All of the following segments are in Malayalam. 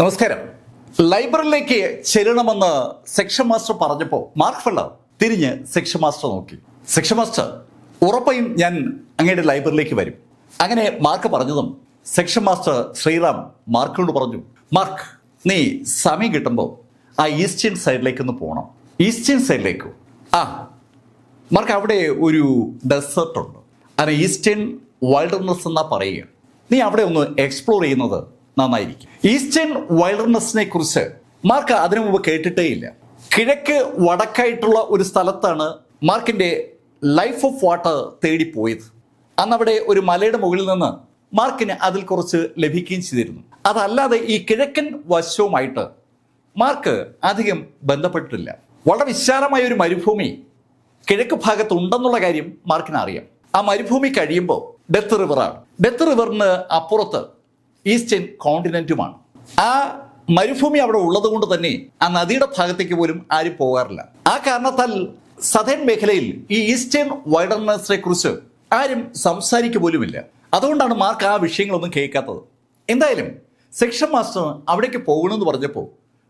നമസ്കാരം. ലൈബ്രറിയിലേക്ക് ചെല്ലണമെന്ന് സെക്ഷൻ മാസ്റ്റർ പറഞ്ഞപ്പോൾ മാർക്ക് ഫെല്ലർ തിരിഞ്ഞ് സെക്ഷൻ മാസ്റ്റർ നോക്കി. സെക്ഷൻ മാസ്റ്റർ, ഉറപ്പായും ഞാൻ അങ്ങയുടെ ലൈബ്രറിയിലേക്ക് വരും. അങ്ങനെ മാർക്ക് പറഞ്ഞതും സെക്ഷൻ മാസ്റ്റർ ശ്രീറാം മാർക്കിനോട് പറഞ്ഞു, മാർക്ക്, നീ സമയം കിട്ടുമ്പോൾ ആ ഈസ്റ്റേൺ സൈഡിലേക്കൊന്ന് പോകണം. ഈസ്റ്റേൺ സൈഡിലേക്കോ? മാർക്ക്, അവിടെ ഒരു ഡെസേർട്ട് ഉണ്ട്, അതിന് ഈസ്റ്റേൺ വൈൽഡർനെസ് എന്നാ പറയുക. നീ അവിടെ ഒന്ന് എക്സ്പ്ലോർ ചെയ്യുന്നത് നന്നായിരിക്കും. ഈസ്റ്റേൺ വൈൽഡർനെസ്സിനെ കുറിച്ച് മാർക്ക് അതിനു മുമ്പ് കേട്ടിട്ടേ ഇല്ല. കിഴക്ക് വടക്കായിട്ടുള്ള ഒരു സ്ഥലത്താണ് മാർക്കിന്റെ ലൈഫ് ഓഫ് വാട്ടർ തേടിപ്പോയത്. അന്നവിടെ ഒരു മലയുടെ മുകളിൽ നിന്ന് മാർക്കിന് അതിൽ കുറച്ച് ലഭിക്കുകയും ചെയ്തിരുന്നു. അതല്ലാതെ ഈ കിഴക്കൻ വശവുമായിട്ട് മാർക്ക് അധികം ബന്ധപ്പെട്ടിട്ടില്ല. വളരെ വിശാലമായ ഒരു മരുഭൂമി കിഴക്ക് ഭാഗത്ത് ഉണ്ടെന്നുള്ള കാര്യം മാർക്കിന് അറിയാം. ആ മരുഭൂമി കഴിയുമ്പോൾ ഡെത്ത് റിവറാണ്. ഡെത്ത് റിവറിന് അപ്പുറത്ത് ഈസ്റ്റേൺ കോണ്ടിനെന്റുമാണ്. ആ മരുഭൂമി അവിടെ ഉള്ളത് കൊണ്ട് തന്നെ ആ നദിയുടെ ഭാഗത്തേക്ക് പോലും ആരും പോകാറില്ല. ആ കാരണത്താൽ സദേൺ മേഖലയിൽ ഈ ഈസ്റ്റേൺ വൈൽഡർനെസ്സിനെ കുറിച്ച് ആരും സംസാരിക്കുക പോലുമില്ല. അതുകൊണ്ടാണ് മാർക്ക് ആ വിഷയങ്ങളൊന്നും കേൾക്കാത്തത്. എന്തായാലും സെക്ഷൻ മാസ്റ്റർ അവിടേക്ക് പോകണമെന്ന് പറഞ്ഞപ്പോൾ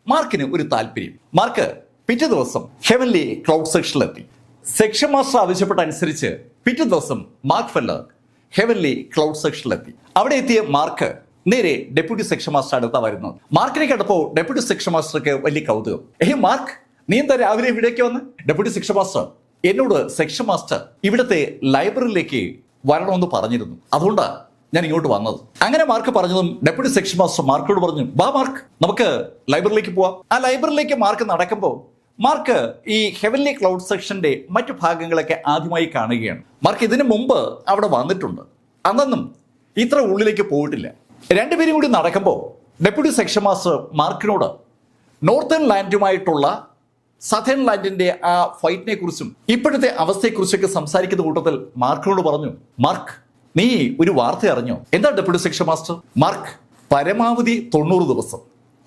മാർക്കിന് ഒരു താല്പര്യം. മാർക്ക് പിറ്റേ ദിവസം ഹെവൻലി ക്ലൗഡ് സെക്ഷനിലെത്തി. സെക്ഷൻ മാസ്റ്റർ ആവശ്യപ്പെട്ട അനുസരിച്ച് പിറ്റേ ദിവസം മാർക്ക് ഫെല്ലർ ഹെവൻലി ക്ലൗഡ് സെക്ഷനിലെത്തി. അവിടെ എത്തിയ മാർക്ക് നേരെ ഡെപ്യൂട്ടി സെക്ഷൻ മാസ്റ്റർ അടുത്താ വരുന്നത്. മാർക്കിനെ കണ്ടപ്പോൾ ഡെപ്യൂട്ടി സെക്ഷൻ മാസ്റ്റർക്ക് വലിയ കൗതുകം. മാർക്ക്, നീ എന്താ രാവിലെ ഇവിടേക്ക് വന്ന്? ഡെപ്യൂട്ടി സെക്ഷൻ മാസ്റ്റർ, എന്നോട് സെക്ഷൻ മാസ്റ്റർ ഇവിടുത്തെ ലൈബ്രറിയിലേക്ക് വരണമെന്ന് പറഞ്ഞിരുന്നു, അതുകൊണ്ടാണ് ഞാൻ ഇങ്ങോട്ട് വന്നത്. അങ്ങനെ മാർക്ക് പറഞ്ഞതും ഡെപ്യൂട്ടി സെക്ഷൻ മാസ്റ്റർ മാർക്കിനോട് പറഞ്ഞു, വാ മാർക്ക്, നമുക്ക് ലൈബ്രറിയിലേക്ക് പോവാം. ആ ലൈബ്രറിയിലേക്ക് മാർക്ക് നടക്കുമ്പോൾ മാർക്ക് ഈ ഹെവൻലി ക്ലൗഡ് സെക്ഷന്റെ മറ്റു ഭാഗങ്ങളൊക്കെ ആദ്യമായി കാണുകയാണ്. മാർക്ക് ഇതിനു മുമ്പ് അവിടെ വന്നിട്ടുണ്ട്, അന്നൊന്നും ഇത്ര ഉള്ളിലേക്ക് പോയിട്ടില്ല. രണ്ടുപേരും കൂടി നടക്കുമ്പോൾ ഡെപ്യൂട്ടി സെക്ഷൻ മാസ്റ്റർ മാർക്കിനോട് നോർത്തേൺ ലാൻഡുമായിട്ടുള്ള സദേൺ ലാൻഡിന്റെ ആ ഫൈറ്റിനെ കുറിച്ചും ഇപ്പോഴത്തെ അവസ്ഥയെക്കുറിച്ചൊക്കെ സംസാരിക്കുന്ന കൂട്ടത്തിൽ മാർക്കിനോട് പറഞ്ഞു, മാർക്ക്, നീ ഒരു വാർത്ത അറിഞ്ഞോ? എന്താ ഡെപ്യൂട്ടി സെക്ഷൻ മാസ്റ്റർ? മാർക്ക്, പരമാവധി 90 ദിവസം,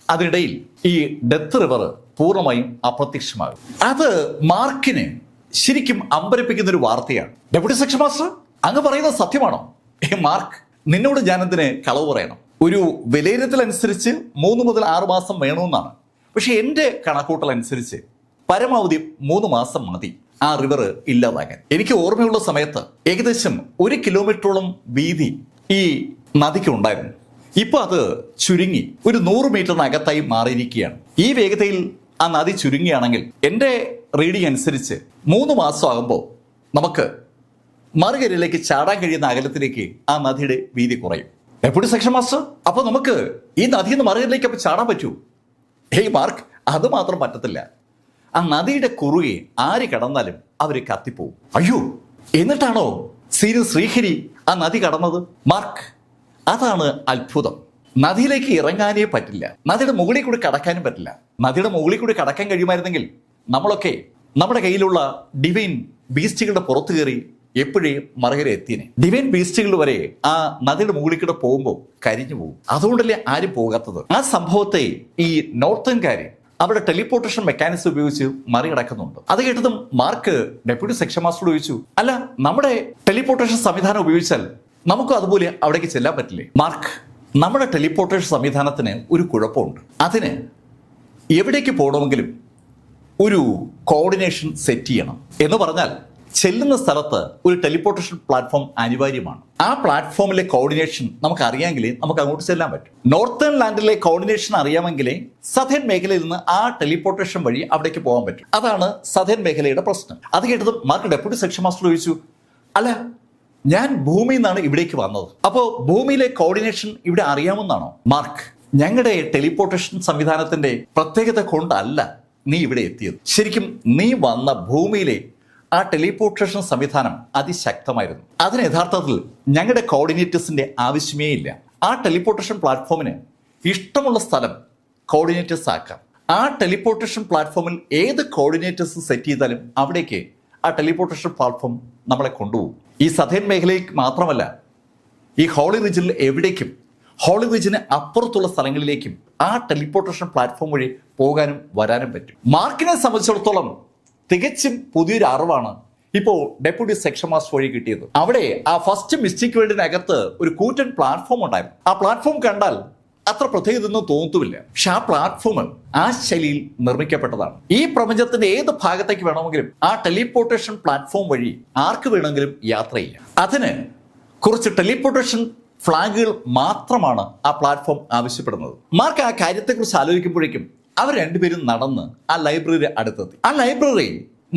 അതിനിടയിൽ ഈ ഡെത്ത് റിവർ പൂർണ്ണമായും അപ്രത്യക്ഷമാകും. അത് മാർക്കിന് ശരിക്കും അമ്പരപ്പിക്കുന്ന ഒരു വാർത്തയാണ്. ഡെപ്യൂട്ടി സെക്ഷൻ മാസ്റ്റർ, അങ്ങ് പറയുന്നത് സത്യമാണോ? മാർക്ക്, നിന്നോട് ഞാനെന്തിന് കളവ് പറയണം? ഒരു വിലയിരുത്തൽ അനുസരിച്ച് 3 മുതൽ 6 മാസം വേണമെന്നാണ്. പക്ഷെ എൻ്റെ കണക്കൂട്ടൽ അനുസരിച്ച് പരമാവധി 3 മാസം മതി ആ റിവർ ഇല്ലാതാക്കാൻ. എനിക്ക് ഓർമ്മയുള്ള സമയത്ത് ഏകദേശം 1 കിലോമീറ്ററോളം വീതി ഈ നദിക്ക് ഉണ്ടായിരുന്നു. ഇപ്പൊ അത് ചുരുങ്ങി ഒരു 100 മീറ്ററിനകത്തായി മാറിയിരിക്കുകയാണ്. ഈ വേഗതയിൽ ആ നദി ചുരുങ്ങിയാണെങ്കിൽ എൻ്റെ റീഡിംഗ് അനുസരിച്ച് 3 മാസം ആകുമ്പോൾ നമുക്ക് മറുകരയിലേക്ക് ചാടാൻ കഴിയുന്ന അകലത്തിലേക്ക് ആ നദിയുടെ വീതി കുറയും. ഡെപ്യൂട്ടി സെക്ഷൻ മാസ്റ്റർ, അപ്പൊ നമുക്ക് ഈ നദിയിൽ നിന്ന് മറുകരയിലേക്ക് അപ്പൊ ചാടാൻ പറ്റൂ? മാർക്ക്, അത് മാത്രം പറ്റത്തില്ല. ആ നദിയുടെ കുറുകെ ആര് കടന്നാലും അവര് കത്തിപ്പോവും. അയ്യോ, എന്നിട്ടാണോ സീരിയസ് ശ്രീഹരി ആ നദി കടന്നത്? മാർക്ക്, അതാണ് അത്ഭുതം. നദിയിലേക്ക് ഇറങ്ങാനേ പറ്റില്ല, നദിയുടെ മുകളിൽ കൂടി കടക്കാനും പറ്റില്ല. നദിയുടെ മുകളിൽ കൂടി കടക്കാൻ കഴിയുമായിരുന്നെങ്കിൽ നമ്മളൊക്കെ നമ്മുടെ കയ്യിലുള്ള ഡിവൈൻ ബീസ്റ്റുകളുടെ പുറത്തു കയറി എപ്പോഴേ മറുകര എത്തിയനെ. ഡിവൈൻ ബീസ്റ്റുകൾ വരെ ആ നദിയുടെ മുകളിൽ കൂടെ പോകുമ്പോൾ കരിഞ്ഞു പോകും. അതുകൊണ്ടല്ലേ ആരും പോകാത്തത്. ആ സംഭവത്തെ ഈ നോർത്തേൺകാര് അവിടെ ടെലിപ്പോർട്ടേഷൻ മെക്കാനിസം ഉപയോഗിച്ച് മറികടക്കുന്നുണ്ട്. അത് കേട്ടതും മാർക്ക് ഡെപ്യൂട്ടി സെക്ഷൻ മാസ്റ്ററോട് ചോദിച്ചു, അല്ല, നമ്മുടെ ടെലിപ്പോർട്ടേഷൻ സംവിധാനം ഉപയോഗിച്ചാൽ നമുക്കും അതുപോലെ അവിടേക്ക് ചെല്ലാൻ പറ്റില്ലേ? മാർക്ക്, നമ്മുടെ ടെലിപ്പോർട്ടേഷൻ സംവിധാനത്തിന് ഒരു കുഴപ്പമുണ്ട്. അതിന് എവിടേക്ക് പോകണമെങ്കിലും ഒരു കോർഡിനേഷൻ സെറ്റ് ചെയ്യണം. എന്ന് പറഞ്ഞാൽ ചെല്ലുന്ന സ്ഥലത്ത് ഒരു ടെലിപ്പോർട്ടേഷൻ പ്ലാറ്റ്ഫോം അനിവാര്യമാണ്. ആ പ്ലാറ്റ്ഫോമിലെ കോർഡിനേഷൻ നമുക്ക് അറിയാമെങ്കിലേ നമുക്ക് അങ്ങോട്ട് ചെല്ലാൻ പറ്റും. നോർത്തേൺ ലാൻഡിലെ കോർഡിനേഷൻ അറിയാമെങ്കിലേ സദേൺ മേഖലയിൽ നിന്ന് ആ ടെലിപ്പോർട്ടേഷൻ വഴി അവിടേക്ക് പോകാൻ പറ്റും. അതാണ് സദേൺ മേഖലയുടെ പ്രശ്നം. അത് കേട്ടതും മാർക്ക് ഡെപ്യൂട്ടി സെക്ഷൻ മാസ്റ്റർ ചോദിച്ചു, അല്ല, ഞാൻ ഭൂമിയിൽ നിന്നാണ് ഇവിടേക്ക് വന്നത്, അപ്പോൾ ഭൂമിയിലെ കോർഡിനേഷൻ ഇവിടെ അറിയാമെന്നാണോ? മാർക്ക്, ഞങ്ങളുടെ ടെലിപ്പോർട്ടേഷൻ സംവിധാനത്തിന്റെ പ്രത്യേകത കൊണ്ടല്ല നീ ഇവിടെ എത്തിയത്. ശരിക്കും നീ വന്ന ഭൂമിയിലെ ആ ടെലിപ്പോർട്ടേഷൻ സംവിധാനം അതിശക്തമായിരുന്നു. അതിന് യഥാർത്ഥത്തിൽ ഞങ്ങളുടെ കോർഡിനേറ്റേഴ്സിന്റെ ആവശ്യമേ ഇല്ല. ആ ടെലിപ്പോർട്ടേഷൻ പ്ലാറ്റ്ഫോമിന് ഇഷ്ടമുള്ള സ്ഥലം കോർഡിനേറ്റേഴ്സ് ആക്കാം. ആ ടെലിപ്പോർട്ടേഷൻ പ്ലാറ്റ്ഫോമിൽ ഏത് കോർഡിനേറ്റേഴ്സ് സെറ്റ് ചെയ്താലും അവിടേക്ക് ആ ടെലിപ്പോർട്ടേഷൻ പ്ലാറ്റ്ഫോം നമ്മളെ കൊണ്ടുപോകും. ഈ സദേൺ മേഖലയിൽ മാത്രമല്ല, ഈ ഹോളി റീജിയനിൽ എവിടേക്കും, ഹോളി റീജിയന് അപ്പുറത്തുള്ള സ്ഥലങ്ങളിലേക്കും ആ ടെലിപ്പോർട്ടേഷൻ പ്ലാറ്റ്ഫോം വഴി പോകാനും വരാനും പറ്റും. മാർക്കിനെ സംബന്ധിച്ചിടത്തോളം തികച്ചും പുതിയൊരു അറിവാണ് ഇപ്പോൾ ഡെപ്യൂട്ടി സെക്ഷൻ മാസ്റ്റർ വഴി കിട്ടിയത്. അവിടെ ആ ഫസ്റ്റ് മിസ്റ്റിക് വേൾഡിനകത്ത് ഒരു കൂറ്റൻ പ്ലാറ്റ്ഫോം ഉണ്ടായിരുന്നു. ആ പ്ലാറ്റ്ഫോം കണ്ടാൽ അത്ര പ്രത്യേകതയൊന്നും തോന്നുമില്ല. പക്ഷെ ആ പ്ലാറ്റ്ഫോം ആ ശൈലിയിൽ നിർമ്മിക്കപ്പെട്ടതാണ്. ഈ പ്രപഞ്ചത്തിന്റെ ഏത് ഭാഗത്തേക്ക് വേണമെങ്കിലും ആ ടെലിപ്പോർട്ടേഷൻ പ്ലാറ്റ്ഫോം വഴി ആർക്ക് വേണമെങ്കിലും യാത്ര ചെയ്യാം. അതിന് കുറച്ച് ടെലിപ്പോർട്ടേഷൻ ഫ്ലാഗുകൾ മാത്രമാണ് ആ പ്ലാറ്റ്ഫോം ആവശ്യപ്പെടുന്നത്. മാർക്ക് ആ കാര്യത്തെക്കുറിച്ച് ആലോചിക്കുമ്പോഴേക്കും അവർ രണ്ടുപേരും നടന്ന് ആ ലൈബ്രറി അടുത്തെത്തി. ആ ലൈബ്രറി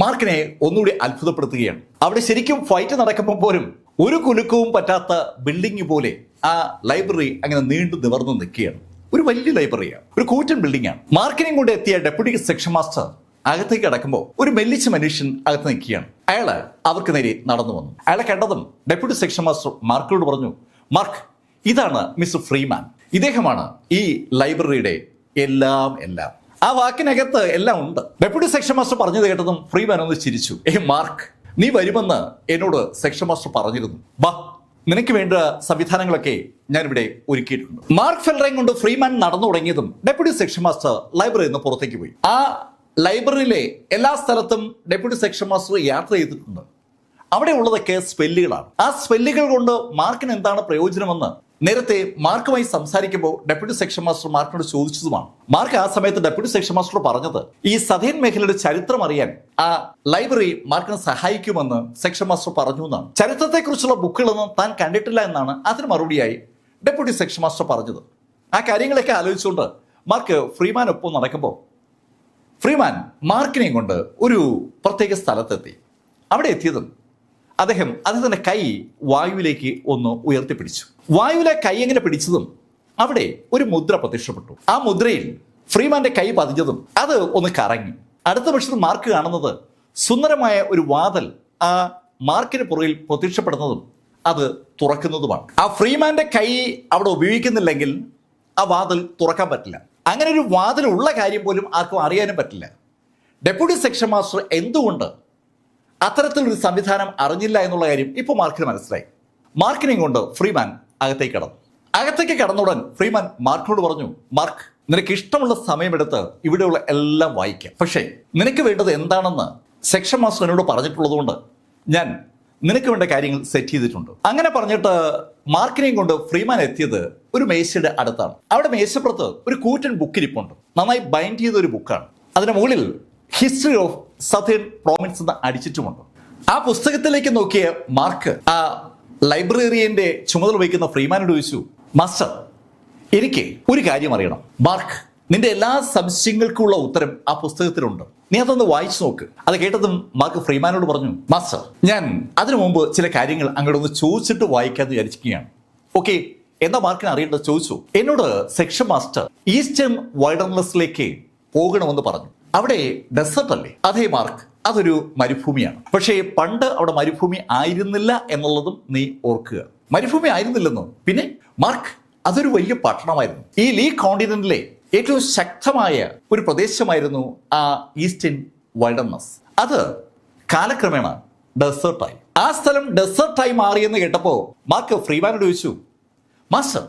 മാർക്കിനെ ഒന്നുകൂടി അത്ഭുതപ്പെടുത്തുകയാണ്. അവിടെ ശരിക്കും ഫൈറ്റ് നടക്കുമ്പോൾ പോലും ഒരു കുലുക്കവും പറ്റാത്ത ബിൽഡിംഗ് പോലെ ആ ലൈബ്രറി അങ്ങനെ നീണ്ടു നിവർന്നു നിൽക്കുകയാണ്. ഒരു വലിയ ലൈബ്രറിയാണ്, ഒരു കൂറ്റൻ ബിൽഡിംഗ് ആണ്. മാർക്കിനെയും കൊണ്ട് എത്തിയ ഡെപ്യൂട്ടി സെക്ഷൻ മാസ്റ്റർ അകത്തേക്ക് കടക്കുമ്പോൾ ഒരു മെല്ലിച്ച മനുഷ്യൻ അകത്ത് നിൽക്കുകയാണ്. അയാള് അവർക്ക് നേരെ നടന്നു വന്നു. അയാളെ കണ്ടതും ഡെപ്യൂട്ടി സെക്ഷൻ മാസ്റ്റർ മാർക്കിനോട് പറഞ്ഞു, മാർക്ക്, ഇതാണ് മിസ്റ്റർ ഫ്രീമാൻ. ഇദ്ദേഹമാണ് ഈ ലൈബ്രറിയുടെ എല്ലാം. ആ വാക്കിനകത്ത് എല്ലാം ഉണ്ട്. ഡെപ്യൂട്ടി സെക്ഷൻ മാസ്റ്റർ പറഞ്ഞത് കേട്ടതും ഫ്രീമാൻ ഒന്ന് ചിരിച്ചു. മാർക്ക്, നീ വരുമെന്ന് എന്നോട് സെക്ഷൻ മാസ്റ്റർ പറഞ്ഞിരുന്നു. ബാ, നിനക്ക് വേണ്ട സംവിധാനങ്ങളൊക്കെ ഞാനിവിടെ ഒരുക്കിയിട്ടുണ്ട്. മാർക്ക് ഫെല്ലറേയും കൊണ്ട് ഫ്രീമാൻ നടന്നു തുടങ്ങിയതും ഡെപ്യൂട്ടി സെക്ഷൻ മാസ്റ്റർ ലൈബ്രറിയിൽ നിന്ന് പുറത്തേക്ക് പോയി. ആ ലൈബ്രറിയിലെ എല്ലാ സ്ഥലത്തും ഡെപ്യൂട്ടി സെക്ഷൻ മാസ്റ്റർ യാത്ര ചെയ്തിട്ടുണ്ട്. അവിടെ ഉള്ളതൊക്കെ സ്പെല്ലുകളാണ്. ആ സ്പെല്ലുകൾ കൊണ്ട് മാർക്കിന് എന്താണ് പ്രയോജനമെന്ന് നേരത്തെ മാർക്കുമായി സംസാരിക്കുമ്പോൾ ഡെപ്യൂട്ടി സെക്ഷൻ മാസ്റ്റർ മാർക്കിനോട് ചോദിച്ചതുമാണ്. മാർക്ക് ആ സമയത്ത് ഡെപ്യൂട്ടി സെക്ഷൻ മാസ്റ്റർ പറഞ്ഞത് ഈ സദേൺ മേഖലയുടെ ചരിത്രം അറിയാൻ ആ ലൈബ്രറി മാർക്കിനെ സഹായിക്കുമെന്ന് സെക്ഷൻ മാസ്റ്റർ പറഞ്ഞു എന്നാണ്. ചരിത്രത്തെക്കുറിച്ചുള്ള ബുക്കുകളൊന്നും താൻ കണ്ടിട്ടില്ല എന്നാണ് അതിന് മറുപടിയായി ഡെപ്യൂട്ടി സെക്ഷൻ മാസ്റ്റർ പറഞ്ഞത്. ആ കാര്യങ്ങളൊക്കെ ആലോചിച്ചുകൊണ്ട് മാർക്ക് ഫ്രീമാനൊപ്പം നടക്കുമ്പോൾ ഫ്രീമാൻ മാർക്കിനെയും കൊണ്ട് ഒരു പ്രത്യേക സ്ഥലത്തെത്തി. അവിടെ എത്തിയതും അദ്ദേഹത്തിന്റെ കൈ വായുവിലേക്ക് ഒന്ന് ഉയർത്തിപ്പിടിച്ചു. വായുവിലെ കൈ എങ്ങനെ പിടിച്ചതും അവിടെ ഒരു മുദ്ര പ്രത്യക്ഷപ്പെട്ടു. ആ മുദ്രയിൽ ഫ്രീമാന്റെ കൈ പതിഞ്ഞതും അത് ഒന്ന് കറങ്ങി. അടുത്ത പക്ഷത്തിൽ മാർക്ക് കാണുന്നത് സുന്ദരമായ ഒരു വാതിൽ ആ മാർക്കിന് പുറകിൽ പ്രത്യക്ഷപ്പെടുന്നതും അത് തുറക്കുന്നതുമാണ്. ആ ഫ്രീമാന്റെ കൈ അവിടെ ഉപയോഗിക്കുന്നില്ലെങ്കിൽ ആ വാതിൽ തുറക്കാൻ പറ്റില്ല. അങ്ങനെ ഒരു വാതിൽ ഉള്ള കാര്യം പോലും ആർക്കും അറിയാനും പറ്റില്ല. ഡെപ്യൂട്ടി സെക്ഷൻ മാസ്റ്റർ എന്തുകൊണ്ട് അത്തരത്തിലൊരു സംവിധാനം അറിഞ്ഞില്ല എന്നുള്ള കാര്യം ഇപ്പോൾ മാർക്കിന് മനസ്സിലായി. മാർക്കിനെയും കൊണ്ട് ഫ്രീമാൻ അകത്തേക്ക് കടന്നു. അകത്തേക്ക് കടന്നുടൻ ഫ്രീമാൻ മാർക്കിനോട് പറഞ്ഞു, മാർക്ക്, നിനക്ക് ഇഷ്ടമുള്ള സമയമെടുത്ത് ഇവിടെയുള്ള എല്ലാം വായിക്കാം. പക്ഷേ നിനക്ക് വേണ്ടത് എന്താണെന്ന് സെക്ഷൻ മാസ്റ്റർ എന്നോട് പറഞ്ഞിട്ടുള്ളത് കൊണ്ട് ഞാൻ നിനക്ക് വേണ്ട കാര്യങ്ങൾ സെറ്റ് ചെയ്തിട്ടുണ്ട്. അങ്ങനെ പറഞ്ഞിട്ട് മാർക്കിനെയും കൊണ്ട് ഫ്രീമാൻ എത്തിയത് ഒരു മേശയുടെ അടുത്താണ്. അവിടെ മേശപ്പുറത്ത് ഒരു കൂറ്റൻ ബുക്ക് ഇരിപ്പുണ്ട്. നന്നായി ബൈൻഡ് ചെയ്ത ഒരു ബുക്കാണ്. അതിന് മുകളിൽ ഹിസ്റ്ററി ഓഫ് സദേൺ പ്രോവിൻസ് എന്ന് അടിച്ചിട്ടുമുണ്ട്. ആ പുസ്തകത്തിലേക്ക് നോക്കിയ മാർക്ക് ആ ലൈബ്രറിയന്റെ ചുമതല വഹിക്കുന്ന ഫ്രീമാനോട് ചോദിച്ചു, മാസ്റ്റർ, എനിക്ക് ഒരു കാര്യം അറിയണം. മാർക്ക്, നിന്റെ എല്ലാ സംശയങ്ങൾക്കുള്ള ഉത്തരം ആ പുസ്തകത്തിലുണ്ട്. നീ അതൊന്ന് വായിച്ചു നോക്ക്. അത് കേട്ടതും മാർക്ക് ഫ്രീമാനോട് പറഞ്ഞു, മാസ്റ്റർ, ഞാൻ അതിനു മുമ്പ് ചില കാര്യങ്ങൾ അങ്ങോട്ടൊന്ന് ചോദിച്ചിട്ട് വായിക്കാന്ന് വിചാരിക്കുകയാണ്. ഓക്കെ, എന്താ മാർക്കിന് അറിയേണ്ടത് ചോദിച്ചു. എന്നോട് സെക്ഷൻ മാസ്റ്റർ ഈസ്റ്റേൺ വൈൽഡർനെസ്സിലേക്ക് പോകണമെന്ന് പറഞ്ഞു. അവിടെ ഡെസേർട്ട് അല്ലേ? അതേ മാർക്ക്, അതൊരു മരുഭൂമിയാണ്. പക്ഷേ പണ്ട് അവിടെ മരുഭൂമി ആയിരുന്നില്ല എന്നുള്ളതും നീ ഓർക്കുക. മരുഭൂമി ആയിരുന്നില്ലെന്നോ? പിന്നെ മാർക്ക്, അതൊരു വലിയ പട്ടണമായിരുന്നു. ഈ ലീ കോണ്ടിനെന്റിലെ ഏറ്റവും ശക്തമായ ഒരു പ്രദേശമായിരുന്നു ആ ഈസ്റ്റേൺ വൈൽഡർനെസ്. അത് കാലക്രമേണ ഡെസേർട്ടായി. ആ സ്ഥലം ഡെസേർട്ടായി മാറിയെന്ന് കേട്ടപ്പോൾ മാർക്ക് ഫ്രീമാനോട് ചോദിച്ചു, മാസ്റ്റർ,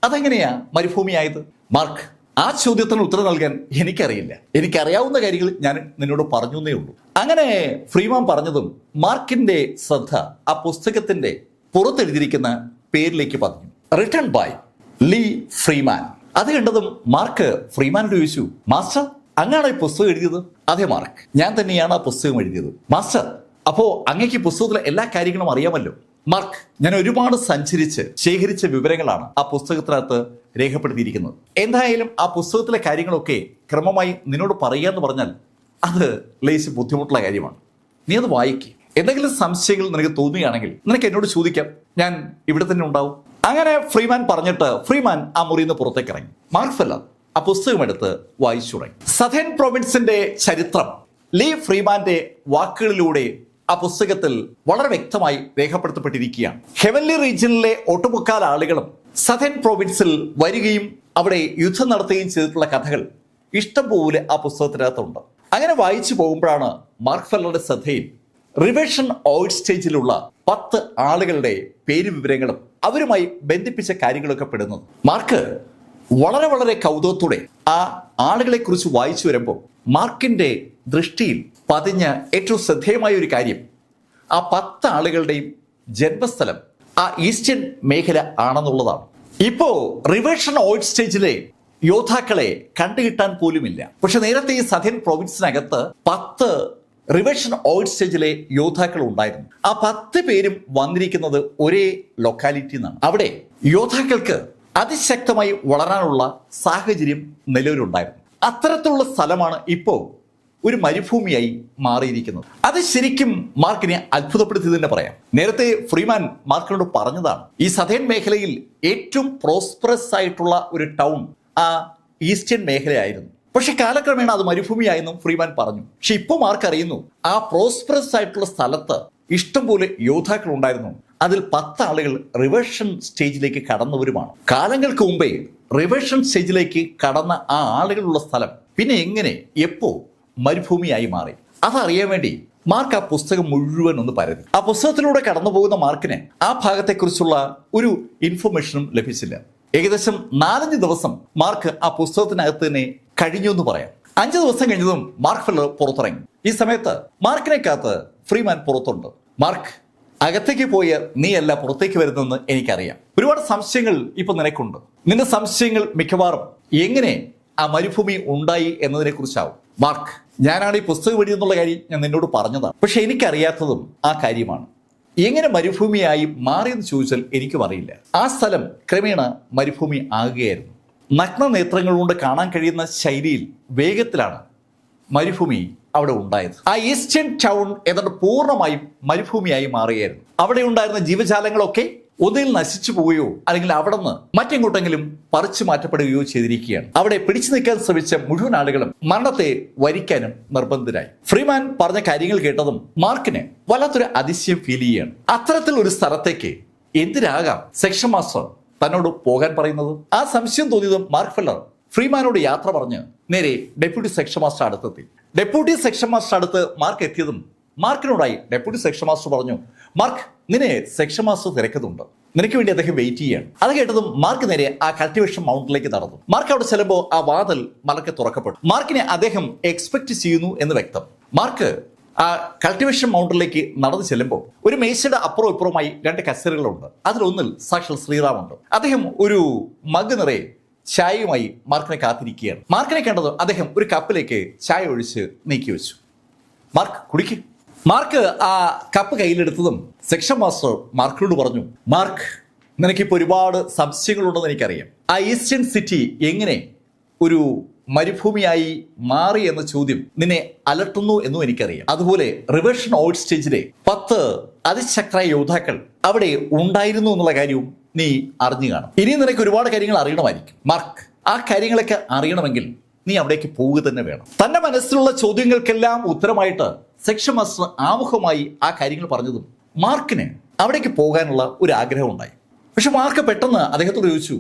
അതെങ്ങനെയാ മരുഭൂമിയായത്? മാർക്ക്, ആ ചോദ്യത്തിന് ഉത്തരം നൽകാൻ എനിക്കറിയില്ല. എനിക്കറിയാവുന്ന കാര്യങ്ങൾ ഞാൻ നിന്നോട് പറഞ്ഞു എന്നേ ഉള്ളൂ. അങ്ങനെ ഫ്രീമാൻ പറഞ്ഞതും മാർക്കിന്റെ ശ്രദ്ധ ആ പുസ്തകത്തിന്റെ പുറത്തെഴുതിയിരിക്കുന്ന പേരിലേക്ക് പതിഞ്ഞു. Written by Lee Freeman. അത് കണ്ടതും മാർക്ക് ഫ്രീമാനോട് ചോദിച്ചു, മാസ്റ്റർ, അങ്ങാണോ ഈ പുസ്തകം എഴുതിയത്? അതെ മാർക്ക്, ഞാൻ തന്നെയാണ് ആ പുസ്തകം എഴുതിയത്. മാസ്റ്റർ, അപ്പോ അങ്ങേക്ക് പുസ്തകത്തിലെ എല്ലാ കാര്യങ്ങളും അറിയാമല്ലോ? മാർക്ക്, ഞാൻ ഒരുപാട് സഞ്ചരിച്ച് ശേഖരിച്ച വിവരങ്ങളാണ് ആ പുസ്തകത്തിനകത്ത് രേഖപ്പെടുത്തിയിരിക്കുന്നത്. എന്തായാലും ആ പുസ്തകത്തിലെ കാര്യങ്ങളൊക്കെ ക്രമമായി നിന്നോട് പറയാന്ന് പറഞ്ഞാൽ അത് ലേശം ബുദ്ധിമുട്ടുള്ള കാര്യമാണ്. നീ അത് വായിക്കുക. എന്തെങ്കിലും സംശയങ്ങൾ നിനക്ക് തോന്നുകയാണെങ്കിൽ നിനക്ക് എന്നോട് ചോദിക്കാം, ഞാൻ ഇവിടെ തന്നെ ഉണ്ടാവും. അങ്ങനെ ഫ്രീമാൻ പറഞ്ഞിട്ട് ഫ്രീമാൻ ആ മുറിയിൽ നിന്ന് പുറത്തേക്ക് ഇറങ്ങി. മാർക്ക് ഫെല്ലർ ആ പുസ്തകം എടുത്ത് വായിച്ചു തുടങ്ങി. സദേൺ പ്രൊവിൻസിന്റെ ചരിത്രം ലീ ഫ്രീമാന്റെ വാക്കുകളിലൂടെ ആ പുസ്തകത്തിൽ വളരെ വ്യക്തമായി രേഖപ്പെടുത്തപ്പെട്ടിരിക്കുകയാണ്. ഹെവൻലി റീജിയനിലെ ഒട്ടുമുക്കാൽ ആളുകളും സദേൺ പ്രൊവിൻസിൽ വരികയും അവിടെ യുദ്ധം നടത്തുകയും ചെയ്തിട്ടുള്ള കഥകൾ ഇഷ്ടംപോലെ ആ പുസ്തകത്തിനകത്തുണ്ട്. അങ്ങനെ വായിച്ചു പോകുമ്പോഴാണ് മാർക്ക് ഫെല്ലറുടെ ശ്രദ്ധയിൽ റിവേഷൻ ഓയിൽ സ്റ്റേജിലുള്ള 10 ആളുകളുടെ പേര് വിവരങ്ങളും അവരുമായി ബന്ധിപ്പിച്ച കാര്യങ്ങളൊക്കെ പെടുന്നത്. മാർക്ക് വളരെ വളരെ കൗതുകത്തോടെ ആ ആളുകളെ കുറിച്ച് വായിച്ചു വരുമ്പോൾ മാർക്കിന്റെ ദൃഷ്ടിയിൽ പതിഞ്ഞ ഏറ്റവും ശ്രദ്ധേയമായ ഒരു കാര്യം ആ 10 ആളുകളുടെയും ജന്മസ്ഥലം ആ ഈസ്റ്റേൺ മേഖല ആണെന്നുള്ളതാണ്. ഇപ്പോ റിവേർഷൻ ഓയിൽ സ്റ്റേജിലെ യോദ്ധാക്കളെ കണ്ടുകിട്ടാൻ പോലുമില്ല. പക്ഷെ നേരത്തെ ഈ സദേൺ പ്രൊവിൻസിനകത്ത് 10 റിവേർഷൻ ഓയിൽ സ്റ്റേജിലെ യോദ്ധാക്കൾ ഉണ്ടായിരുന്നു. ആ 10 പേരും വന്നിരിക്കുന്നത് ഒരേ ലൊക്കാലിറ്റിയിൽ നിന്നാണ്. അവിടെ യോദ്ധാക്കൾക്ക് അതിശക്തമായി വളരാനുള്ള സാഹചര്യം നിലവിലുണ്ടായിരുന്നു. അത്തരത്തിലുള്ള സ്ഥലമാണ് ഇപ്പോൾ ഒരു മരുഭൂമിയായി മാറിയിരിക്കുന്നത്. അത് ശരിക്കും മാർക്കിനെ അത്ഭുതപ്പെടുത്തി തന്നെ പറയാം. നേരത്തെ ഫ്രീമാൻ മാർക്കിനോട് പറഞ്ഞതാണ്, ഈ സദേൺ മേഖലയിൽ ഏറ്റവും പ്രോസ്പെറസ് ആയിട്ടുള്ള ഒരു ടൗൺ ആ ഈസ്റ്റേൺ മേഖലയായിരുന്നു. പക്ഷെ കാലക്രമേണ അത് മരുഭൂമിയായെന്നും ഫ്രീമാൻ പറഞ്ഞു. പക്ഷെ ഇപ്പോൾ മാർക്ക് അറിയുന്നു, ആ പ്രോസ്പെറസ് ആയിട്ടുള്ള സ്ഥലത്ത് ഇഷ്ടംപോലെ യോദ്ധാക്കൾ ഉണ്ടായിരുന്നു. അതിൽ 10 ആളുകൾ റിവേർഷൻ സ്റ്റേജിലേക്ക് കടന്നവരുമാണ്. കാലങ്ങൾക്ക് മുമ്പേ റിവേർഷൻ സ്റ്റേജിലേക്ക് കടന്ന ആ ആളുകളുള്ള സ്ഥലം പിന്നെ എങ്ങനെ എപ്പോ മരുഭൂമിയായി മാറി, അതറിയാൻ വേണ്ടി മാർക്ക് ആ പുസ്തകം മുഴുവൻ ഒന്ന് പരതി. ആ പുസ്തകത്തിലൂടെ കടന്നു പോകുന്ന മാർക്കിന് ആ ഭാഗത്തെക്കുറിച്ചുള്ള ഒരു ഇൻഫർമേഷനും ലഭിച്ചില്ല. ഏകദേശം 4-5 ദിവസം മാർക്ക് ആ പുസ്തകത്തിനകത്ത് തന്നെ കഴിഞ്ഞു എന്ന് പറയാം. 5 ദിവസം കഴിഞ്ഞതും മാർക്ക് ഫെല്ലർ പുറത്തിറങ്ങി. ഈ സമയത്ത് മാർക്കിനെ കാത്ത് ഫ്രീമാൻ പുറത്തുണ്ട്. മാർക്ക്, അകത്തേക്ക് പോയ നീയല്ല പുറത്തേക്ക് വരുന്നതെന്ന് എനിക്കറിയാം. ഒരുപാട് സംശയങ്ങൾ ഇപ്പൊ നിനക്കുണ്ട്. നിന്റെ സംശയങ്ങൾ മിക്കവാറും എങ്ങനെ ആ മരുഭൂമി ഉണ്ടായി എന്നതിനെ കുറിച്ചാവും. മാർക്ക്, ഞാനാണ് ഈ പുസ്തകം എഴുതിയെന്നുള്ള കാര്യം ഞാൻ നിന്നോട് പറഞ്ഞതാണ്. പക്ഷെ എനിക്കറിയാത്തതും ആ കാര്യമാണ്. എങ്ങനെ മരുഭൂമിയായി മാറിയെന്ന് ചോദിച്ചാൽ എനിക്കും അറിയില്ല. ആ സ്ഥലം ക്രമേണ മരുഭൂമി ആകുകയായിരുന്നു. നഗ്ന നേത്രങ്ങൾ കൊണ്ട് കാണാൻ കഴിയുന്ന ശൈലിയിൽ വേഗത്തിലാണ് മരുഭൂമി അവിടെ ഉണ്ടായത്. ആ ഈസ്റ്റേൺ ടൗൺ ഏതാണ്ട് പൂർണ്ണമായും മരുഭൂമിയായി മാറുകയായിരുന്നു. അവിടെ ഉണ്ടായിരുന്ന ജീവജാലങ്ങളൊക്കെ ഒന്നിൽ നശിച്ചു പോവുകയോ അല്ലെങ്കിൽ അവിടെ നിന്ന് മറ്റെങ്ങോട്ടെങ്കിലും പറിച്ചു മാറ്റപ്പെടുകയോ ചെയ്തിരിക്കുകയാണ്. അവിടെ പിടിച്ചു നിൽക്കാൻ ശ്രമിച്ച മുഴുവൻ ആളുകളും മരണത്തെ വരിക്കാനും നിർബന്ധിതരായി. ഫ്രീമാൻ പറഞ്ഞ കാര്യങ്ങൾ കേട്ടതും മാർക്കിന് വല്ലാത്തൊരു അതിശയം ഫീൽ ചെയ്യുകയാണ്. അത്തരത്തിൽ ഒരു സ്ഥലത്തേക്ക് എന്തിനാകാം സെക്ഷൻ മാസ്റ്റർ തന്നോട് പോകാൻ പറയുന്നത്? ആ സംശയം തോന്നിയതും മാർക്ക് ഫെല്ലർ ഫ്രീമാനോട് യാത്ര പറഞ്ഞ് നേരെ ഡെപ്യൂട്ടി സെക്ഷൻ മാസ്റ്റർ അടുത്തെത്തി. ഡെപ്യൂട്ടി സെക്ഷൻ മാസ്റ്റർ അടുത്ത് മാർക്ക് എത്തിയതും മാർക്കിനോടായി ഡെപ്യൂട്ടി സെക്ഷൻ മാസ്റ്റർ പറഞ്ഞു, മാർക്ക്, നിന്നെ സെക്ഷൻ മാസ്റ്റർ തിരക്കുന്നുണ്ട്, നിനക്ക് വേണ്ടി അദ്ദേഹം വെയിറ്റ് ചെയ്യാണ്. അത് കേട്ടതും മാർക്ക് നേരെ ആ കൾട്ടിവേഷൻ മൗണ്ടിലേക്ക് നടന്നു. മാർക്ക് അവിടെ ചെല്ലുമ്പോൾ ആ വാതിൽ മലക്കെ തുറക്കപ്പെട്ടു. മാർക്കിനെ അദ്ദേഹം എക്സ്പെക്ട് ചെയ്യുന്നു എന്ന് വ്യക്തം. മാർക്ക് ആ കൾട്ടിവേഷൻ മൗണ്ടിലേക്ക് നടന്നു ചെല്ലുമ്പോൾ ഒരു മേശയുടെ അപ്പുറവും ഇപ്പുറമായി 2 കസേരകളുണ്ട്. അതിലൊന്നിൽ സാക്ഷാൽ ശ്രീറാമുണ്ട്. അദ്ദേഹം ഒരു മഗ് നിറയെ ചായയുമായി മാർക്കിനെ കാത്തിരിക്കുകയാണ്. മാർക്കിനെ കണ്ടത് അദ്ദേഹം ഒരു കപ്പിലേക്ക് ചായ ഒഴിച്ച് നീക്കി വെച്ചു. മാർക്ക്, കുടിക്ക്. മാർക്ക് ആ കപ്പ് കയ്യിലെടുത്തതും സെക്ഷൻ മാസ്റ്റർ മാർക്കിനോട് പറഞ്ഞു, മാർക്ക്, നിനക്കിപ്പോൾ ഒരുപാട് സംശയങ്ങളുണ്ടെന്ന് എനിക്കറിയാം. ആ ഈസ്റ്റേൺ സിറ്റി എങ്ങനെ ഒരു മരുഭൂമിയായി മാറി എന്ന ചോദ്യം നിന്നെ അലട്ടുന്നു എന്നും എനിക്കറിയാം. അതുപോലെ റിവേർഷൻ ഓയിൽ സ്റ്റേജിലെ 10 അതിശക്തരായ യോദ്ധാക്കൾ അവിടെ ഉണ്ടായിരുന്നു എന്നുള്ള കാര്യവും നീ അറിഞ്ഞു കാണും. ഇനിയും നിനക്ക് ഒരുപാട് കാര്യങ്ങൾ അറിയണമായിരിക്കും. മാർക്ക്, ആ കാര്യങ്ങളൊക്കെ അറിയണമെങ്കിൽ നീ അവിടേക്ക് പോവുക തന്നെ വേണം. തന്റെ മനസ്സിലുള്ള ചോദ്യങ്ങൾക്കെല്ലാം ഉത്തരമായിട്ട് സെക്ഷൻ മാസ്റ്റർ ആമുഖമായി ആ കാര്യങ്ങൾ പറഞ്ഞതും മാർക്കിന് അവിടേക്ക് പോകാനുള്ള ഒരു ആഗ്രഹം ഉണ്ടായി. പക്ഷെ മാർക്ക് പെട്ടെന്ന് അദ്ദേഹത്തോട് ചോദിച്ചു,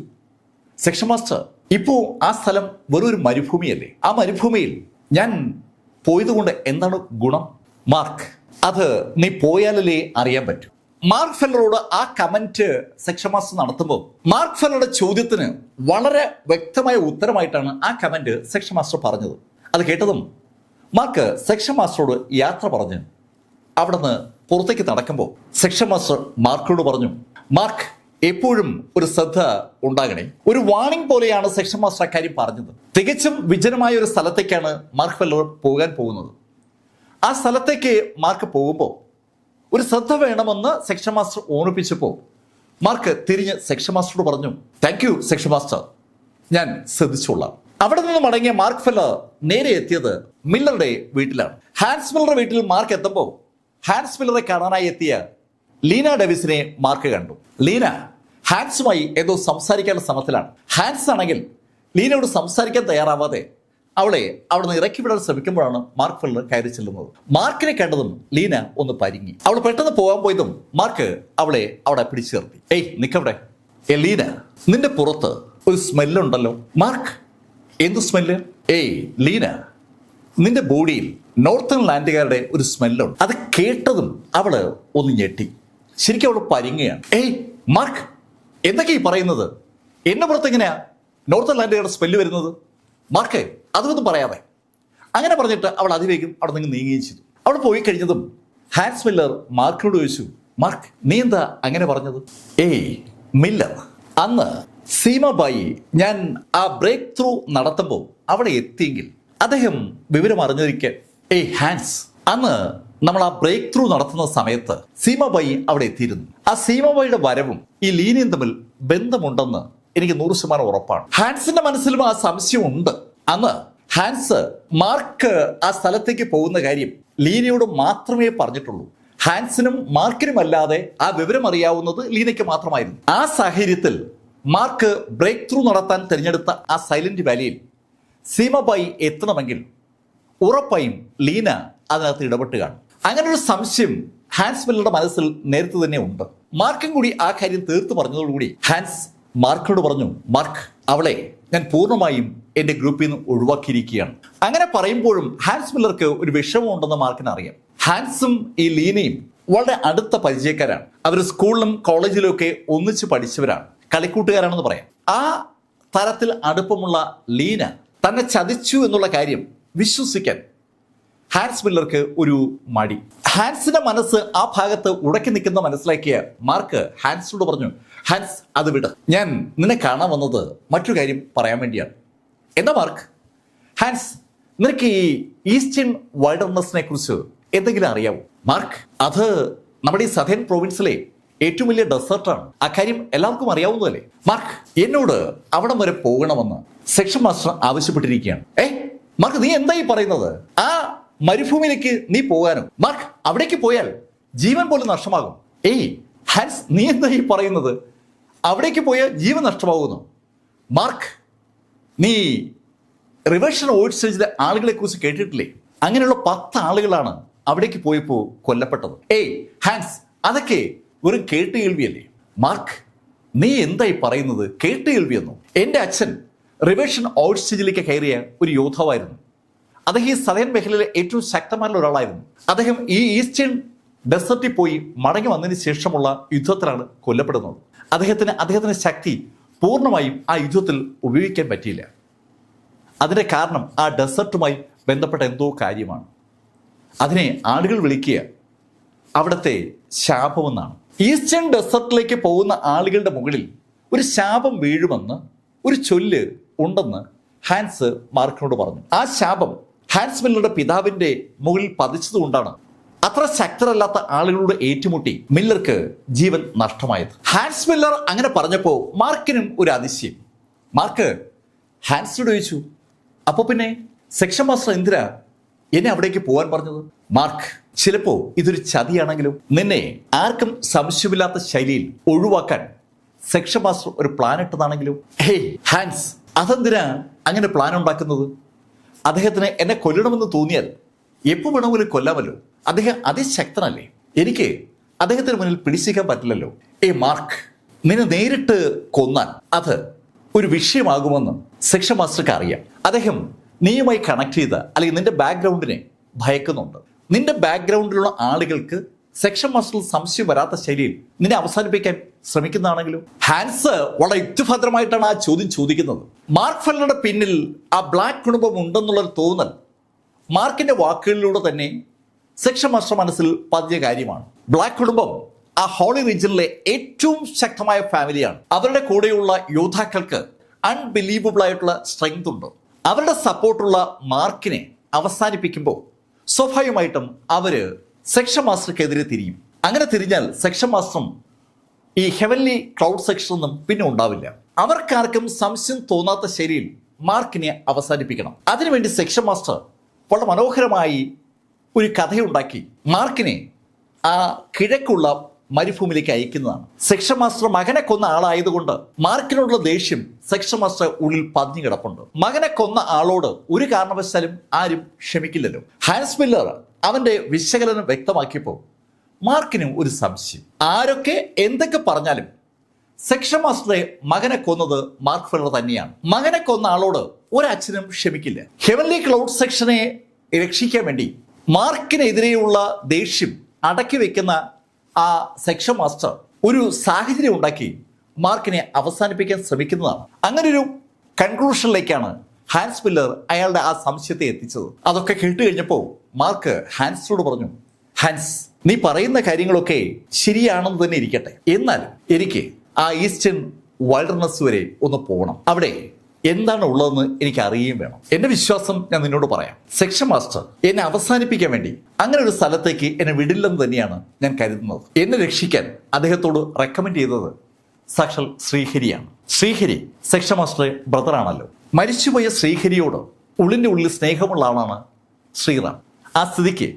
സെക്ഷൻ മാസ്റ്റർ, ഇപ്പോ ആ സ്ഥലം വെറും ഒരു മരുഭൂമിയല്ലേ? ആ മരുഭൂമിയിൽ ഞാൻ പോയതുകൊണ്ട് എന്താണ് ഗുണം? മാർക്ക്, അത് നീ പോയാലല്ലേ അറിയാൻ പറ്റൂ. മാർക്ക് ഫെല്ലറോട് ആ കമന്റ് സെക്ഷൻ മാസ്റ്റർ നടത്തുമ്പോൾ മാർക്ക് ഫെല്ലറുടെ ചോദ്യത്തിന് വളരെ വ്യക്തമായ ഉത്തരമായിട്ടാണ് ആ കമന്റ് സെക്ഷൻ മാസ്റ്റർ പറഞ്ഞത്. അത് കേട്ടതും മാർക്ക് സെക്ഷൻ മാസ്റ്ററോട് യാത്ര പറഞ്ഞ് അവിടെ നിന്ന് പുറത്തേക്ക് നടക്കുമ്പോൾ സെക്ഷൻ മാസ്റ്റർ മാർക്കിനോട് പറഞ്ഞു, മാർക്ക്, എപ്പോഴും ഒരു ശ്രദ്ധ ഉണ്ടാകണേ. ഒരു വാണിംഗ് പോലെയാണ് സെക്ഷൻ മാസ്റ്റർ അക്കാര്യം പറഞ്ഞത്. തികച്ചും വിജനമായ ഒരു സ്ഥലത്തേക്കാണ് മാർക്ക് ഫെല്ലർ പോകാൻ പോകുന്നത്. ആ സ്ഥലത്തേക്ക് മാർക്ക് പോകുമ്പോൾ ഒരു ശ്രദ്ധ വേണമെന്ന് സെക്ഷൻ മാസ്റ്റർ ഓർമ്മിപ്പിച്ചപ്പോൾ മാർക്ക് തിരിഞ്ഞ് സെക്ഷൻ മാസ്റ്ററോട് പറഞ്ഞു, താങ്ക് യു സെക്ഷൻ മാസ്റ്റർ, ഞാൻ ശ്രദ്ധിച്ചോളാം. അവിടെ നിന്ന് മടങ്ങിയ മാർക്ക് ഫെല്ലർ നേരെ എത്തിയത് മില്ലറുടെ വീട്ടിലാണ്. ഹാൻസ് മില്ലറുടെ വീട്ടിൽ മാർക്ക് എത്തുമ്പോൾ ഹാൻസ് മില്ലറെ കാണാനായി എത്തിയ ലീന ഡെവിസിനെ മാർക്ക് കണ്ടു. ലീന ഹാൻസുമായി ഏതോ സംസാരിക്കാനുള്ള ശ്രമത്തിലാണ്. ഹാൻസ് ആണെങ്കിൽ ലീനയോട് സംസാരിക്കാൻ തയ്യാറാവാതെ അവളെ അവിടെ നിന്ന് ഇറക്കി വിടാൻ ശ്രമിക്കുമ്പോഴാണ് മാർക്ക് ഫെല്ലർ കയറി ചെല്ലുന്നത്. മാർക്കിനെ കണ്ടതും ലീന ഒന്ന് പരിങ്ങി. അവൾ പെട്ടെന്ന് പോകാൻ പോയതും മാർക്ക് അവളെ അവിടെ പിടിച്ചു നിർത്തി. ഏയ്, നിക്കവിടെ. ലീന, നിന്റെ പുറത്ത് ഒരു സ്മെല്ലുണ്ടല്ലോ. മാർക്ക്, എന്ത് സ്മെല്ല്? ഏയ് ലീന, നിന്റെ ബോഡിയിൽ നോർത്തേൺ ലാൻഡുകാരുടെ ഒരു സ്മെല്ലുണ്ട്. അത് കേട്ടതും അവള് ഒന്ന് ഞെട്ടി. ശരിക്കും അവൾ പരിങ്ങുകയാണ്. ഏയ് മാർക്ക്, എന്തൊക്കെയാ ഈ പറയുന്നത്? എന്നെ പുറത്ത് എങ്ങനെയാ നോർത്തേൺ ലാൻഡുകാരുടെ സ്മെല്ല് വരുന്നത്? മാർക്ക്, അതൊന്നും പറയാതെ. അങ്ങനെ പറഞ്ഞിട്ട് അവൾ അതിവേഗം അവിടെ നിന്ന് നീങ്ങുകയും ചെയ്തു. അവൾ പോയി കഴിഞ്ഞതും ഹാൻസ് മില്ലർ മാർക്കിനോട് ചോദിച്ചു, മാർക്ക്, നീ എന്താ അങ്ങനെ പറഞ്ഞത്? ഏയ് മില്ലർ, അന്ന് സീമബായി ഞാൻ ആ ബ്രേക്ക് ത്രൂ നടത്തുമ്പോൾ അവിടെ എത്തിയെങ്കിൽ അദ്ദേഹം വിവരം അറിഞ്ഞിരിക്കെ ഹാൻസ്, അന്ന് നമ്മൾ ആ ബ്രേക്ക് ത്രൂ നടത്തുന്ന സമയത്ത് സീമബായി അവിടെ എത്തിയിരുന്നു. ആ സീമബായിയുടെ വരവും ഈ ലീനയും തമ്മിൽ ബന്ധമുണ്ടെന്ന് എനിക്ക് 100% ഉറപ്പാണ്. ഹാൻസിന്റെ മനസ്സിലും ആ സംശയമുണ്ട്. അന്ന് ഹാൻസ് മാർക്ക് ആ സ്ഥലത്തേക്ക് പോകുന്ന കാര്യം ലീനയോട് മാത്രമേ പറഞ്ഞിട്ടുള്ളൂ. ഹാൻസിനും മാർക്കിനും അല്ലാതെ ആ വിവരം അറിയാവുന്നത് ലീനയ്ക്ക് മാത്രമായിരുന്നു. ആ സാഹചര്യത്തിൽ മാർക്ക് ബ്രേക്ക് ത്രൂ നടത്താൻ തിരഞ്ഞെടുത്ത ആ സൈലന്റ് വാലിയിൽ സീമബായി എത്തണമെങ്കിൽ ഉറപ്പായും ലീന അതിനകത്ത് ഇടപെട്ട് കാണും. അങ്ങനെ ഒരു സംശയം ഹാൻസ് മില്ലറുടെ മനസ്സിൽ നേരത്തെ തന്നെ ഉണ്ട്. മാർക്കും കൂടി ആ കാര്യം തീർത്തു പറഞ്ഞതോടുകൂടി ഹാൻസ് മാർക്കിനോട് പറഞ്ഞു, മാർക്ക്, അവളെ ഞാൻ പൂർണ്ണമായും എന്റെ ഗ്രൂപ്പിൽ നിന്ന് ഒഴിവാക്കിയിരിക്കുകയാണ്. അങ്ങനെ പറയുമ്പോഴും ഹാൻസ് മില്ലർക്ക് ഒരു വിഷമമുണ്ടെന്ന് മാർക്കിന് അറിയാം. ഹാൻസും ഈ ലീനയും വളരെ അടുത്ത പരിചയക്കാരാണ്. അവർ സ്കൂളിലും കോളേജിലും ഒക്കെ ഒന്നിച്ച് പഠിച്ചവരാണ്, കളിക്കൂട്ടുകാരാണെന്ന് പറയാം. ആ തരത്തിൽ അടുപ്പമുള്ള ലീന തന്നെ ചതിച്ചു എന്നുള്ള കാര്യം വിശ്വസിക്കാൻ ഹാൻസ് മില്ലർക്ക് ഒരു മടി. ഹാൻസിന്റെ മനസ്സ് ആ ഭാഗത്ത് ഉടക്കി നിൽക്കുന്ന മനസ്സിലാക്കിയ മാർക്ക് ഹാൻസിനോട് പറഞ്ഞു, ഹാൻസ്, അത് വിട്, ഞാൻ നിന്നെ കാണാൻ വന്നത് മറ്റൊരു കാര്യം പറയാൻ വേണ്ടിയാണ്. എന്താ മാർക്ക്? ഹാൻസ്, നിനക്ക് ഈ ഈസ്റ്റേൺ വൈൽഡർനെസ്സിനെ കുറിച്ച് എന്തെങ്കിലും അറിയാവോ? മാർക്ക്, അത് നമ്മുടെ ഈ സദേൺ പ്രൊവിൻസിലെ ഏറ്റവും വലിയ ഡെസേർട്ടാണ്. അക്കാര്യം എല്ലാവർക്കും അറിയാവുന്നതല്ലേ? മാർക്ക്, എന്നോട് അവിടം വരെ പോകണമെന്ന് സെക്ഷൻ മാസ്റ്റർ ആവശ്യപ്പെട്ടിരിക്കുകയാണ്. മാർക്ക്, നീ എന്തായി പറയുന്നത്? ആ മരുഭൂമിയിലേക്ക് നീ പോകാനോ? മാർക്ക്, അവിടേക്ക് പോയാൽ ജീവൻ പോലും നഷ്ടമാകും. ഹാൻസ്, നീ എന്തായി പറയുന്നത്? അവിടേക്ക് പോയാൽ ജീവൻ നഷ്ടമാകുന്നു? മാർക്ക്, നീ റിവേഴ്ഷൻ ഓയിഡ് ആളുകളെ കുറിച്ച് കേട്ടിട്ടില്ലേ? അങ്ങനെയുള്ള 10 ആളുകളാണ് അവിടേക്ക് പോയപ്പോൾ കൊല്ലപ്പെട്ടത്. ഹാൻസ്, അതൊക്കെ വെറും കേട്ട് കേൾവിയല്ലേ? മാർക്ക്, നീ എന്തായി പറയുന്നത്? കേട്ട് കേൾവിയെന്നോ? എൻ്റെ അച്ഛൻ റിവേഴ്ഷൻ ഓയിഡ് സ്റ്റേജിലേക്ക് കയറിയ ഒരു യോദ്ധാവായിരുന്നു. അദ്ദേഹം ഈ സദേൺ മേഖലയിലെ ഏറ്റവും ശക്തമായ ഒരാളായിരുന്നു. അദ്ദേഹം ഈ ഈസ്റ്റേൺ ഡെസർട്ടിൽ പോയി മടങ്ങി വന്നതിന് ശേഷമുള്ള യുദ്ധത്തിലാണ് കൊല്ലപ്പെടുന്നത്. അദ്ദേഹത്തിന് ശക്തി പൂർണ്ണമായും ആ യുദ്ധത്തിൽ ഉപയോഗിക്കാൻ പറ്റിയില്ല. അതിന്റെ കാരണം ആ ഡെസർട്ടുമായി ബന്ധപ്പെട്ട എന്തോ കാര്യമാണ്. അതിനെ ആളുകൾ വിളിക്കുക അവിടുത്തെ ശാപമെന്നാണ്. ഈസ്റ്റേൺ ഡെസർട്ടിലേക്ക് പോകുന്ന ആളുകളുടെ മുകളിൽ ഒരു ശാപം വീഴുമെന്ന് ഒരു ചൊല്ല് ഉണ്ടെന്ന് ഹാൻസ് മാർക്കിനോട് പറഞ്ഞു. ആ ശാപം ഹാൻസ് മില്ലറുടെ പിതാവിന്റെ മുകളിൽ പതിച്ചതുകൊണ്ടാണ് അത്ര ശക്തരല്ലാത്ത ആളുകളോട് ഏറ്റുമുട്ടി മില്ലർക്ക് ജീവൻ നഷ്ടമായത്. ഹാൻസ് മില്ലർ അങ്ങനെ പറഞ്ഞപ്പോൾ മാർക്കിനും ഒരു അതിശയം. മാർക്ക് ഹാൻസിനോട് ചോദിച്ചു, അപ്പൊ പിന്നെ സെക്ഷൻ മാസ്റ്റർ എന്തിനാ എന്നെ അവിടേക്ക് പോകാൻ പറഞ്ഞത്? മാർക്ക്, ചിലപ്പോ ഇതൊരു ചതിയാണെങ്കിലും നിന്നെ ആർക്കും സംശയമില്ലാത്ത ശൈലിയിൽ ഒഴിവാക്കാൻ സെക്ഷൻ മാസ്റ്റർ ഒരു പ്ലാൻ ഇട്ടതാണെങ്കിലും. ഹാൻസ്, അതെന്തിനാ അങ്ങനെ പ്ലാൻ ഉണ്ടാക്കുന്നത്? അദ്ദേഹത്തിന് എന്നെ കൊല്ലണമെന്ന് തോന്നിയാൽ എപ്പോൾ വേണമെങ്കിലും കൊല്ലാമല്ലോ. അദ്ദേഹം അതിശക്തനല്ലേ? എനിക്ക് അദ്ദേഹത്തിന് മുന്നിൽ പിടിച്ചിരിക്കാൻ പറ്റില്ലല്ലോ. മാർക്ക്, നിന്നെ നേരിട്ട് കൊന്നാൽ അത് ഒരു വിഷയമാകുമെന്ന് സെക്ഷൻ മാസ്റ്റർക്ക് അറിയാം. അദ്ദേഹം നീയുമായി കണക്ട് ചെയ്ത അല്ലെങ്കിൽ നിന്റെ ബാക്ക്ഗ്രൗണ്ടിനെ ഭയക്കുന്നുണ്ട്. നിന്റെ ബാക്ക്ഗ്രൗണ്ടിലുള്ള ആളുകൾക്ക് സെക്ഷൻ മാസ്റ്ററിൽ സംശയം വരാത്ത ശൈലിയിൽ നിന്നെ അവസാനിപ്പിക്കാൻ ശ്രമിക്കുന്നതാണെങ്കിലും. ഹാൻസ് വളരെ യുക്തിഭദ്രമായിട്ടാണ് ആ ചോദ്യം ചോദിക്കുന്നത്. മാർക്ക് ഫെല്ലറുടെ പിന്നിൽ ആ ബ്ലാക്ക് കുടുംബം ഉണ്ടെന്നുള്ളൊരു തോന്നൽ മാർക്കിന്റെ വാക്കുകളിലൂടെ തന്നെ സെക്ഷൻ മാസ്റ്റർ മനസ്സിൽ പതിഞ്ഞ കാര്യമാണ്. ബ്ലാക്ക് കുടുംബം ആ ഹോളി റീജിയനിലെ ഏറ്റവും ശക്തമായ ഫാമിലിയാണ്. അവരുടെ കൂടെയുള്ള യോദ്ധാക്കൾക്ക് അൺബിലീവബിൾ ആയിട്ടുള്ള സ്ട്രെങ്ത് ഉണ്ട്. അവരുടെ സപ്പോർട്ടുള്ള മാർക്കിനെ അവസാനിപ്പിക്കുമ്പോൾ സ്വാഭാവികമായിട്ടും അവര് സെക്ഷൻ മാസ്റ്റർക്കെതിരെ തിരിയും. അങ്ങനെ തിരിഞ്ഞാൽ സെക്ഷൻ മാസ്റ്ററും ഈ ഹെവൻലി ക്ലൗഡ് സെക്ഷനൊന്നും പിന്നെ ഉണ്ടാവില്ല. അവർക്കാർക്കും സംശയം തോന്നാത്ത ശൈലിയിൽ മാർക്കിനെ അവസാനിപ്പിക്കണം. അതിനുവേണ്ടി സെക്ഷൻ മാസ്റ്റർ വളരെ മനോഹരമായി ഒരു കഥയുണ്ടാക്കി മാർക്കിനെ ആ കിഴക്കുള്ള മരുഭൂമിയിലേക്ക് അയക്കുന്നതാണ്. സെക്ഷൻ മാസ്റ്റർ മകനെ കൊന്ന ആളായതുകൊണ്ട് മാർക്കിനോടുള്ള ദേഷ്യം സെക്ഷൻ മാസ്റ്റർ ഉള്ളിൽ പതിഞ്ഞു കിടപ്പുണ്ട്. മകനെ കൊന്ന ആളോട് ഒരു കാരണവശാലും ആരും ക്ഷമിക്കില്ലല്ലോ. ഹാൻസ് മില്ലർ അവന്റെ വിശകലനം വ്യക്തമാക്കിയപ്പോൾ മാർക്കിനും ഒരു സംശയം. ആരൊക്കെ എന്തൊക്കെ പറഞ്ഞാലും സെക്ഷൻ മാസ്റ്ററെ മകനെ കൊന്നത് മാർക്ക് ഫെല്ലർ തന്നെയാണ്. മകനെ കൊന്ന ആളോട് ഒരച്ഛനും ക്ഷമിക്കില്ല. ഹെവൻലി ക്ലൗഡ് സെക്ഷനെ രക്ഷിക്കാൻ വേണ്ടി മാർക്കിനെതിരെയുള്ള ദേഷ്യം അടക്കി വെക്കുന്ന ആ സെക്ഷൻ മാസ്റ്റർ ഒരു സാഹചര്യം ഉണ്ടാക്കി മാർക്കിനെ അവസാനിപ്പിക്കാൻ ശ്രമിക്കുന്നതാണ്. അങ്ങനെ ഒരു കൺക്ലൂഷനിലേക്കാണ് ഹാൻസ് മില്ലർ അയാളുടെ ആ സംശയത്തെ എത്തിച്ചത്. അതൊക്കെ കേട്ട് കഴിഞ്ഞപ്പോൾ മാർക്ക് ഹാൻസിനോട് പറഞ്ഞു, ഹാൻസ്, നീ പറയുന്ന കാര്യങ്ങളൊക്കെ ശരിയാണെന്ന് തന്നെ ഇരിക്കട്ടെ, എന്നാൽ എനിക്ക് ആ ഈസ്റ്റേൺ വൈൽഡർനെസ് വരെ ഒന്ന് പോകണം. അവിടെ എന്താണ് ഉള്ളതെന്ന് എനിക്ക് അറിയുകയും വേണം. എന്റെ വിശ്വാസം ഞാൻ നിന്നോട് പറയാം. സെക്ഷൻ മാസ്റ്റർ എന്നെ അവസാനിപ്പിക്കാൻ വേണ്ടി അങ്ങനെ ഒരു സ്ഥലത്തേക്ക് എന്നെ വിടില്ലെന്ന് തന്നെയാണ് ഞാൻ കരുതുന്നത്. എന്നെ രക്ഷിക്കാൻ അദ്ദേഹത്തോട് റെക്കമെൻഡ് ചെയ്തത് സാക്ഷാൽ ശ്രീഹരിയാണ്. ശ്രീഹരി സെക്ഷൻ മാസ്റ്ററെ ബ്രദറാണല്ലോ. മരിച്ചുപോയ ശ്രീഹരിയോട് ഉള്ളിൻ്റെ ഉള്ളിൽ സ്നേഹമുള്ള ആളാണ് ശ്രീറാം. ആ സ്ഥിതിക്ക്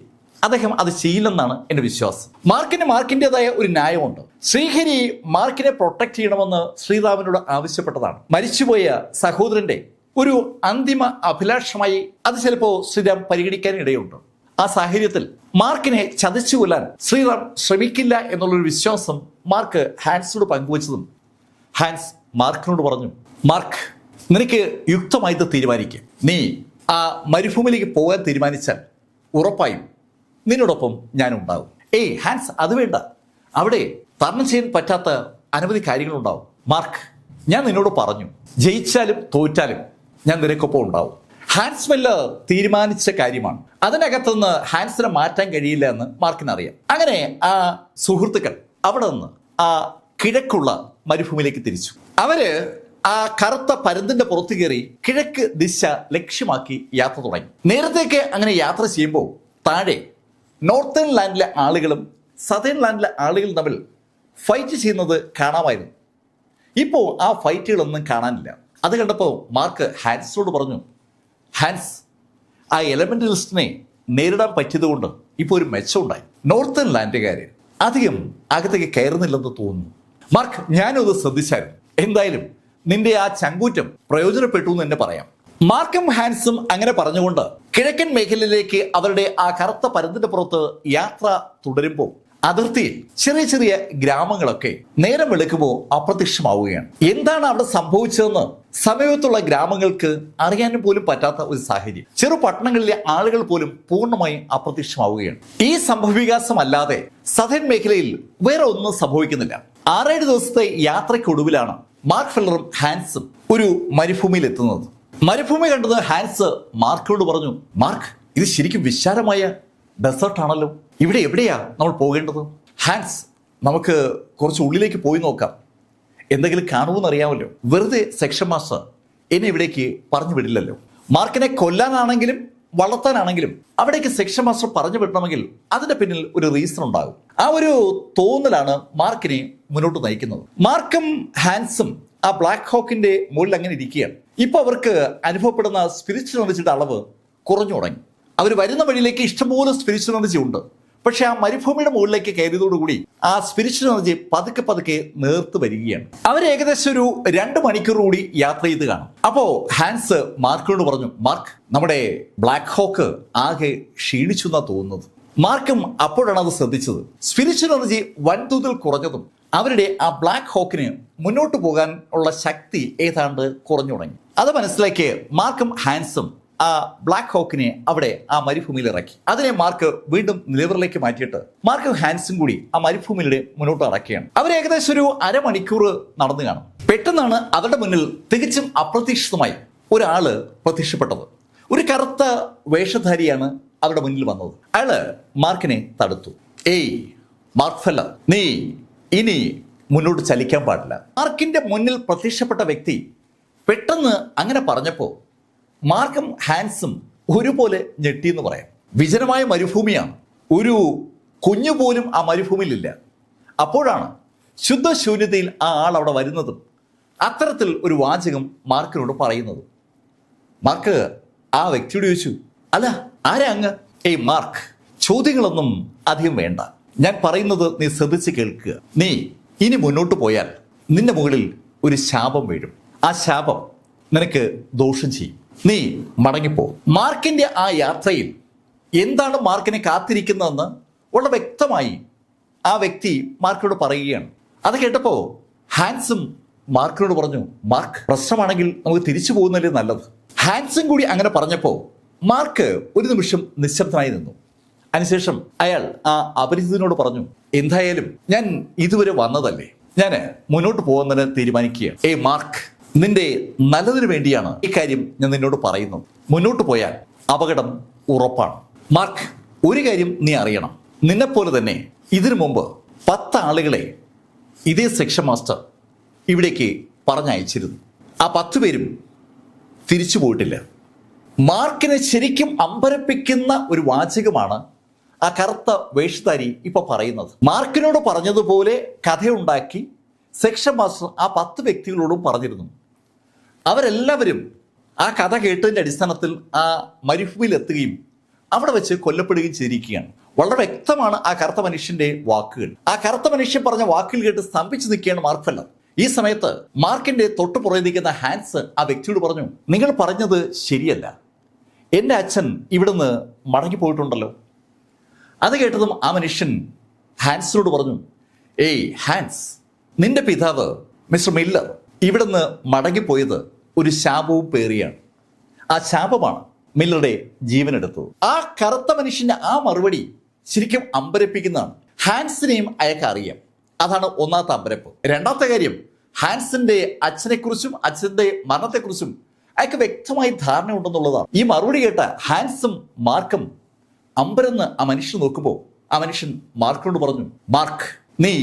അദ്ദേഹം അത് ചെയ്യില്ലെന്നാണ് എൻ്റെ വിശ്വാസം. മാർക്കിൻ്റെതായ ഒരു ന്യായമുണ്ട്. ശ്രീഹരി മാർക്കിനെ പ്രൊട്ടക്ട് ചെയ്യണമെന്ന് ശ്രീറാമിനോട് ആവശ്യപ്പെട്ടതാണ്. മരിച്ചുപോയ സഹോദരന്റെ ഒരു അന്തിമ അഭിലാഷമായി അത് ചിലപ്പോൾ ശ്രീറാം പരിഗണിക്കാൻ ഇടയുണ്ട്. ആ സാഹചര്യത്തിൽ മാർക്കിനെ ചതിച്ചു കൊല്ലാൻ ശ്രീറാം ശ്രമിക്കില്ല എന്നുള്ളൊരു വിശ്വാസം മാർക്ക് ഹാൻസിനോട് പങ്കുവച്ചതും ഹാൻസ് മാർക്കിനോട് പറഞ്ഞു, മാർക്ക്, നിനക്ക് യുക്തമായിട്ട് തീരുമാനിക്കുക. നീ ആ മരുഭൂമിയിലേക്ക് പോകാൻ തീരുമാനിച്ചാൽ ഉറപ്പായും നിന്നോടൊപ്പം ഞാനുണ്ടാവും. ഹാൻസ്, അത് വേണ്ട. അവിടെ തരണം ചെയ്യാൻ പറ്റാത്ത അനവധി കാര്യങ്ങളുണ്ടാവും. മാർക്ക്, ഞാൻ നിന്നോട് പറഞ്ഞു, ജയിച്ചാലും തോറ്റാലും ഞാൻ നിനക്കൊപ്പം ഉണ്ടാവും. ഹാൻസ് വെല്ലർ തീരുമാനിച്ച കാര്യമാണ്. അതിനകത്തുനിന്ന് ഹാൻസിനെ മാറ്റാൻ കഴിയില്ല എന്ന് മാർക്കിനറിയാം. അങ്ങനെ ആ സുഹൃത്തുക്കൾ അവിടെ നിന്ന് ആ കിഴക്കുള്ള മരുഭൂമിയിലേക്ക് തിരിച്ചു. അവര് ആ കറുത്ത പരുന്തിന്റെ പുറത്തു കയറി കിഴക്ക് ദിശ ലക്ഷ്യമാക്കി യാത്ര തുടങ്ങി. നേരത്തേക്ക് അങ്ങനെ യാത്ര ചെയ്യുമ്പോൾ താഴെ നോർത്തേൺ ലാൻഡിലെ ആളുകളും സതേൺ ലാൻഡിലെ ആളുകളും തമ്മിൽ ഫൈറ്റ് ചെയ്യുന്നത് കാണാമായിരുന്നു. ഇപ്പോൾ ആ ഫൈറ്റുകളൊന്നും കാണാനില്ല. അത് കണ്ടപ്പോൾ മാർക്ക് ഹാൻസിനോട് പറഞ്ഞു, ഹാൻസ്, ആ എലമെന്റലിസ്റ്റിനെ നേരിടാൻ പറ്റിയതുകൊണ്ട് ഇപ്പോൾ ഒരു മെച്ചമുണ്ടായി. നോർത്തേൺ ലാൻഡുകാര് അധികം അകത്തേക്ക് കയറുന്നില്ലെന്ന് തോന്നുന്നു. മാർക്ക്, ഞാനും അത് ശ്രദ്ധിച്ചായിരുന്നു. എന്തായാലും നിന്റെ ആ ചങ്കൂറ്റം പ്രയോജനപ്പെട്ടു എന്ന് തന്നെ പറയാം. മാർക്കും ഹാൻസും അങ്ങനെ പറഞ്ഞുകൊണ്ട് കിഴക്കൻ മേഖലയിലേക്ക് അവരുടെ ആ കറുത്ത പരുന്തിന്റെ പുറത്ത് യാത്ര തുടരുമ്പോൾ അതിർത്തിയിൽ ചെറിയ ചെറിയ ഗ്രാമങ്ങളൊക്കെ നേരം വെളുക്കുമ്പോൾ അപ്രത്യക്ഷമാവുകയാണ്. എന്താണ് അവിടെ സംഭവിച്ചതെന്ന് സമീപത്തുള്ള ഗ്രാമങ്ങൾക്ക് അറിയാനും പോലും പറ്റാത്ത ഒരു സാഹചര്യം. ചെറു പട്ടണങ്ങളിലെ ആളുകൾ പോലും പൂർണ്ണമായും അപ്രത്യക്ഷമാവുകയാണ്. ഈ സംഭവവികാസമല്ലാതെ സതേൺ മേഖലയിൽ വേറെ ഒന്നും സംഭവിക്കുന്നില്ല. 6-7 ദിവസത്തെ യാത്രയ്ക്കൊടുവിലാണ് മാർക്ക് ഫെല്ലറും ഹാൻസും ഒരു മരുഭൂമിയിൽ എത്തുന്നത്. മരുഭൂമി കണ്ടത് ഹാൻസ് മാർക്കിനോട് പറഞ്ഞു, മാർക്ക്, ഇത് ശരിക്കും വിശാലമായ ഡെസേർട്ട് ആണല്ലോ. ഇവിടെ എവിടെയാ നമ്മൾ പോകേണ്ടത്? ഹാൻസ്, നമുക്ക് കുറച്ച് ഉള്ളിലേക്ക് പോയി നോക്കാം. എന്തെങ്കിലും കാണുമെന്ന് അറിയാമല്ലോ. വെറുതെ സെക്ഷൻ മാസ്റ്റർ എന്നെ ഇവിടേക്ക് പറഞ്ഞു വിടില്ലല്ലോ. മാർക്കിനെ കൊല്ലാനാണെങ്കിലും വളർത്താനാണെങ്കിലും അവിടേക്ക് സെക്ഷൻ മാസ്റ്റർ പറഞ്ഞു വിടണമെങ്കിൽ അതിന്റെ പിന്നിൽ ഒരു റീസൺ ഉണ്ടാകും. ആ ഒരു തോന്നലാണ് മാർക്കിനെ മുന്നോട്ട് നയിക്കുന്നത്. മാർക്കും ഹാൻസും ആ ബ്ലാക്ക് ഹോക്കിന്റെ മുകളിൽ അങ്ങനെ ഇരിക്കുകയാണ്. ഇപ്പൊ അവർക്ക് അനുഭവപ്പെടുന്ന സ്പിരിച്വൽ എനർജിയുടെ അളവ് കുറഞ്ഞു തുടങ്ങി. അവർ വരുന്ന വഴിയിലേക്ക് ഇഷ്ടംപോലെ സ്പിരിച്വൽ എനർജി ഉണ്ട്. പക്ഷെ ആ മരുഭൂമിയുടെ മുകളിലേക്ക് കയറിയതോടുകൂടി ആ സ്പിരിച്വൽ എനർജി പതുക്കെ പതുക്കെ നേർത്ത് വരികയാണ്. അവർ ഏകദേശം ഒരു 2 മണിക്കൂർ കൂടി യാത്ര ചെയ്ത് കാണും. അപ്പോ ഹാൻസ് മാർക്കിനോട് പറഞ്ഞു, മാർക്ക്, നമ്മുടെ ബ്ലാക്ക് ഹോക്ക് ആകെ ക്ഷീണിച്ചു എന്നാ തോന്നുന്നത്. മാർക്കും അപ്പോഴാണ് അത് ശ്രദ്ധിച്ചത്. സ്പിരിച്വൽ എനർജി വൻതോതിൽ കുറഞ്ഞതും അവരുടെ ആ ബ്ലാക്ക് ഹോക്കിന് മുന്നോട്ട് പോകാൻ ഉള്ള ശക്തി ഏതാണ്ട് കുറഞ്ഞു തുടങ്ങി. അത് മനസ്സിലാക്കി മാർക്കും ഹാൻസും ആ ബ്ലാക്ക് ഹോക്കിനെ അവിടെ ആ മരുഭൂമിയിൽ ഇറക്കി. അതിനെ മാർക്ക് വീണ്ടും നിലവറിലേക്ക് മാറ്റിയിട്ട് മാർക്കും ഹാൻസും കൂടി ആ മരുഭൂമിയുടെ മുന്നോട്ട് നടക്കുകയാണ്. അവർ ഏകദേശം ഒരു 1/2 മണിക്കൂർ നടന്നു കാണും. പെട്ടെന്നാണ് അവരുടെ മുന്നിൽ തികച്ചും അപ്രതീക്ഷിതമായി ഒരാള് പ്രത്യക്ഷപ്പെട്ടത്. ഒരു കറുത്ത വേഷധാരിയാണ് അവരുടെ മുന്നിൽ വന്നത്. അയാള് മാർക്കിനെ തടുത്തു. മാർക്ക് ഫെല്ലർ, നീ ഇനി മുന്നോട്ട് ചലിക്കാൻ പാടില്ല. മാർക്കിന്റെ മുന്നിൽ പ്രത്യക്ഷപ്പെട്ട വ്യക്തി പെട്ടെന്ന് അങ്ങനെ പറഞ്ഞപ്പോൾ മാർക്കും ഹാൻസും ഒരുപോലെ ഞെട്ടിയെന്ന് പറയാം. വിജനമായ മരുഭൂമിയാണ്. ഒരു കുഞ്ഞു പോലും ആ മരുഭൂമിയിലില്ല. അപ്പോഴാണ് ശുദ്ധശൂന്യതയിൽ ആ ആൾ അവിടെ വരുന്നതും അത്തരത്തിൽ ഒരു വാചകം മാർക്കിനോട് പറയുന്നത്. മാർക്ക് ആ വ്യക്തിയോട് ചോദിച്ചു, അല്ല, ആരാ അങ്ങ്? മാർക്ക്, ചോദ്യങ്ങളൊന്നും അധികം വേണ്ട. ഞാൻ പറയുന്നത് നീ ശ്രദ്ധിച്ച് കേൾക്കുക. നീ ഇനി മുന്നോട്ട് പോയാൽ നിന്റെ മുകളിൽ ഒരു ശാപം വീഴും. ആ ശാപം നിനക്ക് ദോഷം ചെയ്യും. നീ മടങ്ങിപ്പോ. മാർക്കിന്റെ ആ യാത്രയിൽ എന്താണ് മാർക്കിനെ കാത്തിരിക്കുന്നതെന്ന് വളരെ വ്യക്തമായി ആ വ്യക്തി മാർക്കിനോട് പറയുകയാണ്. അത് കേട്ടപ്പോൾ ഹാൻസും മാർക്കിനോട് പറഞ്ഞു, മാർക്ക്, പ്രശ്നമാണെങ്കിൽ നമുക്ക് തിരിച്ചു പോകുന്നതല്ലേ നല്ലത്. ഹാൻസും കൂടി അങ്ങനെ പറഞ്ഞപ്പോൾ മാർക്ക് ഒരു നിമിഷം നിശബ്ദനായി നിന്നു. അതിനുശേഷം അയാൾ ആ അപരിചിതനോട് പറഞ്ഞു, എന്തായാലും ഞാൻ ഇതുവരെ വന്നതല്ലേ, ഞാൻ മുന്നോട്ട് പോകുന്നതിന് തീരുമാനിക്കുകയാണ്. മാർക്ക്, നിന്റെ നല്ലതിനു വേണ്ടിയാണ് ഈ കാര്യം ഞാൻ നിന്നോട് പറയുന്നത്. മുന്നോട്ട് പോയാൽ അപകടം ഉറപ്പാണ്. മാർക്ക്, ഒരു കാര്യം നീ അറിയണം. നിന്നെപ്പോലെ തന്നെ ഇതിനു മുമ്പ് 10 ആളുകളെ ഇതേ സെക്ഷൻ മാസ്റ്റർ ഇവിടേക്ക് പറഞ്ഞയച്ചിരുന്നു. ആ 10 പേരും തിരിച്ചു പോയിട്ടില്ല. മാർക്കിനെ ശരിക്കും അമ്പരപ്പിക്കുന്ന ഒരു വാചകമാണ് ആ കറുത്ത വേഷധാരി ഇപ്പൊ പറയുന്നത്. മാർക്കിനോട് പറഞ്ഞതുപോലെ കഥയുണ്ടാക്കി സെക്ഷൻ മാസ്റ്റർ ആ 10 വ്യക്തികളോടും പറഞ്ഞിരുന്നു. അവരെല്ലാവരും ആ കഥ കേട്ടതിൻ്റെ അടിസ്ഥാനത്തിൽ ആ മരുഭൂമിയിൽ എത്തുകയും അവിടെ വെച്ച് കൊല്ലപ്പെടുകയും ചെയ്തിരിക്കുകയാണ്. വളരെ വ്യക്തമാണ് ആ കറുത്ത മനുഷ്യന്റെ വാക്കുകൾ. ആ കറുത്ത മനുഷ്യൻ പറഞ്ഞ വാക്കുകൾ കേട്ട് സ്തംഭിച്ചു നിൽക്കുകയാണ് മാർക്ക് ഫെല്ലർ. ഈ സമയത്ത് മാർക്കിന്റെ തൊട്ടു പുറകെ നിൽക്കുന്ന ഹാൻസ് ആ വ്യക്തിയോട് പറഞ്ഞു, നിങ്ങൾ പറഞ്ഞത് ശരിയല്ല, എൻ്റെ അച്ഛൻ ഇവിടുന്ന് മടങ്ങിപ്പോയിട്ടുണ്ടല്ലോ. അത് കേട്ടതും ആ മനുഷ്യൻ ഹാൻസിനോട് പറഞ്ഞു, ഏയ് ഹാൻസ്, നിന്റെ പിതാവ് മിസ്റ്റർ മില്ലർ ഇവിടുന്ന് മടങ്ങിപ്പോയത് ഒരു ശാപവും പേറിയാണ്. ആ ശാപമാണ് മില്ലറുടെ ജീവനെടുത്തത്. ആ കറുത്ത മനുഷ്യന്റെ ആ മറുപടി ശരിക്കും അമ്പരപ്പിക്കുന്നതാണ്. ഹാൻസിനെയും അയാൾക്ക് അറിയാം. അതാണ് ഒന്നാമത്തെ അമ്പരപ്പ്. രണ്ടാമത്തെ കാര്യം, ഹാൻസിന്റെ അച്ഛനെക്കുറിച്ചും അച്ഛന്റെ മരണത്തെക്കുറിച്ചും അയാൾക്ക് വ്യക്തമായി ധാരണ ഉണ്ടെന്നുള്ളതാണ്. ഈ മറുപടി കേട്ട ഹാൻസും മാർക്കും അമ്പരന്ന് ആ മനുഷ്യൻ നോക്കുമ്പോൾ ആ മനുഷ്യൻ മാർക്കിനോട് പറഞ്ഞു, മാർക്ക്, നീ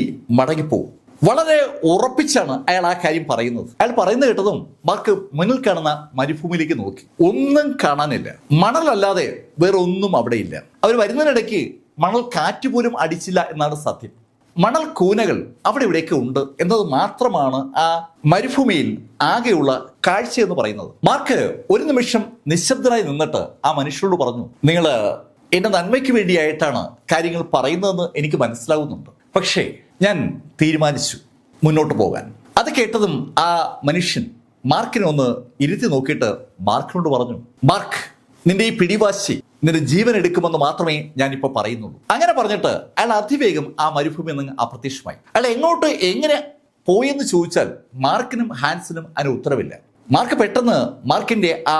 മടങ്ങിപ്പോ. വളരെ ഉറപ്പിച്ചാണ് അയാൾ ആ കാര്യം പറയുന്നത്. അയാൾ പറയുന്നത് കേട്ടതും മാർക്ക് മുന്നിൽ കാണുന്ന മരുഭൂമിയിലേക്ക് നോക്കി. ഒന്നും കാണാനില്ല. മണലല്ലാതെ വേറെ ഒന്നും അവിടെ ഇല്ല. അവർ വരുന്നതിനിടയ്ക്ക് മണൽ കാറ്റുപോലും അടിച്ചില്ല എന്നാണ് സത്യം. മണൽ കൂനകൾ അവിടെ ഇവിടെയൊക്കെ ഉണ്ട് എന്നത് മാത്രമാണ് ആ മരുഭൂമിയിൽ ആകെയുള്ള കാഴ്ച എന്ന് പറയുന്നത്. മാർക്ക് ഒരു നിമിഷം നിശബ്ദനായി നിന്നിട്ട് ആ മനുഷ്യരോട് പറഞ്ഞു, നിങ്ങൾ എന്റെ നന്മയ്ക്ക് വേണ്ടിയായിട്ടാണ് കാര്യങ്ങൾ പറയുന്നതെന്ന് എനിക്ക് മനസ്സിലാവുന്നുണ്ട്. പക്ഷേ ഞാൻ തീരുമാനിച്ചു മുന്നോട്ട് പോകാൻ. അത് കേട്ടതും ആ മനുഷ്യൻ മാർക്കിനെ ഒന്ന് ഇരുത്തി നോക്കിയിട്ട് മാർക്കിനോട് പറഞ്ഞു, മാർക്ക്, നിന്റെ ഈ പിടിവാശി നിന്റെ ജീവൻ എടുക്കുമെന്ന് മാത്രമേ ഞാനിപ്പോ പറയുന്നുള്ളൂ. അങ്ങനെ പറഞ്ഞിട്ട് അയാൾ അതിവേഗം ആ മരുഭൂമിയിൽ നിന്ന് അപ്രത്യക്ഷമായി. അയാൾ എങ്ങനെ പോയെന്ന് ചോദിച്ചാൽ മാർക്കിനും ഹാൻസിനും അതിന് ഉത്തരവില്ല. മാർക്ക് പെട്ടെന്ന് മാർക്കിന്റെ ആ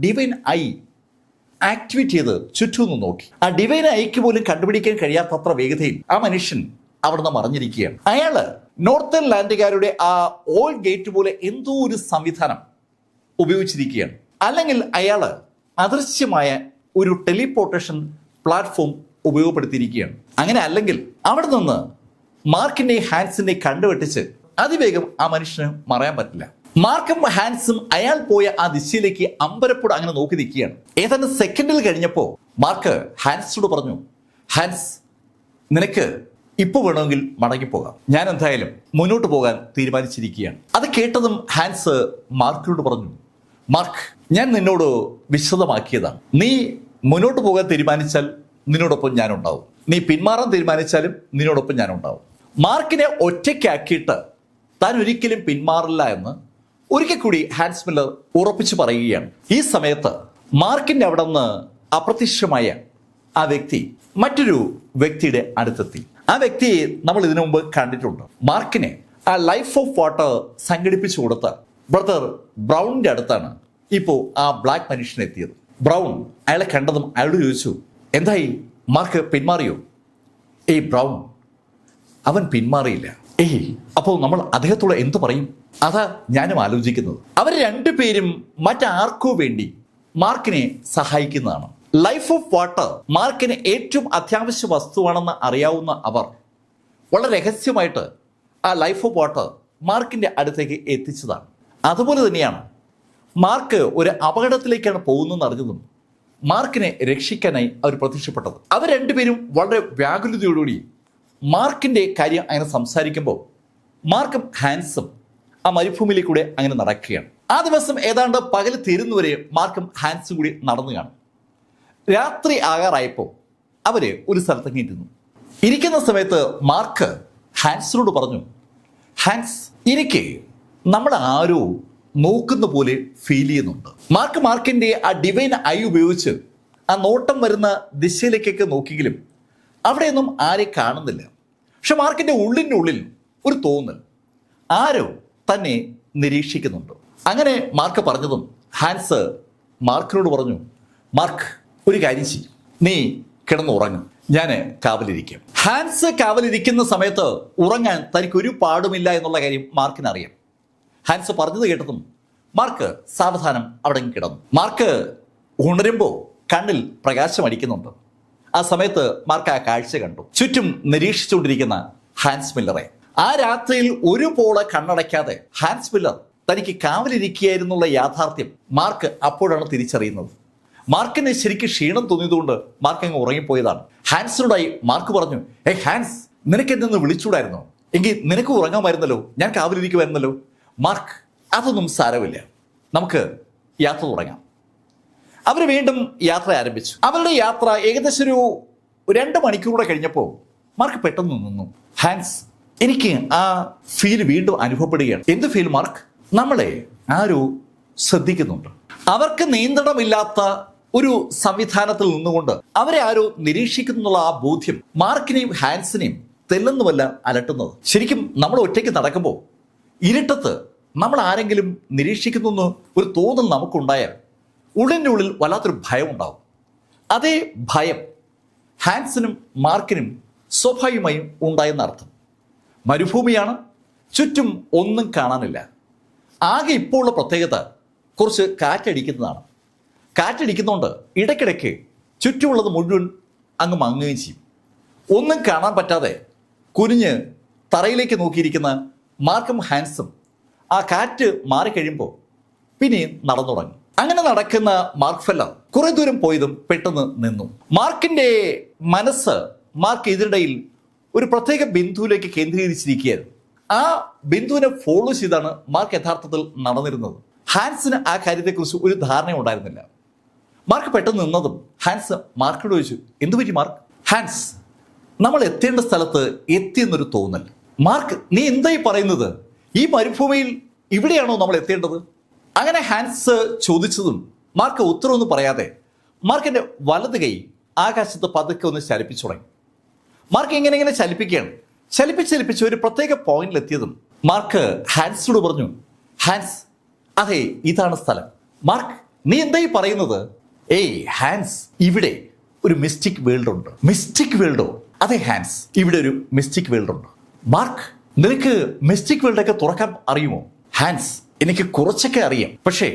ഡിവൈൻ ഐ ആക്ടിവേറ്റ് ചെയ്ത് ചുറ്റും നോക്കി. ആ ഡിവൈൻ ഐക്ക് പോലും കണ്ടുപിടിക്കാൻ കഴിയാത്തത്ര വേഗതയിൽ ആ മനുഷ്യൻ അവിടുന്ന് മറിഞ്ഞിരിക്കുകയാണ്. അയാള് നോർത്തേൺ ലാൻഡുകാരുടെ ആ ഓൾഡ് ഗേറ്റ് പോലെ എന്തോ ഒരു സംവിധാനം ഉപയോഗിച്ചിരിക്കുകയാണ്. അല്ലെങ്കിൽ അയാള് അദൃശ്യമായ ഒരു ടെലിപോർട്ടേഷൻ പ്ലാറ്റ്ഫോം ഉപയോഗപ്പെടുത്തിയിരിക്കുകയാണ്. അങ്ങനെ അല്ലെങ്കിൽ അവിടെ നിന്ന് മാർക്കിന്റെ ഹാൻസിന്റെ കണ്ടുവെട്ടിച്ച് അതിവേഗം ആ മനുഷ്യന് മറയാൻ പറ്റില്ല. മാർക്കും ഹാൻസും അയാൾ പോയ ആ ദിശയിലേക്ക് അമ്പരപ്പോട് അങ്ങനെ നോക്കി നിൽക്കുകയാണ്. ഏതാണ്ട് സെക്കൻഡിൽ കഴിഞ്ഞപ്പോൾ മാർക്ക് ഹാൻസിനോട് പറഞ്ഞു, ഹാൻസ്, നിനക്ക് ഇപ്പോൾ വേണമെങ്കിൽ മടങ്ങിപ്പോകാം. ഞാൻ എന്തായാലും മുന്നോട്ട് പോകാൻ തീരുമാനിച്ചിരിക്കുകയാണ്. അത് കേട്ടതും ഹാൻസ് മാർക്കിനോട് പറഞ്ഞു, മാർക്ക്, ഞാൻ നിന്നോട് വിശദമാക്കിയതാണ്. നീ മുന്നോട്ട് പോകാൻ തീരുമാനിച്ചാൽ നിന്നോടൊപ്പം ഞാനുണ്ടാവും. നീ പിന്മാറാൻ തീരുമാനിച്ചാലും നിന്നോടൊപ്പം ഞാനുണ്ടാവും. മാർക്കിനെ ഒറ്റയ്ക്കാക്കിയിട്ട് താൻ ഒരിക്കലും പിന്മാറില്ല എന്ന് ഒരിക്കൽ കൂടി ഹാൻസ് മില്ലർ ഉറപ്പിച്ചു പറയുകയാണ്. ഈ സമയത്ത് മാർക്കിന്റെ അവിടെ നിന്ന് അപ്രത്യക്ഷമായ ആ വ്യക്തി മറ്റൊരു വ്യക്തിയുടെ അടുത്തെത്തി. ആ വ്യക്തിയെ നമ്മൾ ഇതിനു മുമ്പ് കണ്ടിട്ടുണ്ട്. മാർക്കിനെ ആ ലൈഫ് ഓഫ് വാട്ടർ സംഘടിപ്പിച്ചു കൊടുത്ത ബ്രദർ ബ്രൗണിന്റെ അടുത്താണ് ഇപ്പോൾ ആ ബ്ലാക്ക് മനുഷ്യൻ എത്തിയത്. ബ്രൗൺ അയാളെ കണ്ടതും അയാളോട് ചോദിച്ചു, എന്തായി, മാർക്ക് പിന്മാറിയോ? ഏയ് ബ്രൗൺ, അവൻ പിന്മാറിയില്ല. ഏയ്, അപ്പോൾ നമ്മൾ അദ്ദേഹത്തോട് എന്തു പറയും? അതാ ഞാനും ആലോചിക്കുന്നത്. അവർ രണ്ടുപേരും മറ്റാർക്കോ വേണ്ടി മാർക്കിനെ സഹായിക്കുന്നതാണ്. ലൈഫ് ഓഫ് വാട്ടർ മാർക്കിന് ഏറ്റവും അത്യാവശ്യ വസ്തുവാണെന്ന് അറിയാവുന്ന അവർ വളരെ രഹസ്യമായിട്ട് ആ ലൈഫ് ഓഫ് വാട്ടർ മാർക്കിന്റെ അടുത്തേക്ക് എത്തിച്ചതാണ്. അതുപോലെ തന്നെയാണ് മാർക്ക് ഒരു അപകടത്തിലേക്കാണ് പോകുന്നതെന്ന് അറിഞ്ഞതും മാർക്കിനെ രക്ഷിക്കാനായി അവർ പ്രത്യക്ഷപ്പെട്ടത്. അവർ രണ്ടുപേരും വളരെ വ്യാകുലതയോടുകൂടി മാർക്കിന്റെ കാര്യം അങ്ങനെ സംസാരിക്കുമ്പോൾ മാർക്കും ഹാൻസും ആ മരുഭൂമിയിലേക്കൂടെ അങ്ങനെ നടക്കുകയാണ്. ആ ദിവസം ഏതാണ്ട് പകൽ തീരുന്നവരെ മാർക്കും ഹാൻസും കൂടി നടന്നു കാണും. രാത്രി ആകാറായപ്പോൾ അവര് ഒരു സ്ഥലത്തേക്ക് ഇരുന്നു. ഇരിക്കുന്ന സമയത്ത് മാർക്ക് ഹാൻസിനോട് പറഞ്ഞു, ഹാൻസ്, എനിക്ക് നമ്മളെ ആരോ നോക്കുന്ന പോലെ ഫീൽ ചെയ്യുന്നുണ്ട്. മാർക്കിന്റെ ആ ഡിവൈൻ ഐ ഉപയോഗിച്ച് ആ നോട്ടം വരുന്ന ദിശയിലേക്കൊക്കെ നോക്കിയെങ്കിലും അവിടെയൊന്നും ആരെ കാണുന്നില്ല. പക്ഷെ മാർക്കിന്റെ ഉള്ളിനുള്ളിൽ ഒരു തോന്നൽ, ആരോ തന്നെ നിരീക്ഷിക്കുന്നുണ്ട്. അങ്ങനെ മാർക്ക് പറഞ്ഞതും ഹാൻസ് മാർക്കിനോട് പറഞ്ഞു, മാർക്ക്, ഒരു കാര്യം ചെയ്യും, നീ കിടന്നുറങ്ങും, ഞാൻ കാവലിരിക്കും. ഹാൻസ് കാവലിരിക്കുന്ന സമയത്ത് ഉറങ്ങാൻ തനിക്ക് ഒരു പാടുമില്ല എന്നുള്ള കാര്യം മാർക്കിന് അറിയാം. ഹാൻസ് പറഞ്ഞത് കേട്ടതും മാർക്ക് സാവധാനം അവിടെ കിടന്നു. മാർക്ക് ഉണരുമ്പോൾ കണ്ണിൽ പ്രകാശം അടിക്കുന്നുണ്ട്. ആ സമയത്ത് മാർക്ക് ആ കാഴ്ച കണ്ടു. ചുറ്റും നിരീക്ഷിച്ചുകൊണ്ടിരിക്കുന്ന ഹാൻസ് മില്ലറെ. ആ രാത്രിയിൽ ഒരു പോള കണ്ണടയ്ക്കാതെ ഹാൻസ് മില്ലർ തനിക്ക് കാവലിരിക്കുകയായിരുന്നുള്ള യാഥാർത്ഥ്യം മാർക്ക് അപ്പോഴാണ് തിരിച്ചറിയുന്നത്. മാർക്കിന് ശരിക്കും ക്ഷീണം തോന്നിയതുകൊണ്ട് മാർക്ക് അങ്ങ് ഉറങ്ങിപ്പോയതാണ്. ഹാൻസിനോടായി മാർക്ക് പറഞ്ഞു, ഹാൻസ്, നിനക്ക് എന്നെ ഒന്ന് വിളിച്ചൂടായിരുന്നോ? എങ്കിൽ നിനക്ക് ഉറങ്ങാമായിരുന്നല്ലോ, ഞാൻ കാവലിരിക്കുമായിരുന്നല്ലോ. മാർക്ക്, അതൊന്നും സാരമില്ല, നമുക്ക് യാത്ര തുടങ്ങാം. അവർ വീണ്ടും യാത്ര ആരംഭിച്ചു. അവരുടെ യാത്ര ഏകദേശം ഒരു 2 മണിക്കൂറൂടെ കഴിഞ്ഞപ്പോൾ മാർക്ക് പെട്ടെന്ന് നിന്നു. ഹാൻസ്, എനിക്ക് ആ ഫീൽ വീണ്ടും അനുഭവപ്പെടുകയാണ്. എന്ത് ഫീൽ മാർക്ക്? നമ്മളെ ആരും ശ്രദ്ധിക്കുന്നുണ്ട്. അവർക്ക് നിയന്ത്രണമില്ലാത്ത ഒരു സംവിധാനത്തിൽ നിന്നുകൊണ്ട് അവരെ ആരോ നിരീക്ഷിക്കുന്നുള്ള ആ ബോധ്യം മാർക്കിനെയും ഹാൻസിനെയും തെല്ലെന്നുമല്ല അലട്ടുന്നത്. ശരിക്കും നമ്മൾ ഒറ്റയ്ക്ക് നടക്കുമ്പോൾ ഇരുട്ടത്ത് നമ്മൾ ആരെങ്കിലും നിരീക്ഷിക്കുന്നു ഒരു തോന്നൽ നമുക്കുണ്ടായാൽ ഉള്ളിൻ്റെ ഉള്ളിൽ വല്ലാത്തൊരു ഭയം ഉണ്ടാവും. അതേ ഭയം ഹാൻസിനും മാർക്കിനും സ്വാഭാവികമായും ഉണ്ടായെന്നർത്ഥം. മരുഭൂമിയാണ്, ചുറ്റും ഒന്നും കാണാനില്ല. ആകെ ഇപ്പോൾ ഉള്ള പ്രത്യേകത കുറച്ച് കാറ്റടിക്കുന്നതാണ്. കാറ്റടിക്കുന്നതുകൊണ്ട് ഇടയ്ക്കിടയ്ക്ക് ചുറ്റുമുള്ളത് മുഴുവൻ അങ്ങ് മങ്ങുകയും ചെയ്യും. ഒന്നും കാണാൻ പറ്റാതെ കുനിഞ്ഞ് തറയിലേക്ക് നോക്കിയിരിക്കുന്ന മാർക്കും ഹാൻസും ആ കാറ്റ് മാറിക്കഴിയുമ്പോൾ പിന്നെ നടന്നു തുടങ്ങി. അങ്ങനെ നടക്കുന്ന മാർക്ക് ഫെല്ലർ കുറെ ദൂരം പോയതും പെട്ടെന്ന് നിന്നു. മാർക്കിന്റെ മനസ്സ് മാർക്ക് ഇതിനിടയിൽ ഒരു പ്രത്യേക ബിന്ദുവിലേക്ക് കേന്ദ്രീകരിച്ചിരിക്കുകയായിരുന്നു. ആ ബിന്ദുവിനെ ഫോളോ ചെയ്താണ് മാർക്ക് യഥാർത്ഥത്തിൽ നടന്നിരുന്നത്. ഹാൻസിന് ആ കാര്യത്തെക്കുറിച്ച് ഒരു ധാരണ ഉണ്ടായിരുന്നില്ല. മാർക്ക് പെട്ടെന്ന് നിന്നതും ഹാൻസ് മാർക്കിനോട് ചോദിച്ചു, എന്തുപറ്റി മാർക്ക്? ഹാൻസ്, നമ്മൾ എത്തേണ്ട സ്ഥലത്ത് എത്തിയെന്നൊരു തോന്നൽ. മാർക്ക്, നീ എന്തായി പറയുന്നത്? ഈ മരുഭൂമിയിൽ ഇവിടെയാണോ നമ്മൾ എത്തേണ്ടത്? അങ്ങനെ ഹാൻസ് ചോദിച്ചതും മാർക്ക് ഉത്തരവൊന്നും പറയാതെ മാർക്കിന്റെ വലത് കൈ ആകാശത്ത് പതുക്കെ ഒന്ന് ചലിപ്പിച്ചു തുടങ്ങി. മാർക്ക് ഇങ്ങനെ ചലിപ്പിക്കുകയാണ്. ചലിപ്പിച്ച് ഒരു പ്രത്യേക പോയിന്റിലെത്തിയതും മാർക്ക് ഹാൻസിനോട് പറഞ്ഞു, ഹാൻസ്, അതെ, ഇതാണ് സ്ഥലം. മാർക്ക്, നീ എന്തായി പറയുന്നത്? ഹാൻസ്, ഇവിടെ ഒരു മിസ്റ്റിക് വേൾഡ് ഉണ്ട്. മിസ്റ്റിക് വേൾഡോ? അതെ ഹാൻസ്, ഇവിടെ ഒരു മിസ്റ്റിക് വേൾഡ് ഉണ്ട്. മാർക്ക്, നിനക്ക് മിസ്റ്റിക് വേൾഡൊക്കെ തുറക്കാൻ അറിയുമോ? ഹാൻസ്, എനിക്ക് കുറച്ചൊക്കെ അറിയാം. പക്ഷേ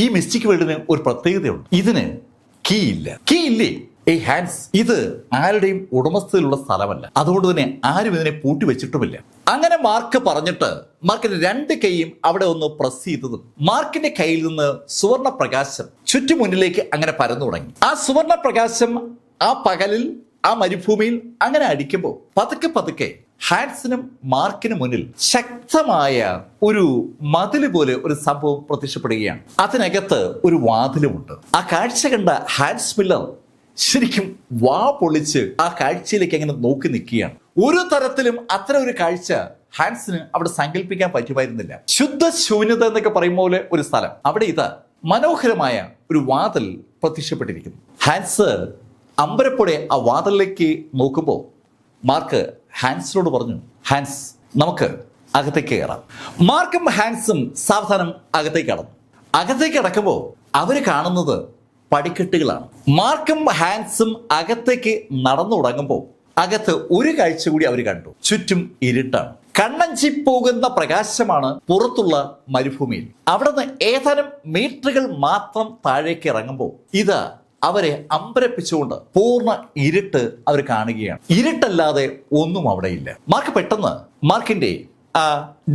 ഈ മിസ്റ്റിക് വേൾഡിന് ഒരു പ്രത്യേകതയുണ്ട്. ഇതിന് കീ ഇല്ല. കീ ഇല്ലേ? ഹാൻസ്, ഇത് ആരുടെയും ഉടമസ്ഥയിലുള്ള സ്ഥലമല്ല. അതുകൊണ്ട് തന്നെ ആരും ഇതിനെ പൂട്ടി വെച്ചിട്ടുമില്ല. അങ്ങനെ മാർക്ക് പറഞ്ഞിട്ട് മാർക്കിന്റെ 2 കൈയും അവിടെ ഒന്ന് പ്രസ് ചെയ്തതും മാർക്കിന്റെ കയ്യിൽ നിന്ന് സുവർണ പ്രകാശം ചുറ്റുമുന്നിലേക്ക് അങ്ങനെ പരന്നു തുടങ്ങി. ആ സുവർണ പ്രകാശം ആ പകലിൽ ആ മരുഭൂമിയിൽ അങ്ങനെ അടിക്കുമ്പോൾ പതുക്കെ ഹാൻസിനും മാർക്കിനും മുന്നിൽ ശക്തമായ ഒരു മതില് പോലെ ഒരു സംഭവം പ്രത്യക്ഷപ്പെടുകയാണ്. അതിനകത്ത് ഒരു വാതിലുമുണ്ട്. ആ കാഴ്ച കണ്ട ഹാൻസ് മില്ലർ ശരിക്കും വാ പൊളിച്ച് ആ കാഴ്ചയിലേക്ക് അങ്ങനെ നോക്കി നിൽക്കുകയാണ്. ഒരു തരത്തിലും അത്തരം ഒരു കാഴ്ച ഹാൻസിന് അവിടെ സങ്കല്പിക്കാൻ പറ്റുമായിരുന്നില്ല. ശുദ്ധ ശൂന്യത എന്നൊക്കെ പറയും പോലെ ഒരു സ്ഥലം. അവിടെ ഇതാ മനോഹരമായ ഒരു വാതിൽ പ്രത്യക്ഷപ്പെട്ടിരിക്കുന്നു. ഹാൻസ് അമ്പരപ്പോടെ ആ വാതിലിലേക്ക് നോക്കുമ്പോൾ മാർക്ക് ഹാൻസിനോട് പറഞ്ഞു, ഹാൻസ്, നമുക്ക് അകത്തേക്ക് കയറാം. മാർക്കും ഹാൻസും സാവധാനം അകത്തേക്ക് കടന്നു. അകത്തേക്ക് കടക്കുമ്പോൾ അവർ കാണുന്നത് പടിക്കെട്ടുകളാണ്. മാർക്കും ഹാൻസും അകത്തേക്ക് നടന്നു തുടങ്ങുമ്പോൾ അകത്ത് ഒരു കാഴ്ച കൂടി അവർ കണ്ടു. ചുറ്റും ഇരുട്ടാണ്. കണ്ണഞ്ചി പോകുന്ന പ്രകാശമാണ് പുറത്തുള്ള മരുഭൂമിയിൽ. അവിടെ നിന്ന് ഏതാനും മീറ്ററുകൾ മാത്രം താഴേക്ക് ഇറങ്ങുമ്പോൾ ഇത് അവരെ അമ്പരപ്പിച്ചുകൊണ്ട് പൂർണ്ണ ഇരുട്ട് അവർ കാണുകയാണ്. ഇരുട്ടല്ലാതെ ഒന്നും അവിടെ ഇല്ല. മാർക്ക് പെട്ടെന്ന് മാർക്കിന്റെ ആ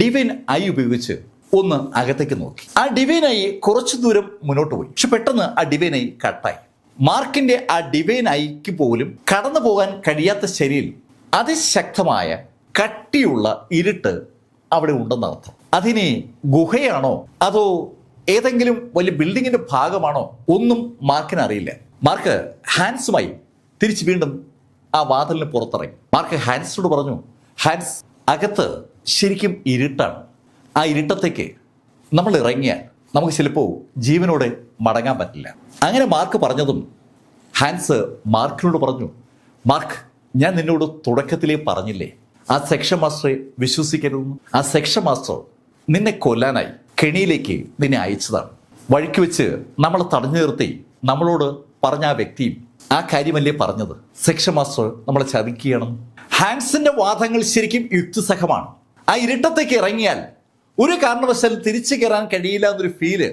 ഡിവൈൻ ഐ ഉപയോഗിച്ച് ഒന്ന് അകത്തേക്ക് നോക്കി. ആ ഡിവൈൻ ഐ കുറച്ചു ദൂരം മുന്നോട്ട് പോയി. പക്ഷെ പെട്ടെന്ന് ആ ഡിവൈൻ ഐ കട്ടായി. മാർക്കിന്റെ ആ ഡിവൈൻ ഐക്ക് പോലും കടന്നു പോകാൻ കഴിയാത്ത ശരീരം അതിശക്തമായ കട്ടിയുള്ള ഇരുട്ട് അവിടെ ഉണ്ടെന്നർത്ഥം. അതിന് ഗുഹയാണോ അതോ ഏതെങ്കിലും വലിയ ബിൽഡിങ്ങിന്റെ ഭാഗമാണോ ഒന്നും മാർക്കിന് അറിയില്ല. മാർക്ക് ഹാൻസുമായി തിരിച്ച് വീണ്ടും ആ വാതിലിന് പുറത്തിറങ്ങി. മാർക്ക് ഹാൻസിനോട് പറഞ്ഞു, ഹാൻസ്, അകത്ത് ശരിക്കും ഇരുട്ടാണ്. ആ ഇരുട്ടത്തേക്ക് നമ്മൾ ഇറങ്ങിയാൽ നമുക്ക് ചിലപ്പോൾ ജീവനോടെ മടങ്ങാൻ പറ്റില്ല. അങ്ങനെ മാർക്ക് പറഞ്ഞതും ഹാൻസ് മാർക്കിനോട് പറഞ്ഞു, മാർക്ക്, ഞാൻ നിന്നോട് തുടക്കത്തിലേ പറഞ്ഞില്ലേ ആ സെക്ഷൻ മാസ്റ്ററെ വിശ്വസിക്കരുതെന്ന്. ആ സെക്ഷൻ മാസ്റ്റർ നിന്നെ കൊല്ലാനായി കെണിയിലേക്ക് നിന്നെ അയച്ചതാണ്. വഴിക്ക് വെച്ച് നമ്മളെ തടഞ്ഞു നിർത്തി നമ്മളോട് പറഞ്ഞ ആ വ്യക്തിയും ആ കാര്യമല്ലേ പറഞ്ഞത്, സെക്ഷൻ മാസ്റ്റർ നമ്മളെ ചതിക്കുകയാണെന്ന്. ഹാൻസിന്റെ വാദങ്ങൾ ശരിക്കും യുക്തിസഹമാണ്. ആ ഇരുട്ടത്തേക്ക് ഇറങ്ങിയാൽ ഒരു കാരണവശാലും തിരിച്ചു കയറാൻ കഴിയില്ല എന്നൊരു ഫീല്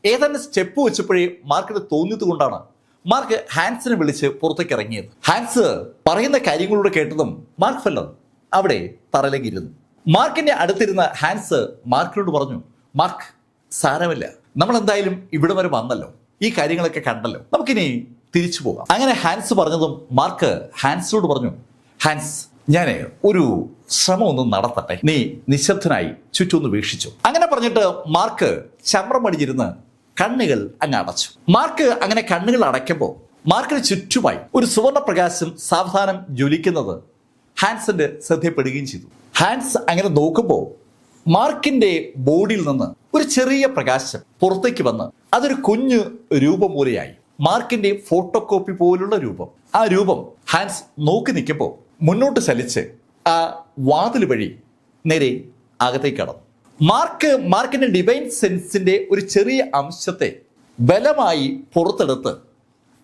ഏതാനും സ്റ്റെപ്പ് വെച്ചപ്പോഴേ മാർക്കിന് തോന്നിയത് കൊണ്ടാണ് മാർക്ക് ഹാൻസിനെ വിളിച്ച് പുറത്തേക്ക് ഇറങ്ങിയത്. ഹാൻസ് പറയുന്ന കാര്യങ്ങളൂടെ കേട്ടതും മാർക്ക് ഫെല്ലർ അവിടെ തറയിലേക്ക് ഇരുന്നു. മാർക്കിന്റെ അടുത്തിരുന്ന ഹാൻസ് മാർക്കിനോട് പറഞ്ഞു, മാർക്ക്, സാരമില്ല, നമ്മൾ എന്തായാലും ഇവിടെ വരെ വന്നല്ലോ, ഈ കാര്യങ്ങളൊക്കെ കണ്ടല്ലോ, നമുക്കിനി തിരിച്ചു പോകാം. അങ്ങനെ ഹാൻസ് പറഞ്ഞതും മാർക്ക് ഹാൻസിനോട് പറഞ്ഞു, ഹാൻസ്, ഞാൻ ഒരു ശ്രമം ഒന്ന് നടത്തട്ടെ, നീ നിശബ്ദനായി ചുറ്റൊന്ന് വീക്ഷിച്ചു. അങ്ങനെ പറഞ്ഞിട്ട് മാർക്ക് ചമ്രം അടിഞ്ഞിരുന്ന് കണ്ണുകൾ അങ്ങ് അടച്ചു. മാർക്ക് അങ്ങനെ കണ്ണുകൾ അടയ്ക്കുമ്പോൾ മാർക്കിന് ചുറ്റുമായി ഒരു സുവർണ പ്രകാശം സാവധാനം ജ്വലിക്കുന്നത് ഹാൻസിന്റെ ശ്രദ്ധപ്പെടുകയും ചെയ്തു. ഹാൻസ് അങ്ങനെ നോക്കുമ്പോൾ മാർക്കിന്റെ ബോഡിയിൽ നിന്ന് ഒരു ചെറിയ പ്രകാശം പുറത്തേക്ക് വന്ന് അതൊരു കുഞ്ഞു രൂപം പോലെയായി. മാർക്കിന്റെ ഫോട്ടോ കോപ്പി പോലുള്ള രൂപം. ആ രൂപം ഹാൻസ് നോക്കി നിൽക്കുമ്പോൾ മുന്നോട്ട് ചലിച്ച് ആ വാതിൽ വഴി നേരെ അകത്തേക്ക് കടന്നു. മാർക്കിന്റെ ഡിവൈൻ സെൻസിന്റെ ഒരു ചെറിയ അംശത്തെ ബലമായി പുറത്തെടുത്ത്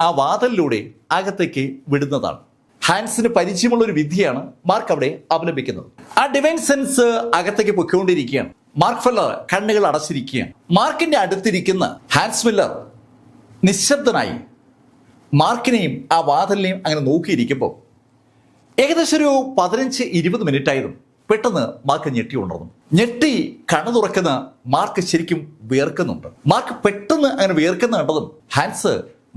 ആ വാതിലിലൂടെ അകത്തേക്ക് വിടുന്നതാണ്. ഹാൻസിന് പരിചയമുള്ള ഒരു വിധിയാണ് മാർക്ക് അവിടെ അവലംബിക്കുന്നത്. ആ ഡിവൈൻ സെൻസ് അകത്തേക്ക് പൊയ്ക്കൊണ്ടിരിക്കുകയാണ്. മാർക്ക് ഫെല്ലർ കണ്ണുകൾ അടച്ചിരിക്കുകയാണ്. മാർക്കിന്റെ അടുത്തിരിക്കുന്ന ഹാൻസ് മില്ലർ നിശബ്ദനായി മാർക്കിനെയും ആ വാതിലിനെയും അങ്ങനെ നോക്കിയിരിക്കുമ്പോൾ ഏകദേശം ഒരു 15-20 മിനിറ്റ് ആയതും പെട്ടെന്ന് മാർക്ക് ഞെട്ടി ഉണർന്നു. ഞെട്ടി കണ്ണു തുറക്കുന്ന മാർക്ക് ശരിക്കും വിയർക്കുന്നുണ്ട്. മാർക്ക് പെട്ടെന്ന് അങ്ങനെ വിയർക്കുന്ന കണ്ടതും ഹാൻസ്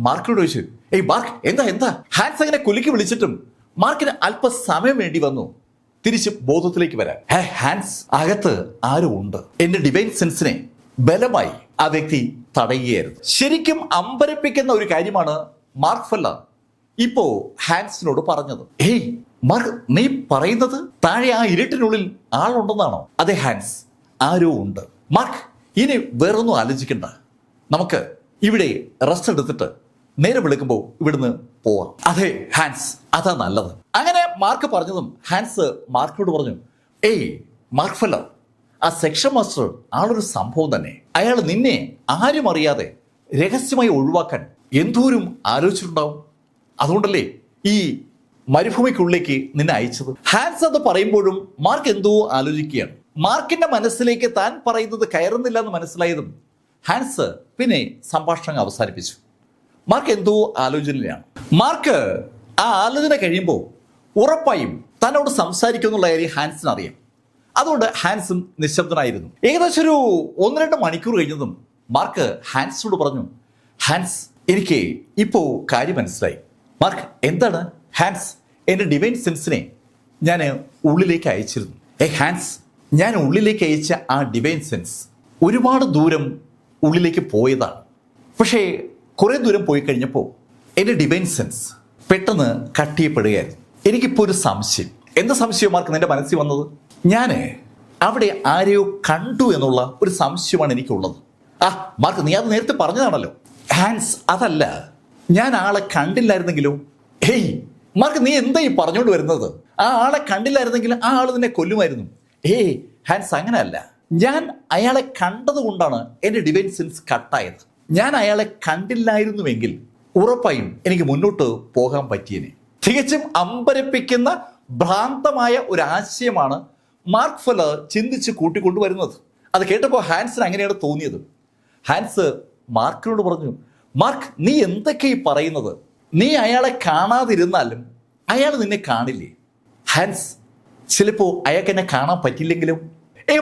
മാർക്കിനോട് ചോദിച്ചു, ഏയ് മാർക്ക്, എന്താ? ഹാൻസ് അങ്ങനെ കുലുക്കി വിളിച്ചിട്ടും മാർക്കിന് അല്പസമയം വേണ്ടി വന്നു തിരിച്ച് ബോധത്തിലേക്ക് വരാൻ. ഹാൻസ്, അകത്ത് ആരോ ഉണ്ട്. എന്റെ ഡിവൈൻ സെൻസിനെ ബലമായി ആ വ്യക്തി തടയുകയായിരുന്നു. ശരിക്കും അമ്പരപ്പിക്കുന്ന ഒരു കാര്യമാണ് മാർക്ക് ഫെല്ലർ ഇപ്പോ ഹാൻസിനോട് പറഞ്ഞത്. ഏയ് മാർക്ക്, നീ പറയുന്നത് താഴെ ആ ഇരുട്ടിനുള്ളിൽ ആളുണ്ടെന്നാണോ? അതെ ഹാൻസ്, ആരോ ഉണ്ട്. മാർക്ക്, ഇനി വേറൊന്നും ആലോചിക്കണ്ട, നമുക്ക് ഇവിടെ റെസ്റ്റ് എടുത്തിട്ട് നേരെ വിളിക്കുമ്പോൾ ഇവിടുന്ന് പോവാം. അതെ ഹാൻസ്, അതാ നല്ലത്. അങ്ങനെ മാർക്ക് പറഞ്ഞതും ഹാൻസ് മാർക്കിനോട് പറഞ്ഞു, ഏയ് മാർക്ക് ഫെല്ലർ, ആ സെക്ഷൻ മാസ്റ്റർ ആളൊരു സംഭവം തന്നെ. അയാൾ നിന്നെ ആരും അറിയാതെ രഹസ്യമായി ഒഴിവാക്കാൻ എന്തോരം ആലോചിച്ചിട്ടുണ്ടാവും. അതുകൊണ്ടല്ലേ ഈ മരുഭൂമിക്കുള്ളിലേക്ക് നിന്നെ അയച്ചത്. ഹാൻസ് അത് പറയുമ്പോഴും മാർക്ക് എന്തോ ആലോചിക്കുകയാണ്. മാർക്കിന്റെ മനസ്സിലേക്ക് താൻ പറയുന്നത് കയറുന്നില്ല എന്ന് മനസ്സിലായതും ഹാൻസ് പിന്നെ സംഭാഷണം അവസാനിപ്പിച്ചു. മാർക്ക് എന്തോ ആലോചനയിലാണ്. മാർക്ക് ആ ആലോചന കഴിയുമ്പോൾ ഉറപ്പായും തന്നോട് സംസാരിക്കുന്നുള്ള കാര്യം ഹാൻസിന് അറിയാം. അതുകൊണ്ട് ഹാൻസും നിശബ്ദനായിരുന്നു. ഏകദേശം ഒരു 1-2 മണിക്കൂർ കഴിഞ്ഞതും മാർക്ക് ഹാൻസിനോട് പറഞ്ഞു, ഹാൻസ്, എനിക്ക് ഇപ്പോ കാര്യം മനസ്സിലായി. മാർക്ക്, എന്താണ്? ഹാൻസ്, എൻ്റെ ഡിവൈൻ സെൻസിനെ ഞാൻ ഉള്ളിലേക്ക് അയച്ചിരുന്നു. ഹാൻസ്, ഞാൻ ഉള്ളിലേക്ക് അയച്ച ആ ഡിവൈൻ സെൻസ് ഒരുപാട് ദൂരം ഉള്ളിലേക്ക് പോയതാണ്. പക്ഷേ കുറേ ദൂരം പോയി കഴിഞ്ഞപ്പോൾ എൻ്റെ ഡിവൈൻ സെൻസ് പെട്ടെന്ന് കട്ട് ചെയ്യപ്പെടുകയായിരുന്നു. എനിക്കിപ്പോൾ ഒരു സംശയം. എന്ത് സംശയം മാർക്ക് നിന്റെ മനസ്സിൽ വന്നത്? ഞാൻ അവിടെ ആരെയോ കണ്ടു എന്നുള്ള ഒരു സംശയമാണ് എനിക്കുള്ളത്. മാർക്ക്, നീ അത് നേരത്തെ പറഞ്ഞതാണല്ലോ. ഹാൻസ്, അതല്ല, ഞാൻ ആളെ കണ്ടില്ലായിരുന്നെങ്കിലോ? ഹേയ് മാർക്ക്, നീ എന്താ ഈ പറഞ്ഞുകൊണ്ട് വരുന്നത്? ആ ആളെ കണ്ടില്ലായിരുന്നെങ്കിൽ ആ ആൾ നിന്നെ കൊല്ലുമായിരുന്നു. ഹാൻസ്, അങ്ങനെയല്ല. ഞാൻ അയാളെ കണ്ടത് കൊണ്ടാണ് എൻ്റെ ഡിവൈൻ സെൻസ് കട്ടായത്. ഞാൻ അയാളെ കണ്ടില്ലായിരുന്നുവെങ്കിൽ ഉറപ്പായും എനിക്ക് മുന്നോട്ട് പോകാൻ പറ്റിയേനെ. തികച്ചും അമ്പരപ്പിക്കുന്ന ഭ്രാന്തമായ ഒരു ആശയമാണ് മാർക്ക് ഫെല്ലർ ചിന്തിച്ച് കൂട്ടിക്കൊണ്ടുവരുന്നത്. അത് കേട്ടപ്പോൾ ഹാൻസിന് അങ്ങനെയാണ് തോന്നിയത്. ഹാൻസ് മാർക്കിനോട് പറഞ്ഞു, മാർക്ക്, നീ എന്തൊക്കെ ഈ പറയുന്നത്? നീ അയാളെ കാണാതിരുന്നാലും അയാൾ നിന്നെ കാണില്ലേ? ഹാൻസ്, ചിലപ്പോൾ അയാൾക്ക് എന്നെ കാണാൻ പറ്റില്ലെങ്കിലും.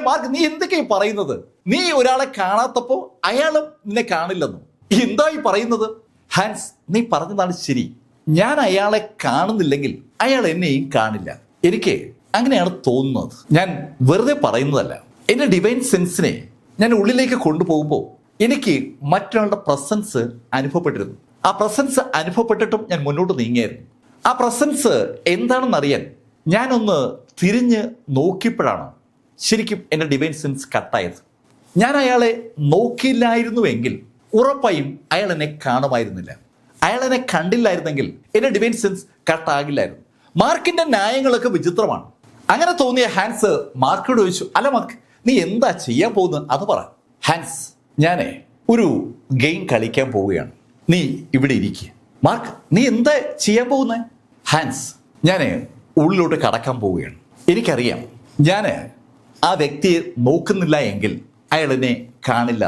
മാർക്ക്, നീ എന്തൊക്കെയാ പറയുന്നത്? നീ ഒരാളെ കാണാത്തപ്പോൾ അയാളും നിന്നെ കാണില്ലെന്നോ? എന്താ ഈ പറയുന്നത്? ഹാൻസ്, നീ പറഞ്ഞതാണ് ശരി. ഞാൻ അയാളെ കാണുന്നില്ലെങ്കിൽ അയാൾ എന്നെയും കാണില്ല. എനിക്ക് അങ്ങനെയാണ് തോന്നുന്നത്. ഞാൻ വെറുതെ പറയുന്നതല്ല. എൻ്റെ ഡിവൈൻ സെൻസിനെ ഞാൻ ഉള്ളിലേക്ക് കൊണ്ടുപോകുമ്പോൾ എനിക്ക് മറ്റൊരാളുടെ പ്രസൻസ് അനുഭവപ്പെട്ടിരുന്നു. ആ പ്രസൻസ് അനുഭവപ്പെട്ടിട്ടും ഞാൻ മുന്നോട്ട് നീങ്ങിയായിരുന്നു. ആ പ്രസൻസ് എന്താണെന്നറിയാൻ ഞാനൊന്ന് തിരിഞ്ഞ് നോക്കിയപ്പോഴാണ് ശരിക്കും എൻ്റെ ഡിവൈൻ സെൻസ് കട്ടായത്. ഞാൻ അയാളെ നോക്കിയില്ലായിരുന്നുവെങ്കിൽ ഉറപ്പായും അയാൾ എന്നെ കാണുമായിരുന്നില്ല. അയാൾ എന്നെ കണ്ടില്ലായിരുന്നെങ്കിൽ എൻ്റെ ഡിവൈൻ സെൻസ് കട്ടാകില്ലായിരുന്നു. മാർക്കിന്റെ ന്യായങ്ങളൊക്കെ വിചിത്രമാണ്. അങ്ങനെ തോന്നിയ ഹാൻസ് മാർക്കിനോട് ചോദിച്ചു, അല്ല മാർക്ക്, നീ എന്താ ചെയ്യാൻ പോകുന്നത്? അത് പറ. ഹാൻസ്, ഞാനേ ഒരു ഗെയിം കളിക്കാൻ പോവുകയാണ്, നീ ഇവിടെ ഇരിക്കുക. മാർക്ക്, നീ എന്താ ചെയ്യാൻ പോകുന്നത്? ഹാൻസ്, ഞാൻ ഉള്ളിലോട്ട് കടക്കാൻ പോവുകയാണ്. എനിക്കറിയാം ഞാൻ ആ വ്യക്തിയെ നോക്കുന്നില്ല എങ്കിൽ അയാൾ എന്നെ കാണില്ല.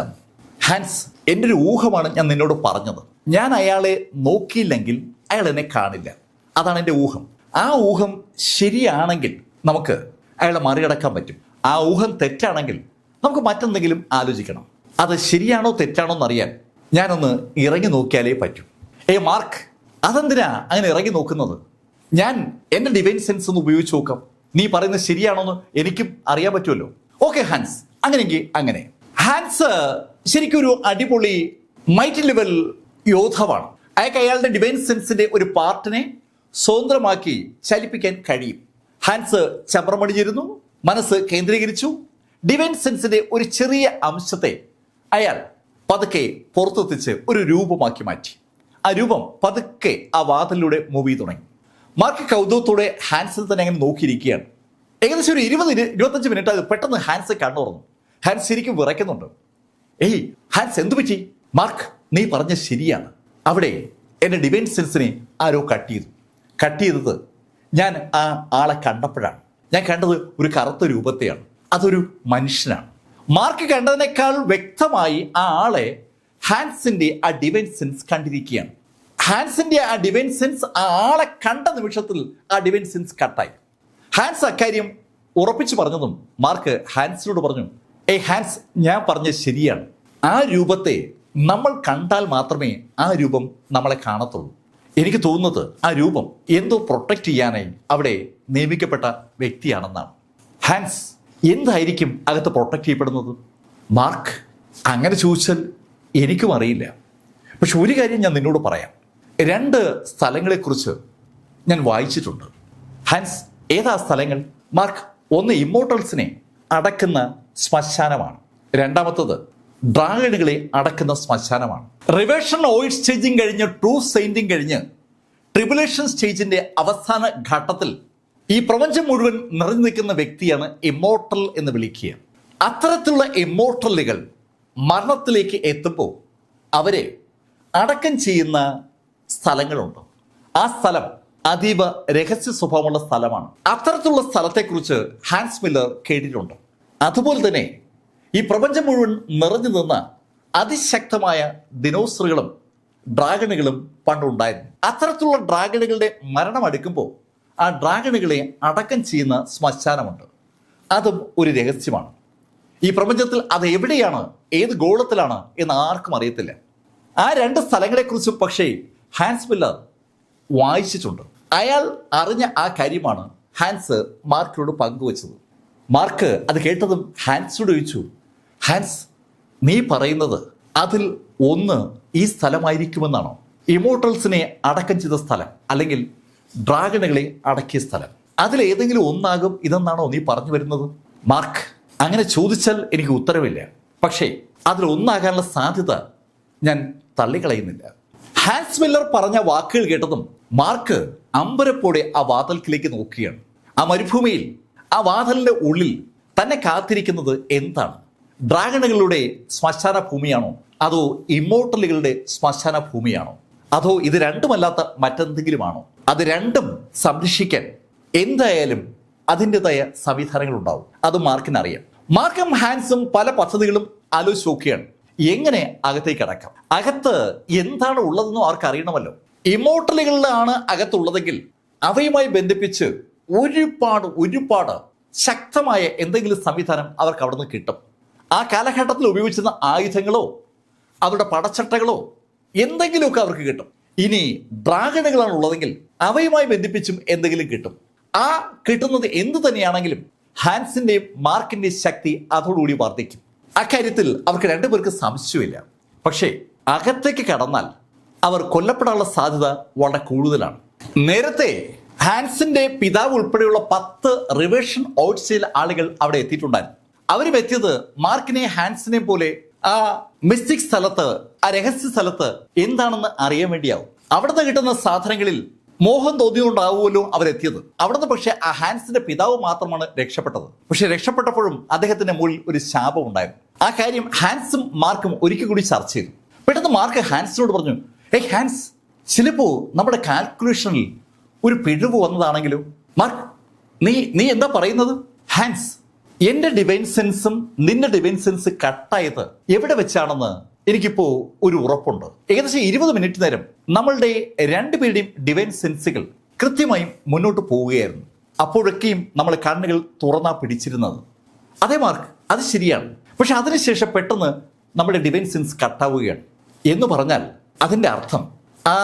ഹാൻസ്, എൻ്റെ ഒരു ഊഹമാണ് ഞാൻ നിന്നോട് പറഞ്ഞത്. ഞാൻ അയാളെ നോക്കിയില്ലെങ്കിൽ അയാൾ എന്നെ കാണില്ല. അതാണ് എൻ്റെ ഊഹം. ആ ഊഹം ശരിയാണെങ്കിൽ നമുക്ക് അയാളെ മറികടക്കാൻ പറ്റും. ആ ഊഹം തെറ്റാണെങ്കിൽ നമുക്ക് മറ്റെന്തെങ്കിലും ആലോചിക്കണം. അത് ശരിയാണോ തെറ്റാണോ എന്നറിയാൻ ഞാനൊന്ന് ഇറങ്ങി നോക്കിയാലേ പറ്റൂ. മാർക്ക്, അതെന്തിനാ അങ്ങനെ ഇറങ്ങി നോക്കുന്നത്? ഞാൻ എൻ്റെ ഡിവൈൻ സെൻസ് ഒന്ന് ഉപയോഗിച്ച് നോക്കാം. നീ പറയുന്നത് ശരിയാണോന്ന് എനിക്കും അറിയാൻ പറ്റുമല്ലോ. ഓക്കെ ഹാൻസ്, അങ്ങനെയെങ്കിൽ അങ്ങനെ. ഹാൻസ് ശരിക്കും ഒരു അടിപൊളി മൈറ്റി ലെവൽ യോദ്ധാവാണ്. അയാളുടെ ഡിവൈൻ സെൻസിന്റെ ഒരു പാർട്ടിനെ സ്വതന്ത്രമാക്കി ചലിപ്പിക്കാൻ കഴിയും. ഹാൻസ് ചമ്രമണിഞ്ഞിരുന്നു, മനസ്സ് കേന്ദ്രീകരിച്ചു. ഡിവൈൻ സെൻസിന്റെ ഒരു ചെറിയ അംശത്തെ അയാൾ പതുക്കെ പുറത്തെത്തിച്ച് ഒരു രൂപമാക്കി മാറ്റി. ആ രൂപം പതുക്കെ ആ വാതിലൂടെ മൂവ് ചെയ്ത് തുടങ്ങി. മാർക്ക് കൗതുകത്തോടെ ഹാൻസിൽ തന്നെ അങ്ങനെ നോക്കിയിരിക്കുകയാണ്. ഏകദേശം ഒരു 20-25 മിനിറ്റ് അത് പെട്ടെന്ന് ഹാൻസ് കണ്ണു തുറന്നു. ഹാൻസ് ശരിക്കും വിറയ്ക്കുന്നുണ്ട്. ഹാൻസ്, എന്തു പറ്റി? മാർക്ക്, നീ പറഞ്ഞ ശരിയാണ്. അവിടെ എൻ്റെ ഡിവൈൻ സെൻസിനെ ആരോ കട്ട് ചെയ്തത് ഞാൻ ആ ആളെ കണ്ടപ്പോഴാണ്. ഞാൻ കണ്ടത് ഒരു കറുത്ത രൂപത്തെയാണ്. അതൊരു മനുഷ്യനാണ്. മാർക്ക് കണ്ടതിനേക്കാൾ വ്യക്തമായി ആ ആളെ ഹാൻസിന്റെ ആ ഡിവൈൻ സെൻസ് കണ്ടിരിക്കുകയാണ്. ഹാൻസിന്റെ ആ ഡിവൈൻ സെൻസ് ആ ആളെ കണ്ട നിമിഷത്തിൽ ആ ഡിവൈൻ സെൻസ് കട്ടായി. ഹാൻസ് അക്കാര്യം ഉറപ്പിച്ചു പറഞ്ഞതും മാർക്ക് ഹാൻസിനോട് പറഞ്ഞു, ഹാൻസ്, ഞാൻ പറഞ്ഞത് ശരിയാണ്. ആ രൂപത്തെ നമ്മൾ കണ്ടാൽ മാത്രമേ ആ രൂപം നമ്മളെ കാണത്തുള്ളൂ. എനിക്ക് തോന്നുന്നത് ആ രൂപം എന്തോ പ്രൊട്ടക്റ്റ് ചെയ്യാനായി അവിടെ നിയമിക്കപ്പെട്ട വ്യക്തിയാണെന്നാണ്. ഹാൻസ്, എന്തായിരിക്കും അകത്ത് പ്രൊട്ടക്റ്റ് ചെയ്യപ്പെടുന്നത്? മാർക്ക്, അങ്ങനെ ചോദിച്ചാൽ എനിക്കും അറിയില്ല. പക്ഷെ ഒരു കാര്യം ഞാൻ നിന്നോട് പറയാം. 2 സ്ഥലങ്ങളെക്കുറിച്ച് ഞാൻ വായിച്ചിട്ടുണ്ട്. ഹാൻസ്, ഏതാ സ്ഥലങ്ങൾ? മാർക്ക്, ഒന്ന് ഇമ്മോർട്ടൽസിനെ അടക്കുന്ന ശ്മശാനമാണ്. രണ്ടാമത്തത് ഡ്രാഗണുകളെ അടക്കുന്ന ശ്മശാനമാണ്. റിവേർഷൻ ഓയിഡ് സ്റ്റേജിങ് കഴിഞ്ഞ് ട്രൂ സെയിന്റിങ് കഴിഞ്ഞ് ട്രിബുലേഷൻ സ്റ്റേജിന്റെ അവസാന ഘട്ടത്തിൽ ഈ പ്രപഞ്ചം മുഴുവൻ നിറഞ്ഞു നിൽക്കുന്ന വ്യക്തിയാണ് ഇമ്മോർട്ടൽ എന്ന് വിളിക്കുക. അത്തരത്തിലുള്ള ഇമ്മോർട്ടലുകൾ മരണത്തിലേക്ക് എത്തുമ്പോൾ അവരെ അടക്കം ചെയ്യുന്ന സ്ഥലങ്ങളുണ്ട്. ആ സ്ഥലം അതീവ രഹസ്യ സ്വഭാവമുള്ള സ്ഥലമാണ്. അത്തരത്തിലുള്ള സ്ഥലത്തെക്കുറിച്ച് ഹാൻസ് മില്ലർ കേട്ടിട്ടുണ്ട്. അതുപോലെ തന്നെ ഈ പ്രപഞ്ചം മുഴുവൻ നിറഞ്ഞു നിന്ന അതിശക്തമായ ദിനോസറുകളും ഡ്രാഗണുകളും പണ്ടുണ്ടായിരുന്നു. അത്തരത്തിലുള്ള ഡ്രാഗണുകളുടെ മരണം അടുക്കുമ്പോൾ ആ ഡ്രാഗണുകളെ അടക്കം ചെയ്യുന്ന ശ്മശാനമുണ്ട്. അതും ഒരു രഹസ്യമാണ്. ഈ പ്രപഞ്ചത്തിൽ അത് എവിടെയാണ്, ഏത് ഗോളത്തിലാണ് എന്ന് ആർക്കും അറിയത്തില്ല. ആ 2 സ്ഥലങ്ങളെക്കുറിച്ചും പക്ഷേ ഹാൻസ് മില്ലർ വായിച്ചിട്ടുണ്ട്. അയാൾ അറിഞ്ഞ ആ കാര്യമാണ് ഹാൻസ് മാർക്കിനോട് പങ്കുവച്ചത്. മാർക്ക് അത് കേട്ടതും ഹാൻസിനോട് ചോദിച്ചു, ഹാൻസ്, നീ പറയുന്നത് അതിൽ ഒന്ന് ഈ സ്ഥലമായിരിക്കുമെന്നാണോ? ഇമോർട്ടൽസിനെ അടക്കം ചെയ്ത സ്ഥലം അല്ലെങ്കിൽ ഡ്രാഗണുകളെ അടക്കിയ സ്ഥലം, അതിലേതെങ്കിലും ഒന്നാകും ഇതെന്നാണോ നീ പറഞ്ഞു വരുന്നത്? മാർക്ക്, അങ്ങനെ ചോദിച്ചാൽ എനിക്ക് ഉത്തരവില്ല. പക്ഷേ അതിലൊന്നാകാനുള്ള സാധ്യത ഞാൻ തള്ളിക്കളയുന്നില്ല. ഹാൻസ് മില്ലർ പറഞ്ഞ വാക്കുകൾ കേട്ടതും മാർക്ക് അമ്പരപ്പോടെ ആ വാതിൽക്കിലേക്ക് നോക്കുകയാണ്. ആ മരുഭൂമിയിൽ ആ വാതിലിന്റെ ഉള്ളിൽ തന്നെ കാത്തിരിക്കുന്നത് എന്താണ്? ഡ്രാഗണുകളുടെ ശ്മശാന ഭൂമിയാണോ, അതോ ഇമ്മോർട്ടലുകളുടെ ശ്മശാന ഭൂമിയാണോ, അതോ ഇത് രണ്ടുമല്ലാത്ത മറ്റെന്തെങ്കിലുമാണോ? അത് രണ്ടും സംരക്ഷിക്കാൻ എന്തായാലും അതിൻ്റെതായ സംവിധാനങ്ങൾ ഉണ്ടാവും. അത് മാർക്കിനറിയാം. മാർക്കും ഹാൻസും പല പദ്ധതികളും ആലോചിച്ച് നോക്കുകയാണ്. എങ്ങനെ അകത്തേക്ക് അടക്കാം? അകത്ത് എന്താണ് ഉള്ളതെന്നും അവർക്ക് അറിയണമല്ലോ. ഇമോർട്ടലുകളിലാണ് അകത്തുള്ളതെങ്കിൽ അവയുമായി ബന്ധിപ്പിച്ച് ഒരുപാട് ശക്തമായ എന്തെങ്കിലും സംവിധാനം അവർക്ക് അവിടെ നിന്ന് കിട്ടും. ആ കാലഘട്ടത്തിൽ ഉപയോഗിച്ചിരുന്ന ആയുധങ്ങളോ അവരുടെ പടച്ചട്ടകളോ എന്തെങ്കിലുമൊക്കെ അവർക്ക് കിട്ടും. ഇനി ഡ്രാഗണുകളാണ് ഉള്ളതെങ്കിൽ അവയുമായി ബന്ധിപ്പിച്ചും എന്തെങ്കിലും കിട്ടും. ആ കിട്ടുന്നത് എന്തു തന്നെയാണെങ്കിലും ഹാൻസിന്റെയും മാർക്കിന്റെയും ശക്തി അതോടുകൂടി വർദ്ധിക്കും. അക്കാര്യത്തിൽ അവർക്ക് 2 പേർക്ക് സംശയമില്ല. പക്ഷേ അകത്തേക്ക് കടന്നാൽ അവർ കൊല്ലപ്പെടാനുള്ള സാധ്യത വളരെ കൂടുതലാണ്. നേരത്തെ ഹാൻസിന്റെ പിതാവ് ഉൾപ്പെടെയുള്ള 10 റിവേർഷൻ ഔട്ട്സൈഡ് ആളുകൾ അവിടെ എത്തിയിട്ടുണ്ടായിരുന്നു. അവരും എത്തിയത് മാർക്കിനെ ഹാൻസിനെ പോലെ ആ മിസ്റ്റിക് സ്ഥലത്ത്, ആ രഹസ്യ സ്ഥലത്ത് എന്താണെന്ന് അറിയാൻ വേണ്ടിയാവും. അവിടുന്ന് കിട്ടുന്ന സാധനങ്ങളിൽ മോഹം തോന്നിയുകൊണ്ടാവുമല്ലോ അവരെത്തിയത്. അവിടുന്ന് പക്ഷേ ആ ഹാൻസിന്റെ പിതാവ് മാത്രമാണ് രക്ഷപ്പെട്ടത്. പക്ഷെ രക്ഷപ്പെട്ടപ്പോഴും അദ്ദേഹത്തിന്റെ മുകളിൽ ഒരു ശാപം ഉണ്ടായിരുന്നു. ആ കാര്യം ഹാൻസും മാർക്കും ഒരിക്കൽ കൂടി ചർച്ച ചെയ്തു. പെട്ടെന്ന് മാർക്ക് ഹാൻസിനോട് പറഞ്ഞു, ഹാൻസ്, ചിലപ്പോ നമ്മുടെ കാൽക്കുലേഷനിൽ ഒരു പിഴവ് വന്നതാണെങ്കിലും. മാർക്ക്, നീ എന്താ പറയുന്നത്? ഹാൻസ്, എന്റെ ഡിവൈൻ സെൻസും നിന്റെ ഡിവൈൻ സെൻസ് കട്ടായത് എവിടെ വെച്ചാണെന്ന് എനിക്കിപ്പോ ഒരു ഉറപ്പുണ്ട്. ഏകദേശം 20 മിനിറ്റ് നേരം നമ്മളുടെ 2 പേരുടെയും ഡിവൈൻ സെൻസുകൾ കൃത്യമായും മുന്നോട്ട് പോവുകയായിരുന്നു. അപ്പോഴൊക്കെയും നമ്മൾ കണ്ണുകൾ തുറന്നാ പിടിച്ചിരുന്നത്. അതേ മാർക്ക്, അത് ശരിയാണ്. പക്ഷെ അതിനുശേഷം പെട്ടെന്ന് നമ്മുടെ ഡിവൈൻ സെൻസ് കട്ടാവുകയാണ് എന്ന് പറഞ്ഞാൽ അതിൻ്റെ അർത്ഥം ആ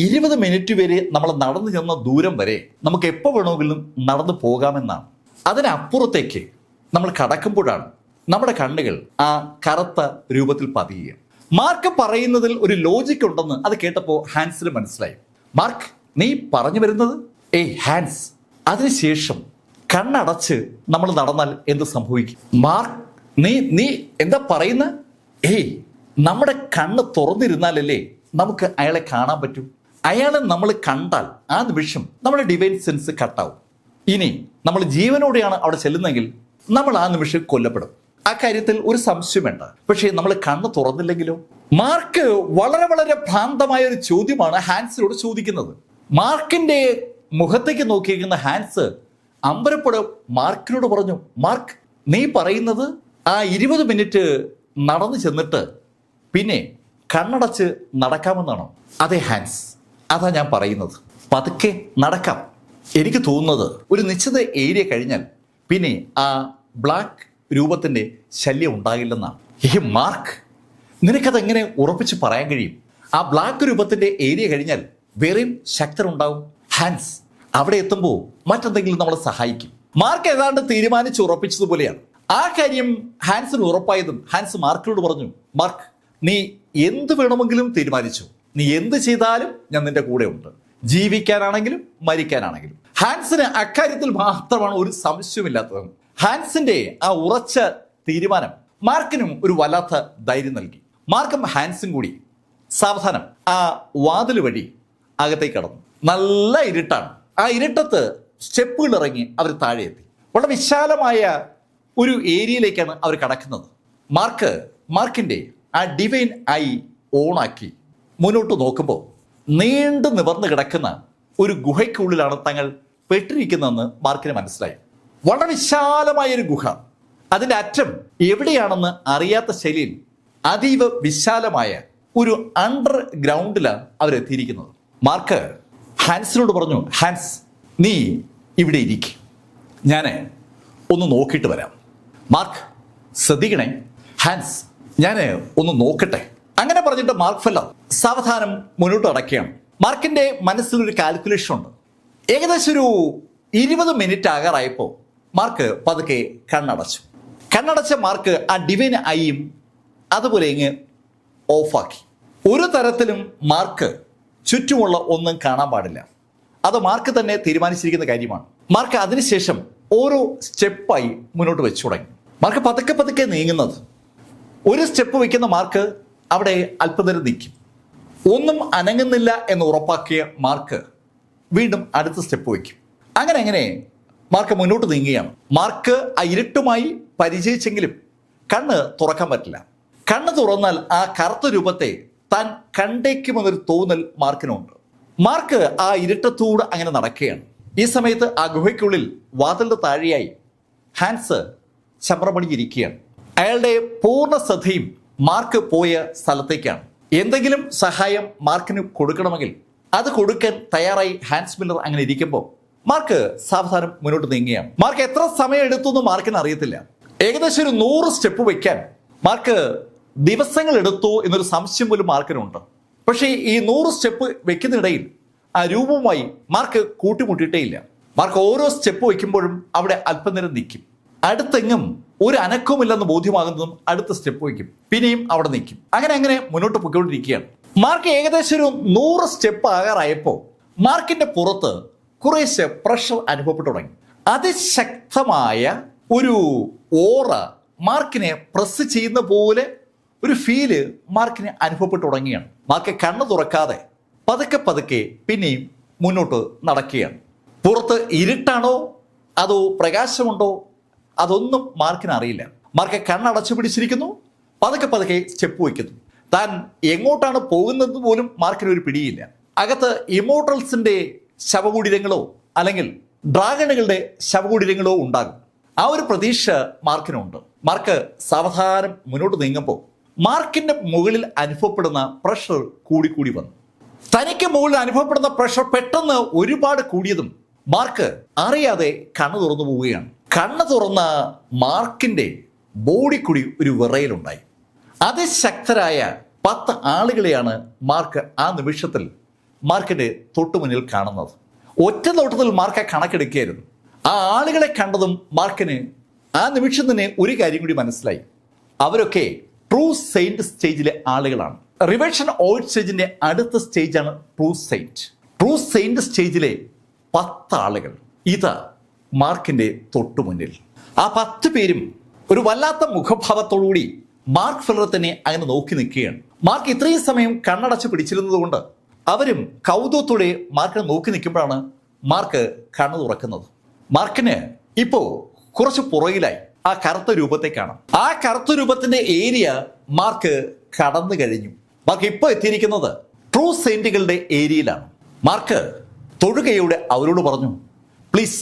20 മിനിറ്റ് വരെ നമ്മൾ നടന്നു ചെന്ന ദൂരം വരെ നമുക്ക് എപ്പോൾ വേണമെങ്കിലും നടന്നു പോകാമെന്നാണ്. അതിനപ്പുറത്തേക്ക് നമ്മൾ കടക്കുമ്പോഴാണ് നമ്മുടെ കണ്ണുകൾ ആ കറുത്ത രൂപത്തിൽ പതിയുക. മാർക്ക് പറയുന്നതിൽ ഒരു ലോജിക് ഉണ്ടെന്ന് അത് കേട്ടപ്പോൾ ഹാൻസിന് മനസ്സിലായി. മാർക്ക്, നീ പറഞ്ഞു വരുന്നത് ഹാൻസ്, അതിനുശേഷം കണ്ണടച്ച് നമ്മൾ നടന്നാൽ എന്ത് സംഭവിക്കും? മാർക്ക്, നീ എന്താ പറയുന്ന? നമ്മുടെ കണ്ണ് തുറന്നിരുന്നാലല്ലേ നമുക്ക് അയാളെ കാണാൻ പറ്റൂ. അയാളെ നമ്മൾ കണ്ടാൽ ആ നിമിഷം നമ്മുടെ ഡിവൈൻ സെൻസ് കട്ടാവും. ഇനി നമ്മൾ ജീവനോടെയാണ് അവിടെ ചെല്ലുന്നെങ്കിൽ നമ്മൾ ആ നിമിഷം കൊല്ലപ്പെടും. ആ കാര്യത്തിൽ ഒരു സംശയം വേണ്ട. പക്ഷേ നമ്മൾ കണ്ണ് തുറന്നില്ലെങ്കിലോ? മാർക്ക് വളരെ വളരെ ഭ്രാന്തമായ ഒരു ചോദ്യമാണ് ഹാൻസിനോട് ചോദിക്കുന്നത്. മാർക്കിന്റെ മുഖത്തേക്ക് നോക്കിയിരിക്കുന്ന ഹാൻസ് അമ്പരപ്പോടെ മാർക്കിനോട് പറഞ്ഞു, മാർക്ക്, നീ പറയുന്നത് ആ 20 മിനിറ്റ് നടന്നു ചെന്നിട്ട് പിന്നെ കണ്ണടച്ച് നടക്കാമെന്നാണോ? അതെ ഹാൻസ്, അതാ ഞാൻ പറയുന്നത്. പതുക്കെ നടക്കാം. എനിക്ക് തോന്നുന്നത് ഒരു നിശ്ചിത ഏരിയ കഴിഞ്ഞാൽ പിന്നെ ആ ബ്ലാക്ക് രൂപത്തിന്റെ ശല്യം ഉണ്ടാകില്ലെന്നാണ്. മാർക്ക്, നിനക്കതെങ്ങനെ ഉറപ്പിച്ച് പറയാൻ കഴിയും? ആ ബ്ലാക്ക് രൂപത്തിന്റെ ഏരിയ കഴിഞ്ഞാൽ വേറെയും ശക്തരുണ്ടാവും. ഹാൻസ്, അവിടെ എത്തുമ്പോൾ മറ്റെന്തെങ്കിലും നമ്മളെ സഹായിക്കും. മാർക്ക് ഏതാണ്ട് തീരുമാനിച്ച് ഉറപ്പിച്ചതുപോലെയാണ്. ആ കാര്യം ഹാൻസിന് ഉറപ്പായതും ഹാൻസ് മാർക്കിനോട് പറഞ്ഞു, മാർക്ക്, നീ എന്ത് വേണമെങ്കിലും തീരുമാനിച്ചു. നീ എന്ത് ചെയ്താലും ഞാൻ നിന്റെ കൂടെ ഉണ്ട്, ജീവിക്കാനാണെങ്കിലും മരിക്കാനാണെങ്കിലും. ഹാൻസിന് അക്കാര്യത്തിൽ മാത്രമാണ് ഒരു സംശയമില്ലാത്തത്. ഹാൻസിന്റെ ആ ഉറച്ച തീരുമാനം മാർക്കിനും ഒരു വല്ലാത്ത ധൈര്യം നൽകി. മാർക്കും ഹാൻസും കൂടി സാവധാനം ആ വാതിൽ വഴി അകത്തേക്ക് കടന്നു. നല്ല ഇരുട്ടാണ്. ആ ഇരുട്ടത്ത് സ്റ്റെപ്പുകൾ ഇറങ്ങി അവർ താഴെ എത്തി. വളരെ വിശാലമായ ഒരു ഏരിയയിലേക്കാണ് അവർ കടക്കുന്നത്. മാർക്കിന്റെ ആ ഡിവൈൻ ഐ ഓണാക്കി മുന്നോട്ട് നോക്കുമ്പോൾ നീണ്ടു നിവർന്ന് കിടക്കുന്ന ഒരു ഗുഹയ്ക്കുള്ളിലാണ് തങ്ങൾ പെട്ടിരിക്കുന്നതെന്ന് മാർക്കിന് മനസ്സിലായി. വളരെ വിശാലമായ ഒരു ഗുഹ. അതിൻ്റെ അറ്റം എവിടെയാണെന്ന് അറിയാത്ത ശൈലിയിൽ അതീവ വിശാലമായ ഒരു അണ്ടർ ഗ്രൗണ്ടിലാണ് അവരെത്തിയിരിക്കുന്നത്. മാർക്ക് ഹാൻസിനോട് പറഞ്ഞു, ഹാൻസ്, നീ ഇവിടെ ഇരിക്കും, ഞാൻ ഒന്ന് നോക്കിയിട്ട് വരാം. മാർക്ക്, ശ്രദ്ധിക്കണേ. ഹാൻസ്, ഞാൻ ഒന്ന് നോക്കട്ടെ. അങ്ങനെ പറഞ്ഞിട്ട് മാർക്ക് ഫെല്ലർ സാവധാനം മുന്നോട്ട് അടയ്ക്കുകയാണ്. മാർക്കിന്റെ മനസ്സിലൊരു കാൽക്കുലേഷൻ ഉണ്ട്. ഏകദേശം ഒരു 20 മിനിറ്റ് ആകാറായപ്പോൾ മാർക്ക് പതുക്കെ കണ്ണടച്ച മാർക്ക് ആ ഡിവൈൻ ഐയും അതുപോലെ ഇങ്ങ് ഓഫാക്കി. ഒരു തരത്തിലും മാർക്ക് ചുറ്റുമുള്ള ഒന്നും കാണാൻ പാടില്ല. അത് മാർക്ക് തന്നെ തീരുമാനിച്ചിരിക്കുന്ന കാര്യമാണ്. മാർക്ക് അതിനുശേഷം ഓരോ സ്റ്റെപ്പായി മുന്നോട്ട് വെച്ചു തുടങ്ങി. മാർക്ക് പതുക്കെ നീങ്ങുന്നത്. ഒരു സ്റ്റെപ്പ് വയ്ക്കുന്ന മാർക്ക് അവിടെ അല്പനേരം നിൽക്കും. ഒന്നും അനങ്ങുന്നില്ല എന്ന് ഉറപ്പാക്കിയ മാർക്ക് വീണ്ടും അടുത്ത സ്റ്റെപ്പ് വയ്ക്കും. അങ്ങനെ മാർക്ക് മുന്നോട്ട് നീങ്ങുകയാണ്. മാർക്ക് ആ ഇരുട്ടുമായി പരിചയിച്ചെങ്കിലും കണ്ണ് തുറക്കാൻ പറ്റില്ല. കണ്ണ് തുറന്നാൽ ആ കറുത്ത രൂപത്തെ താൻ കണ്ടേക്കുമെന്നൊരു തോന്നൽ മാർക്കിനുണ്ട്. മാർക്ക് ആ ഇരുട്ടത്തൂടെ അങ്ങനെ നടക്കുകയാണ്. ഈ സമയത്ത് ആ ഗുഹയ്ക്കുള്ളിൽ വാതിലിന്റെ താഴെയായി ഹാൻസ് ചമ്രമണിയിരിക്കുകയാണ്. അയാളുടെ പൂർണ്ണ ശ്രദ്ധയും മാർക്ക് പോയ സ്ഥലത്തേക്കാണ്. എന്തെങ്കിലും സഹായം മാർക്കിന് കൊടുക്കണമെങ്കിൽ അത് കൊടുക്കാൻ തയ്യാറായി ഹാൻസ് മില്ലർ അങ്ങനെ ഇരിക്കുമ്പോൾ മാർക്ക് സാവധാനം മുന്നോട്ട് നീങ്ങുകയാണ്. മാർക്ക് എത്ര സമയം എടുത്തു എന്ന് മാർക്കിന് അറിയത്തില്ല. ഏകദേശം ഒരു 100 സ്റ്റെപ്പ് വയ്ക്കാൻ മാർക്ക് ദിവസങ്ങൾ എടുത്തു എന്നൊരു സംശയം പോലും മാർക്കിനുണ്ട്. പക്ഷേ ഈ 100 സ്റ്റെപ്പ് വെക്കുന്നിടയിൽ ആ രൂപവുമായി മാർക്ക് കൂട്ടിമുട്ടിയിട്ടേ ഇല്ല. മാർക്ക് ഓരോ സ്റ്റെപ്പ് വയ്ക്കുമ്പോഴും അവിടെ അല്പനേരം നിൽക്കും. അടുത്തെങ്ങും ഒരു അനക്കവുമില്ലെന്ന് ബോധ്യമാകുന്നതും അടുത്ത സ്റ്റെപ്പ് വയ്ക്കും, പിന്നെയും അവിടെ നിൽക്കും. അങ്ങനെ മുന്നോട്ട് പോയിക്കൊണ്ടിരിക്കുകയാണ്. മാർക്ക് ഏകദേശം ഒരു 100 സ്റ്റെപ്പ് ആകാറായപ്പോൾ മാർക്കിന്റെ പുറത്ത് കുറേശ്ശെ പ്രഷർ അനുഭവപ്പെട്ടു തുടങ്ങി. അതിശക്തമായ ഒരു ഓറ മാർക്കിനെ പ്രസ് ചെയ്യുന്ന പോലെ ഒരു ഫീല് മാർക്കിന് അനുഭവപ്പെട്ടു തുടങ്ങിയാണ്. മാർക്ക് കണ്ണ് തുറക്കാതെ പതുക്കെ പിന്നെയും മുന്നോട്ട് നടക്കുകയാണ്. പുറത്ത് ഇരുട്ടാണോ അതോ പ്രകാശമുണ്ടോ അതൊന്നും മാർക്കിന് അറിയില്ല. മാർക്ക് കണ്ണടച്ചു പിടിച്ചിരിക്കുന്നു. പതുക്കെ സ്റ്റെപ്പ് വയ്ക്കുന്നു. താൻ എങ്ങോട്ടാണ് പോകുന്നത് പോലും മാർക്കിന് ഒരു പിടിയില്ല. അകത്ത് ഇമോർട്ടൽസിന്റെ ശവകുടീരങ്ങളോ അല്ലെങ്കിൽ ഡ്രാഗണുകളുടെ ശവകുടീരങ്ങളോ ഉണ്ടാകും. ആ ഒരു പ്രതീക്ഷ മാർക്കിനുണ്ട്. മാർക്ക് സാവധാനം മുന്നോട്ട് നീങ്ങുമ്പോൾ മാർക്കിന്റെ മുകളിൽ അനുഭവപ്പെടുന്ന പ്രഷർ കൂടി വന്നു. തനിക്ക് മുകളിൽ അനുഭവപ്പെടുന്ന പ്രഷർ പെട്ടെന്ന് ഒരുപാട് കൂടിയതും മാർക്ക് അറിയാതെ കണ്ണു തുറന്നു പോവുകയാണ്. കണ്ണു തുറന്ന മാർക്കിന്റെ ബോഡി കൂടി ഒരു വിറയലുണ്ടായി. അതിശക്തരായ 10 ആളുകളെയാണ് മാർക്ക് ആ നിമിഷത്തിൽ മാർക്കിന്റെ തൊട്ടുമുന്നിൽ കാണുന്നത്. ഒറ്റ നോട്ടത്തിൽ മാർക്ക് കണക്കെടുക്കുകയായിരുന്നു. ആ ആളുകളെ കണ്ടതും മാർക്കിന് ആ നിമിഷം തന്നെ ഒരു കാര്യം കൂടി മനസ്സിലായി. അവരൊക്കെ ട്രൂ സെയിന്റ് സ്റ്റേജിലെ ആളുകളാണ്. റിവേർഷൻ ഓയിഡ് സ്റ്റേജിന്റെ അടുത്ത സ്റ്റേജാണ് ട്രൂ സെയിന്റ്. ട്രൂ സെയിന്റ് സ്റ്റേജിലെ 10 ആളുകൾ ഇതാ മാർക്കിന്റെ തൊട്ടുമുന്നിൽ. ആ 10 പേരും ഒരു വല്ലാത്ത മുഖഭാവത്തോടുകൂടി മാർക്ക് ഫെല്ലറെ തന്നെ അങ്ങനെ നോക്കി നിൽക്കുകയാണ്. മാർക്ക് ഇത്രയും സമയം കണ്ണടച്ച് പിടിച്ചിരുന്നത് കൊണ്ട് അവരും കൗതുകത്തോടെ മാർക്കിനെ നോക്കി നിൽക്കുമ്പോഴാണ് മാർക്ക് കണ്ണു തുറക്കുന്നത്. മാർക്കിന് ഇപ്പോ കുറച്ച് പുറകിലായി ആ കറുത്ത രൂപത്തെ കാണാം. ആ കറുത്ത രൂപത്തിന്റെ ഏരിയ മാർക്ക് കടന്നു കഴിഞ്ഞു. മാർക്ക് ഇപ്പോൾ എത്തിയിരിക്കുന്നത് ട്രൂ സെയിന്റുകളുടെ ഏരിയയിലാണ്. മാർക്ക് തൊഴുകയോടെ അവരോട് പറഞ്ഞു, പ്ലീസ്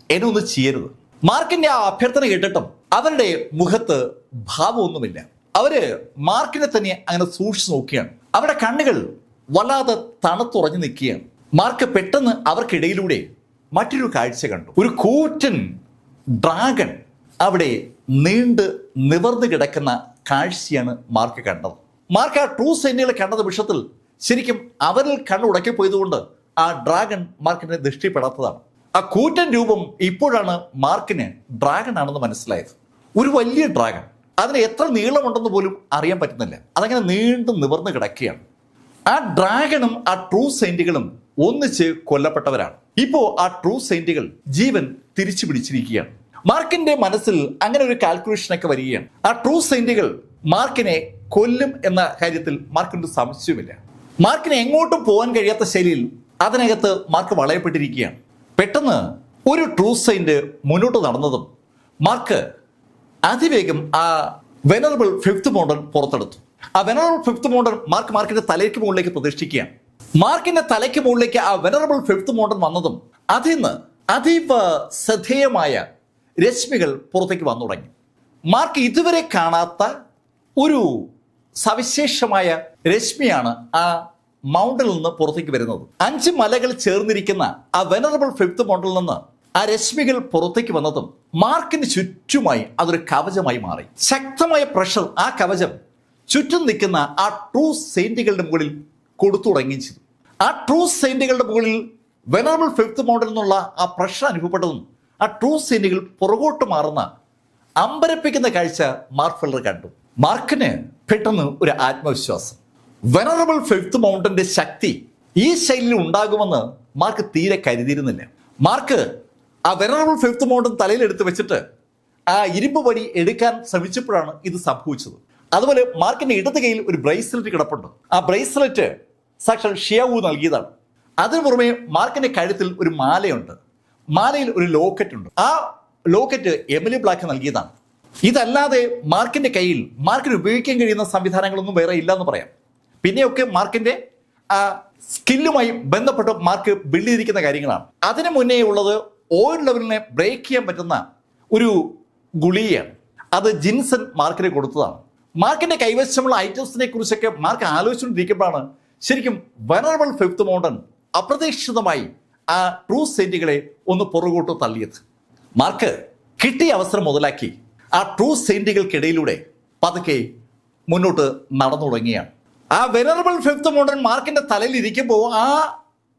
എന്നെ ഒന്ന് ചെയ്യരുത്. മാർക്കിന്റെ ആ അഭ്യർത്ഥന കേട്ടിട്ടും അവരുടെ മുഖത്ത് ഭാവമൊന്നുമില്ല. അവര് മാർക്കിനെ തന്നെ അങ്ങനെ സൂക്ഷിച്ചു നോക്കിയാണ്. അവരുടെ കണ്ണുകൾ വല്ലാതെ തണുത്തുറഞ്ഞു നിൽക്കുകയാണ്. മാർക്ക് പെട്ടെന്ന് അവർക്കിടയിലൂടെ മറ്റൊരു കാഴ്ച കണ്ടു. ഒരു കൂറ്റൻ ഡ്രാഗൺ അവിടെ നീണ്ട് നിവർന്നു കിടക്കുന്ന കാഴ്ചയാണ് മാർക്ക് കണ്ടത്. മാർക്ക് ആ ട്രൂ സെയിന്റുകളെ കണ്ട നിമിഷത്തിൽ ശരിക്കും അവരിൽ കണ്ണുടക്കി പോയതുകൊണ്ട് ആ ഡ്രാഗൺ മാർക്കിനെ ദൃഷ്ടിപ്പെടാത്തതാണ്. ആ കൂറ്റൻ രൂപം ഇപ്പോഴാണ് മാർക്കിന് ഡ്രാഗൺ ആണെന്ന് മനസ്സിലായത്. ഒരു വലിയ ഡ്രാഗൺ, അതിന് എത്ര നീളമുണ്ടെന്ന് പോലും അറിയാൻ പറ്റുന്നില്ല. അതങ്ങനെ നീണ്ടു നിവർന്നു കിടക്കുകയാണ്. ആ ഡ്രാഗണും ആ ട്രൂ സെയിന്റുകളും ഒന്നിച്ച് കൊല്ലപ്പെട്ടവരാണ്. ഇപ്പോ ആ ട്രൂ സെയിന്റുകൾ ജീവൻ തിരിച്ചു പിടിച്ചിരിക്കുകയാണ്. മാർക്കിന്റെ മനസ്സിൽ അങ്ങനെ ഒരു കാൽക്കുലേഷനൊക്കെ വരികയാണ്. ആ ട്രൂ സെയിന്റുകൾ മാർക്കിനെ കൊല്ലും എന്ന കാര്യത്തിൽ മാർക്കിന് സംശയമില്ല. മാർക്കിന് എങ്ങോട്ടും പോകാൻ കഴിയാത്ത ശൈലിയിൽ അതിനകത്ത് മാർക്ക് വളയപ്പെട്ടിരിക്കുകയാണ്. പെട്ടെന്ന് ഒരു ട്രൂ സെയിന്റ് മുന്നോട്ട് നടന്നതും മാർക്ക് അതിവേഗം ആ വെനറബിൾ ഫിഫ്ത്ത് മോഡൽ പുറത്തെടുത്തു. ആ വെനറബിൾ ഫിഫ്ത്ത് മോഡൽ മാർക്കിന്റെ തലയ്ക്ക് മുകളിലേക്ക് പ്രതിഷ്ഠിക്കുകയാണ്. മാർക്കിന്റെ തലയ്ക്ക് മുകളിലേക്ക് ആ വെനറബിൾ ഫിഫ്ത്ത് മോഡൽ വന്നതും അതിൽ നിന്ന് അതീവ ശ്രദ്ധേയമായ രശ്മികൾ പുറത്തേക്ക് വന്നു തുടങ്ങി. മാർക്ക് ഇതുവരെ കാണാത്ത ഒരു സവിശേഷമായ രശ്മിയാണ് ആ മൗണ്ടിൽ നിന്ന് പുറത്തേക്ക് വരുന്നത്. 5 മലകൾ ചേർന്നിരിക്കുന്ന ആ വെനറബിൾ ഫിഫ്ത്ത് മോഡലിൽ നിന്ന് ആ രശ്മികൾ പുറത്തേക്ക് വന്നതും മാർക്കിന് ചുറ്റുമായി അതൊരു കവചമായി മാറി. ശക്തമായ പ്രഷർ ആ കവചം ചുറ്റും നിൽക്കുന്ന ആ ട്രൂ സെയിന്റുകളുടെ മുകളിൽ കൊടുത്തു തുടങ്ങുകയും ചെയ്തു. ആ ട്രൂ സെയിന്റുകളുടെ മുകളിൽ വെനറബിൾ ഫിഫ്ത്ത് മോഡൽ എന്നുള്ള ആ പ്രഷർ അനുഭവപ്പെട്ടതും ആ ട്രൂ സെയിന്റുകൾ പുറകോട്ട് മാറുന്ന അമ്പരപ്പിക്കുന്ന കാഴ്ച മാർക്ക് ഫെല്ലർ കണ്ടു. മാർക്കിന് പെട്ടെന്ന് ഒരു ആത്മവിശ്വാസം. വെനറബിൾ ഫിഫ്ത്ത് മൗണ്ടന്റെ ശക്തി ഈ ശൈലിയിൽ ഉണ്ടാകുമെന്ന് മാർക്ക് തീരെ കരുതിയിരുന്നില്ല. മാർക്ക് ആ വെനറബിൾ ഫിഫ്ത്ത് മൗണ്ടൻ തലയിലെടുത്ത് വെച്ചിട്ട് ആ ഇരുമ്പ് വടി എടുക്കാൻ ശ്രമിച്ചപ്പോഴാണ് ഇത് സംഭവിച്ചത്. അതുപോലെ മാർക്കിന്റെ ഇടത് കയ്യിൽ ഒരു ബ്രേസ്ലെറ്റ് കിടപ്പുണ്ട്. ആ ബ്രേസ്ലെറ്റ് സാക്ഷാൽ ഷിയാവു നൽകിയതാണ്. അതിനു പുറമെ മാർക്കിന്റെ കഴുത്തിൽ ഒരു മാലയുണ്ട്. മാലയിൽ ഒരു ലോക്കറ്റ് ഉണ്ട്. ആ ലോക്കറ്റ് എമിലി ബ്ലാക്ക് നൽകിയതാണ്. ഇതല്ലാതെ മാർക്കിന്റെ കയ്യിൽ മാർക്കിന് ഉപയോഗിക്കാൻ കഴിയുന്ന സംവിധാനങ്ങളൊന്നും വേറെ ഇല്ലെന്ന് പറയാം. പിന്നെയൊക്കെ മാർക്കിന്റെ ആ സ്കില്ലുമായി ബന്ധപ്പെട്ട് മാർക്ക് ബിൽഡ് ചെയ്തിരിക്കുന്ന കാര്യങ്ങളാണ്. അതിനു മുന്നേ ഉള്ളത് ഓയിൽ ലെവലിനെ ബ്രേക്ക് ചെയ്യാൻ പറ്റുന്ന ഒരു ഗുളികയാണ്. അത് ജിൻസൺ മാർക്കിന് കൊടുത്തതാണ്. മാർക്കിന്റെ കൈവശമുള്ള ഐറ്റംസിനെ കുറിച്ചൊക്കെ മാർക്ക് ആലോചിച്ചുകൊണ്ടിരിക്കുമ്പോഴാണ് ശരിക്കും വെനറബിൾ ഫിഫ്ത്ത് മൗണ്ടൻ അപ്രതീക്ഷിതമായി ആ ട്രൂ സെയിന്റുകളെ ഒന്ന് പുറകോട്ട് തള്ളിയത്. മാർക്ക് കിട്ടിയ അവസരം മുതലാക്കി ആ ട്രൂ സെയിന്റുകൾക്കിടയിലൂടെ പതുക്കെ മുന്നോട്ട് നടന്നു തുടങ്ങിയാണ്. ആ വെനറബിൾ ഫിഫ്ത്ത് മൗണ്ടൻ മാർക്കിന്റെ തലയിൽ ഇരിക്കുമ്പോൾ ആ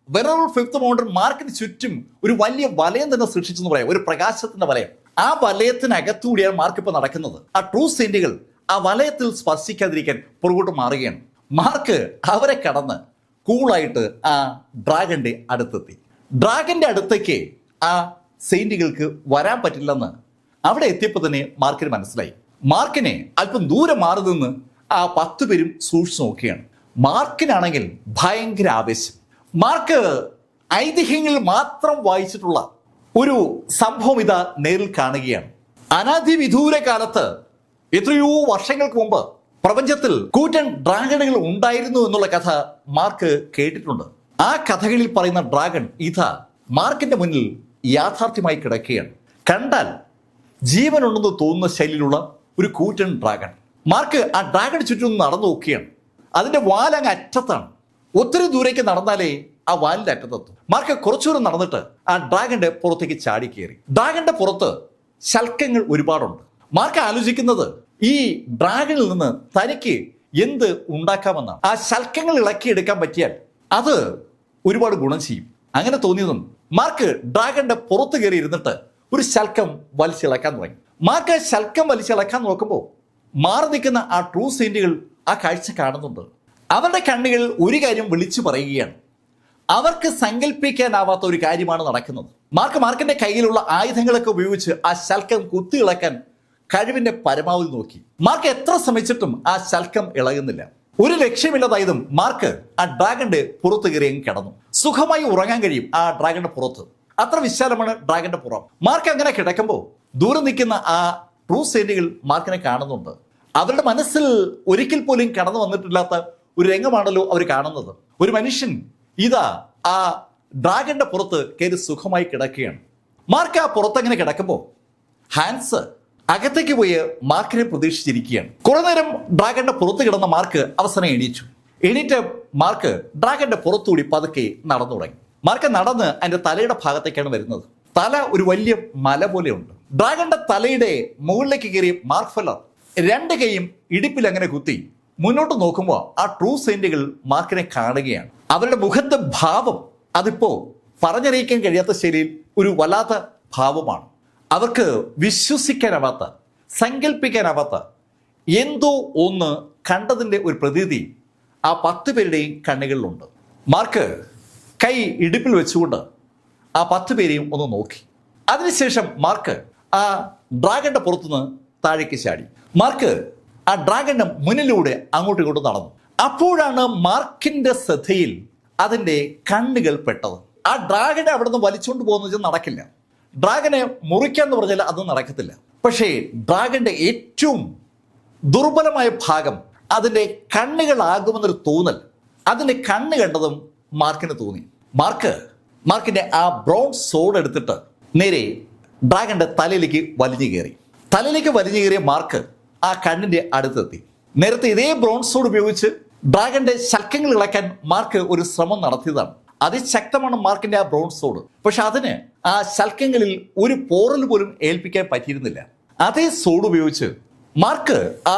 വെനറബിൾ ഫിഫ്ത്ത് മൗണ്ടൻ മാർക്കിന് ചുറ്റും ഒരു വലിയ വലയം തന്നെ സൃഷ്ടിച്ചെന്ന് പറയാം, ഒരു പ്രകാശത്തിന്റെ വലയം. ആ വലയത്തിനകത്തുകൂടിയാണ് മാർക്ക് ഇപ്പോൾ നടക്കുന്നത്. ആ ട്രൂ സെയിന്റുകൾ ആ വലയത്തിൽ സ്പർശിക്കാതിരിക്കാൻ പുറകോട്ട് മാറുകയാണ്. മാർക്ക് അവരെ കടന്ന് കൂളായിട്ട് ആ ഡ്രാഗന്റെ അടുത്തെത്തി. ഡ്രാഗന്റെ അടുത്തേക്ക് ആ സെയിന്റുകൾക്ക് വരാൻ പറ്റില്ലെന്ന് അവിടെ എത്തിയപ്പോൾ തന്നെ മാർക്കിന് മനസ്സിലായി. മാർക്കിനെ അല്പം ദൂരെ മാറി നിന്ന് ആ 10 പേരും സൂക്ഷിച്ചു നോക്കുകയാണ്. മാർക്കിനാണെങ്കിൽ ഭയങ്കര ആവേശം. മാർക്ക് ഐതിഹ്യങ്ങളിൽ മാത്രം വായിച്ചിട്ടുള്ള ഒരു സംഭവം ഇതാ നേരിൽ കാണുകയാണ്. അനാദിവിദൂര കാലത്ത് എത്രയോ വർഷങ്ങൾക്ക് മുമ്പ് പ്രപഞ്ചത്തിൽ കൂറ്റൻ ഡ്രാഗണുകൾ ഉണ്ടായിരുന്നു എന്നുള്ള കഥ മാർക്ക് കേട്ടിട്ടുണ്ട്. ആ കഥകളിൽ പറയുന്ന ഡ്രാഗൺ ഇതാ മാർക്കിന്റെ മുന്നിൽ യാഥാർത്ഥ്യമായി കിടക്കുകയാണ്. കണ്ടാൽ ജീവനുണ്ടെന്ന് തോന്നുന്ന ശൈലിയിലുള്ള ഒരു കൂറ്റൻ ഡ്രാഗൺ. മാർക്ക് ആ ഡ്രാഗൺ ചുറ്റും നടന്നു നോക്കുകയാണ്. അതിന്റെ വാലങ്ങ് അറ്റത്താണ്. ഒത്തിരി ദൂരേക്ക് നടന്നാലേ ആ വാലിന്റെ അറ്റത്തെത്തും. മാർക്ക് കുറച്ചുകൂടെ നടന്നിട്ട് ആ ഡ്രാഗന്റെ പുറത്തേക്ക് ചാടി കയറി. ഡ്രാഗന്റെ പുറത്ത് ശൽക്കങ്ങൾ ഒരുപാടുണ്ട്. മാർക്ക് ആലോചിക്കുന്നത് ഈ ഡ്രാഗണിൽ നിന്ന് തനിക്ക് എന്ത് ഉണ്ടാക്കാമെന്നാണ്. ആ ശൽക്കങ്ങൾ ഇളക്കിയെടുക്കാൻ പറ്റിയാൽ അത് ഒരുപാട് ഗുണം ചെയ്യും. അങ്ങനെ തോന്നിയതും മാർക്ക് ഡ്രാഗന്റെ പുറത്ത് കയറി ഇരുന്നിട്ട് ഒരു ശൽക്കം വലിച്ചിളക്കാൻ തുടങ്ങി. മാർക്ക് ശൽക്കം വലിച്ചിളക്കാൻ നോക്കുമ്പോൾ മാറി നിൽക്കുന്ന ആ ട്രൂ സെയിന്റുകൾ ആ കാഴ്ച കാണുന്നുണ്ട്. അവരുടെ കണ്ണുകൾ ഒരു കാര്യം വിളിച്ചു പറയുകയാണ്. അവർക്ക് സങ്കല്പിക്കാനാവാത്ത ഒരു കാര്യമാണ് നടക്കുന്നത്. മാർക്കിന്റെ കയ്യിലുള്ള ആയുധങ്ങളൊക്കെ ഉപയോഗിച്ച് ആ ശൽക്കം കുത്തിയിളക്കാൻ കഴിവിന്റെ പരമാവധി നോക്കി. മാർക്ക് എത്ര ശ്രമിച്ചിട്ടും ആ ശൽക്കം ഇളകുന്നില്ല. ഒരു ലക്ഷ്യമില്ലാതായതും മാർക്ക് ആ ഡ്രാഗന്റെ പുറത്ത് കയറി കിടന്നു. സുഖമായി ഉറങ്ങാൻ കഴിയും ആ ഡ്രാഗന്റെ പുറത്ത്. അത്ര വിശാലമാണ് ഡ്രാഗന്റെ പുറം. മാർക്ക് അങ്ങനെ കിടക്കുമ്പോൾ ദൂരെ നിൽക്കുന്ന ആ ട്രൂ സെയിന്റുകൾ മാർക്കിനെ കാണുന്നുണ്ട്. അവരുടെ മനസ്സിൽ ഒരിക്കൽ പോലും കടന്നു വന്നിട്ടില്ലാത്ത ഒരു രംഗമാണല്ലോ അവർ കാണുന്നത്. ഒരു മനുഷ്യൻ ഇതാ ആ ഡ്രാഗന്റെ പുറത്ത് കയറി സുഖമായി കിടക്കുകയാണ്. മാർക്ക് ആ പുറത്തങ്ങനെ കിടക്കുമ്പോൾ ഹാൻസ് അകത്തേക്ക് പോയി മാർക്കിനെ പ്രതീക്ഷിച്ചിരിക്കുകയാണ്. കുറെ നേരം ഡ്രാഗന്റെ പുറത്ത് കിടന്ന മാർക്ക് അവസാനം എണീറ്റ് മാർക്ക് ഡ്രാഗന്റെ പുറത്തുകൂടി പതുക്കെ നടന്നു തുടങ്ങി. മാർക്ക് നടന്ന് അതിന്റെ തലയുടെ ഭാഗത്തേക്കാണ് വരുന്നത്. തല ഒരു വലിയ മല പോലെയുണ്ട്. ഡ്രാഗന്റെ തലയുടെ മുകളിലേക്ക് കയറി മാർക്ക് ഫെല്ലർ രണ്ട് കൈയും ഇടുപ്പിൽ അങ്ങനെ കുത്തി മുന്നോട്ട് നോക്കുമ്പോൾ ആ ട്രൂ സെയിന്റുകൾ മാർക്കിനെ കാണുകയാണ്. അവരുടെ മുഖത്തെ ഭാവം അതിപ്പോ പറഞ്ഞറിയിക്കാൻ കഴിയാത്ത ശൈലിയിൽ ഒരു വല്ലാത്ത ഭാവമാണ്. അവർക്ക് വിശ്വസിക്കാനാവാത്ത, സങ്കല്പിക്കാനാവാത്ത എന്തോ ഒന്ന് കണ്ടതിൻ്റെ ഒരു പ്രതീതി ആ 10 പേരുടെയും കണ്ണുകളിലുണ്ട്. മാർക്ക് കൈ ഇടുപ്പിൽ വെച്ചുകൊണ്ട് ആ 10 പേരെയും ഒന്ന് നോക്കി. അതിനുശേഷം മാർക്ക് ആ ഡ്രാഗന്റെ പുറത്തുനിന്ന് താഴേക്ക് ചാടി. മാർക്ക് ആ ഡ്രാഗന്റെ മുന്നിലൂടെ അങ്ങോട്ടും ഇങ്ങോട്ടും നടന്നു. അപ്പോഴാണ് മാർക്കിന്റെ ശ്രദ്ധയിൽ അതിൻ്റെ കണ്ണുകൾ പെട്ടത്. ആ ഡ്രാഗനെ അവിടെ നിന്ന് വലിച്ചുകൊണ്ട് പോകുന്നത് നടക്കില്ല. ഡ്രാഗനെ മുറിക്കാന്ന് പറഞ്ഞാൽ അത് നടക്കത്തില്ല. പക്ഷേ ഡ്രാഗന്റെ ഏറ്റവും ദുർബലമായ ഭാഗം അതിൻ്റെ കണ്ണുകളാകുമെന്നൊരു തോന്നൽ അതിൻ്റെ കണ്ണ് കണ്ടതും മാർക്കിന് തോന്നി. മാർക്കിന്റെ ആ ബ്രൗൺ സോഡ് എടുത്തിട്ട് നേരെ ഡ്രാഗന്റെ തലയിലേക്ക് വലിഞ്ഞു കയറിയ മാർക്ക് ആ കണ്ണിന്റെ അടുത്തെത്തി. നേരത്തെ ഇതേ ബ്രൗൺ സോഡ് ഉപയോഗിച്ച് ഡ്രാഗന്റെ ശൽക്കങ്ങൾ ഇളക്കാൻ മാർക്ക് ഒരു ശ്രമം നടത്തിയതാണ്. അതിശക്തമാണ് മാർക്കിന്റെ ആ ബ്രൗൺ സോഡ്. പക്ഷെ അതിന് ആ ശൽക്കങ്ങളിൽ ഒരു പോറൽ പോലും ഏൽപ്പിക്കാൻ പറ്റിയിരുന്നില്ല. അതേ സോഡ് ഉപയോഗിച്ച് മാർക്ക് ആ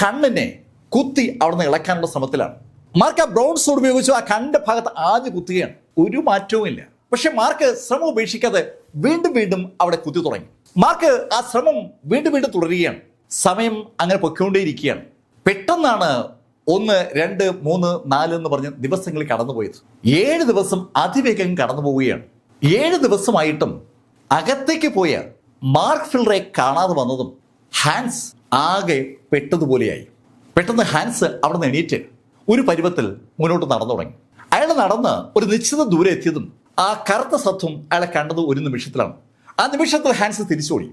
കണ്ണിനെ കുത്തി അവിടുന്ന് ഇളക്കാനുള്ള ശ്രമത്തിലാണ്. മാർക്ക് ആ ബ്രൗൺ സോഡ് ഉപയോഗിച്ച് ആ കണ്ണിന്റെ ഭാഗത്ത് ആദ്യം കുത്തുകയാണ്. ഒരു മാറ്റവും ഇല്ല. പക്ഷെ മാർക്ക് ശ്രമം ഉപേക്ഷിക്കാതെ വീണ്ടും അവിടെ കുത്തി തുടങ്ങി. മാർക്ക് ആ ശ്രമം വീണ്ടും തുടരുകയാണ്. സമയം അങ്ങനെ പൊയ്ക്കൊണ്ടേയിരിക്കുകയാണ്. പെട്ടെന്നാണ് 1, 2, 3, 4 എന്ന് പറഞ്ഞ് ദിവസങ്ങൾ കടന്നുപോയത്. 7 ദിവസം അതിവേഗം കടന്നു പോവുകയാണ്. 7 ദിവസമായിട്ടും അകത്തേക്ക് പോയ മാർക്ക് ഫില്ലറെ കാണാതെ വന്നതും ഹാൻസ് ആകെ പെട്ടതുപോലെയായി. പെട്ടെന്ന് ഹാൻസ് അവിടെ നിന്ന് എണീറ്റ് ഒരു പരുവത്തിൽ മുന്നോട്ട് നടന്നു തുടങ്ങി. അയാൾ നടന്ന് ഒരു നിശ്ചിത ദൂരെ എത്തിയതും ആ കറുത്ത സത്വം അയാളെ കണ്ടത് ഒരു നിമിഷത്തിലാണ്. ആ നിമിഷത്തിൽ ഹാൻസ് തിരിച്ചോടി.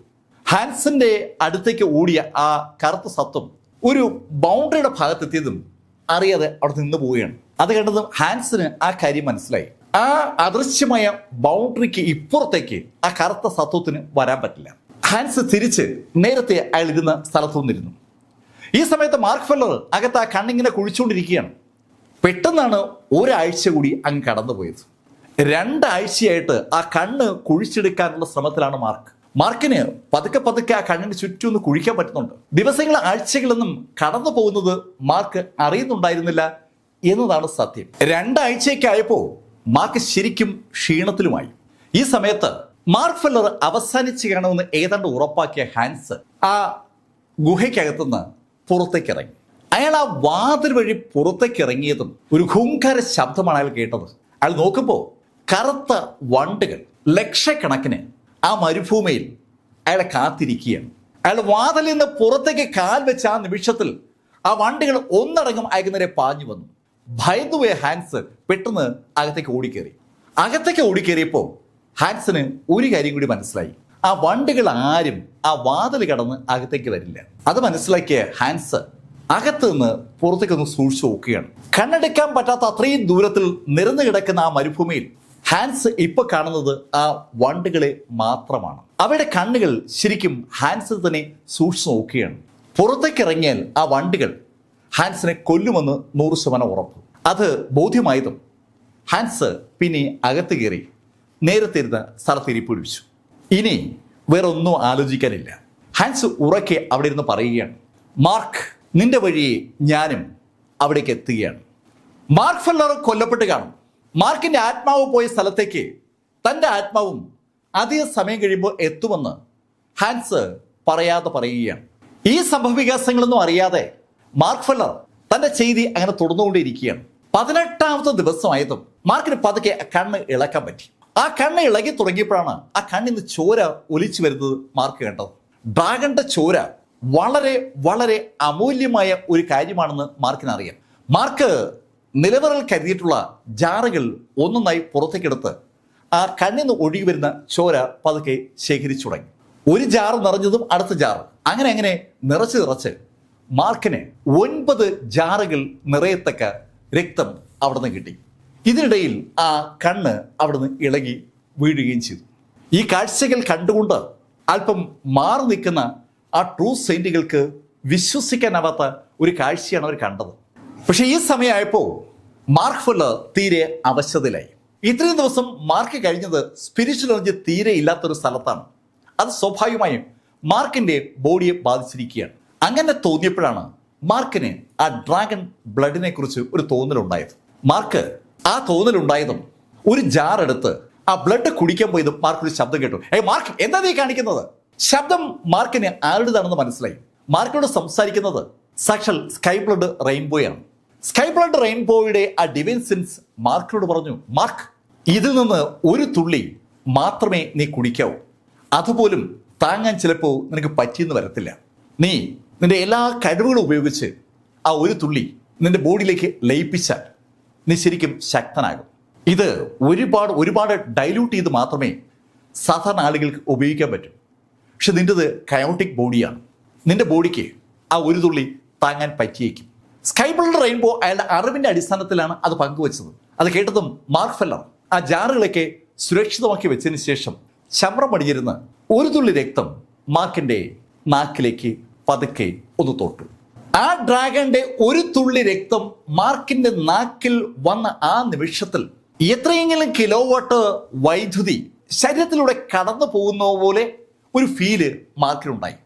ഹാൻസിന്റെ അടുത്തേക്ക് ഓടിയ ആ കറുത്ത സത്വം ഒരു ബൗണ്ടറിയുടെ ഭാഗത്തെത്തിയതും അറിയാതെ അവിടെ നിന്ന് പോവുകയാണ്. അത് കണ്ടതും ഹാൻസിന് ആ കാര്യം മനസ്സിലായി. ആ അദൃശ്യമായ ബൗണ്ടറിക്ക് ഇപ്പുറത്തേക്ക് ആ കറുത്ത സത്വത്തിന് വരാൻ പറ്റില്ല. ഹാൻസ് തിരിച്ച് നേരത്തെ അയാൾ ഇരുന്ന സ്ഥലത്തു നിന്നിരുന്നു. ഈ സമയത്ത് മാർക്ക് ഫെല്ലർ അകത്ത് ആ കണ്ണിങ്ങനെ കുഴിച്ചുകൊണ്ടിരിക്കുകയാണ്. പെട്ടെന്നാണ് ഒരാഴ്ച കൂടി അങ്ങ് കടന്നുപോയത്. 2 ആഴ്ചയായിട്ട് ആ കണ്ണ് കുഴിച്ചെടുക്കാനുള്ള ശ്രമത്തിലാണ് മാർക്കിന് പതുക്കെ ആ കണ്ണിന് ചുറ്റും ഒന്ന് കുഴിക്കാൻ പറ്റുന്നുണ്ട്. ദിവസങ്ങൾ ആഴ്ചകളൊന്നും കടന്നു പോകുന്നത് മാർക്ക് അറിയുന്നുണ്ടായിരുന്നില്ല എന്നതാണ് സത്യം. 2 ആഴ്ചയ്ക്കായപ്പോൾ മാർക്ക് ശരിക്കും ക്ഷീണത്തിലുമായി. ഈ സമയത്ത് മാർക്ക് ഫെല്ലർ അവസാനിച്ച് കാണുമെന്ന് ഏതാണ്ട് ഉറപ്പാക്കിയ ഹാൻസ് ആ ഗുഹയ്ക്കകത്തുനിന്ന് പുറത്തേക്ക് ഇറങ്ങി. അയാൾ ആ വാതിൽ വഴി പുറത്തേക്ക് ഇറങ്ങിയതും ഒരു ഹുങ്കാര ശബ്ദമാണ് അയാൾ കേട്ടത്. അയാൾ നോക്കുമ്പോൾ കറുത്ത വണ്ടുകൾ ലക്ഷക്കണക്കിന് ആ മരുഭൂമിയിൽ അയാളെ കാത്തിരിക്കുകയാണ്. അയാൾ വാതിലിൽ നിന്ന് പുറത്തേക്ക് കാൽ വെച്ച ആ നിമിഷത്തിൽ ആ വണ്ടുകൾ ഒന്നടങ്കം അയക്കുന്നവരെ പാഞ്ഞു വന്നു. ഭയന്നുപോയ ഹാൻസ് പെട്ടെന്ന് അകത്തേക്ക് ഓടിക്കേറിയപ്പോൾ ഹാൻസിന് ഒരു കാര്യം കൂടി മനസ്സിലായി. ആ വണ്ടുകൾ ആരും ആ വാതിൽ കടന്ന് അകത്തേക്ക് വരില്ല. അത് മനസ്സിലാക്കിയ ഹാൻസ് അകത്ത് നിന്ന് പുറത്തേക്കൊന്ന് സൂക്ഷിച്ചു നോക്കുകയാണ്. കണ്ണെടുക്കാൻ പറ്റാത്ത അത്രയും ദൂരത്തിൽ നിരന്നു കിടക്കുന്ന ആ മരുഭൂമിയിൽ ഹാൻസ് ഇപ്പൊ കാണുന്നത് ആ വണ്ടുകളെ മാത്രമാണ്. അവയുടെ കണ്ണുകൾ ശരിക്കും ഹാൻസിൽ തന്നെ സൂക്ഷിച്ചു നോക്കുകയാണ്. പുറത്തേക്ക് ഇറങ്ങിയാൽ ആ വണ്ടുകൾ ഹാൻസിനെ കൊല്ലുമെന്ന് 100% ഉറപ്പ്. അത് ബോധ്യമായതും ഹാൻസ് പിന്നെ അകത്ത് കയറി നേരത്തെ ഇരുന്ന സ്ഥലത്ത് ഇരിപ്പിടിച്ചു. ഇനി വേറെ ഒന്നും ആലോചിക്കാനില്ല. ഹാൻസ് ഉറക്കെ അവിടെ ഇരുന്ന് പറയുകയാണ്, മാർക്ക്, നിന്റെ വഴിയെ ഞാനും അവിടേക്ക് എത്തുകയാണ്. മാർക്ക് ഫെല്ലർ കൊല്ലപ്പെട്ട് കാണും. മാർക്കിന്റെ ആത്മാവ് പോയ സ്ഥലത്തേക്ക് തൻ്റെ ആത്മാവും അധിക സമയം കഴിയുമ്പോൾ എത്തുമെന്ന് ഹാൻസ് പറയാതെ പറയുകയാണ്. ഈ സംഭവവികാസങ്ങളൊന്നും അറിയാതെ മാർക്ക് ഫെല്ലർ തൻ്റെ ചെയ്തി അങ്ങനെ തുടർന്നുകൊണ്ടിരിക്കുകയാണ്. 18ാമത്തെ ദിവസമായതും മാർക്കിന് പതുക്കെ കണ്ണ് ഇളക്കാൻ പറ്റി. ആ കണ്ണ് ഇളകി തുടങ്ങിയപ്പോഴാണ് ആ കണ്ണിന്ന് ചോര ഒലിച്ചു വരുന്നത് മാർക്ക് കണ്ടത്. ഡ്രാഗന്റെ ചോര വളരെ വളരെ അമൂല്യമായ ഒരു കാര്യമാണെന്ന് മാർക്കിന് അറിയാം. മാർക്ക് നിലവറൽ കരുതിയിട്ടുള്ള ജാറുകൾ ഒന്നൊന്നായി പുറത്തേക്കെടുത്ത് ആ കണ്ണിന്ന് ഒഴുകി വരുന്ന ചോര പതുക്കെ ശേഖരിച്ചു തുടങ്ങി. ഒരു ജാറ് നിറഞ്ഞതും അടുത്ത ജാറ്, അങ്ങനെ അങ്ങനെ നിറച്ച് മാർക്കിന് 9 ജാറുകൾ നിറയത്തക്ക രക്തം അവിടുന്ന് കിട്ടി. ഇതിനിടയിൽ ആ കണ്ണ് അവിടുന്ന് ഇളകി വീഴുകയും ചെയ്തു. ഈ കാഴ്ചകൾ കണ്ടുകൊണ്ട് അല്പം മാറി നിൽക്കുന്ന ആ ട്രൂ സെയിന്റുകൾക്ക് വിശ്വസിക്കാനാവാത്ത ഒരു കാഴ്ചയാണ് അവർ കണ്ടത്. പക്ഷെ ഈ സമയമായപ്പോൾ മാർക്ക് ഫെല്ലർ തീരെ അവശതയിലായി. ഇത്രയും ദിവസം മാർക്ക് കഴിഞ്ഞത് സ്പിരിച്വൽ എനർജി തീരെ ഇല്ലാത്തൊരു സ്ഥലത്താണ്. അത് സ്വാഭാവികമായും മാർക്കിന്റെ ബോഡിയെ ബാധിച്ചിരിക്കുകയാണ്. അങ്ങനെ തോന്നിയപ്പോഴാണ് മാർക്കിന് ആ ഡ്രാഗൺ ബ്ലഡിനെ കുറിച്ച് ഒരു തോന്നലുണ്ടായത്. മാർക്ക് ആ തോന്നലുണ്ടായതും ഒരു ജാർ എടുത്ത് ആ ബ്ലഡ് കുടിക്കാൻ പോയതും മാർക്ക് ഒരു ശബ്ദം കേട്ടു. മാർക്ക്, എന്താ നീ കാണിക്കുന്നത്? ശബ്ദം മാർക്കിന് ആരുടേതാണെന്ന് മനസ്സിലായി. മാർക്കിനോട് സംസാരിക്കുന്നത് സാക്ഷാൽ സ്കൈ ബ്ലഡ് റെയിൻബോയാണ്. സ്കൈ ബ്ലഡ് റെയിൻബോയുടെ ആ ഡിവൈൻ സെൻസ് മാർക്കിനോട് പറഞ്ഞു, മാർക്ക്, ഇതിൽ നിന്ന് ഒരു തുള്ളി മാത്രമേ നീ കുടിക്കാവൂ. അതുപോലും താങ്ങാൻ ചിലപ്പോൾ നിനക്ക് പറ്റിയെന്ന് വരത്തില്ല. നീ നിന്റെ എല്ലാ കഴിവുകളും ഉപയോഗിച്ച് ആ ഒരു തുള്ളി നിന്റെ ബോഡിയിലേക്ക് ലയിപ്പിച്ചാൽ നീ ശരിക്കും ശക്തനാകും. ഇത് ഒരുപാട് ഡൈല്യൂട്ട് ചെയ്ത് മാത്രമേ സാധാരണ ആളുകൾക്ക് ഉപയോഗിക്കാൻ പറ്റും. പക്ഷെ നിൻ്റെത് കയോട്ടിക് ബോഡിയാണ്. നിന്റെ ബോഡിക്ക് ആ ഒരു തുള്ളി താങ്ങാൻ പറ്റിയേക്കും. സ്കൈ ബ്ലഡ് റെയിൻബോ അയാളുടെ അറിവിന്റെ അടിസ്ഥാനത്തിലാണ് അത് പങ്കുവച്ചത്. അത് കേട്ടതും മാർക്ക് ഫെല്ലർ ആ ജാറുകളൊക്കെ സുരക്ഷിതമാക്കി വെച്ചതിന് ശേഷം ചമ്രം പടിഞ്ഞിരുന്ന് ഒരു തുള്ളി രക്തം മാർക്കിന്റെ നാക്കിലേക്ക് പതുക്കെ ഒന്ന് തൊട്ടു. ആ ഡ്രാഗന്റെ ഒരു തുള്ളി രക്തം മാർക്കിന്റെ നാക്കിൽ വന്ന ആ നിമിഷത്തിൽ എത്രയെങ്കിലും കിലോവാട്ട് വൈദ്യുതി ശരീരത്തിലൂടെ കടന്നു പോകുന്ന പോലെ ഒരു ഫീല് മാർക്കിനുണ്ടായി.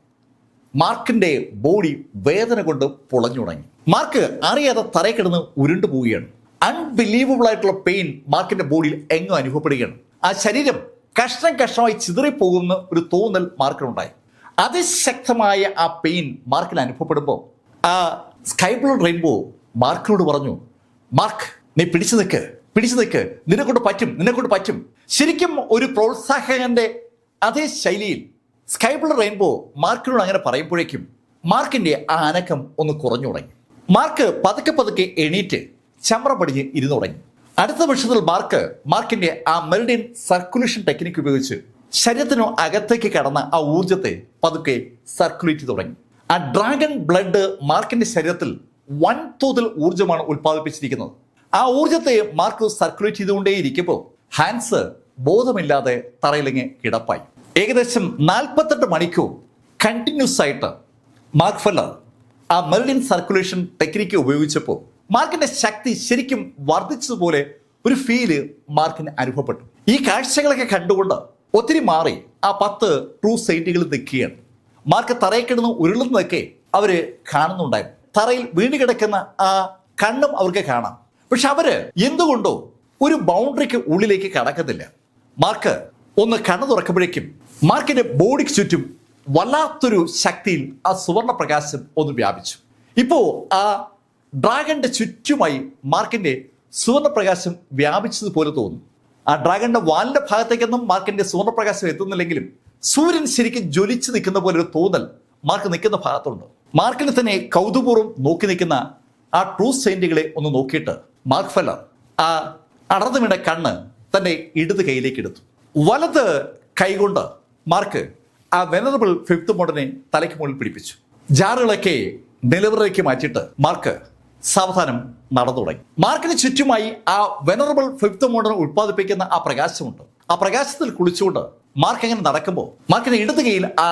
മാർക്കിന്റെ ബോഡി വേദന കൊണ്ട് പൊളഞ്ഞു തുടങ്ങി. മാർക്ക് അറിയാതെ തറയിൽ കിടന്ന് ഉരുണ്ടു പോവുകയാണ്. അൺബിലീവബിൾ ആയിട്ടുള്ള പെയിൻ മാർക്കിന്റെ ബോഡിയിൽ എങ്ങും അനുഭവപ്പെടുകയാണ്. ആ ശരീരം കഷ്ണമായി ചിതറിപ്പോകുന്ന ഒരു തോന്നൽ മാർക്കിനുണ്ടായി. അതിശക്തമായ ആ പെയിൻ മാർക്കിന് അനുഭവപ്പെടുമ്പോൾ ആ സ്കൈ ബ്ലഡ് റെയിൻബോ മാർക്കിനോട് പറഞ്ഞു, മാർക്ക്, നീ പിടിച്ചു നിൽക്ക്, നിന്നെക്കൊണ്ട് പറ്റും. ശരിക്കും ഒരു പ്രോത്സാഹകന്റെ അതേ ശൈലിയിൽ സ്കൈ ബ്ലഡ് റെയിൻബോ മാർക്കിനോട് അങ്ങനെ പറയുമ്പോഴേക്കും മാർക്കിന്റെ ആ അനക്കം ഒന്ന് കുറഞ്ഞു തുടങ്ങി. മാർക്ക് പതുക്കെ എണീറ്റ് ചമ്രം പടിഞ്ഞ് ഇരുന്നു തുടങ്ങി. അടുത്ത വർഷത്തിൽ മാർക്കിന്റെ ആ മെറിഡിയൻ സർക്കുലേഷൻ ടെക്നിക്ക് ഉപയോഗിച്ച് ശരീരത്തിനു അകത്തേക്ക് കടന്ന ആ ഊർജത്തെ പതുക്കെ സർക്കുലേറ്റ് തുടങ്ങി. ആ ഡ്രാഗൺ ബ്ലഡ് മാർക്കിന്റെ ശരീരത്തിൽ വൻതോതിൽ ഊർജമാണ് ഉത്പാദിപ്പിച്ചിരിക്കുന്നത്. ആ ഊർജത്തെ മാർക്ക് സർക്കുലേറ്റ് ചെയ്തുകൊണ്ടേയിരിക്കുമ്പോൾ ഹാൻസ് ബോധമില്ലാതെ തറയിലങ്ങ് കിടപ്പായി. ഏകദേശം 48 മണിക്കൂർ കണ്ടിന്യൂസ് ആയിട്ട് മാർക്ക് ഫെല്ലർ ആ മെറിഡിയൻ സർക്കുലേഷൻ ടെക്നിക്ക് ഉപയോഗിച്ചപ്പോൾ മാർക്കിന്റെ ശക്തി ശരിക്കും വർദ്ധിച്ചതുപോലെ ഒരു ഫീല് മാർക്കിന് അനുഭവപ്പെട്ടു. ഈ കാഴ്ചകളൊക്കെ കണ്ടുകൊണ്ട് ഒത്തിരി മാറി ആ 10 ട്രൂ സെയിന്റുകൾ നിൽക്കുകയാണ്. മാർക്ക് തറയിൽ കിടന്ന് ഉരുളുന്നതൊക്കെ അവര് കാണുന്നുണ്ടായിരുന്നു. തറയിൽ വീണ് കിടക്കുന്ന ആ കണ്ണും അവർക്ക് കാണാം. പക്ഷെ അവര് എന്തുകൊണ്ടോ ഒരു ബൗണ്ടറിക്ക് ഉള്ളിലേക്ക് കടക്കുന്നില്ല. മാർക്ക് ഒന്ന് കണ്ണു തുറക്കുമ്പോഴേക്കും മാർക്കിന്റെ ബോഡിക്ക് ചുറ്റും വല്ലാത്തൊരു ശക്തിയിൽ ആ സുവർണ പ്രകാശം ഒന്ന് വ്യാപിച്ചു. ഇപ്പോ ആ ഡ്രാഗന്റെ ചുറ്റുമായി മാർക്കിന്റെ സുവർണ പ്രകാശം വ്യാപിച്ചതുപോലെ തോന്നുന്നു. ആ ഡ്രാഗന്റെ വാലിന്റെ ഭാഗത്തേക്കൊന്നും മാർക്കിന്റെ സുവർണ പ്രകാശം എത്തുന്നില്ലെങ്കിലും സൂര്യൻ ശരിക്കും ജ്വലിച്ചു നിൽക്കുന്ന പോലെ ഒരു തോന്നൽ മാർക്ക് നിൽക്കുന്ന ഭാഗത്തുണ്ട്. മാർക്കിനെ തന്നെ കൗതുപൂർവ്വം നോക്കി നിൽക്കുന്ന ആ ട്രൂ സെയിന്റുകളെ ഒന്ന് നോക്കിയിട്ട് മാർക്ക് ഫെല്ലർ ആ അടർന്നു വീണ കണ്ണ് തന്റെ ഇടത് കൈയിലേക്ക് എടുത്തു. വലത് കൈകൊണ്ട് മാർക്ക് ആ വെനറബിൾ ഫിഫ്ത്ത് മോഡലിനെ തലയ്ക്ക് മുകളിൽ പിടിപ്പിച്ചു. ജാറുകളൊക്കെ നിലവറയിലേക്ക് മാറ്റിയിട്ട് മാർക്ക് സാവധാനം നടന്നു തുടങ്ങി. മാർക്കിന് ചുറ്റുമായി ആ വെനറബിൾ ഫിഫ്ത്ത് മോഡൽ ഉത്പാദിപ്പിക്കുന്ന ആ പ്രകാശമുണ്ട്. ആ പ്രകാശത്തിൽ കുളിച്ചുകൊണ്ട് മാർക്ക് എങ്ങനെ നടക്കുമ്പോൾ മാർക്കിന്റെ ഇടത് കൈയിൽ ആ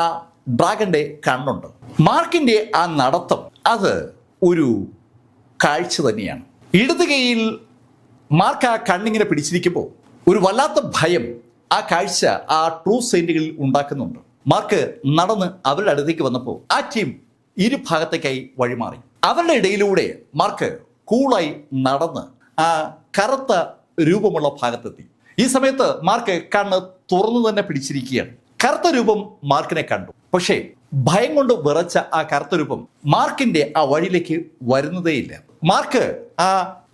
ഡ്രാഗന്റെ കണ്ണുണ്ട്. മാർക്കിന്റെ ആ നടത്തം അത് ഒരു കാഴ്ച തന്നെയാണ്. ഇടത് കൈയിൽ മാർക്ക് ആ കണ്ണിങ്ങനെ പിടിച്ചിരിക്കുമ്പോൾ ഒരു വല്ലാത്ത ഭയം ആ കാഴ്ച ആ ട്രൂ സെയിന്റുകളിൽ ഉണ്ടാക്കുന്നുണ്ട്. മാർക്ക് നടന്ന് അവരുടെ അടുത്തേക്ക് വന്നപ്പോൾ ആ ടീം ഇരുഭാഗത്തേക്കായി വഴിമാറി. അവരുടെ ഇടയിലൂടെ മാർക്ക് കൂളായി നടന്ന് ആ കറുത്ത രൂപമുള്ള ഭാഗത്തെത്തി. ഈ സമയത്ത് മാർക്ക് കണ്ണ് തുറന്നു തന്നെ പിടിച്ചിരിക്കുകയാണ്. കറുത്ത രൂപം മാർക്കിനെ കണ്ടു. പക്ഷേ ഭയം കൊണ്ട് വിറച്ച ആ കറുത്ത രൂപം മാർക്കിന്റെ ആ വഴിയിലേക്ക് വരുന്നതേയില്ല. മാർക്ക് ആ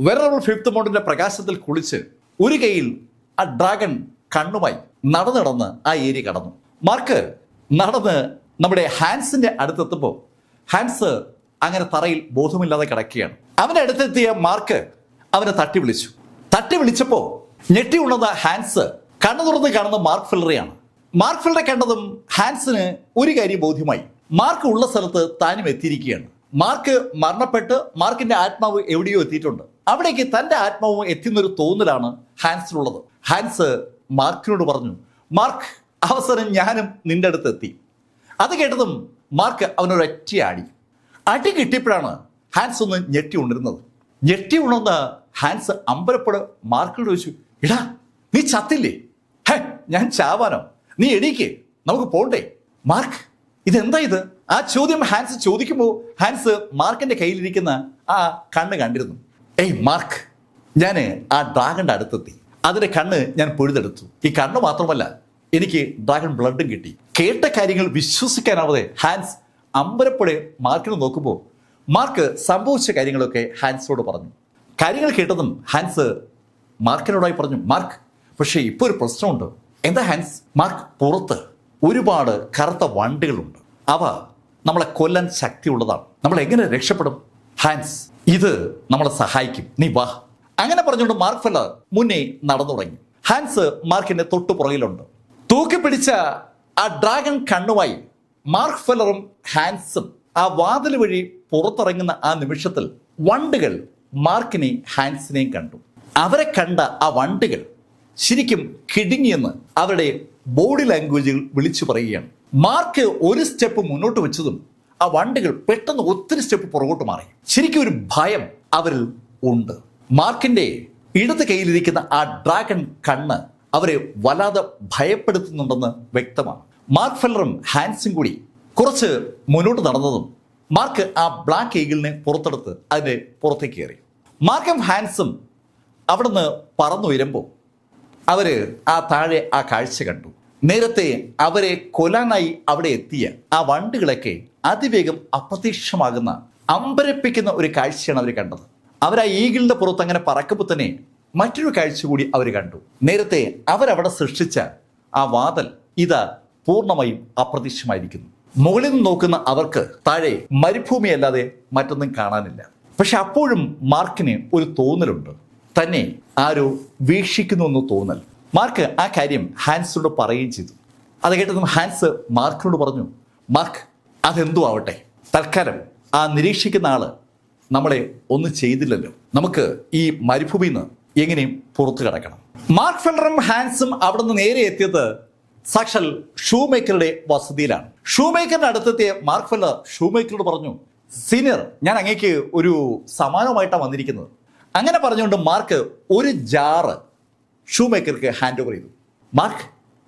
വെററബിൾ ഫിഫ്ത്ത് മൗണ്ടിന്റെ പ്രകാശത്തിൽ കുളിച്ച് ഒരു കൈയിൽ ആ ഡ്രാഗൺ കണ്ണുമായി നടന്ന് ആ ഏരിയ കടന്നു. മാർക്ക് നടന്ന് നമ്മുടെ ഹാൻസിന്റെ അടുത്തെത്തുമ്പോൾ ഹാൻസ് അങ്ങനെ തറയിൽ ബോധമില്ലാതെ കിടക്കുകയാണ്. അവന്റെ അടുത്തെത്തിയ മാർക്ക് അവനെ തട്ടി വിളിച്ചപ്പോൾ ഞെട്ടി ഉണർന്ന ഹാൻസ് കണ്ണു തുറന്ന് കാണുന്ന മാർക്ക് ഫില്ലറെയാണ്. മാർക്ക് ഫില്ലറെ കണ്ടതും ഹാൻസിന് ഒരു കാര്യം ബോധ്യമായി. മാർക്ക് ഉള്ള സ്ഥലത്ത് താനും എത്തിയിരിക്കുകയാണ്. മാർക്ക് മരണപ്പെട്ട് മാർക്കിന്റെ ആത്മാവ് എവിടെയോ എത്തിയിട്ടുണ്ട്. അവിടേക്ക് തന്റെ ആത്മാവ് എത്തുന്നൊരു തോന്നലാണ് ഹാൻസിനുള്ളത്. ഹാൻസ് മാർക്കിനോട് പറഞ്ഞു, മാർക്ക്, അവസരം ഞാനും നിന്റെ അടുത്ത് എത്തി. അത് കേട്ടതും മാർക്ക് അവനൊരൊറ്റ അടി കിട്ടിയപ്പോഴാണ് ഹാൻസ് ഒന്ന് ഞെട്ടി ഉണർന്ന ഹാൻസ് അമ്പരപ്പോട് മാർക്കിനോട് ചോദിച്ചു, ഇടാ നീ ചത്തില്ലേ? ഹേ, ഞാൻ ചാവാനോ? നീ എണീക്ക്, നമുക്ക് പോണ്ടേ? മാർക്ക്, ഇതെന്താ ഇത്? ആ ചോദ്യം ഹാൻസ് ചോദിക്കുമ്പോൾ ഹാൻസ് മാർക്കിന്റെ കയ്യിലിരിക്കുന്ന ആ കണ്ണ് കണ്ടിരുന്നു. ഏയ് മാർക്ക്, ഞാൻ ആ ഡ്രാഗന്റെ അടുത്തെത്തി. അതിന്റെ കണ്ണ് ഞാൻ പൊഴുതെടുത്തു. ഈ കണ്ണ് മാത്രമല്ല, എനിക്ക് ഡ്രാഗൺ ബ്ലഡും കിട്ടി. കേട്ട കാര്യങ്ങൾ വിശ്വസിക്കാനാവാതെ ഹാൻസ് അമ്പരപ്പോടെ മാർക്കിനെ നോക്കുമ്പോൾ മാർക്ക് സംഭവിച്ച കാര്യങ്ങളൊക്കെ ഹാൻസിനോട് പറഞ്ഞു. കാര്യങ്ങൾ കേട്ടതും ഹാൻസ് മാർക്കിനോടായി പറഞ്ഞു, മാർക്ക്, പക്ഷേ ഇപ്പോൾ ഒരു പ്രശ്നമുണ്ട്. എന്താ ഹാൻസ്? മാർക്ക്, പുറത്ത് ഒരുപാട് കറുത്ത വണ്ടുകളുണ്ട്. അവ നമ്മളെ കൊല്ലാൻ ശക്തിയുള്ളതാണ്. നമ്മൾ എങ്ങനെ രക്ഷപ്പെടും? ഹാൻസ്, ഇത് നമ്മളെ സഹായിക്കും, നീ വാ. അങ്ങനെ പറഞ്ഞുകൊണ്ട് മാർക്ക് ഫെല്ലർ മുന്നേ നടന്നു തുടങ്ങി. ഹാൻസ് മാർക്കിന്റെ തൊട്ടു പുറകിലുണ്ട്. തൂക്കിപ്പിടിച്ച ആ ഡ്രാഗൺ കണ്ണുമായി മാർക്ക് ഫെല്ലറും ഹാൻസും ആ വാതിൽ വഴി പുറത്തിറങ്ങുന്ന ആ നിമിഷത്തിൽ വണ്ടുകൾ മാർക്കിനെയും ഹാൻസിനെയും കണ്ടു. അവരെ കണ്ട ആ വണ്ടുകൾ ശരിക്കും കിടുങ്ങിയെന്ന് അവരുടെ ബോഡി ലാംഗ്വേജുകൾ വിളിച്ചു പറയുകയാണ്. മാർക്ക് ഒരു സ്റ്റെപ്പ് മുന്നോട്ട് വെച്ചതും ആ വണ്ടുകൾ പെട്ടെന്ന് ഒത്തിരി സ്റ്റെപ്പ് പുറകോട്ട് മാറി. ശരിക്കും ഒരു ഭയം അവരിൽ ഉണ്ട്. മാർക്കിന്റെ ഇടത് കയ്യിലിരിക്കുന്ന ആ ഡ്രാഗൺ കണ്ണ് അവരെ വല്ലാതെ ഭയപ്പെടുത്തുന്നുണ്ടെന്ന് വ്യക്തമാണ്. മാർക്ക് ഫെല്ലറും ഹാൻസും കൂടി കുറച്ച് മുന്നോട്ട് നടന്നതും മാർക്ക് ആ ബ്ലാക്ക് ഈഗിളിനെ പുറത്തെടുത്ത് അതിന്റെ പുറത്തേക്ക് കയറി. മാർക്കും ഹാൻസും അവിടുന്ന് പറന്നുയരുമ്പോൾ അവര് ആ താഴെ ആ കാഴ്ച കണ്ടു. നേരത്തെ അവരെ കൊല്ലാനായി അവിടെ എത്തിയ ആ വണ്ടുകളൊക്കെ അതിവേഗം അപ്രത്യക്ഷമാകുന്ന അമ്പരപ്പിക്കുന്ന ഒരു കാഴ്ചയാണ് അവർ കണ്ടത്. അവർ ആ ഈഗിളിന്റെ പുറത്ത് അങ്ങനെ പറക്കുമ്പോൾ തന്നെ മറ്റൊരു കാഴ്ച കൂടി അവർ കണ്ടു. നേരത്തെ അവരവിടെ സൃഷ്ടിച്ച ആ വാതിൽ ഇതാ പൂർണ്ണമായും അപ്രത്യക്ഷമായിരിക്കുന്നു. മുകളിൽ നിന്ന് നോക്കുന്ന അവർക്ക് താഴെ മരുഭൂമി അല്ലാതെ മറ്റൊന്നും കാണാനില്ല. പക്ഷെ അപ്പോഴും മാർക്കിന് ഒരു തോന്നലുണ്ട്, തന്നെ ആരോ വീക്ഷിക്കുന്നു എന്ന് തോന്നൽ. മാർക്ക് ആ കാര്യം ഹാൻസിനോട് പറയുകയും ചെയ്തു. അത് കേട്ടതും ഹാൻസ് മാർക്കിനോട് പറഞ്ഞു, മാർക്ക്, അതെന്തോ ആവട്ടെ, തൽക്കാലം ആ നിരീക്ഷിക്കുന്ന ആള് നമ്മളെ ഒന്നും ചെയ്തില്ലല്ലോ, നമുക്ക് ഈ മരുഭൂമിയിൽ നിന്ന് എങ്ങനെയും പുറത്തു കിടക്കണം. മാർക്ക് ഫെല്ലറും ഹാൻസും അവിടെ നിന്ന് നേരെ എത്തിയത് സാക്ഷാൽ ഷൂമേക്കറുടെ വസതിയിലാണ്. ഷൂമേക്കറിന്റെ അടുത്തെത്തിയ മാർക്ക് ഫെല്ലർ ഷൂമേക്കറോട് പറഞ്ഞു, സീനിയർ, ഞാൻ അങ്ങേക്ക് ഒരു സമ്മാനമായിട്ടാണ് വന്നിരിക്കുന്നത്. അങ്ങനെ പറഞ്ഞുകൊണ്ട് മാർക്ക് ഒരു ജാറ് ഷൂമേക്കർക്ക് ഹാൻഡ് ഓവർ ചെയ്തു. മാർക്ക്,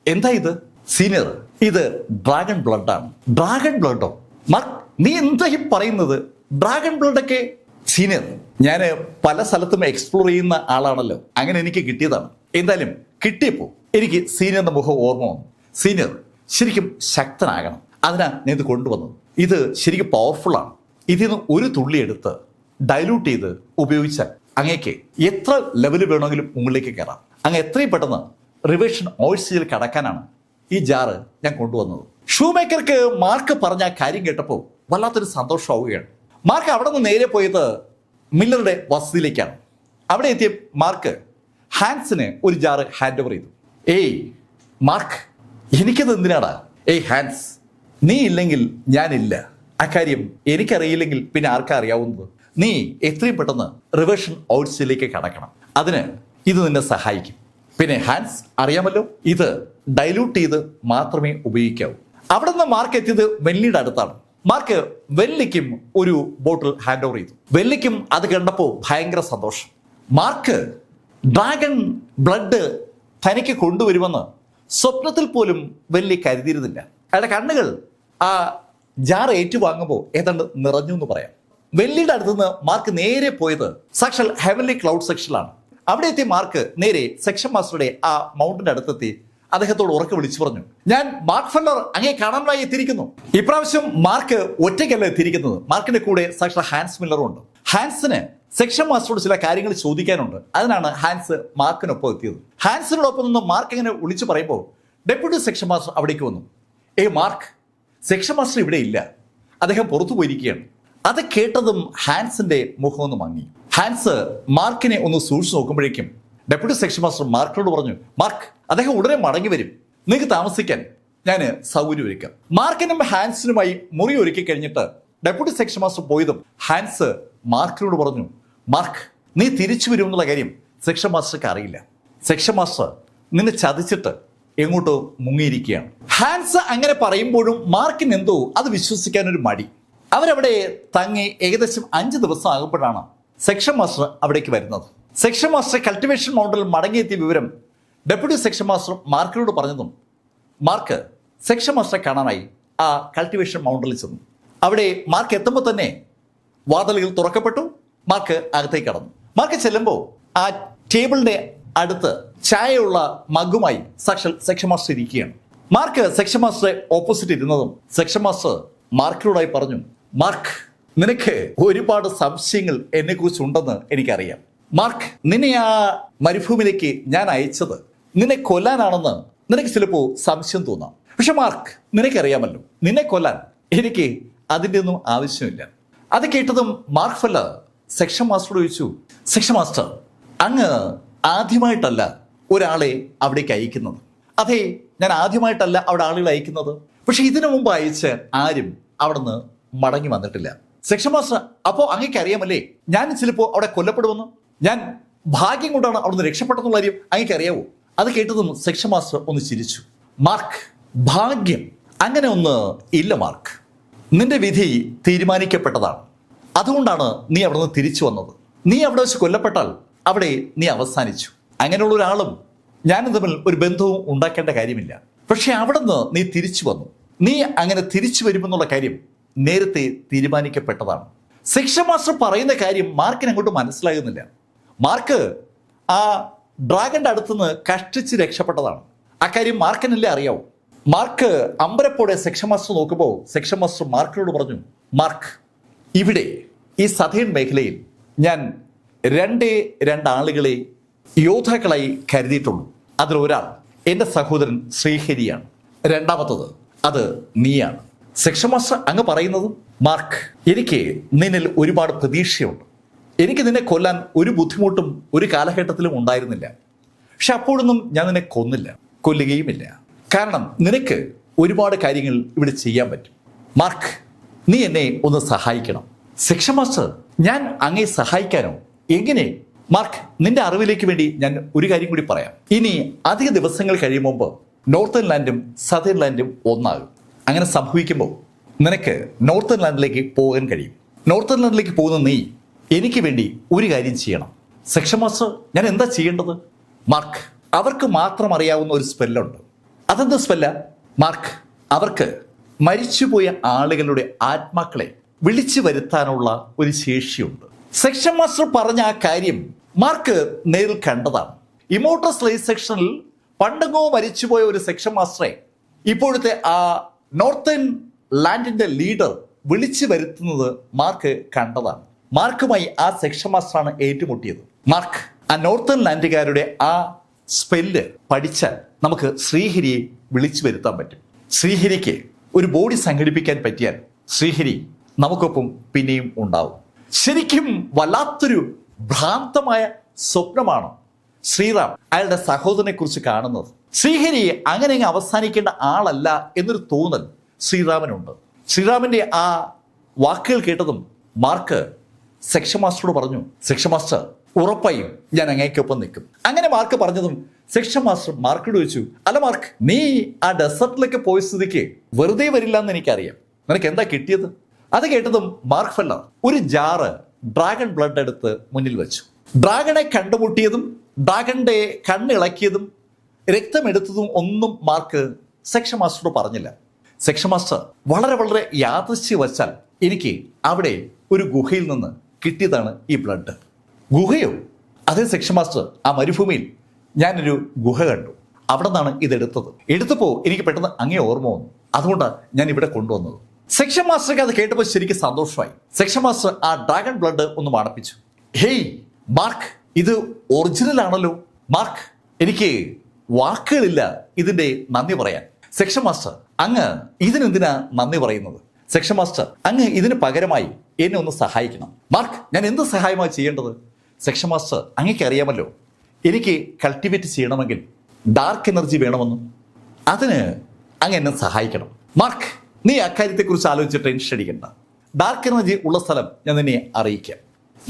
എന്താ ഇത്? സീനിയർ, ഇത് ഡ്രാഗൺ ബ്ലഡാണ്. ഡ്രാഗൺ ബ്ലഡോ? മാർക്ക്, നീ എന്താ ഈ പറയുന്നത്? ഡ്രാഗൺ ബ്ലഡൊക്കെ? സീനിയർ, ഞാൻ പല സ്ഥലത്തും എക്സ്പ്ലോർ ചെയ്യുന്ന ആളാണല്ലോ, അങ്ങനെ എനിക്ക് കിട്ടിയതാണ്. എന്തായാലും കിട്ടിയപ്പോൾ എനിക്ക് സീനിയറിന്റെ മുഖം ഓർമ്മ വന്നു. സീനിയർ ശരിക്കും ശക്തനാകണം, അതിനാണ് ഞാൻ ഇത് കൊണ്ടുവന്നത്. ഇത് ശരിക്കും പവർഫുൾ ആണ്. ഇതിൽ നിന്ന് ഒരു തുള്ളി എടുത്ത് ഡൈലൂട്ട് ചെയ്ത് ഉപയോഗിച്ചാൽ അങ്ങേക്ക് എത്ര ലെവൽ വേണമെങ്കിലും മുകളിലേക്ക് കയറാം. അങ്ങ് എത്രയും പെട്ടെന്ന് റിവേഷൻ ഓയിൽസിൽ കടക്കാനാണ് ഈ ജാറ് ഞാൻ കൊണ്ടുവന്നത്. ഷൂമേക്കർക്ക് മാർക്ക് പറഞ്ഞ ആ കാര്യം കേട്ടപ്പോൾ വല്ലാത്തൊരു സന്തോഷമാവുകയാണ്. മാർക്ക് അവിടെ നിന്ന് നേരെ പോയത് മില്ലറുടെ വസതിയിലേക്കാണ്. അവിടെ എത്തിയ മാർക്ക് ഹാൻസിന് ഒരു ജാറ് ഹാൻഡ് ഓവർ ചെയ്തു. ഏയ് മാർക്ക്, എനിക്കത് എന്തിനാടാ? ഏയ് ഹാൻസ്, നീ ഇല്ലെങ്കിൽ ഞാനില്ല. അക്കാര്യം എനിക്കറിയില്ലെങ്കിൽ പിന്നെ ആർക്കാ അറിയാവുന്നത്? നീ എത്രയും പെട്ടെന്ന് റിവേഷൻ ഔട്ട്സിലേക്ക് കടക്കണം. അതിന് ഇത് നിന്നെ സഹായിക്കും. പിന്നെ ഹാൻസ്, അറിയാമല്ലോ, ഇത് ഡൈലൂട്ട് ചെയ്ത് മാത്രമേ ഉപയോഗിക്കാവൂ. അവിടെ നിന്ന് മാർക്ക് എത്തിയത് വെല്ലിയുടെ അടുത്താണ്. മാർക്ക് വെല്ലിക്കും ഒരു ബോട്ടിൽ ഹാൻഡ് ഓവർ ചെയ്തു. വെല്ലിക്കും അത് കണ്ടപ്പോൾ ഭയങ്കര സന്തോഷം. മാർക്ക്, ഡ്രാഗൺ ബ്ലഡ് തനിക്ക് കൊണ്ടുവരുമെന്ന് സ്വപ്നത്തിൽ പോലും വലിയ കരുതിയിരുന്നില്ല. അയാളുടെ കണ്ണുകൾ ആ ജാർ ഏറ്റുവാങ്ങുമ്പോൾ ഏതാണ്ട് നിറഞ്ഞു എന്ന് പറയാം. വെള്ളിയുടെ അടുത്തുനിന്ന് മാർക്ക് നേരെ പോയത് സാക്ഷാൽ ഹെവൻലി ക്ലൗഡ് സെക്ഷനിലാണ്. അവിടെ എത്തിയ മാർക്ക് നേരെ സെക്ഷൻ മാസ്റ്ററുടെ ആ മൗണ്ടിന്റെ അടുത്തെത്തി അദ്ദേഹത്തോട് ഉറക്കെ വിളിച്ചു പറഞ്ഞു, ഞാൻ മാർക്ക് ഫെല്ലർ അങ്ങേ കാണാനായി എത്തിയിരിക്കുന്നു. ഇപ്രാവശ്യം മാർക്ക് ഒറ്റയ്ക്കല്ല എത്തിയിരിക്കുന്നത്. മാർക്കിന്റെ കൂടെ സാക്ഷാൽ ഹാൻസ് മില്ലറും ഉണ്ട്. ഹാൻസിന് സെക്ഷൻ മാസ്റ്ററോട് ചില കാര്യങ്ങൾ ചോദിക്കാനുണ്ട്. അതിനാണ് ഹാൻസ് മാർക്കിനൊപ്പം എത്തിയത്. ഹാൻസിനോടൊപ്പം നിന്ന് മാർക്ക് ഇങ്ങനെ വിളിച്ചു പറയുമ്പോൾ ഡെപ്യൂട്ടി സെക്ഷൻ മാസ്റ്റർ അവിടേക്ക് വന്നു. മാർക്ക്, സെക്ഷൻ മാസ്റ്റർ ഇവിടെ ഇല്ല, അദ്ദേഹം പുറത്തു പോയിരിക്കുകയാണ്. അത് കേട്ടതും ഹാൻസിന്റെ മുഖം ഒന്ന് മങ്ങി. ഹാൻസ് മാർക്കിനെ ഒന്ന് സൂക്ഷിച്ചു നോക്കുമ്പോഴേക്കും ഡെപ്യൂട്ടി സെക്ഷൻ മാസ്റ്റർ മാർക്കിനോട് പറഞ്ഞു, മാർക്ക്, അദ്ദേഹം ഉടനെ മടങ്ങി വരും, നിങ്ങൾക്ക് താമസിക്കാൻ ഞാൻ സൗകര്യം ഒരുക്കാം. മാർക്കിനും ഹാൻസിനുമായി മുറി ഒരുക്കി കഴിഞ്ഞിട്ട് ഡെപ്യൂട്ടി സെക്ഷൻ മാസ്റ്റർ പോയതും ഹാൻസ് മാർക്കിനോട് പറഞ്ഞു, മാർക്ക്, നീ തിരിച്ചു വരുമെന്നുള്ള കാര്യം സെക്ഷൻ മാസ്റ്റർക്ക് അറിയില്ല. സെക്ഷൻ മാസ്റ്റർ നിന്നെ ചതിച്ചിട്ട് എങ്ങോട്ടോ മുങ്ങിയിരിക്കുകയാണ്. ഹാൻസ് അങ്ങനെ പറയുമ്പോഴും മാർക്കിന് എന്തോ അത് വിശ്വസിക്കാൻ ഒരു മടി. അവരവിടെ തങ്ങി ഏകദേശം 5 ദിവസം ആകുമ്പോഴാണ് സെക്ഷൻ മാസ്റ്റർ അവിടേക്ക് വരുന്നത്. സെക്ഷൻ മാസ്റ്റർ കൾട്ടിവേഷൻ മൗണ്ടിൽ മടങ്ങിയെത്തിയ വിവരം ഡെപ്യൂട്ടി സെക്ഷൻ മാസ്റ്റർ മാർക്കിനോട് പറഞ്ഞതും മാർക്ക് സെക്ഷൻ മാസ്റ്ററെ കാണാനായി ആ കൾട്ടിവേഷൻ മൗണ്ടിൽ ചെന്നു. അവിടെ മാർക്ക് എത്തുമ്പോൾ തന്നെ വാതിലുകൾ തുറക്കപ്പെട്ടു. മാർക്ക് അകത്തേക്ക് കടന്നു. മാർക്ക് ചെല്ലുമ്പോൾ ആ ടേബിളിന്റെ അടുത്ത് ചായയുള്ള മഗ്ഗുമായി സാക്ഷാൽ സെക്ഷൻ മാസ്റ്റർ ഇരിക്കുകയാണ്. മാർക്ക് സെക്ഷൻ മാസ്റ്ററെ ഓപ്പോസിറ്റ് ഇരുന്നതും സെക്ഷൻ മാസ്റ്റർ മാർക്കിനോടായി പറഞ്ഞു, മാർക്ക്, നിനക്ക് ഒരുപാട് സംശയങ്ങൾ എന്നെ കുറിച്ച് ഉണ്ടെന്ന് എനിക്കറിയാം. മാർക്ക്, നിന്നെ ആ മരുഭൂമിയിലേക്ക് ഞാൻ അയച്ചത് നിന്നെ കൊല്ലാനാണെന്ന് നിനക്ക് ചിലപ്പോൾ സംശയം തോന്നാം. പക്ഷെ മാർക്ക്, നിനക്കറിയാമല്ലോ, നിന്നെ കൊല്ലാൻ എനിക്ക് അതിൻ്റെ ഒന്നും ആവശ്യമില്ല. അത് കേട്ടതും മാർക്ക് ഫെല്ലർ സെക്ഷൻ മാസ്റ്ററോട് ചോദിച്ചു, സെക്ഷൻ മാസ്റ്റർ, അങ്ങ് ആദ്യമായിട്ടല്ല ഒരാളെ അവിടേക്ക് അയക്കുന്നത്. അതെ, ഞാൻ ആദ്യമായിട്ടല്ല അവിടെ ആളുകൾ അയക്കുന്നത്. പക്ഷെ ഇതിനു മുമ്പ് അയച്ച് ആരും അവിടെ നിന്ന് മടങ്ങി വന്നിട്ടില്ല. സെക്ഷൻ മാസ്റ്റർ, അപ്പോൾ അങ്ങേക്ക് അറിയാമല്ലേ ഞാൻ ചിലപ്പോൾ അവിടെ കൊല്ലപ്പെടുമെന്ന്? ഞാൻ ഭാഗ്യം കൊണ്ടാണ് അവിടുന്ന് രക്ഷപ്പെട്ടെന്നുള്ള കാര്യം അങ്ങേക്ക് അറിയാവോ? അത് കേട്ടതും സെക്ഷൻ മാസ്റ്റർ ഒന്ന് ചിരിച്ചു. മാർക്ക്, ഭാഗ്യം അങ്ങനെ ഒന്ന് ഇല്ല മാർക്ക്. നിന്റെ വിധി തീരുമാനിക്കപ്പെട്ടതാണ്. അതുകൊണ്ടാണ് നീ അവിടെ നിന്ന് തിരിച്ചു വന്നത്. നീ അവിടെ വെച്ച് കൊല്ലപ്പെട്ടാൽ അവിടെ നീ അവസാനിച്ചു. അങ്ങനെയുള്ള ഒരാളും ഞാനും തമ്മിൽ ഒരു ബന്ധവും ഉണ്ടാക്കേണ്ട കാര്യമില്ല. പക്ഷെ അവിടെ നിന്ന് നീ തിരിച്ചു വന്നു. നീ അങ്ങനെ തിരിച്ചു വരുമെന്നുള്ള കാര്യം നേരത്തെ തീരുമാനിക്കപ്പെട്ടതാണ്. സെക്ഷൻ മാസ്റ്റർ പറയുന്ന കാര്യം മാർക്കിന് അങ്ങോട്ട് മനസ്സിലാകുന്നില്ല. മാർക്ക് ആ ഡ്രാഗന്റെ അടുത്തുനിന്ന് കഷ്ടിച്ച് രക്ഷപ്പെട്ടതാണ്. ആ കാര്യം മാർക്കിനല്ലേ അറിയാവൂ. മാർക്ക് അമ്പരപ്പോടെ സെക്ഷൻ മാസ്റ്റർ നോക്കുമ്പോൾ സെക്ഷൻ മാസ്റ്റർ മാർക്കിനോട് പറഞ്ഞു, മാർക്ക്, ഇവിടെ ഈ സതേൺ മേഖലയിൽ ഞാൻ 2 ആളുകളെ യോദ്ധാക്കളായി കരുതിയിട്ടുള്ളൂ. അതിലൊരാൾ എൻ്റെ സഹോദരൻ ശ്രീഹരിയാണ്. രണ്ടാമത്തത് അത് നീയാണ്. സെക്ഷൻ മാസ്റ്റർ അങ്ങ് പറയുന്നത്, മാർക്ക്, എനിക്ക് നിന്നിൽ ഒരുപാട് പ്രതീക്ഷയുണ്ട്. എനിക്ക് നിന്നെ കൊല്ലാൻ ഒരു ബുദ്ധിമുട്ടും ഒരു കാലഘട്ടത്തിലും ഉണ്ടായിരുന്നില്ല. പക്ഷെ അപ്പോഴൊന്നും ഞാൻ നിന്നെ കൊന്നില്ല, കൊല്ലുകയുമില്ല. കാരണം നിനക്ക് ഒരുപാട് കാര്യങ്ങൾ ഇവിടെ ചെയ്യാൻ പറ്റും. മാർക്ക്, നീ എന്നെ ഒന്ന് സഹായിക്കണം. സെക്ഷൻ മാസ്റ്റർ, ഞാൻ അങ്ങേ സഹായിക്കാനോ? എങ്ങനെ? മാർക്ക്, നിന്റെ അറിവിലേക്ക് വേണ്ടി ഞാൻ ഒരു കാര്യം കൂടി പറയാം. ഇനി അധിക ദിവസങ്ങൾ കഴിയുമ്പോൾ നോർത്തേൺ ലാൻഡും സതേൺ ലാൻഡും ഒന്നാകും. അങ്ങനെ സംഭവിക്കുമ്പോൾ നിനക്ക് നോർത്തേൺ ലാൻഡിലേക്ക് പോകാൻ കഴിയും. നോർത്തേൺ ലാൻഡിലേക്ക് പോകുന്ന നീ എനിക്ക് വേണ്ടി ഒരു കാര്യം ചെയ്യണം. സെക്ഷൻ മാസ്റ്റർ, ഞാൻ എന്താ ചെയ്യേണ്ടത്? മാർക്ക്, അവർക്ക് മാത്രം അറിയാവുന്ന ഒരു സ്പെല്ലുണ്ട്. അതെന്താ സ്പെല്ല? മാർക്ക്, അവർക്ക് മരിച്ചുപോയ ആളുകളുടെ ആത്മാക്കളെ വിളിച്ചു വരുത്താനുള്ള ഒരു ശേഷിയുണ്ട്. സെക്ഷൻ മാസ്റ്റർ പറഞ്ഞ ആ കാര്യം മാർക്ക് നേരിൽ കണ്ടതാണ്. ഇമോർട്ടൽ സ്ലേവ് സെക്ഷനിൽ പണ്ടെങ്ങോ മരിച്ചുപോയ ഒരു സെക്ഷൻ മാസ്റ്ററെ ഇപ്പോഴത്തെ ആ നോർത്തേൺ ലാൻഡിന്റെ ലീഡർ വിളിച്ചു വരുത്തുന്നത് മാർക്ക് കണ്ടതാണ്. മാർക്കുമായി ആ സെക്ഷൻ മാസ്റ്ററാണ് ഏറ്റുമുട്ടിയത്. മാർക്ക്, ആ നോർത്തേൺ ലാൻഡുകാരുടെ ആ സ്പെല്ല് പഠിച്ചാൽ നമുക്ക് ശ്രീഹരിയെ വിളിച്ചു വരുത്താൻ പറ്റും. ശ്രീഹരിക്ക് ഒരു ബോഡി സംഘടിപ്പിക്കാൻ പറ്റിയാൽ ശ്രീഹരി നമുക്കൊപ്പം പിന്നെയും ഉണ്ടാവും. ശരിക്കും വല്ലാത്തൊരു ഭ്രാന്തമായ സ്വപ്നമാണ് ശ്രീറാം അയാളുടെ സഹോദരനെ കുറിച്ച് കാണുന്നത്. ശ്രീഹരി അങ്ങനെ അവസാനിക്കേണ്ട ആളല്ല എന്നൊരു തോന്നൽ ശ്രീറാമിനുണ്ട്. ശ്രീറാമിന്റെ ആ വാക്കുകൾ കേട്ടതും മാർക്ക് സെക്ഷൻ മാസ്റ്ററോട് പറഞ്ഞു, സെക്ഷൻ മാസ്റ്റർ, ഉറപ്പായും ഞാൻ അങ്ങേക്കൊപ്പം നിൽക്കും. അങ്ങനെ മാർക്ക് പറഞ്ഞതും സെക്ഷൻ മാസ്റ്റർ മാർക്കിനോട് ചോദിച്ചു, അല്ല മാർക്ക്, നീ ആ ഡെസർട്ടിലേക്ക് പോയ സ്ഥിതിക്ക് വെറുതെ വരില്ല എന്ന് എനിക്കറിയാം. നിനക്ക് എന്താ കിട്ടിയത്? അത് കേട്ടതും മാർക്ക് ഫെല്ലർ ഒരു ജാറ് ഡ്രാഗൺ ബ്ലഡ് എടുത്ത് മുന്നിൽ വെച്ചു. ഡ്രാഗണെ കണ്ടുമുട്ടിയതും ഡ്രാഗന്റെ കണ്ണിളക്കിയതും രക്തമെടുത്തതും ഒന്നും മാർക്ക് സെക്ഷൻ മാസ്റ്ററോട് പറഞ്ഞില്ല. സെക്ഷൻ മാസ്റ്റർ വളരെ വളരെ യാദൃശ്യവശാൽ എനിക്ക് അവിടെ ഒരു ഗുഹയിൽ നിന്ന് കിട്ടിയതാണ് ഈ ബ്ലഡ്. ഗുഹയോ? അതേ സെക്ഷൻ മാസ്റ്റർ, ആ മരുഭൂമിയിൽ ഞാനൊരു ഗുഹ കണ്ടു. അവിടെ നിന്നാണ് ഇതെടുത്തത്. എടുത്തപ്പോൾ എനിക്ക് പെട്ടെന്ന് അങ്ങേ ഓർമ്മ വന്നു. അതുകൊണ്ടാണ് ഞാൻ ഇവിടെ കൊണ്ടുവന്നത്. സെക്ഷൻ മാസ്റ്റർക്ക് അത് കേട്ടപ്പോൾ ശരിക്കും സന്തോഷമായി. സെക്ഷൻ മാസ്റ്റർ ആ ഡ്രാഗൺ ബ്ലഡ് ഒന്ന് മണപ്പിച്ചു. ഹേയ് മാർക്ക്, ഇത് ഒറിജിനൽ ആണല്ലോ. മാർക്ക്, എനിക്ക് വാക്കുകളില്ല ഇതിന്റെ നന്ദി പറയാൻ. സെക്ഷൻ മാസ്റ്റർ, അങ്ങ് ഇതിനെന്തിനാ നന്ദി പറയുന്നത്? സെക്ഷൻ മാസ്റ്റർ, അങ്ങ് ഇതിന് പകരമായി എന്നെ ഒന്ന് സഹായിക്കണം. മാർക്ക്, ഞാൻ എന്ത് സഹായമായി ചെയ്യേണ്ടത്? സെക്ഷൻ മാസ്റ്റർ, അങ്ങേക്ക് അറിയാമല്ലോ, എനിക്ക് കൾട്ടിവേറ്റ് ചെയ്യണമെങ്കിൽ ഡാർക്ക് എനർജി വേണമെന്നും. അതിന് അങ്ങ് എന്നെ സഹായിക്കണം. മാർക്ക്, നീ അക്കാര്യത്തെക്കുറിച്ച് ആലോചിച്ച് ടെൻഷൻ അടിക്കണ്ട. ഡാർക്ക് എനർജി ഉള്ള സ്ഥലം ഞാൻ നിന്നെ അറിയിക്കാം.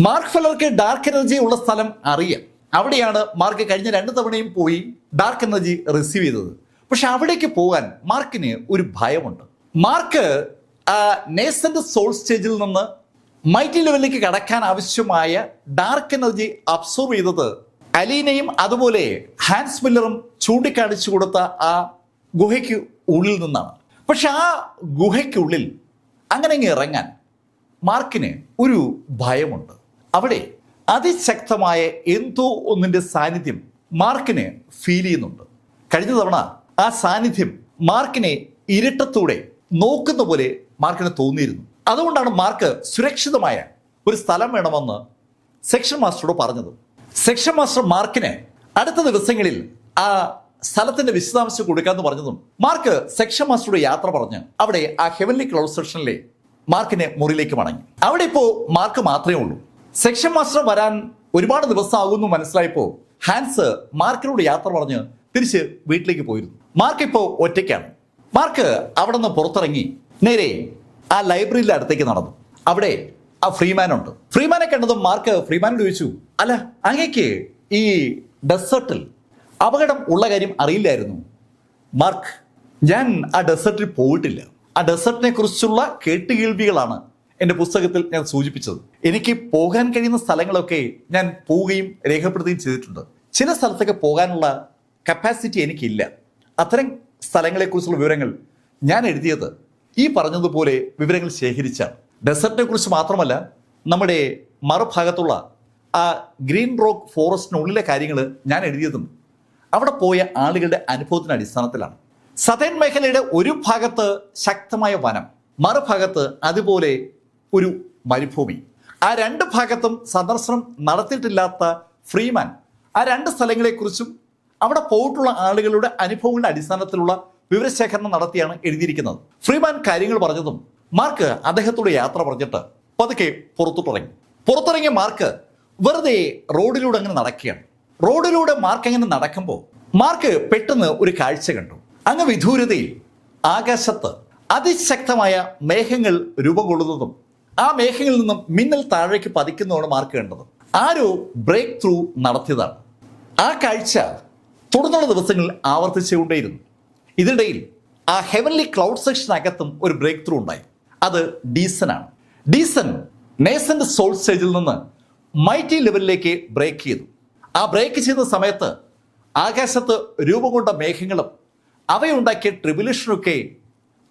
മാർക്ക് ഫെല്ലർക്ക് ഡാർക്ക് എനർജി ഉള്ള സ്ഥലം അറിയാം. അവിടെയാണ് മാർക്ക് കഴിഞ്ഞ 2 തവണയും പോയി ഡാർക്ക് എനർജി റിസീവ് ചെയ്തത്. പക്ഷെ അവിടേക്ക് പോകാൻ മാർക്കിന് ഒരു ഭയമുണ്ട്. മാർക്ക് നേസന്റ് സോൾ സ്റ്റേജിൽ നിന്ന് മൈറ്റി ലെവലിലേക്ക് കടക്കാൻ ആവശ്യമായ ഡാർക്ക് എനർജി അബ്സോർവ് ചെയ്തത് അലീനയും അതുപോലെ ഹാൻസ് മില്ലറും ചൂണ്ടിക്കാണിച്ചു കൊടുത്ത ആ ഗുഹയ്ക്ക് ഉള്ളിൽ നിന്നാണ്. പക്ഷെ ആ ഗുഹയ്ക്കുള്ളിൽ അങ്ങനെ ഇറങ്ങാൻ മാർക്കിന് ഒരു ഭയമുണ്ട്. അവിടെ അതിശക്തമായ എന്തോ ഒന്നിന്റെ സാന്നിധ്യം മാർക്കിന് ഫീൽ ചെയ്യുന്നുണ്ട്. കഴിഞ്ഞ തവണ ആ സാന്നിധ്യം മാർക്കിനെ ഇരുട്ടത്തൂടെ നോക്കുന്ന പോലെ മാർക്കിന് തോന്നിയിരുന്നു. അതുകൊണ്ടാണ് മാർക്ക് സുരക്ഷിതമായ ഒരു സ്ഥലം വേണമെന്ന് സെക്ഷൻ മാസ്റ്ററോട് പറഞ്ഞത്. സെക്ഷൻ മാസ്റ്റർ മാർക്കിന് അടുത്ത ദിവസങ്ങളിൽ ആ സ്ഥലത്തിന്റെ വിശദാംശം കൊടുക്കാമെന്ന് പറഞ്ഞതും മാർക്ക് സെക്ഷൻ മാസ്റ്ററുടെ യാത്ര പറഞ്ഞ് അവിടെ ആ ഹെവൻലി ക്ലൗഡ് സെക്ഷനിലെ മാർക്കിനെ മുറിയിലേക്ക് മടങ്ങി. അവിടെ ഇപ്പോൾ മാർക്ക് മാത്രമേ ഉള്ളൂ. സെക്ഷൻ മാസ്റ്റർ വരാൻ ഒരുപാട് ദിവസം ആകുമെന്ന് മനസ്സിലായപ്പോൾ ഹാൻസ് മാർക്കിനോട് യാത്ര പറഞ്ഞ് തിരിച്ച് വീട്ടിലേക്ക് പോയിരുന്നു. മാർക്ക് ഇപ്പോൾ ഒറ്റയ്ക്കാണ്. മാർക്ക് അവിടെ നിന്ന് പുറത്തിറങ്ങി നേരെ ആ ലൈബ്രറിയിലെ അടുത്തേക്ക് നടന്നു. അവിടെ ആ ഫ്രീമാൻ ഉണ്ട്. ഫ്രീമാനെ കണ്ടതും മാർക്ക് ഫ്രീമാനോട് ചോദിച്ചു, അല്ല അങ്ങേക്ക് ഈ ഡെസേർട്ടിൽ അപകടം ഉള്ള കാര്യം അറിയില്ലായിരുന്നു? മാർക്ക്, ഞാൻ ആ ഡെസേർട്ടിൽ പോയിട്ടില്ല. ആ ഡെസേർട്ടിനെ കുറിച്ചുള്ള കേട്ടുകേൾവികളാണ് എൻ്റെ പുസ്തകത്തിൽ ഞാൻ സൂചിപ്പിച്ചത്. എനിക്ക് പോകാൻ കഴിയുന്ന സ്ഥലങ്ങളൊക്കെ ഞാൻ പോവുകയും രേഖപ്പെടുത്തുകയും ചെയ്തിട്ടുണ്ട്. ചില സ്ഥലത്തൊക്കെ പോകാനുള്ള കപ്പാസിറ്റി എനിക്കില്ല. അത്തരം സ്ഥലങ്ങളെക്കുറിച്ചുള്ള വിവരങ്ങൾ ഞാൻ എഴുതിയത് ഈ പറഞ്ഞതുപോലെ വിവരങ്ങൾ ശേഖരിച്ചാണ്. ഡെസേർട്ടിനെ കുറിച്ച് മാത്രമല്ല, നമ്മുടെ മറുഭാഗത്തുള്ള ആ ഗ്രീൻ റോക്ക് ഫോറസ്റ്റിനുള്ളിലെ കാര്യങ്ങൾ ഞാൻ എഴുതിയതും അവിടെ പോയ ആളുകളുടെ അനുഭവത്തിന്റെ അടിസ്ഥാനത്തിലാണ്. സതേൺ മേഖലയുടെ ഒരു ഭാഗത്ത് ശക്തമായ വനം, മറുഭാഗത്ത് അതുപോലെ ഒരു മരുഭൂമി. ആ 2 ഭാഗത്തും സന്ദർശനം നടത്തിയിട്ടില്ലാത്ത ഫ്രീമാൻ ആ 2 സ്ഥലങ്ങളെക്കുറിച്ചും അവിടെ പോയിട്ടുള്ള ആളുകളുടെ അനുഭവങ്ങളുടെ അടിസ്ഥാനത്തിലുള്ള വിവരശേഖരണം നടത്തിയാണ് എഴുതിയിരിക്കുന്നത്. ഫ്രീമാൻ കാര്യങ്ങൾ പറഞ്ഞതും മാർക്ക് അദ്ദേഹത്തോട് യാത്ര പറഞ്ഞിട്ട് പതുക്കെ പുറത്തിറങ്ങിയ മാർക്ക് വെറുതെ റോഡിലൂടെ അങ്ങനെ നടക്കുകയാണ്. റോഡിലൂടെ മാർക്ക് അങ്ങനെ നടക്കുമ്പോൾ മാർക്ക് പെട്ടെന്ന് ഒരു കാഴ്ച കണ്ടു. അങ്ങ് വിദൂരതയിൽ ആകാശത്ത് അതിശക്തമായ മേഘങ്ങൾ രൂപം കൊള്ളുന്നതും ആ മേഘങ്ങളിൽ നിന്നും മിന്നൽ താഴേക്ക് പതിക്കുന്നതാണ് മാർക്ക് കണ്ടത്. ആരോ ബ്രേക്ക് ത്രൂ നടത്തിയതാണ്. ആ കാഴ്ച തുടർന്നുള്ള ദിവസങ്ങളിൽ ആവർത്തിച്ചുകൊണ്ടേയിരുന്നു. ഇതിനിടയിൽ ആ ഹെവൻലി ക്ലൗഡ് സെക്ഷനകത്തും ഒരു ബ്രേക്ക് ത്രൂ ഉണ്ടായി. അത് ഡീസനാണ്. ഡീസൻ നേസന്റ് സോൾ സ്റ്റേജിൽ നിന്ന് മൈറ്റി ലെവലിലേക്ക് ബ്രേക്ക് ചെയ്തു. ആ ബ്രേക്ക് ചെയ്ത സമയത്ത് ആകാശത്ത് രൂപം കൊണ്ട മേഘങ്ങളും അവയുണ്ടാക്കിയ ട്രിബുലേഷനൊക്കെ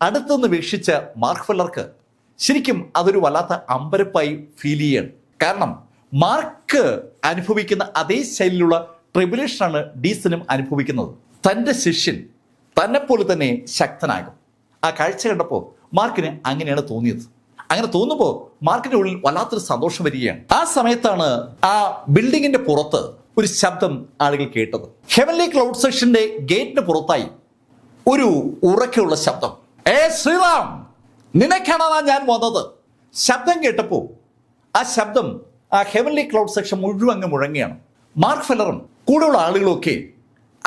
അടുത്തുനിന്ന് വീക്ഷിച്ച മാർക്ക് ഫെല്ലർക്ക് ശരിക്കും അതൊരു വല്ലാത്ത അമ്പരപ്പായി ഫീൽ ചെയ്യാണ്. കാരണം മാർക്ക് അനുഭവിക്കുന്ന അതേ ശൈലിയിലുള്ള ട്രിബുലേഷനാണ് ഡീസനും അനുഭവിക്കുന്നത്. തൻ്റെ ശിഷ്യൻ തന്നെപ്പോലെ തന്നെ ശക്തനാകും. ആ കാഴ്ച കണ്ടപ്പോൾ മാർക്കിന് അങ്ങനെയാണ് തോന്നിയത്. അങ്ങനെ തോന്നുമ്പോൾ മാർക്കിന്റെ ഉള്ളിൽ വല്ലാത്തൊരു സന്തോഷം വരികയാണ്. ആ സമയത്താണ് ആ ബിൽഡിങ്ങിന്റെ പുറത്ത് ഒരു ശബ്ദം ആളുകൾ കേട്ടത്. ഹെവൻലി ക്ലൗഡ് സെക്ഷന്റെ ഗേറ്റിന് പുറത്തായി ഒരു ഉറക്കെയുള്ള ശബ്ദം. ശ്രീറാം, നിനക്കാണ് ഞാൻ വന്നത്. ശബ്ദം കേട്ടപ്പോൾ ആ ശബ്ദം ആ ഹെവൻലി ക്ലൗഡ് സെക്ഷൻ മുഴുവൻ അങ്ങ് മുഴങ്ങിയാണ്. മാർക്ക് ഫെല്ലറും കൂടെയുള്ള ആളുകളൊക്കെ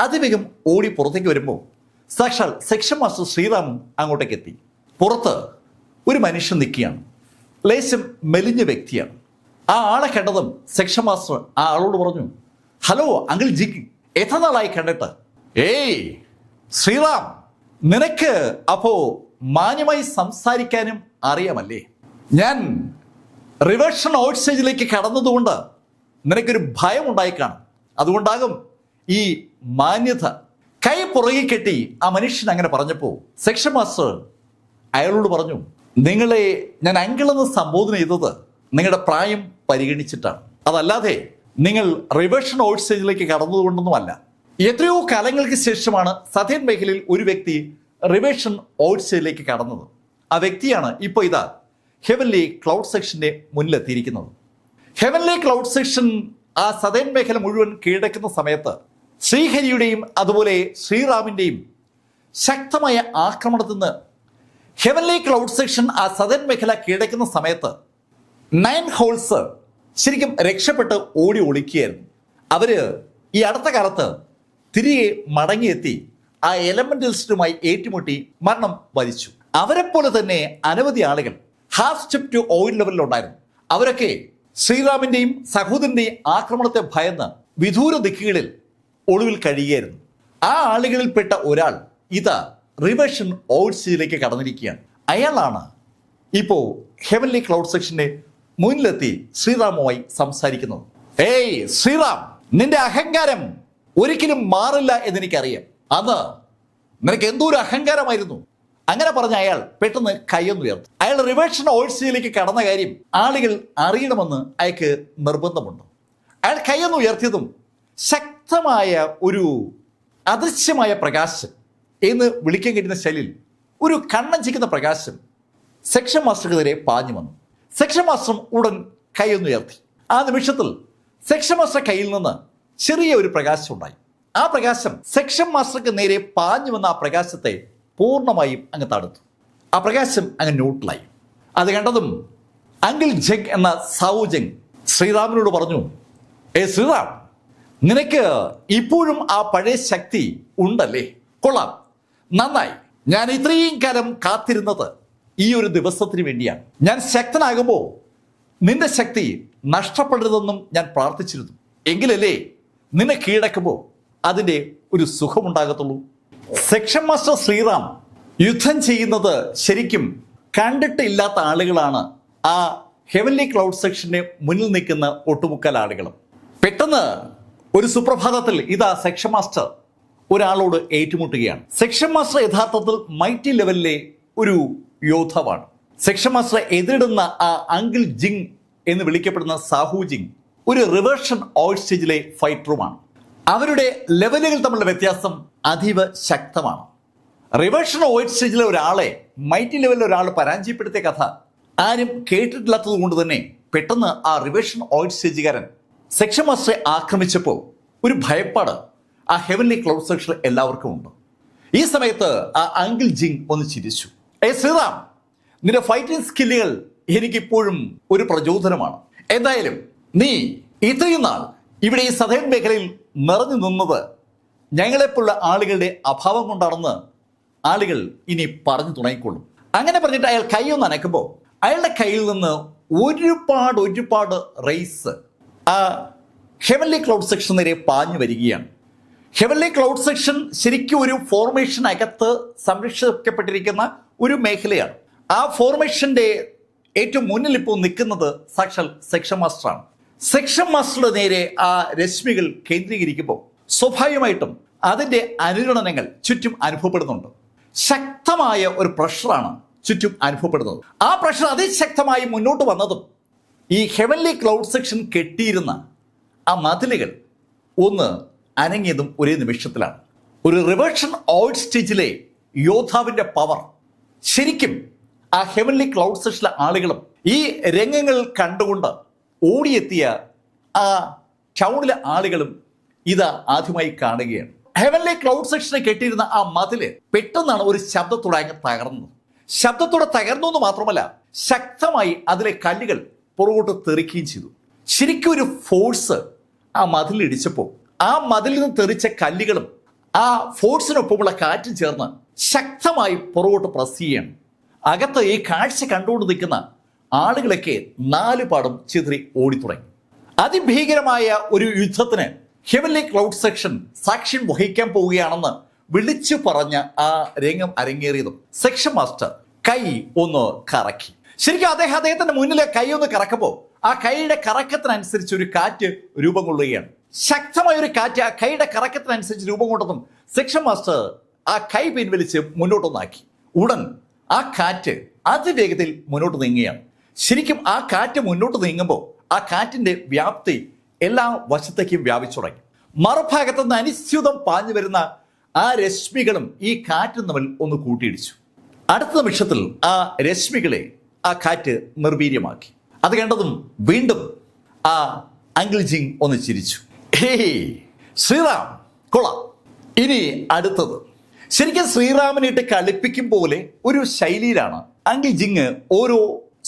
അതിവേഗം ഓടി പുറത്തേക്ക് വരുമ്പോൾ സാക്ഷാൽ സെക്ഷൻ മാസ്റ്റർ ശ്രീറാമും അങ്ങോട്ടേക്ക് എത്തി. പുറത്ത് ഒരു മനുഷ്യൻ നിൽക്കുകയാണ്. ലേശം മെലിഞ്ഞ വ്യക്തിയാണ്. ആ ആളെ കണ്ടതും സെക്ഷൻ മാസ്റ്റർ ആ ആളോട് പറഞ്ഞു, ഹലോ അങ്കിൾ ജിക്ക്, എത്ര നാളായി കണ്ടിട്ട്? ഏയ് ശ്രീറാം, നിനക്ക് അപ്പോ മാന്യമായി സംസാരിക്കാനും അറിയാമല്ലേ? ഞാൻ റിവേർഷൻ ഔട്ട് സ്റ്റേജിലേക്ക് കടന്നതുകൊണ്ട് നിനക്കൊരു ഭയം ഉണ്ടായി കാണും. അതുകൊണ്ടാകും ഈ മാന്യത. കൈ പുറകെ കെട്ടി ആ മനുഷ്യൻ അങ്ങനെ പറഞ്ഞപ്പോൾ സെക്ഷൻ മാസ്റ്റർ അയാളോട് പറഞ്ഞു, നിങ്ങളെ ഞാൻ അങ്കിളെന്ന് സംബോധന ചെയ്തത് നിങ്ങളുടെ പ്രായം പരിഗണിച്ചിട്ടാണ്, അതല്ലാതെ നിങ്ങൾ റിവേർഷൻ ഓൾഡ് സ്റ്റേജിലേക്ക് കടന്നതുകൊണ്ടൊന്നുമല്ല. എത്രയോ കാലങ്ങൾക്ക് ശേഷമാണ് സതേൺ മേഖലയിൽ ഒരു വ്യക്തി റിവേർഷൻ ഓൾഡ് സ്റ്റേജിലേക്ക് കടന്നത്. ആ വ്യക്തിയാണ് ഇപ്പോൾ ഇതാ ഹെവൻലി ക്ലൗഡ് സെക്ഷന്റെ മുന്നിലെത്തിയിരിക്കുന്നത്. ഹെവൻലി ക്ലൗഡ് സെക്ഷൻ ആ സതേൺ മേഖല മുഴുവൻ കീഴടക്കുന്ന സമയത്ത് ശ്രീഹരിയുടെയും അതുപോലെ ശ്രീറാമിന്റെയും ശക്തമായ ആക്രമണത്തിൽ നിന്ന് ഹെവൻലി ക്ലൗഡ് സെക്ഷൻ ആ സതേൺ മേഖല കീഴടക്കുന്ന സമയത്ത് 9 ഹോൾസ് ശരിക്കും രക്ഷപ്പെട്ട് ഓടി ഒളിക്കുകയായിരുന്നു. അവര് ഈ അടുത്ത കാലത്ത് തിരികെ മടങ്ങിയെത്തി ആ എലമെന്റൽസിനുമായി ഏറ്റുമുട്ടി മരണം വരിച്ചു. അവരെപ്പോലെ തന്നെ അനവധി ആളുകൾ ഹാഫ് സ്റ്റെപ്പ് ടു ഓയിൽ ലെവലിലുണ്ടായിരുന്നു. അവരൊക്കെ ശ്രീറാമിന്റെയും സഹോദരന്റെയും ആക്രമണത്തെ ഭയന്ന് വിദൂര ദിക്കുകളിൽ ഒളിവിൽ കഴിയുകയായിരുന്നു. ആ ആളുകളിൽപ്പെട്ട ഒരാൾ ഇതാ റിവേർഷൻ ഓൾഡ് സ്റ്റേജിലേക്ക് കടന്നിരിക്കുകയാണ്. അയാളാണ് ഇപ്പോ ഹെവൻലി ക്ലൗഡ് സെക്ഷന്റെ മുന്നിലെത്തി ശ്രീറാമുമായി സംസാരിക്കുന്നത്. ഏയ് ശ്രീറാം, നിന്റെ അഹങ്കാരം ഒരിക്കലും മാറില്ല എന്നെനിക്കറിയാം. അന്ന് നിനക്ക് എന്തോ ഒരു അഹങ്കാരമായിരുന്നു. അങ്ങനെ പറഞ്ഞ അയാൾ പെട്ടെന്ന് കൈയൊന്നുയർത്തി. അയാൾ റിവേർഷൻ ഓൾഡ് സ്റ്റേജിലേക്ക് കടന്ന കാര്യം ആളുകൾ അറിയണമെന്ന് അയാൾക്ക് നിർബന്ധമുണ്ട്. അയാൾ കൈയൊന്ന് ഉയർത്തിയതും ശക്തമായ ഒരു അദൃശ്യമായ പ്രകാശം എന്ന് വിളിക്കാൻ കഴിയുന്ന ശൈലിയിൽ ഒരു കണ്ണഞ്ചിക്കുന്ന പ്രകാശം സെക്ഷൻ മാസ്റ്റർക്കെതിരെ പാഞ്ഞു വന്നു. സെക്ഷൻ മാസ്റ്റർ ഉടൻ കൈയൊന്നുയർത്തി. ആ നിമിഷത്തിൽ സെക്ഷൻ മാസ്റ്റർ കയ്യിൽ നിന്ന് ചെറിയ ഒരു പ്രകാശം ഉണ്ടായി. ആ പ്രകാശം സെക്ഷൻ മാസ്റ്റർക്ക് നേരെ പാഞ്ഞു വന്ന ആ പ്രകാശത്തെ പൂർണ്ണമായും അങ്ങ് തടുത്തു. ആ പ്രകാശം അങ്ങ് ന്യൂട്രലായി. അത് കണ്ടതും അങ്കിൾ ജഗ് എന്ന സാവു ജങ് ശ്രീറാമിനോട് പറഞ്ഞു, ശ്രീറാം, നിനക്ക് ഇപ്പോഴും ആ പഴയ ശക്തി ഉണ്ടല്ലേ? കൊള്ളാം, നന്നായി. ഞാൻ ഇത്രയും കാലം കാത്തിരുന്നത് ഈ ഒരു ദിവസത്തിന് വേണ്ടിയാണ്. ഞാൻ ശക്തനാകുമ്പോൾ നിന്റെ ശക്തി നഷ്ടപ്പെടരുതെന്നും ഞാൻ പ്രാർത്ഥിച്ചിരുന്നു. എങ്കിലല്ലേ നിന്നെ കീഴടക്കുമ്പോൾ അതിൻ്റെ ഒരു സുഖമുണ്ടാകത്തുള്ളൂ. സെക്ഷൻ മാസ്റ്റർ ശ്രീറാം യുദ്ധം ചെയ്യുന്നത് ശരിക്കും കണ്ടിട്ടില്ലാത്ത ആളുകളാണ് ആ ഹെവൻലി ക്ലൗഡ് സെക്ഷന്റെ മുന്നിൽ നിൽക്കുന്ന ഒട്ടുമുക്കാൽ ആളുകളും. പെട്ടെന്ന് ഒരു സുപ്രഭാതത്തിൽ ഇതാ സെക്ഷൻ മാസ്റ്റർ ഒരാളോട് ഏറ്റുമുട്ടുകയാണ്. സെക്ഷൻ മാസ്റ്റർ യഥാർത്ഥത്തിൽ മൈറ്റി ലെവലിലെ ഒരു യോദ്ധാവാണ്. സെക്ഷൻ മാസ്റ്ററെ എതിരിടുന്ന ആ അങ്കിൾ ജിങ് എന്ന് വിളിക്കപ്പെടുന്ന സാഹു ജിങ് ഒരു റിവേർഷൻ ഓൾഡ് സ്റ്റേജിലെ ഫൈറ്ററുമാണ്. അവരുടെ ലെവലുകൾ തമ്മിലുള്ള വ്യത്യാസം അതീവ ശക്തമാണ്. റിവേർഷൻ ഓൾഡ് സ്റ്റേജിലെ ഒരാളെ മൈറ്റി ലെവലിൽ ഒരാൾ പരാജയപ്പെടുത്തിയ കഥ ആരും കേട്ടിട്ടില്ലാത്തത് കൊണ്ട് തന്നെ പെട്ടെന്ന് ആ റിവേർഷൻ ഓൾഡ് സ്റ്റേജുകാരൻ സെക്ഷൻ മാസ്റ്ററെ ആക്രമിച്ചപ്പോൾ ഒരു ഭയപ്പാട് ആ ഹെവൻലി ക്ലൗഡ് സെക്ഷനിൽ എല്ലാവർക്കും ഉണ്ട്. ഈ സമയത്ത് ആ അങ്കിൾ ജിങ് ഒന്ന് ചിരിച്ചു. ശ്രീറാം, നിന്റെ ഫൈറ്റിംഗ് സ്കില്ലുകൾ എനിക്കിപ്പോഴും ഒരു പ്രചോദനമാണ്. എന്തായാലും നീ ഇത്രയും നാൾ ഇവിടെ ഈ സതേൺ മേഖലയിൽ നിറഞ്ഞു നിന്നത് ഞങ്ങളെപ്പോലുള്ള ആളുകളുടെ അഭാവം കൊണ്ടാണെന്ന് ആളുകൾ ഇനി പറഞ്ഞു തുടങ്ങിക്കൊള്ളും. അങ്ങനെ പറഞ്ഞിട്ട് അയാൾ കൈയൊന്ന് അനക്കുമ്പോൾ അയാളുടെ കയ്യിൽ നിന്ന് ഒരുപാട് റേസ് ആ ഹെവൻലി ക്ലൗഡ് സെക്ഷൻ നേരെ പാഞ്ഞു വരികയാണ്. ഹെവൻലി ക്ലൗഡ് സെക്ഷൻ ശരിക്കും ഒരു ഫോർമേഷൻ അകത്ത് സംരക്ഷിക്കപ്പെട്ടിരിക്കുന്ന ഒരു മേഖലയാണ്. ആ ഫോർമേഷന്റെ ഏറ്റവും മുന്നിൽ ഇപ്പോൾ നിൽക്കുന്നത് സാക്ഷാൽ സെക്ഷൻ മാസ്റ്ററാണ്. സെക്ഷൻ മാസ്റ്ററുടെ നേരെ ആ രശ്മികൾ കേന്ദ്രീകരിക്കുമ്പോൾ സ്വാഭാവികമായിട്ടും അതിൻ്റെ അനുരണനങ്ങൾ ചുറ്റും അനുഭവപ്പെടുന്നുണ്ട്. ശക്തമായ ഒരു പ്രഷറാണ് ചുറ്റും അനുഭവപ്പെടുന്നത്. ആ പ്രഷർ അതിശക്തമായി മുന്നോട്ട് വന്നതും ഈ ഹെവൻലി ക്ലൗഡ് സെക്ഷൻ കെട്ടിയിരുന്ന ആ മതിലുകൾ ഒന്ന് അനങ്ങിയതും ഒരേ നിമിഷത്തിലാണ്. ഒരു റിവേർഷൻ ഓൾഡ് സ്റ്റേജിലെ യോദ്ധാവിൻ്റെ പവർ ശരിക്കും ആ ഹെവൻലി ക്ലൗഡ് സെക്ഷനിലെ ആളുകളും ഈ രംഗങ്ങൾ കണ്ടുകൊണ്ട് ഓടിയെത്തിയ ആ ടൗണിലെ ആളുകളും ഇത് ആദ്യമായി കാണുകയാണ്. ഹെവൻലി ക്ലൗഡ് സെക്ഷനെ കെട്ടിയിരുന്ന ആ മതില് പെട്ടെന്നാണ് ഒരു ശബ്ദത്തോടെ അങ്ങ് തകർന്നത്. ശബ്ദത്തോടെ തകർന്നു എന്ന് മാത്രമല്ല, ശക്തമായി അതിലെ കല്ലുകൾ പുറകോട്ട് തെറിക്കുകയും ചെയ്തു. ശരിക്കും ഒരു ഫോഴ്സ് ആ മതിലിടിച്ചപ്പോൾ ആ മതിലിൽ നിന്ന് തെറിച്ച കല്ലുകളും ആ ഫോഴ്സിനൊപ്പമുള്ള കാറ്റും ചേർന്ന് ശക്തമായി പുറകോട്ട് പ്രസ് ചെയ്യാണ്. അകത്ത് ഈ കാഴ്ച കണ്ടുകൊണ്ട് നിൽക്കുന്ന ആളുകളൊക്കെ നാലുപാടും ചിതറി ഓടിത്തുടങ്ങി. അതിഭീകരമായ ഒരു യുദ്ധത്തിന് ഹെവൻലി ക്ലൗഡ് സെക്ഷൻ സാക്ഷ്യം വഹിക്കാൻ പോവുകയാണെന്ന് വിളിച്ചു പറഞ്ഞ ആ രംഗം അരങ്ങേറിയതും സെക്ഷൻ മാസ്റ്റർ കൈ ഒന്ന് കറക്കി. ശരിക്കും അദ്ദേഹത്തിന്റെ മുന്നിലെ കൈ ഒന്ന് കറക്കുമ്പോൾ ആ കൈയുടെ കറക്കത്തിനനുസരിച്ച് ഒരു കാറ്റ് രൂപം കൊള്ളുകയാണ്. ശക്തമായ ഒരു കാറ്റ് ആ കൈയുടെ കറക്കത്തിനനുസരിച്ച് രൂപം കൊണ്ടതും സെക്ഷൻ മാസ്റ്റർ ആ കൈ പിൻവലിച്ച് മുന്നോട്ടൊന്നാക്കി. ഉടൻ ആ കാറ്റ് അതിവേഗത്തിൽ മുന്നോട്ട് നീങ്ങുകയാണ്. ശരിക്കും ആ കാറ്റ് മുന്നോട്ട് നീങ്ങുമ്പോൾ ആ കാറ്റിന്റെ വ്യാപ്തി എല്ലാ വശത്തേക്കും വ്യാപിച്ചു തുടങ്ങി. മറുഭാഗത്ത് നിന്ന് അനിശ്ചിതം പാഞ്ഞു വരുന്ന ആ രശ്മികളും ഈ കാറ്റും തമ്മിൽ ഒന്ന് കൂട്ടിയിടിച്ചു. അടുത്ത നിമിഷത്തിൽ ആ രശ്മികളെ ആ കാറ്റ് നിർവീര്യമാക്കി. അത് കണ്ടതും വീണ്ടും ആ അങ്കിൾ ജിങ് ഒന്ന് ചിരിച്ചു. ഹേയ് ശ്രീറാം, കൊള്ളാം. ഇനി അടുത്തത്. ശരിക്കും ശ്രീറാമിനിട്ട് കളിപ്പിക്കും പോലെ ഒരു ശൈലിയിലാണ് അങ്കിൾ ജിങ് ഓരോ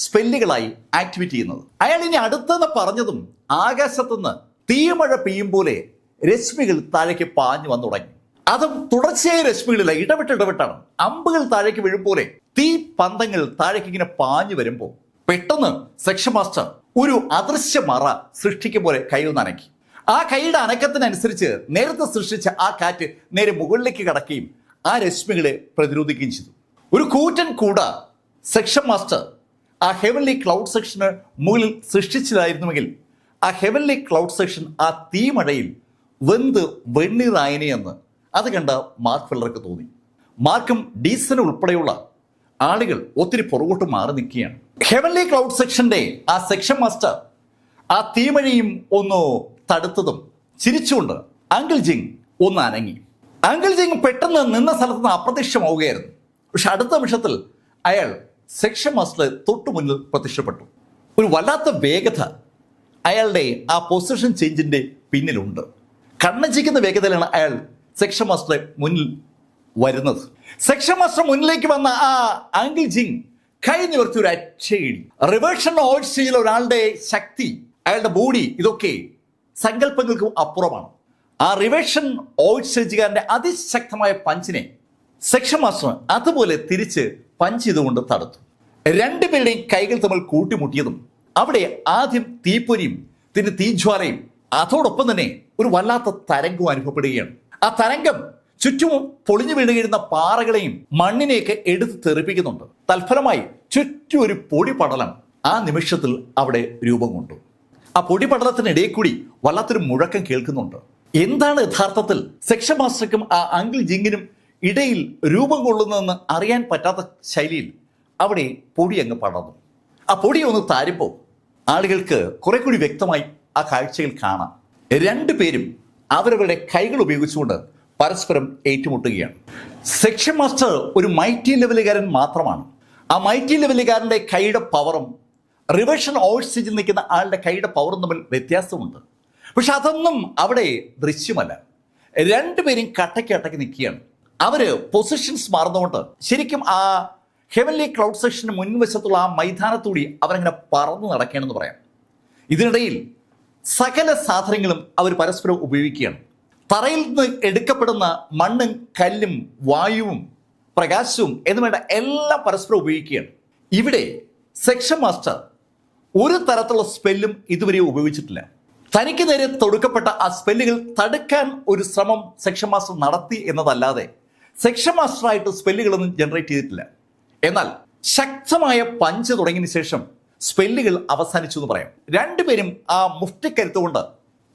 സ്പെല്ലുകളായി ആക്ടിവേറ്റ് ചെയ്യുന്നത്. അയാൾ ഇനി അടുത്തെന്ന് പറഞ്ഞതും ആകാശത്തുനിന്ന് തീമഴ പെയ്യും പോലെ രശ്മികൾ താഴേക്ക് പാഞ്ഞു വന്നു തുടങ്ങി. അതും തുടർച്ചയായ രശ്മികളില്ല, ഇടവിട്ടാണ്. അമ്പുകൾ താഴേക്ക് വീഴും പോലെ തീ പന്തങ്ങൾ താഴേക്ക് ഇങ്ങനെ പാഞ്ഞു വരുമ്പോൾ പെട്ടെന്ന് സെക്ഷൻ മാസ്റ്റർ ഒരു അദൃശ്യ മറ സൃഷ്ടിക്കും പോലെ കൈ ഒന്ന് അനക്കി. ആ കൈയുടെ അനക്കത്തിനനുസരിച്ച് നേരത്തെ സൃഷ്ടിച്ച ആ കാറ്റ് നേരെ മുകളിലേക്ക് കടക്കുകയും ആ രശ്മികളെ പ്രതിരോധിക്കുകയും ചെയ്തു. ഒരു കൂറ്റൻ കൂട സെക്ഷൻ മാസ്റ്റർ ആ ഹെവൻലി ക്ലൗഡ് സെക്ഷന് മുകളിൽ സൃഷ്ടിച്ചതായിരുന്നുവെങ്കിൽ ആ ഹെവൻലി ക്ലൗഡ് സെക്ഷൻ ആ തീമഴയിൽ വെന്ത് വെണ്ണീറായനെയെന്ന് അത് കണ്ട മാർക്ക് ഫെല്ലർക്ക് തോന്നി. മാർക്കും ഡീസനും ഉൾപ്പെടെയുള്ള ആളുകൾ ഒത്തിരി പുറകോട്ട് മാറി നിൽക്കുകയാണ്. ഹെവൻലി ക്ലൗഡ് സെക്ഷന്റെ ആ സെക്ഷൻ മാസ്റ്റർ ആ തീമഴയും ഒന്ന് തടുത്തതും ചിരിച്ചുകൊണ്ട് അങ്കിൾ ജിങ് ഒന്ന് അനങ്ങി. അങ്കിൾ ജിങ് പെട്ടെന്ന് നിന്ന സ്ഥലത്ത് നിന്ന് അപ്രത്യക്ഷമാവുകയായിരുന്നു. പക്ഷെ അടുത്ത നിമിഷത്തിൽ അയാൾ സെക്ഷൻ മാസ്റ്റർ തൊട്ടു മുന്നിൽ പ്രത്യക്ഷപ്പെട്ടു. ഒരു വല്ലാത്ത വേഗത അയാളുടെ ആ പൊസിഷൻ ചേഞ്ചിന്റെ പിന്നിലുണ്ട്. കണ്ണഞ്ചിക്കുന്ന വേഗതയിലാണ് അയാൾ സെക്ഷൻ മാസ്റ്ററെ മുന്നിൽ വരുന്നത്. സെക്ഷൻ മാസ്റ്റർ മുന്നിലേക്ക് വന്ന ആ അങ്കിൾ ജിങ് കൈ നിവർത്തി ഒരു അറ്റയിടി. റിവേർഷൻ ഓഴ്ചയിൽ ഒരാളുടെ ശക്തി, അയാളുടെ ബോഡി, ഇതൊക്കെ സങ്കല്പങ്ങൾക്കും അപ്പുറമാണ്. ആ റിവേർഷൻ ഓഴ്ചകാരന്റെ അതിശക്തമായ പഞ്ചിനെ സെക്ഷൻ മാസ്റ്റർ അതുപോലെ തിരിച്ച് പഞ്ച് ചെയ്തുകൊണ്ട് തടുത്തു. രണ്ടുപേരുടെയും കൈകൾ തമ്മിൽ കൂട്ടിമുട്ടിയതും അവിടെ ആദ്യം തീപ്പൊരിയും പിന്നെ തീജ്വാലയും അതോടൊപ്പം തന്നെ ഒരു വല്ലാത്ത തരംഗവും അനുഭവപ്പെടുകയാണ്. ആ തരംഗം ചുറ്റും പൊളിഞ്ഞു വീണുകഴിയുന്ന പാറകളെയും മണ്ണിനെയൊക്കെ എടുത്ത് തെറിപ്പിക്കുന്നുണ്ട്. തൽഫലമായി ചുറ്റും ഒരു പൊടിപടലം ആ നിമിഷത്തിൽ അവിടെ രൂപം കൊണ്ടു. ആ പൊടിപടലത്തിനിടയിൽ കൂടി വല്ലാത്തൊരു മുഴക്കം കേൾക്കുന്നുണ്ട്. എന്താണ് യഥാർത്ഥത്തിൽ സെക്ഷൻ മാസ്റ്റർക്കും ആ അങ്കിൾ ജിങ്ങിനും ഇടയിൽ രൂപം കൊള്ളുന്നതെന്ന് അറിയാൻ പറ്റാത്ത ശൈലിയിൽ അവിടെ പൊടി അങ്ങ് പടർന്നു. ആ പൊടി ഒന്ന് താരിപ്പോൾ ആളുകൾക്ക് കുറെ കൂടി വ്യക്തമായി ആ കാഴ്ചയിൽ കാണാം. രണ്ടുപേരും അവരവരുടെ കൈകൾ ഉപയോഗിച്ചുകൊണ്ട് പരസ്പരം ഏറ്റുമുട്ടുകയാണ്. സെക്ഷൻ മാസ്റ്റർ ഒരു മൈറ്റി ലെവലുകാരൻ മാത്രമാണ്. ആ മൈറ്റി ലെവലുകാരൻ്റെ കൈയുടെ പവറും റിവേർഷൻ ഓഴ്സിൽ നിൽക്കുന്ന ആളുടെ കൈയുടെ പവറും തമ്മിൽ വ്യത്യാസമുണ്ട്. പക്ഷെ അതൊന്നും അവിടെ ദൃശ്യമല്ല. രണ്ടുപേരും കട്ടയ്ക്ക് നിൽക്കുകയാണ്. അവര് പൊസിഷൻസ് മാറുന്നതുകൊണ്ട് ശരിക്കും ആ ഹെവൻലി ക്ലൗഡ് സെക്ഷന് മുൻവശത്തുള്ള ആ മൈതാനത്തൂടി അവരങ്ങനെ പറന്നു നടക്കുകയാണെന്ന് പറയാം. ഇതിനിടയിൽ സകല സാധനങ്ങളും അവർ പരസ്പരം ഉപയോഗിക്കുകയാണ്. തറയിൽ നിന്ന് എടുക്കപ്പെടുന്ന മണ്ണും കല്ലും വായുവും പ്രകാശവും എന്ന് വേണ്ട എല്ലാം പരസ്പരം ഉപയോഗിക്കുകയാണ്. ഇവിടെ സെക്ഷൻ മാസ്റ്റർ ഒരു തരത്തിലുള്ള സ്പെല്ലും ഇതുവരെ ഉപയോഗിച്ചിട്ടില്ല. തനിക്ക് നേരെ തൊടുക്കപ്പെട്ട ആ സ്പെല്ലുകൾ തടുക്കാൻ ഒരു ശ്രമം സെക്ഷൻ മാസ്റ്റർ നടത്തി എന്നതല്ലാതെ സെക്ഷൻ മാസ്റ്ററായിട്ട് സ്പെല്ലുകളൊന്നും ജനറേറ്റ് ചെയ്തിട്ടില്ല. എന്നാൽ ശക്തമായ പഞ്ച് തുടങ്ങിയതിനു ശേഷം സ്പെല്ലുകൾ അവസാനിച്ചു എന്ന് പറയാം. രണ്ടുപേരും ആ മുഷ്ടിക്കരുത്തുകൊണ്ട്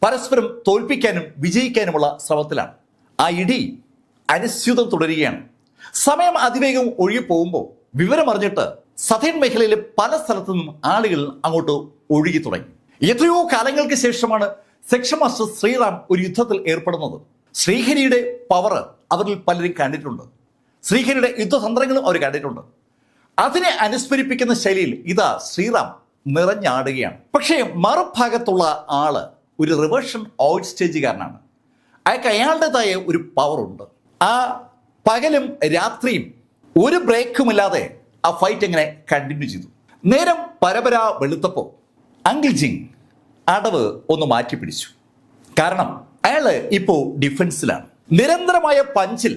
പരസ്പരം തോൽപ്പിക്കാനും വിജയിക്കാനുമുള്ള ശ്രമത്തിലാണ്. ആ ഇടി അനിശ്ചിതം തുടരുകയാണ്. സമയം അതിവേഗം ഒഴുകി പോകുമ്പോൾ വിവരമറിഞ്ഞിട്ട് സതേൺ മേഖലയിലെ പല സ്ഥലത്തു നിന്നും ആളുകൾ അങ്ങോട്ട് ഒഴുകി തുടങ്ങി. എത്രയോ കാലങ്ങൾക്ക് ശേഷമാണ് സെക്ഷൻ മാസ്റ്റർ ശ്രീറാം ഒരു യുദ്ധത്തിൽ ഏർപ്പെടുന്നത്. ശ്രീഹരിയുടെ പവർ അവരിൽ പലരും കണ്ടിട്ടുണ്ട്. ശ്രീഹരിയുടെ യുദ്ധതന്ത്രങ്ങളും അവർ കണ്ടിട്ടുണ്ട്. അതിനെ അനുസ്മരിപ്പിക്കുന്ന ശൈലിയിൽ ഇതാ ശ്രീറാം നിറഞ്ഞാടുകയാണ്. പക്ഷേ മറുഭാഗത്തുള്ള ആള് ഒരു റിവേർഷൻ ഔട്ട് സ്റ്റേജുകാരനാണ്. അയാളുടേതായ ഒരു പവറുണ്ട്. ആ പകലും രാത്രിയും ഒരു ബ്രേക്കുമില്ലാതെ ആ ഫൈറ്റ് എങ്ങനെ കണ്ടിന്യൂ ചെയ്തു. നേരം പരപരാ വെളുത്തപ്പോൾ അങ്കിൾ ജിങ് അടവ് ഒന്ന് മാറ്റി പിടിച്ചു. കാരണം അയാള് ഇപ്പോൾ ഡിഫൻസിലാണ്. നിരന്തരമായ പഞ്ചിൽ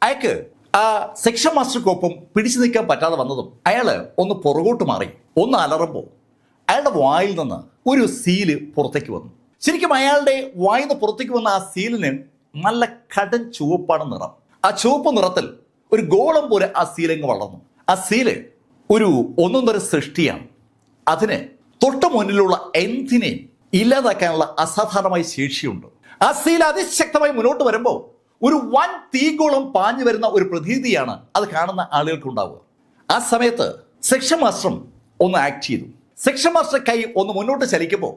അയാൾക്ക് ആ സെക്ഷൻ മാസ്റ്റർക്കൊപ്പം പിടിച്ചു നിൽക്കാൻ പറ്റാതെ വന്നതും അയാള് ഒന്ന് പുറകോട്ട് മാറി ഒന്ന് അലറുമ്പോൾ അയാളുടെ വായിൽ നിന്ന് ഒരു സീല് പുറത്തേക്ക് വന്നു. ശരിക്കും അയാളുടെ വായിൽ നിന്ന് പുറത്തേക്ക് വന്ന ആ സീലിന് നല്ല കടൻ ചുവപ്പാണ് നിറം. ആ ചുവപ്പ് നിറത്തിൽ ഒരു ഗോളം പോലെ ആ സീലങ്ങ് വളർന്നു. ആ സീല് ഒരു ഒന്നൊന്നര സൃഷ്ടിയാണ്. അതിന് തൊട്ടു മുന്നിലുള്ള എന്തിനേയും ഇല്ലാതാക്കാനുള്ള അസാധാരണമായ ശേഷിയുണ്ട്. ആ സീൽ അതിശക്തമായി മുന്നോട്ട് വരുമ്പോൾ ഒരു വൻ തീഗോളം പാഞ്ഞു വരുന്ന ഒരു പ്രതീതിയാണ് അത് കാണുന്ന ആളുകൾക്ക് ഉണ്ടാവുക. ആ സമയത്ത് സെക്ഷൻ മാസ്റ്ററും ഒന്ന് ആക്ട് ചെയ്തു. സെക്ഷൻ മാസ്റ്റർ കൈ ഒന്ന് മുന്നോട്ട് ചലിക്കുമ്പോൾ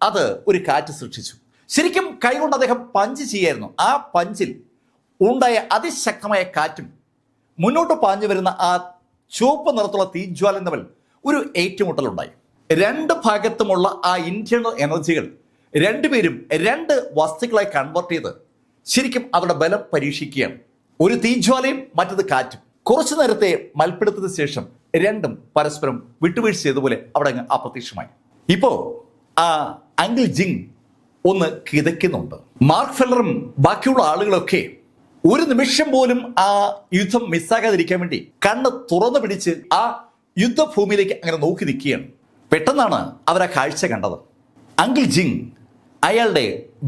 അത് ഒരു കാറ്റ് സൃഷ്ടിച്ചു. ശരിക്കും കൈ കൊണ്ട് അദ്ദേഹം പഞ്ച് ചെയ്യായിരുന്നു. ആ പഞ്ചിൽ ഉണ്ടായ അതിശക്തമായ കാറ്റും മുന്നോട്ട് പാഞ്ഞു വരുന്ന ആ ചുവപ്പ് നിറത്തുള്ള തീജ്വാലം തമ്മിൽ ഒരു ഏറ്റുമുട്ടലുണ്ടായി. രണ്ട് ഭാഗത്തുമുള്ള ആ ഇന്റേണൽ എനർജികൾ രണ്ടുപേരും രണ്ട് വസ്തുക്കളെ കൺവേർട്ട് ചെയ്ത് ശരിക്കും അവരുടെ ബലം പരീക്ഷിക്കുകയാണ്. ഒരു തീജ്വാലയും മറ്റത് കാറ്റും. കുറച്ചു നേരത്തെ മൽപ്പിടുത്തതിന് ശേഷം രണ്ടും പരസ്പരം വിട്ടുവീഴ്ച ചെയ്തതുപോലെ അവിടെ അങ്ങ് അപ്രത്യക്ഷമായി. ഇപ്പോ ആ അങ്കിൾ ജിങ് ഒന്ന് കിതയ്ക്കുന്നുണ്ട്. മാർക്ക് ഫെല്ലറും ബാക്കിയുള്ള ആളുകളൊക്കെ ഒരു നിമിഷം പോലും ആ യുദ്ധം മിസ്സാകാതിരിക്കാൻ വേണ്ടി കണ്ണ് തുറന്നു പിടിച്ച് ആ യുദ്ധഭൂമിയിലേക്ക് അങ്ങനെ നോക്കി നിൽക്കുകയാണ്. പെട്ടെന്നാണ് അവർ ആ കാഴ്ച കണ്ടത്. അങ്കിൾ ജിങ് അയാളുടെ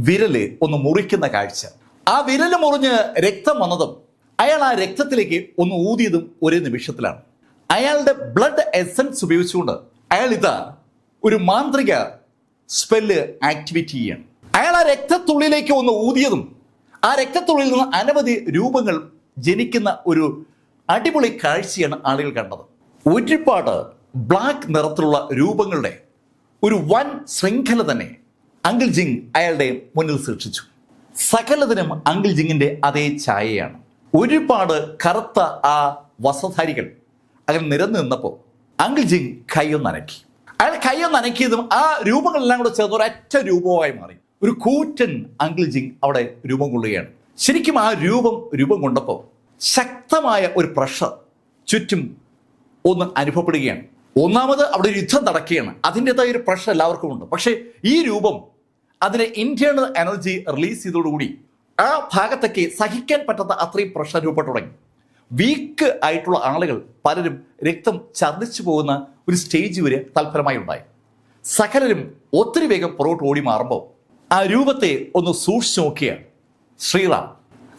വിരല് ഒന്ന് മുറിക്കുന്ന കാഴ്ച. ആ വിരല് മുറിഞ്ഞ് രക്തം വന്നതും അയാൾ ആ രക്തത്തിലേക്ക് ഒന്ന് ഊതിയതും ഒരേ നിമിഷത്തിലാണ്. അയാളുടെ ബ്ലഡ് എസൻസ് ഉപയോഗിച്ചുകൊണ്ട് അയാൾ ഇതാ ഒരു മാന്ത്രിക സ്പെല്ല് ആക്ടിവേറ്റ് ചെയ്യാണ്. അയാൾ ആ രക്തത്തുള്ളിലേക്ക് ഒന്ന് ഊതിയതും ആ രക്തത്തുള്ളിൽ നിന്ന് അനവധി രൂപങ്ങൾ ജനിക്കുന്ന ഒരു അടിപൊളി കാഴ്ചയാണ് ആളുകൾ കണ്ടത്. ഒരുപാട് ബ്ലാക്ക് നിറത്തിലുള്ള രൂപങ്ങളുടെ ഒരു വൻ ശൃംഖല തന്നെ അങ്കിൾ ജിങ് അയാളുടെ മുന്നിൽ സൃഷ്ടിച്ചു. സകലതിനും അങ്കിൾ ജിങ്ങിന്റെ അതേ ഛായയാണ്. ഒരുപാട് കറുത്ത ആ വസ്ത്രധാരികൾ അങ്ങനെ നിരന്നു നിന്നപ്പോൾ അങ്കിൾ ജിങ് കൈയൊന്ന് അനക്കി. അയാൾ കൈയൊന്ന് അനക്കിയതും ആ രൂപങ്ങളെല്ലാം കൂടെ ചേർന്ന് ഒരൊറ്റ രൂപമായി മാറി. ഒരു കൂറ്റൻ അങ്കിൾ ജിങ് അവിടെ രൂപം കൊള്ളുകയാണ്. ശരിക്കും ആ രൂപം കൊണ്ടപ്പോൾ ശക്തമായ ഒരു പ്രഷർ ചുറ്റും ഒന്ന് അനുഭവപ്പെടുകയാണ്. ഒന്നാമത് അവിടെ ഒരു യുദ്ധം നടക്കുകയാണ്. അതിൻ്റെതായ ഒരു പ്രഷർ എല്ലാവർക്കും ഉണ്ട്. പക്ഷേ ഈ രൂപം അതിന് ഇന്റേണൽ എനർജി റിലീസ് ചെയ്തതോടുകൂടി ആ ഭാഗത്തൊക്കെ സഹിക്കാൻ പറ്റാത്ത അത്രയും പ്രഷർ രൂപപ്പെട്ടു തുടങ്ങി. വീക്ക് ആയിട്ടുള്ള ആളുകൾ പലരും രക്തം ഛർദ്ദിച്ചു പോകുന്ന ഒരു സ്റ്റേജ് വരെ തൽഫലമായി ഉണ്ടായി. സകലരും ഒത്തിരി വേഗം പുറകോട്ട് ഓടി മാറുമ്പോൾ ആ രൂപത്തെ ഒന്ന് സൂക്ഷിച്ചു നോക്കിയ ശ്രീറാം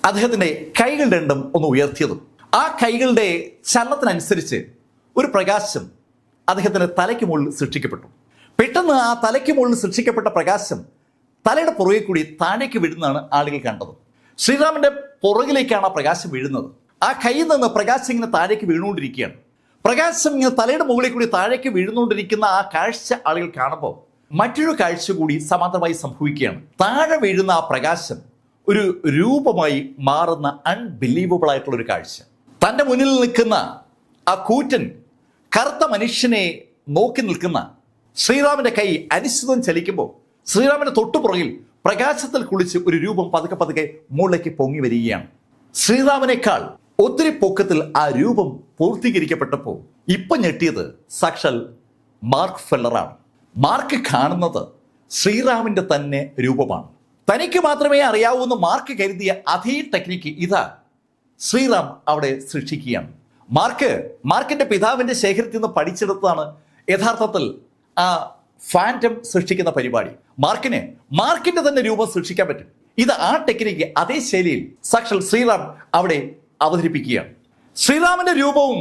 അദ്ദേഹത്തിന്റെ കൈകൾ രണ്ടും ഒന്ന് ഉയർത്തിയതും ആ കൈകളുടെ ചലനത്തിനനുസരിച്ച് ഒരു പ്രകാശം അദ്ദേഹത്തിന്റെ തലയ്ക്ക് മുകളിൽ സൃഷ്ടിക്കപ്പെട്ടു. പെട്ടെന്ന് ആ തലയ്ക്ക് മുകളിൽ സൃഷ്ടിക്കപ്പെട്ട പ്രകാശം തലയുടെ പുറകെ കൂടി താഴേക്ക് വീഴുന്നതാണ് ആളുകൾ കണ്ടത്. ശ്രീറാമിന്റെ പുറകിലേക്കാണ് ആ പ്രകാശം വീഴുന്നത്. ആ കയ്യിൽ നിന്ന് പ്രകാശം ഇങ്ങനെ താഴേക്ക് വീണുകൊണ്ടിരിക്കുകയാണ്. പ്രകാശം ഇങ്ങനെ തലയുടെ മുകളിൽ കൂടി താഴേക്ക് വീഴുന്നുകൊണ്ടിരിക്കുന്ന ആ കാഴ്ച ആളുകൾ കാണുമ്പോൾ മറ്റൊരു കാഴ്ച കൂടി സമാന്തരമായി സംഭവിക്കുകയാണ്. താഴെ വീഴുന്ന ആ പ്രകാശം ഒരു രൂപമായി മാറുന്ന അൺബിലീവബിൾ ആയിട്ടുള്ള ഒരു കാഴ്ച. തൻ്റെ മുന്നിൽ നിൽക്കുന്ന ആ കൂറ്റൻ കറുത്ത മനുഷ്യനെ നോക്കി നിൽക്കുന്ന ശ്രീറാമിന്റെ കൈ അനിശ്ചിതം ചലിക്കുമ്പോൾ ശ്രീറാമിന്റെ തൊട്ടുപുറകിൽ പ്രകാശത്തിൽ കുളിച്ച് ഒരു രൂപം പതുക്കെ പതുക്കെ മുകളിലേക്ക് പൊങ്ങി വരികയാണ്. ശ്രീറാമിനേക്കാൾ ഒത്തിരി പൊക്കത്തിൽ ആ രൂപം പൂർത്തീകരിക്കപ്പെട്ടപ്പോൾ ഇപ്പൊ ഞെട്ടിയത് സാക്ഷാൽ മാർക്ക് ഫെല്ലറാണ്. മാർക്ക് കാണുന്നത് ശ്രീറാമിന്റെ തന്നെ രൂപമാണ്. തനിക്ക് മാത്രമേ അറിയാവൂന്ന് മാർക്ക് കരുതിയ അതേ ടെക്നിക്ക് ഇതാ ശ്രീറാം അവിടെ സൃഷ്ടിക്കുകയാണ്. മാർക്കിന്റെ പിതാവിന്റെ ശേഖരത്തിൽ നിന്ന് പഠിച്ചെടുത്തതാണ് യഥാർത്ഥത്തിൽ ആ ഫാൻറ്റം സൃഷ്ടിക്കുന്ന പരിപാടി. മാർക്കിന്റെ തന്നെ രൂപം സൃഷ്ടിക്കാൻ പറ്റും. ഇത് ആ ടെക്നിക്ക് അതേ ശൈലിയിൽ സാക്ഷാൽ ശ്രീറാം അവിടെ അവതരിപ്പിക്കുകയാണ്. ശ്രീറാമിന്റെ രൂപവും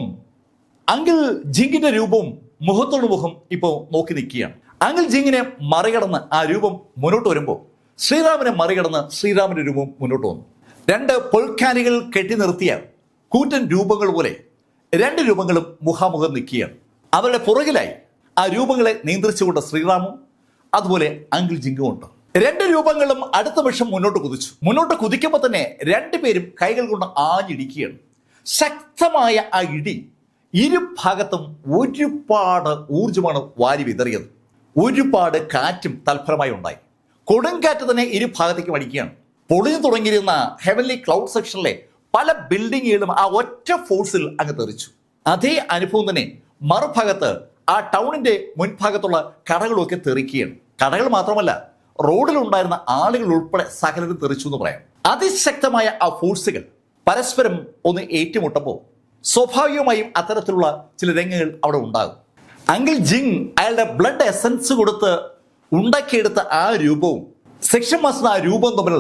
അങ്കിൾ ജിങ്ങിന്റെ രൂപവും മുഖത്തോട് മുഖം ഇപ്പോൾ നോക്കി നിൽക്കുകയാണ്. അങ്കിൾ ജിങ്ങിനെ മറികടന്ന് ആ രൂപം മുന്നോട്ട് വരുമ്പോൾ ശ്രീറാമിനെ മറികടന്ന് ശ്രീറാമിന്റെ രൂപം മുന്നോട്ട് വന്നു. രണ്ട് പൊൽക്കാനികൾ കെട്ടി നിർത്തിയ കൂറ്റൻ രൂപങ്ങൾ പോലെ രണ്ട് രൂപങ്ങളും മുഖാമുഖം നിൽക്കുകയാണ്. അവരുടെ പുറകിലായി ആ രൂപങ്ങളെ നിയന്ത്രിച്ചുകൊണ്ട് ശ്രീറാമും അതുപോലെ അങ്കിൾ ജിങ്ങും ഉണ്ട്. രണ്ട് രൂപങ്ങളും അടുത്ത വർഷം മുന്നോട്ട് കുതിക്കുമ്പോൾ തന്നെ രണ്ടുപേരും കൈകൾ കൊണ്ട് ആഞ്ഞിടിക്കുകയാണ്. ശക്തമായ ആ ഇടി ഇരുഭാഗത്തും ഒരുപാട് ഊർജമാണ് വാരി വിതറിയത്. ഒരുപാട് കാറ്റും തൽഫലമായി ഉണ്ടായി. കൊടുങ്കാറ്റ് തന്നെ ഇരുഭാഗത്തേക്ക് അടിക്കുകയാണ്. പൊളിഞ്ഞു തുടങ്ങിയിരുന്ന ഹെവൻലി ക്ലൗഡ് സെക്ഷനിലെ പല ബിൽഡിങ്ങുകളും ആ ഒറ്റ ഫോഴ്സിൽ അങ്ങ് തെറിച്ചു. അതേ അനുഭവം തന്നെ മറുഭാഗത്ത് ആ ടൗണിന്റെ മുൻഭാഗത്തുള്ള കടകളൊക്കെ തെറിക്കുകയാണ്. കടകൾ മാത്രമല്ല, റോഡിലുണ്ടായിരുന്ന ആളുകൾ ഉൾപ്പെടെ സകലരും തെറിച്ചു എന്ന് പറയാം. അതിശക്തമായ ആ ഫോഴ്സുകൾ പരസ്പരം ഒന്ന് ഏറ്റുമുട്ടുമ്പോൾ സ്വാഭാവികമായും അത്തരത്തിലുള്ള ചില രംഗങ്ങൾ അവിടെ ഉണ്ടാകും. അങ്കിൾ ജിങ് അയാളുടെ ബ്ലഡ് എസൻസ് കൊടുത്ത് ഉണ്ടാക്കിയെടുത്ത ആ രൂപവും സെക്ഷൻ മാസ്റ്റർ ആ രൂപം തമ്മിൽ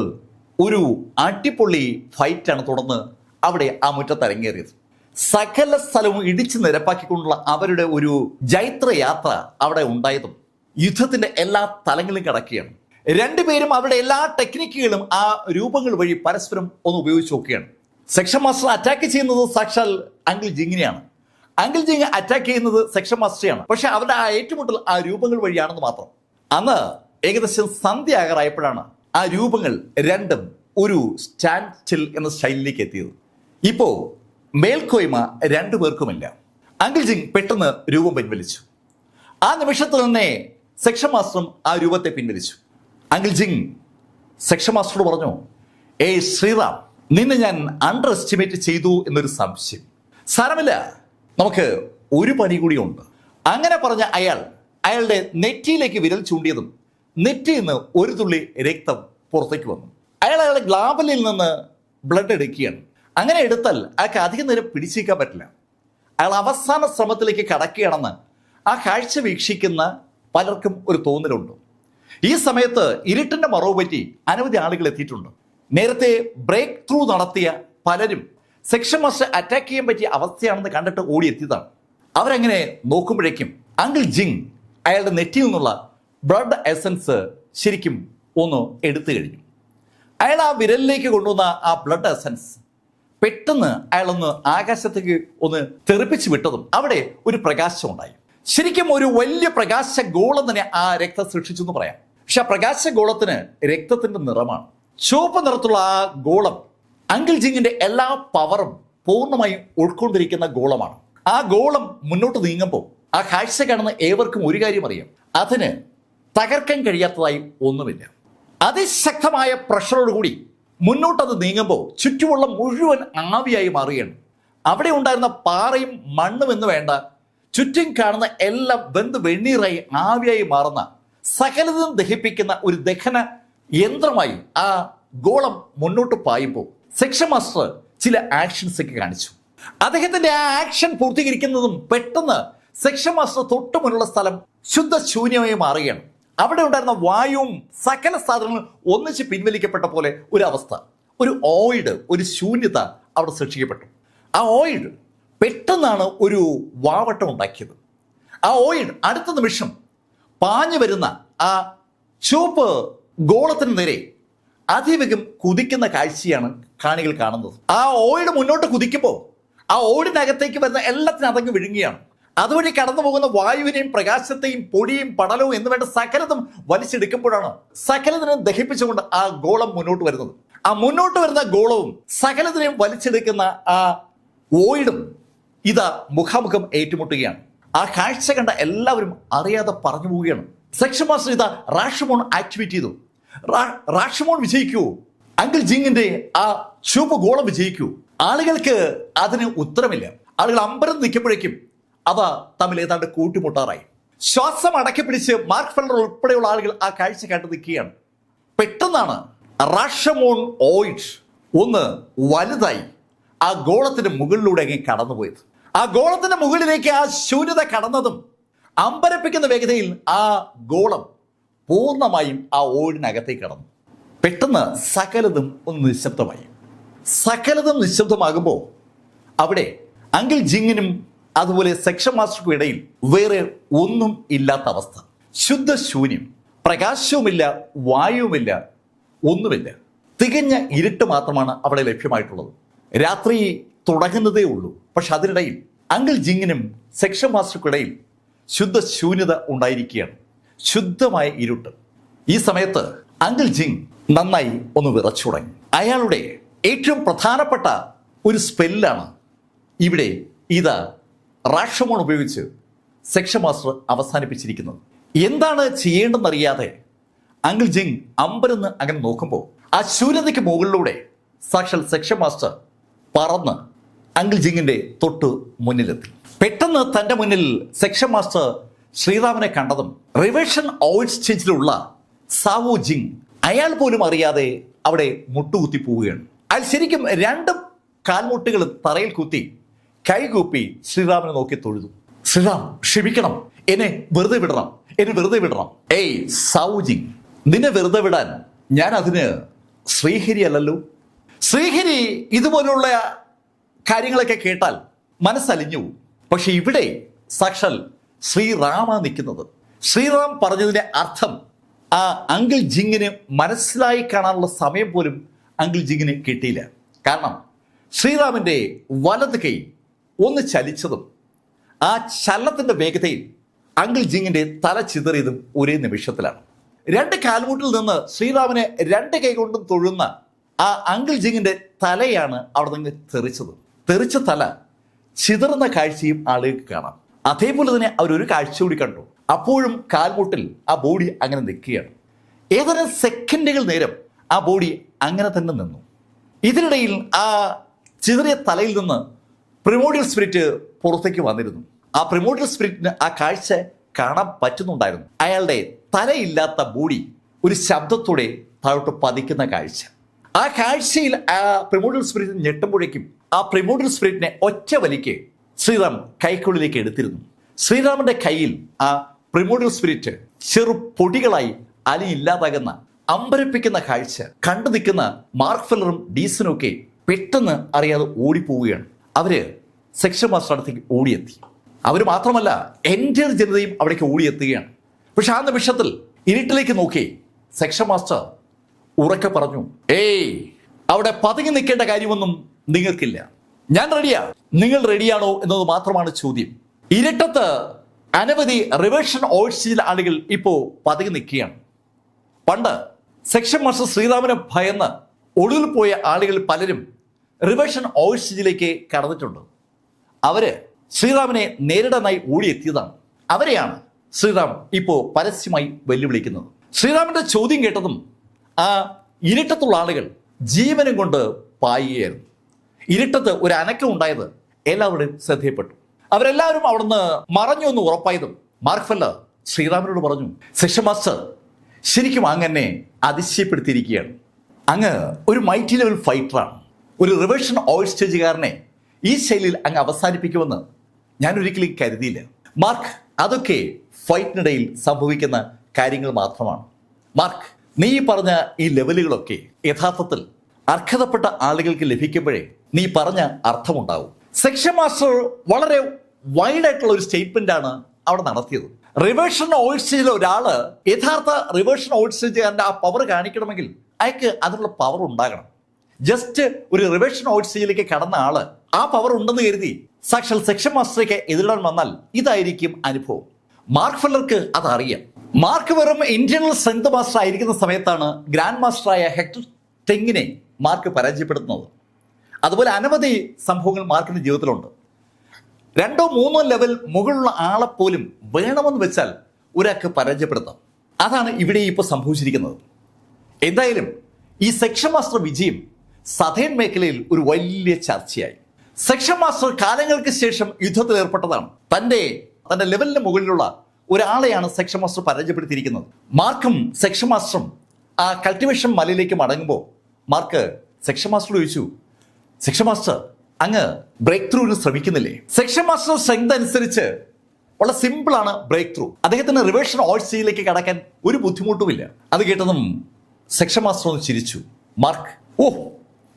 ഒരു അടിപൊളി ഫൈറ്റാണ് തുടർന്ന് അവിടെ ആ മുറ്റത്ത് അരങ്ങേറിയത്. സകല സ്ഥലവും ഇടിച്ചു നിരപ്പാക്കിക്കൊണ്ടുള്ള അവരുടെ ഒരു ജൈത്രയാത്ര അവിടെ ഉണ്ടായതും യുദ്ധത്തിന്റെ എല്ലാ തലങ്ങളിലും കടക്കുകയാണ്. രണ്ടുപേരും അവരുടെ എല്ലാ ടെക്നിക്കുകളും ആ രൂപങ്ങൾ വഴി പരസ്പരം ഒന്ന് ഉപയോഗിച്ച് നോക്കുകയാണ്. സെക്ഷൻ മാസ്റ്റർ അറ്റാക്ക് ചെയ്യുന്നത് സാക്ഷാൽ അങ്കിൾ ജിങ്ങിനെയാണ്. അങ്കിൾ ജിങ് അറ്റാക്ക് ചെയ്യുന്നത് സെക്ഷൻ മാസ്റ്ററെയാണ്. പക്ഷെ അവരുടെ ആ ഏറ്റുമുട്ടൽ ആ രൂപങ്ങൾ വഴിയാണെന്ന് മാത്രം. അന്ന് ഏകദേശം സന്ധ്യ ആകാറായപ്പോഴാണ് ആ രൂപങ്ങൾ രണ്ടും ഒരു സ്റ്റാൻഡ് സ്റ്റിൽ എന്ന സ്റ്റൈലിലേക്ക് എത്തിയത്. ഇപ്പോ മേൽക്കോയ്മ രണ്ടുപേർക്കുമില്ല. അങ്കിൾ ജിങ് പെട്ടെന്ന് രൂപം പിൻവലിച്ചു. ആ നിമിഷത്തിൽ തന്നെ സെക്ഷൻ മാസ്റ്ററും ആ രൂപത്തെ പിൻവലിച്ചു. അങ്കിൾ ജിങ് സെക്ഷൻ മാസ്റ്ററോട് പറഞ്ഞു, ഏയ് ശ്രീറാം, നിന്നെ ഞാൻ അണ്ടർ എസ്റ്റിമേറ്റ് ചെയ്തു എന്നൊരു സംശയം. സാരമില്ല, നമുക്ക് ഒരു പണി കൂടിയുണ്ട്. അങ്ങനെ പറഞ്ഞ അയാളുടെ നെറ്റിയിലേക്ക് വിരൽ ചൂണ്ടിയതും നെറ്റിയിൽ നിന്ന് ഒരു തുള്ളി രക്തം പുറത്തേക്ക് വന്നു. അയാളുടെ ഗ്ലാബലിൽ നിന്ന് ബ്ലഡ് എടുക്കുകയാണ്. അങ്ങനെ എടുത്താൽ അയാൾക്ക് അധികം നേരം പിടിച്ചിരിക്കാൻ പറ്റില്ല. അയാൾ അവസാന ശ്രമത്തിലേക്ക് കടക്കുകയാണെന്ന് ആ കാഴ്ച വീക്ഷിക്കുന്ന പലർക്കും ഒരു തോന്നലുണ്ട്. ഈ സമയത്ത് ഇരുട്ടിന്റെ മറവ് പറ്റി അനവധി ആളുകൾ എത്തിയിട്ടുണ്ട്. നേരത്തെ ബ്രേക്ക് ത്രൂ നടത്തിയ പലരും സെക്ഷൻ മാസ്റ്റർ അറ്റാക്ക് ചെയ്യാൻ പറ്റിയ അവസ്ഥയാണെന്ന് കണ്ടിട്ട് ഓടിയെത്തിയതാണ്. അവരങ്ങനെ നോക്കുമ്പോഴേക്കും അങ്കിൾ ജിങ് അയാളുടെ നെറ്റിയിൽ നിന്നുള്ള ബ്ലഡ് എസൻസ് ശരിക്കും ഒന്ന് എടുത്തു കഴിഞ്ഞു. അയാൾ ആ വിരലിലേക്ക് കൊണ്ടുവന്ന ആ ബ്ലഡ് എസൻസ് പെട്ടെന്ന് അയാളൊന്ന് ആകാശത്തേക്ക് ഒന്ന് തെറിപ്പിച്ചു വിട്ടതും അവിടെ ഒരു പ്രകാശം ഉണ്ടായി. ശരിക്കും ഒരു വലിയ പ്രകാശ ഗോളം തന്നെ ആ രക്തം സൃഷ്ടിച്ചു എന്ന് പറയാം. പക്ഷെ ആ പ്രകാശ ഗോളത്തിന് രക്തത്തിന്റെ നിറമാണ്. ചുവപ്പ് നിറത്തുള്ള ആ ഗോളം അങ്കിൾ ജിങ്ങിന്റെ എല്ലാ പവറും പൂർണ്ണമായും ഉൾക്കൊണ്ടിരിക്കുന്ന ഗോളമാണ്. ആ ഗോളം മുന്നോട്ട് നീങ്ങുമ്പോൾ ആ കാഴ്ച കാണുന്ന ഏവർക്കും ഒരു കാര്യം അറിയാം, അതിന് തകർക്കാൻ കഴിയാത്തതായി ഒന്നുമില്ല. അതിശക്തമായ പ്രഷറോടുകൂടി മുന്നോട്ടത് നീങ്ങുമ്പോൾ ചുറ്റുമുള്ള മുഴുവൻ ആവിയായി മാറുകയാണ്. അവിടെ ഉണ്ടായിരുന്ന പാറയും മണ്ണും എന്ന് വേണ്ട, ചുറ്റും കാണുന്ന എല്ലാം വെന്ത് വെണ്ണീറായി ആവിയായി മാറുന്ന സകലതും ദഹിപ്പിക്കുന്ന ഒരു ദഹന യന്ത്രമായി ആ ഗോളം മുന്നോട്ട് പായുമ്പോൾ സെക്ഷൻ മാസ്റ്റർ ചില ആക്ഷൻസ് ഒക്കെ കാണിച്ചു. അദ്ദേഹത്തിന്റെ ആ ആക്ഷൻ പൂർത്തീകരിക്കുന്നതും പെട്ടെന്ന് സെക്ഷൻ മാസ്റ്റർ തൊട്ടു മുന്നുള്ള സ്ഥലം ശുദ്ധശൂന്യമായി മാറുകയാണ്. അവിടെ ഉണ്ടായിരുന്ന വായുവും സകല സാധനങ്ങളും ഒന്നിച്ച് പിൻവലിക്കപ്പെട്ട പോലെ ഒരു അവസ്ഥ, ഒരു ഓയിഡ്, ഒരു ശൂന്യത അവിടെ സൃഷ്ടിക്കപ്പെട്ടു. ആ ഓയിഡ് പെട്ടെന്നാണ് ഒരു വാവട്ടം ഉണ്ടാക്കിയത്. ആ ഓയിഡ് അടുത്ത നിമിഷം പാഞ്ഞു വരുന്ന ആ ചുവപ്പ് ഗോളത്തിന് നേരെ അതിവേഗം കുതിക്കുന്ന കാഴ്ചയാണ് കാണികൾ കാണുന്നത്. ആ ഓയിഡ് മുന്നോട്ട് കുതിക്കുമ്പോൾ ആ ഓയിഡിനകത്തേക്ക് വരുന്ന എല്ലാത്തിനും അതങ്ങ് വിഴുങ്ങിയാണ്. അതുവഴി കടന്നു പോകുന്ന വായുവിനെയും പ്രകാശത്തെയും പൊടിയും പടലവും എന്ന് വേണ്ട സകലതും വലിച്ചെടുക്കുമ്പോഴാണ് സകലതിനും ദഹിപ്പിച്ചുകൊണ്ട് ആ ഗോളം മുന്നോട്ട് വരുന്നത്. ആ മുന്നോട്ട് വരുന്ന ഗോളവും സകലതിനെയും വലിച്ചെടുക്കുന്ന ആ ഓയിഡും ഇതാ മുഖാമുഖം ഏറ്റുമുട്ടുകയാണ്. ആ കാഴ്ച കണ്ട എല്ലാവരും അറിയാതെ പറഞ്ഞു പോവുകയാണ്. സെക്ഷൻ മാസ്റ്റർ ഇതാ റാഷമോൺ ആക്ടിവേറ്റ് ചെയ്തു. റാഷമോൺ വിജയിക്കൂ, അങ്കിൾ ജിങ്ങിന്റെ ആ ചുവപ്പ് ഗോളം വിജയിക്കൂ. ആളുകൾക്ക് അതിന് ഉത്തരമില്ല. ആളുകൾ അമ്പരം നിൽക്കുമ്പോഴേക്കും അവ തമ്മിൽ ഏതാണ്ട് കൂട്ടിമുട്ടാറായി. ശ്വാസം അടക്കി പിടിച്ച് മാർക്ക് ഫെല്ലർ ഉൾപ്പെടെയുള്ള ആളുകൾ ആ കാഴ്ച കണ്ടു നിൽക്കുകയാണ്. പെട്ടെന്നാണ് റാഷമോൺ ഓയിഡ് ഒന്ന് വലുതായി ആ ഗോളത്തിന്റെ മുകളിലൂടെ അങ്ങ് കടന്നുപോയത്. ആ ഗോളത്തിന്റെ മുകളിലേക്ക് ആ ശൂന്യത കടന്നതും അമ്പരപ്പിക്കുന്ന വേഗതയിൽ ആ ഗോളം പൂർണ്ണമായും ആ ഓയിഡിനകത്തേക്ക് കടന്നു. പെട്ടെന്ന് സകലതും ഒന്ന് നിശബ്ദമായി. സകലതും നിശബ്ദമാകുമ്പോൾ അവിടെ അങ്കിൾ ജിങ്ങിനും അതുപോലെ സെക്ഷൻ മാസ്റ്റർക്കും ഇടയിൽ വേറെ ഒന്നും ഇല്ലാത്ത അവസ്ഥ. ശുദ്ധശൂന്യം, പ്രകാശവുമില്ല, വായുവുമില്ല, ഒന്നുമില്ല. തികഞ്ഞ ഇരുട്ട് മാത്രമാണ് അവിടെ ലഭ്യമായിട്ടുള്ളത്. രാത്രി തുടങ്ങുന്നതേ ഉള്ളൂ. പക്ഷെ അതിനിടയിൽ അങ്കിൾ ജിങ്ങിനും സെക്ഷൻ മാസ്റ്റർക്കും ഇടയിൽ ശുദ്ധശൂന്യത ഉണ്ടായിരിക്കുകയാണ്. ശുദ്ധമായ ഇരുട്ട്. ഈ സമയത്ത് അങ്കിൾ ജിങ് നന്നായി ഒന്ന് വിറച്ചു തുടങ്ങി. അയാളുടെ ഏറ്റവും പ്രധാനപ്പെട്ട ഒരു സ്പെല്ലാണ് ഇവിടെ ഇതാ റാഷമോൺ ഉപയോഗിച്ച് സെക്ഷൻ മാസ്റ്റർ അവസാനിപ്പിച്ചിരിക്കുന്നത്. എന്താണ് ചെയ്യേണ്ടെന്നറിയാതെ അങ്കിൾ ജിങ് അമ്പരന്ന് അങ്ങനെ നോക്കുമ്പോൾ ആ ശൂന്യതയ്ക്ക് മുകളിലൂടെ സാക്ഷാൽ സെക്ഷൻ മാസ്റ്റർ പറന്ന് അങ്കിൾ ജിങ്ങിന്റെ തൊട്ട് മുന്നിലെത്തി. പെട്ടെന്ന് തന്റെ മുന്നിൽ സെക്ഷൻ മാസ്റ്റർ ശ്രീറാമിനെ കണ്ടതും റിവേഷൻ ഓയിഡ് സ്റ്റേജിലുള്ള സാവോ ജിങ് അയാൾ പോലും അറിയാതെ അവിടെ മുട്ടുകുത്തി പോവുകയാണ്. അയാൾ ശരിക്കും രണ്ട് കാൽമുട്ടുകളും തറയിൽ കുത്തി കൈകൂപ്പി ശ്രീറാമിനെ നോക്കി തൊഴുതു. ശ്രീറാം, ക്ഷമിക്കണം, എന്നെ വെറുതെ വിടണം, എന്നെ വെറുതെ വിടണം. ഏയ് സാവോ ജിങ്, നിന്നെ വെറുതെ വിടാൻ ഞാൻ അതിന് ശ്രീഹരി അല്ലല്ലോ. ശ്രീഹരി ഇതുപോലുള്ള കാര്യങ്ങളൊക്കെ കേട്ടാൽ മനസ്സലിഞ്ഞു. പക്ഷെ ഇവിടെ സാക്ഷാൽ ശ്രീറാമ നിൽക്കുന്നത്. ശ്രീറാം പറഞ്ഞതിന്റെ അർത്ഥം ആ അങ്കിൾ ജിങ്ങിന് മനസ്സിലായി കാണാനുള്ള സമയം പോലും അങ്കിൾ ജിങ്ങിന് കിട്ടിയില്ല. കാരണം ശ്രീറാമിന്റെ വലത് കൈ ഒന്ന് ചലിച്ചതും ആ ചലനത്തിന്റെ വേഗതയിൽ അങ്കിൾ ജിങ്ങിന്റെ തല ചിതറിയതും ഒരേ നിമിഷത്തിലാണ്. രണ്ട് കാൽമുട്ടിൽ നിന്ന് ശ്രീറാമിനെ രണ്ട് കൈ കൊണ്ടും തൊഴുന്ന ആ അങ്കിൾ ജിങ്ങിന്റെ തലയാണ് അവിടെ നിന്ന് തെറിച്ചത്. തെറിച്ച തല ചിതറുന്ന കാഴ്ചയും ആളുകൾക്ക് കാണാം. അതേപോലെ തന്നെ അവരൊരു കാഴ്ച കൂടി കണ്ടു. അപ്പോഴും കാൽമുട്ടിൽ ആ ബോഡി അങ്ങനെ നിൽക്കുകയാണ്. ഏതാനും സെക്കൻഡുകൾ നേരം ആ ബോഡി അങ്ങനെ തന്നെ നിന്നു. ഇതിനിടയിൽ ആ ചിതറിയ തലയിൽ നിന്ന് പ്രിമോഡിയൽ സ്പിരിറ്റ് പുറത്തേക്ക് വന്നിരുന്നു. ആ പ്രിമോഡിയൽ സ്പിരിറ്റിന് ആ കാഴ്ച കാണാൻ പറ്റുന്നുണ്ടായിരുന്നു. അയാളുടെ തലയില്ലാത്ത ബോഡി ഒരു ശബ്ദത്തോടെ താഴോട്ട് പതിക്കുന്ന കാഴ്ച. ആ കാഴ്ചയിൽ ആ പ്രിമോഡിയൽ സ്പിരിറ്റ് ഞെട്ടുമ്പോഴേക്കും ആ പ്രിമോഡിയൽ സ്പിരിറ്റിനെ ഒറ്റ വലിക്ക് ശ്രീറാം കൈക്കുള്ളിലേക്ക് എടുത്തിരുന്നു. ശ്രീറാമിന്റെ കയ്യിൽ ആ പ്രിമോഡിയൽ സ്പിരിറ്റ് ചെറു പൊടികളായി അലിയില്ലാതാകുന്ന അമ്പരപ്പിക്കുന്ന കാഴ്ച കണ്ടു നിൽക്കുന്ന മാർക്ക് ഫെല്ലറും ഡീസനും ഒക്കെ പെട്ടെന്ന് അറിയാതെ ഓടിപ്പോവുകയാണ്. അവര് സെക്ഷൻ മാസ്റ്റർ അടുത്തേക്ക് ഓടിയെത്തി. അവർ മാത്രമല്ല, എൻ്റെ ജനതയും അവിടേക്ക് ഓടിയെത്തുകയാണ്. പക്ഷെ ആ നിമിഷത്തിൽ ഇരുട്ടിലേക്ക് നോക്കി സെക്ഷൻ മാസ്റ്റർ ഉറക്കെ പറഞ്ഞു, ഏയ്, അവിടെ പതുങ്ങി നിൽക്കേണ്ട കാര്യമൊന്നും നിങ്ങൾക്കില്ല. ഞാൻ റെഡിയാ. നിങ്ങൾ റെഡിയാണോ എന്നത് മാത്രമാണ് ചോദ്യം. ഇരുട്ടത്ത് അനവധി റിവേർഷൻ ഓഴ്സിൽ ആളുകൾ ഇപ്പോ പതുങ്ങി നിൽക്കുകയാണ്. പണ്ട് സെക്ഷൻ മാസ്റ്റർ ശ്രീറാമിനെ ഭയന്ന് ഒടുവിൽ പോയ ആളുകൾ പലരും റിവേർഷൻ ഓഴ്സിലേക്ക് കടന്നിട്ടുണ്ട്. അവര് ശ്രീറാമിനെ നേരിടാനായി ഓടിയെത്തിയതാണ്. അവരെയാണ് ശ്രീറാം ഇപ്പോൾ പരസ്യമായി വെല്ലുവിളിക്കുന്നത്. ശ്രീറാമിന്റെ ചോദ്യം കേട്ടതും ആ ഇരുട്ടത്തുള്ള ആളുകൾ ജീവനും കൊണ്ട് പായുകയായിരുന്നു. ഇരുട്ടത്ത് ഒരു അനക്കം ഉണ്ടായത് എല്ലാവരുടെയും ശ്രദ്ധയപ്പെട്ടു. അവരെല്ലാവരും അവിടുന്ന് മറഞ്ഞു എന്ന് ഉറപ്പായതും മാർക്ക് ഫെല്ലർ ശ്രീറാമിനോട് പറഞ്ഞു, സെക്ഷൻ മാസ്റ്റർ, ശരിക്കും അങ്ങ് എന്നെ അതിശയപ്പെടുത്തിയിരിക്കുകയാണ്. അങ്ങ് ഒരു മൈറ്റി ലെവൽ ഫൈറ്ററാണ്. ഒരു റിവേർഷൻ ഓയിൽ സ്റ്റേജുകാരനെ ഈ ശൈലിയിൽ അങ്ങ് അവസാനിപ്പിക്കുമെന്ന് ഞാൻ ഒരിക്കലും കരുതിയില്ല. മാർക്ക്, അതൊക്കെ ഫൈറ്റിനിടയിൽ സംഭവിക്കുന്ന കാര്യങ്ങൾ മാത്രമാണ്. മാർക്ക്, നീ പറഞ്ഞ ഈ ലെവലുകളൊക്കെ യഥാർത്ഥത്തിൽ അർഹതപ്പെട്ട ആളുകൾക്ക് ലഭിക്കുമ്പോഴേ നീ പറഞ്ഞ അർത്ഥമുണ്ടാവും. സെക്ഷൻ മാസ്റ്റർ വളരെ വൈഡായിട്ടുള്ള ഒരു സ്റ്റേറ്റ്മെന്റ് ആണ് അവിടെ നടത്തിയത്. റിവേർഷൻ ഓയിൽ സ്റ്റേജിലെ ഒരാള് യഥാർത്ഥ റിവേർഷൻ ഓയിൽ സ്റ്റേജുകാരന്റെ ആ പവർ കാണിക്കണമെങ്കിൽ അയാൾക്ക് അതിനുള്ള പവർ ഉണ്ടാകണം. ജസ്റ്റ് ഒരു റിവേർഷൻ ഓയിൽ സ്റ്റേജിലേക്ക് കടന്ന ആള് ആ പവർ ഉണ്ടെന്ന് കരുതി സാക്ഷാൽ സെക്ഷൻ മാസ്റ്ററേക്ക് എതിരിടാൻ വന്നാൽ ഇതായിരിക്കും അനുഭവം. മാർക്ക് ഫെല്ലർക്ക് അതറിയാം. മാർക്ക് വെറും ഇന്റേണൽ സ്ട്രെങ്ത് മാസ്റ്റർ ആയിരിക്കുന്ന സമയത്താണ് ഗ്രാൻഡ് മാസ്റ്ററായ ഹെക്ടർ ടെങ്ങിനെ മാർക്ക് പരാജയപ്പെടുത്തുന്നത്. അതുപോലെ അനവധി സംഭവങ്ങൾ മാർക്കിന്റെ ജീവിതത്തിലുണ്ട്. 2 or 3 ലെവൽ മുകളിലുള്ള ആളെപ്പോലും വേണമെന്ന് വെച്ചാൽ ഒരാൾക്ക് പരാജയപ്പെടുത്താം. അതാണ് ഇവിടെ ഇപ്പോൾ സംഭവിച്ചിരിക്കുന്നത്. എന്തായാലും ഈ സെക്ഷൻ മാസ്റ്റർ വിജയം സതേൺ മേഖലയിൽ ഒരു വലിയ ചർച്ചയായി. സെക്ഷൻ മാസ്റ്റർ കാലങ്ങൾക്ക് ശേഷം യുദ്ധത്തിൽ ഏർപ്പെട്ടതാണ്. തന്റെ ലെവലിന് മുകളിലുള്ള ഒരാളെയാണ് സെക്ഷൻ മാസ്റ്റർ പരാജയപ്പെടുത്തിയിരിക്കുന്നത്. മാർക്കും സെക്ഷൻ മാസ്റ്ററും ആ കൾട്ടിവേഷൻ മലയിലേക്ക് മടങ്ങുമ്പോൾ മാർക്ക് സെക്ഷൻ മാസ്റ്റർ ചോദിച്ചു, സെക്ഷൻ മാസ്റ്റർ, അങ്ങ് ബ്രേക്ക് ത്രൂവിന് ശ്രമിക്കുന്നില്ലേ? സെക്ഷൻ മാസ്റ്റർ സ്ട്രെങ്ത് അനുസരിച്ച് വളരെ സിമ്പിൾ ആണ് ബ്രേക്ക് ത്രൂ. അദ്ദേഹത്തിന് റിവേർഷൻ ഓയിൽ സ്റ്റേജിലേക്ക് കടക്കാൻ ഒരു ബുദ്ധിമുട്ടുമില്ല. അത് കേട്ടതും സെക്ഷൻ മാസ്റ്റർ ഒന്ന് ചിരിച്ചു. മാർക്ക്, ഓ,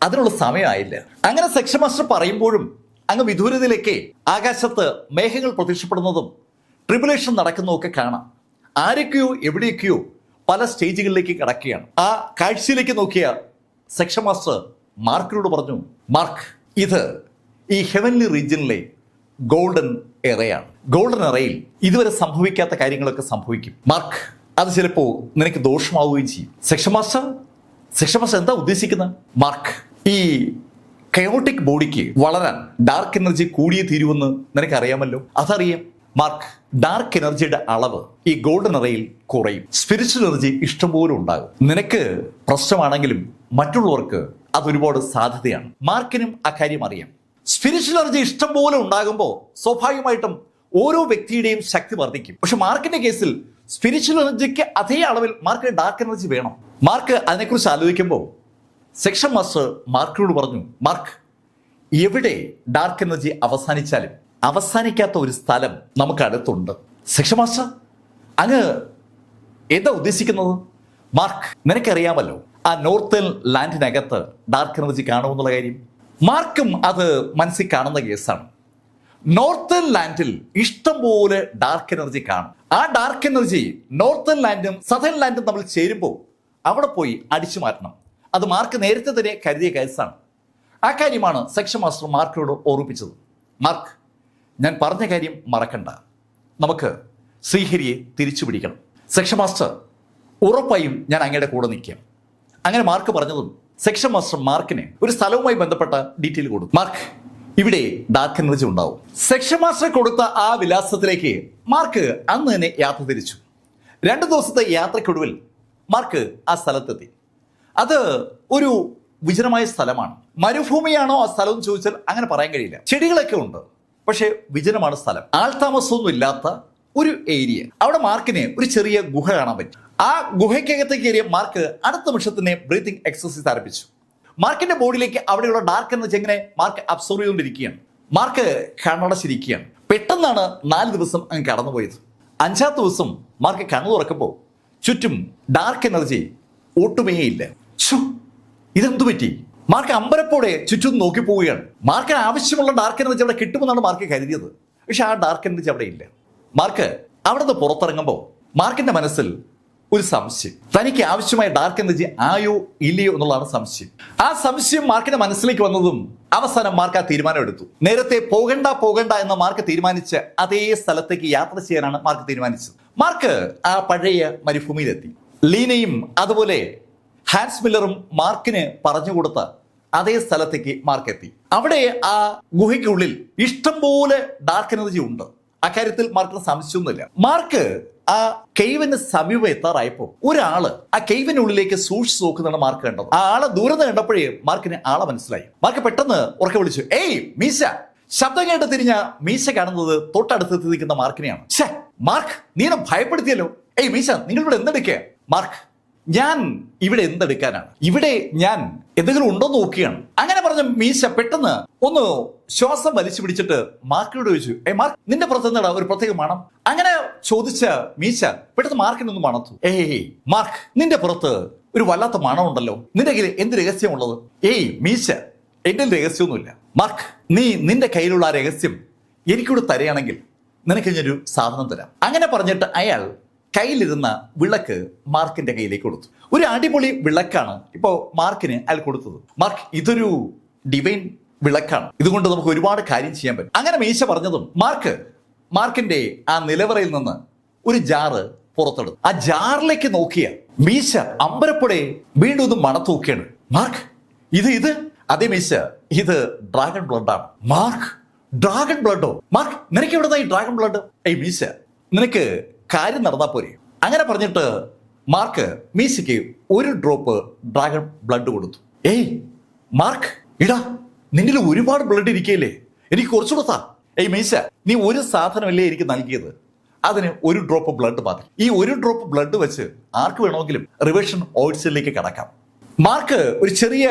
അതിനുള്ള സമയമായില്ല. അങ്ങനെ സെക്ഷൻ മാസ്റ്റർ പറയുമ്പോഴും അങ്ങ് വിദൂരതയിലേക്ക് ആകാശത്ത് മേഘങ്ങൾ പ്രത്യക്ഷപ്പെടുന്നതും ട്രിബുലേഷൻ നടക്കുന്നതൊക്കെ കാണാം. ആരൊക്കെയോ എവിടെയൊക്കെയോ പല സ്റ്റേജുകളിലേക്ക് കടക്കുകയാണ്. ആ കാഴ്ചയിലേക്ക് നോക്കിയ സെക്ഷൻ മാസ്റ്റർ മാർക്കിനോട് പറഞ്ഞു, മാർക്ക്, ഇത് ഈ ഹെവൻലി റീജിയനിലെ ഗോൾഡൻ എറയാണ്. ഗോൾഡൻ എറയിൽ ഇതുവരെ സംഭവിക്കാത്ത കാര്യങ്ങളൊക്കെ സംഭവിക്കും. മാർക്ക്, അത് ചിലപ്പോൾ നിനക്ക് ദോഷമാവുകയും ചെയ്യും. സെക്ഷൻ മാസ്റ്റർ എന്താ ഉദ്ദേശിക്കുന്നത്? മാർക്ക്, ഈ കയോട്ടിക് ബോഡിക്ക് വളരാൻ ഡാർക്ക് എനർജി കൂടിയേ തീരുമെന്ന് നിനക്കറിയാമല്ലോ. അതറിയാം. മാർക്ക്, ഡാർക്ക് എനർജിയുടെ അളവ് ഈ ഗോൾഡൻ എറയിൽ കുറയും. സ്പിരിച്വൽ എനർജി ഇഷ്ടംപോലെ ഉണ്ടാകും. നിനക്ക് പ്രശ്നമാണെങ്കിലും മറ്റുള്ളവർക്ക് അതൊരുപാട് സാധ്യതയാണ്. മാർക്കിനും അക്കാര്യം അറിയാം. സ്പിരിച്വൽ എനർജി ഇഷ്ടംപോലെ ഉണ്ടാകുമ്പോൾ സ്വാഭാവികമായിട്ടും ഓരോ വ്യക്തിയുടെയും ശക്തി വർദ്ധിക്കും. പക്ഷെ മാർക്കിന്റെ കേസിൽ സ്പിരിച്വൽ എനർജിക്ക് അതേ അളവിൽ മാർക്കിന് ഡാർക്ക് എനർജി വേണം. മാർക്ക് അതിനെക്കുറിച്ച് ആലോചിക്കുമ്പോൾ സെക്ഷൻ മാസ്റ്റർ മാർക്കിനോട് പറഞ്ഞു, മാർക്ക്, എവിടെ ഡാർക്ക് എനർജി അവസാനിച്ചാലും അവസാനിക്കാത്ത ഒരു സ്ഥലം നമുക്ക് അടുത്തുണ്ട്. സെക്ഷൻ മാസ്റ്റർ, അങ്ങ് എന്താ ഉദ്ദേശിക്കുന്നത്? മാർക്ക്, നിനക്കറിയാമല്ലോ ആ നോർത്തേൺ ലാൻഡിനകത്ത് ഡാർക്ക് എനർജി കാണുമെന്നുള്ള കാര്യം. മാർക്കും അത് മനസ്സിൽ കാണുന്ന കേസാണ്. നോർത്തേൺ ലാൻഡിൽ ഇഷ്ടംപോലെ ഡാർക്ക് എനർജി കാണും. ആ ഡാർക്ക് എനർജി നോർത്തേൺ ലാൻഡും സദേൺ ലാൻഡും തമ്മിൽ ചേരുമ്പോൾ അവിടെ പോയി അടിച്ചു മാറ്റണം. അത് മാർക്ക് നേരത്തെ തന്നെ കരുതിയ കേസാണ്. ആ കാര്യമാണ് സെക്ഷൻ മാസ്റ്റർ മാർക്കിനോട് ഓർമ്മിപ്പിച്ചത്. മാർക്ക്, ഞാൻ പറഞ്ഞ കാര്യം മറക്കണ്ട, നമുക്ക് ശ്രീഹരിയെ തിരിച്ചു പിടിക്കണം. സെക്ഷൻ മാസ്റ്റർ, ഉറപ്പായും ഞാൻ അങ്ങയുടെ കൂടെ നിൽക്കാം. അങ്ങനെ മാർക്ക് പറഞ്ഞതും സെക്ഷൻ മാസ്റ്റർ മാർക്കിന് ഒരു സ്ഥലവുമായി ബന്ധപ്പെട്ട ഡീറ്റെയിൽ കൊടുത്തു. മാർക്ക്, ഇവിടെ ഡാർക്ക് എനർജി ഉണ്ടാവും. സെക്ഷൻ മാസ്റ്റർ കൊടുത്ത ആ വിലാസത്തിലേക്ക് മാർക്ക് അന്ന് തന്നെ യാത്ര തിരിച്ചു. 2 ദിവസത്തെ യാത്രയ്ക്കൊടുവിൽ മാർക്ക് ആ സ്ഥലത്തെത്തി. അത് ഒരു വിജനമായ സ്ഥലമാണ്. മരുഭൂമിയാണോ ആ സ്ഥലം എന്ന് ചോദിച്ചാൽ അങ്ങനെ പറയാൻ കഴിയില്ല. ചെടികളൊക്കെ ഉണ്ട്, പക്ഷെ വിജനമാണ് സ്ഥലം. ആൾതാമസമൊന്നും ഇല്ലാത്ത ഒരു ഏരിയ. അവിടെ മാർക്കിന് ഒരു ചെറിയ ഗുഹ കാണാൻ പറ്റി. ആ ഗുഹയ്ക്കകത്തേക്ക് കയറിയ മാർക്ക് അടുത്ത നിമിഷത്തിന് ബ്രീത്തിങ് എക്സസൈസ് ആരംഭിച്ചു. മാർക്കിന്റെ ബോഡിയിലേക്ക് അവിടെയുള്ള ഡാർക്ക് എനർജി എങ്ങനെ മാർക്ക് അബ്സോർവ് ചെയ്തുകൊണ്ടിരിക്കുകയാണ്. മാർക്ക് കണ്ണടച്ചിരിക്കുകയാണ്. പെട്ടെന്നാണ് 4 ദിവസം അങ്ങ് കടന്നുപോയത്. 5ാമത്തെ ദിവസം മാർക്ക് കണ്ണു തുറക്കുമ്പോൾ ചുറ്റും ഡാർക്ക് എനർജി ഒട്ടുമേ ഇല്ല. ഇതെന്തു പറ്റി? മാർക്ക് അമ്പരപ്പോടെ ചുറ്റും നോക്കി പോവുകയാണ്. മാർക്കിന് ആവശ്യമുള്ള ഡാർക്ക് എനർജി അവിടെ കിട്ടുമെന്നാണ് മാർക്ക് കരുതിയത്. പക്ഷെ ആ ഡാർക്ക് എനർജി അവിടെ ഇല്ല. മാർക്ക് അവിടെ നിന്ന് പുറത്തിറങ്ങുമ്പോൾ മാർക്കിന്റെ മനസ്സിൽ ഒരു സംശയം. തനിക്ക് ആവശ്യമായ ഡാർക്ക് എനർജി ആയോ ഇല്ലയോ എന്നുള്ളതാണ് സംശയം. ആ സംശയം മാർക്കിന്റെ മനസ്സിലേക്ക് വന്നതും അവസാനം മാർക്ക് ആ തീരുമാനം എടുത്തു. നേരത്തെ പോകണ്ട എന്ന് മാർക്ക് തീരുമാനിച്ച് അതേ സ്ഥലത്തേക്ക് യാത്ര ചെയ്യാനാണ് മാർക്ക് തീരുമാനിച്ചത്. മാർക്ക് ആ പഴയ മരുഭൂമിയിലെത്തി. ലീനയും അതുപോലെ ഹാൻസ് മില്ലറും മാർക്കിന് പറഞ്ഞുകൊടുത്ത അതേ സ്ഥലത്തേക്ക് മാർക്ക് എത്തി. അവിടെ ആ ഗുഹയ്ക്കുള്ളിൽ ഇഷ്ടംപോലെ ഡാർക്ക് എനർജി ഉണ്ട്. അക്കാര്യത്തിൽ മാർക്കിന് സംശയമൊന്നുമില്ല. മാർക്ക് ആ കെയ്വിന് സമീപം എത്താറായപ്പോ ഒരാള് ആ കെയ്വിനുള്ളിലേക്ക് സൂക്ഷിച്ചു നോക്കുന്നതാണ് മാർക്ക് കണ്ടത്. ആ ആളെ ദൂരത്ത് കണ്ടപ്പോഴേ മാർക്കിന് ആളെ മനസ്സിലായി. മാർക്ക് പെട്ടെന്ന് ഉറക്കെ വിളിച്ചു, ഏയ് മീശ. ശബ്ദം കേട്ട് തിരിഞ്ഞ മീശ കാണുന്നത് തൊട്ടടുത്ത് നിൽക്കുന്ന മാർക്കിനെയാണ്. ഛേ മാർക്ക്, നീ എന്നെ ഭയപ്പെടുത്തിയല്ലോ. ഏയ് മീശ, നിങ്ങളിവിടെ എന്തെടുക്കുക? മാർക്ക്, ഞാൻ ഇവിടെ എന്തെടുക്കാനാണ്? ഇവിടെ ഞാൻ എന്തെങ്കിലും ഉണ്ടോ നോക്കുകയാണ്. അങ്ങനെ പറഞ്ഞ മീശ പെട്ടെന്ന് ഒന്ന് ശ്വാസം വലിച്ചു പിടിച്ചിട്ട് മാർക്കിനോട് ചോദിച്ചു, മാർക്ക്, നിന്റെ പുറത്ത് എന്താ ഒരു പ്രത്യേക മണം? അങ്ങനെ ചോദിച്ച മീശ പെട്ടെന്ന് മാർക്കിനൊന്ന് മണത്തു. മാർക്ക്, നിന്റെ പുറത്ത് ഒരു വല്ലാത്ത മണമുണ്ടല്ലോ. നിന്റെ കയ്യിൽ എന്ത് രഹസ്യമുള്ളത്? മീശ, എന്റെ രഹസ്യമൊന്നുമില്ല. മാർക്ക്, നീ നിന്റെ കയ്യിലുള്ള ആ രഹസ്യം എനിക്കൂടെ തരികയാണെങ്കിൽ നിനക്ക് ഞാനൊരു സാധനം തരാം. അങ്ങനെ പറഞ്ഞിട്ട് അയാൾ കയ്യിലിരുന്ന വിളക്ക് മാർക്കിന്റെ കയ്യിലേക്ക് കൊടുത്തു. ഒരു അടിപൊളി വിളക്കാണ് ഇപ്പോൾ മാർക്കിന് അയാൾ കൊടുത്തത്. മാർക്ക്, ഇതൊരു ഡിവൈൻ വിളക്കാണ്, ഇതുകൊണ്ട് നമുക്ക് ഒരുപാട് കാര്യം ചെയ്യാൻ പറ്റും. അങ്ങനെ മീശ പറഞ്ഞതും മാർക്കിന്റെ ആ നിലവറയിൽ നിന്ന് ഒരു ജാറ് പുറത്തെടുത്തു. ആ ജാറിലേക്ക് നോക്കിയ മീശ അമ്പരപ്പോടെ വീണ്ടും ഒന്ന് മണത്ത് നോക്കിയാണ്. മാർക്ക്, ഇത് അതേ മീശ, ഇത് ഡ്രാഗൺ ബ്ലഡ് ആണ്. മാർക്ക്, ഡ്രാഗൺ ബ്ലഡോ? മാർക്ക്, നിനക്ക് എവിടുന്ന ഈ ഡ്രാഗൺ ബ്ലഡ്? മീശ, നിനക്ക് കാര്യം നടന്നാ പോരെ. അങ്ങനെ പറഞ്ഞിട്ട് മാർക്ക് മീശയ്ക്ക് ഒരു ഡ്രോപ്പ് ഡ്രാഗൺ ബ്ലഡ് കൊടുത്തു. മാർക്ക്, ഇടാ, നിന്നിൽ ഒരുപാട് ബ്ലഡ് ഇരിക്കുകയല്ലേ, എനിക്ക് കുറച്ചു കൊടുത്താ. മീശ, നീ ഒരു സാധനമല്ലേ എനിക്ക് നൽകിയത്, അതിന് ഒരു ഡ്രോപ്പ് ബ്ലഡ് മാത്രം. ഈ ഒരു ഡ്രോപ്പ് ബ്ലഡ് വെച്ച് ആർക്ക് വേണമെങ്കിലും റിവേഷൻ ഓയിൽസിലേക്ക് കടക്കാം. മാർക്ക് ഒരു ചെറിയ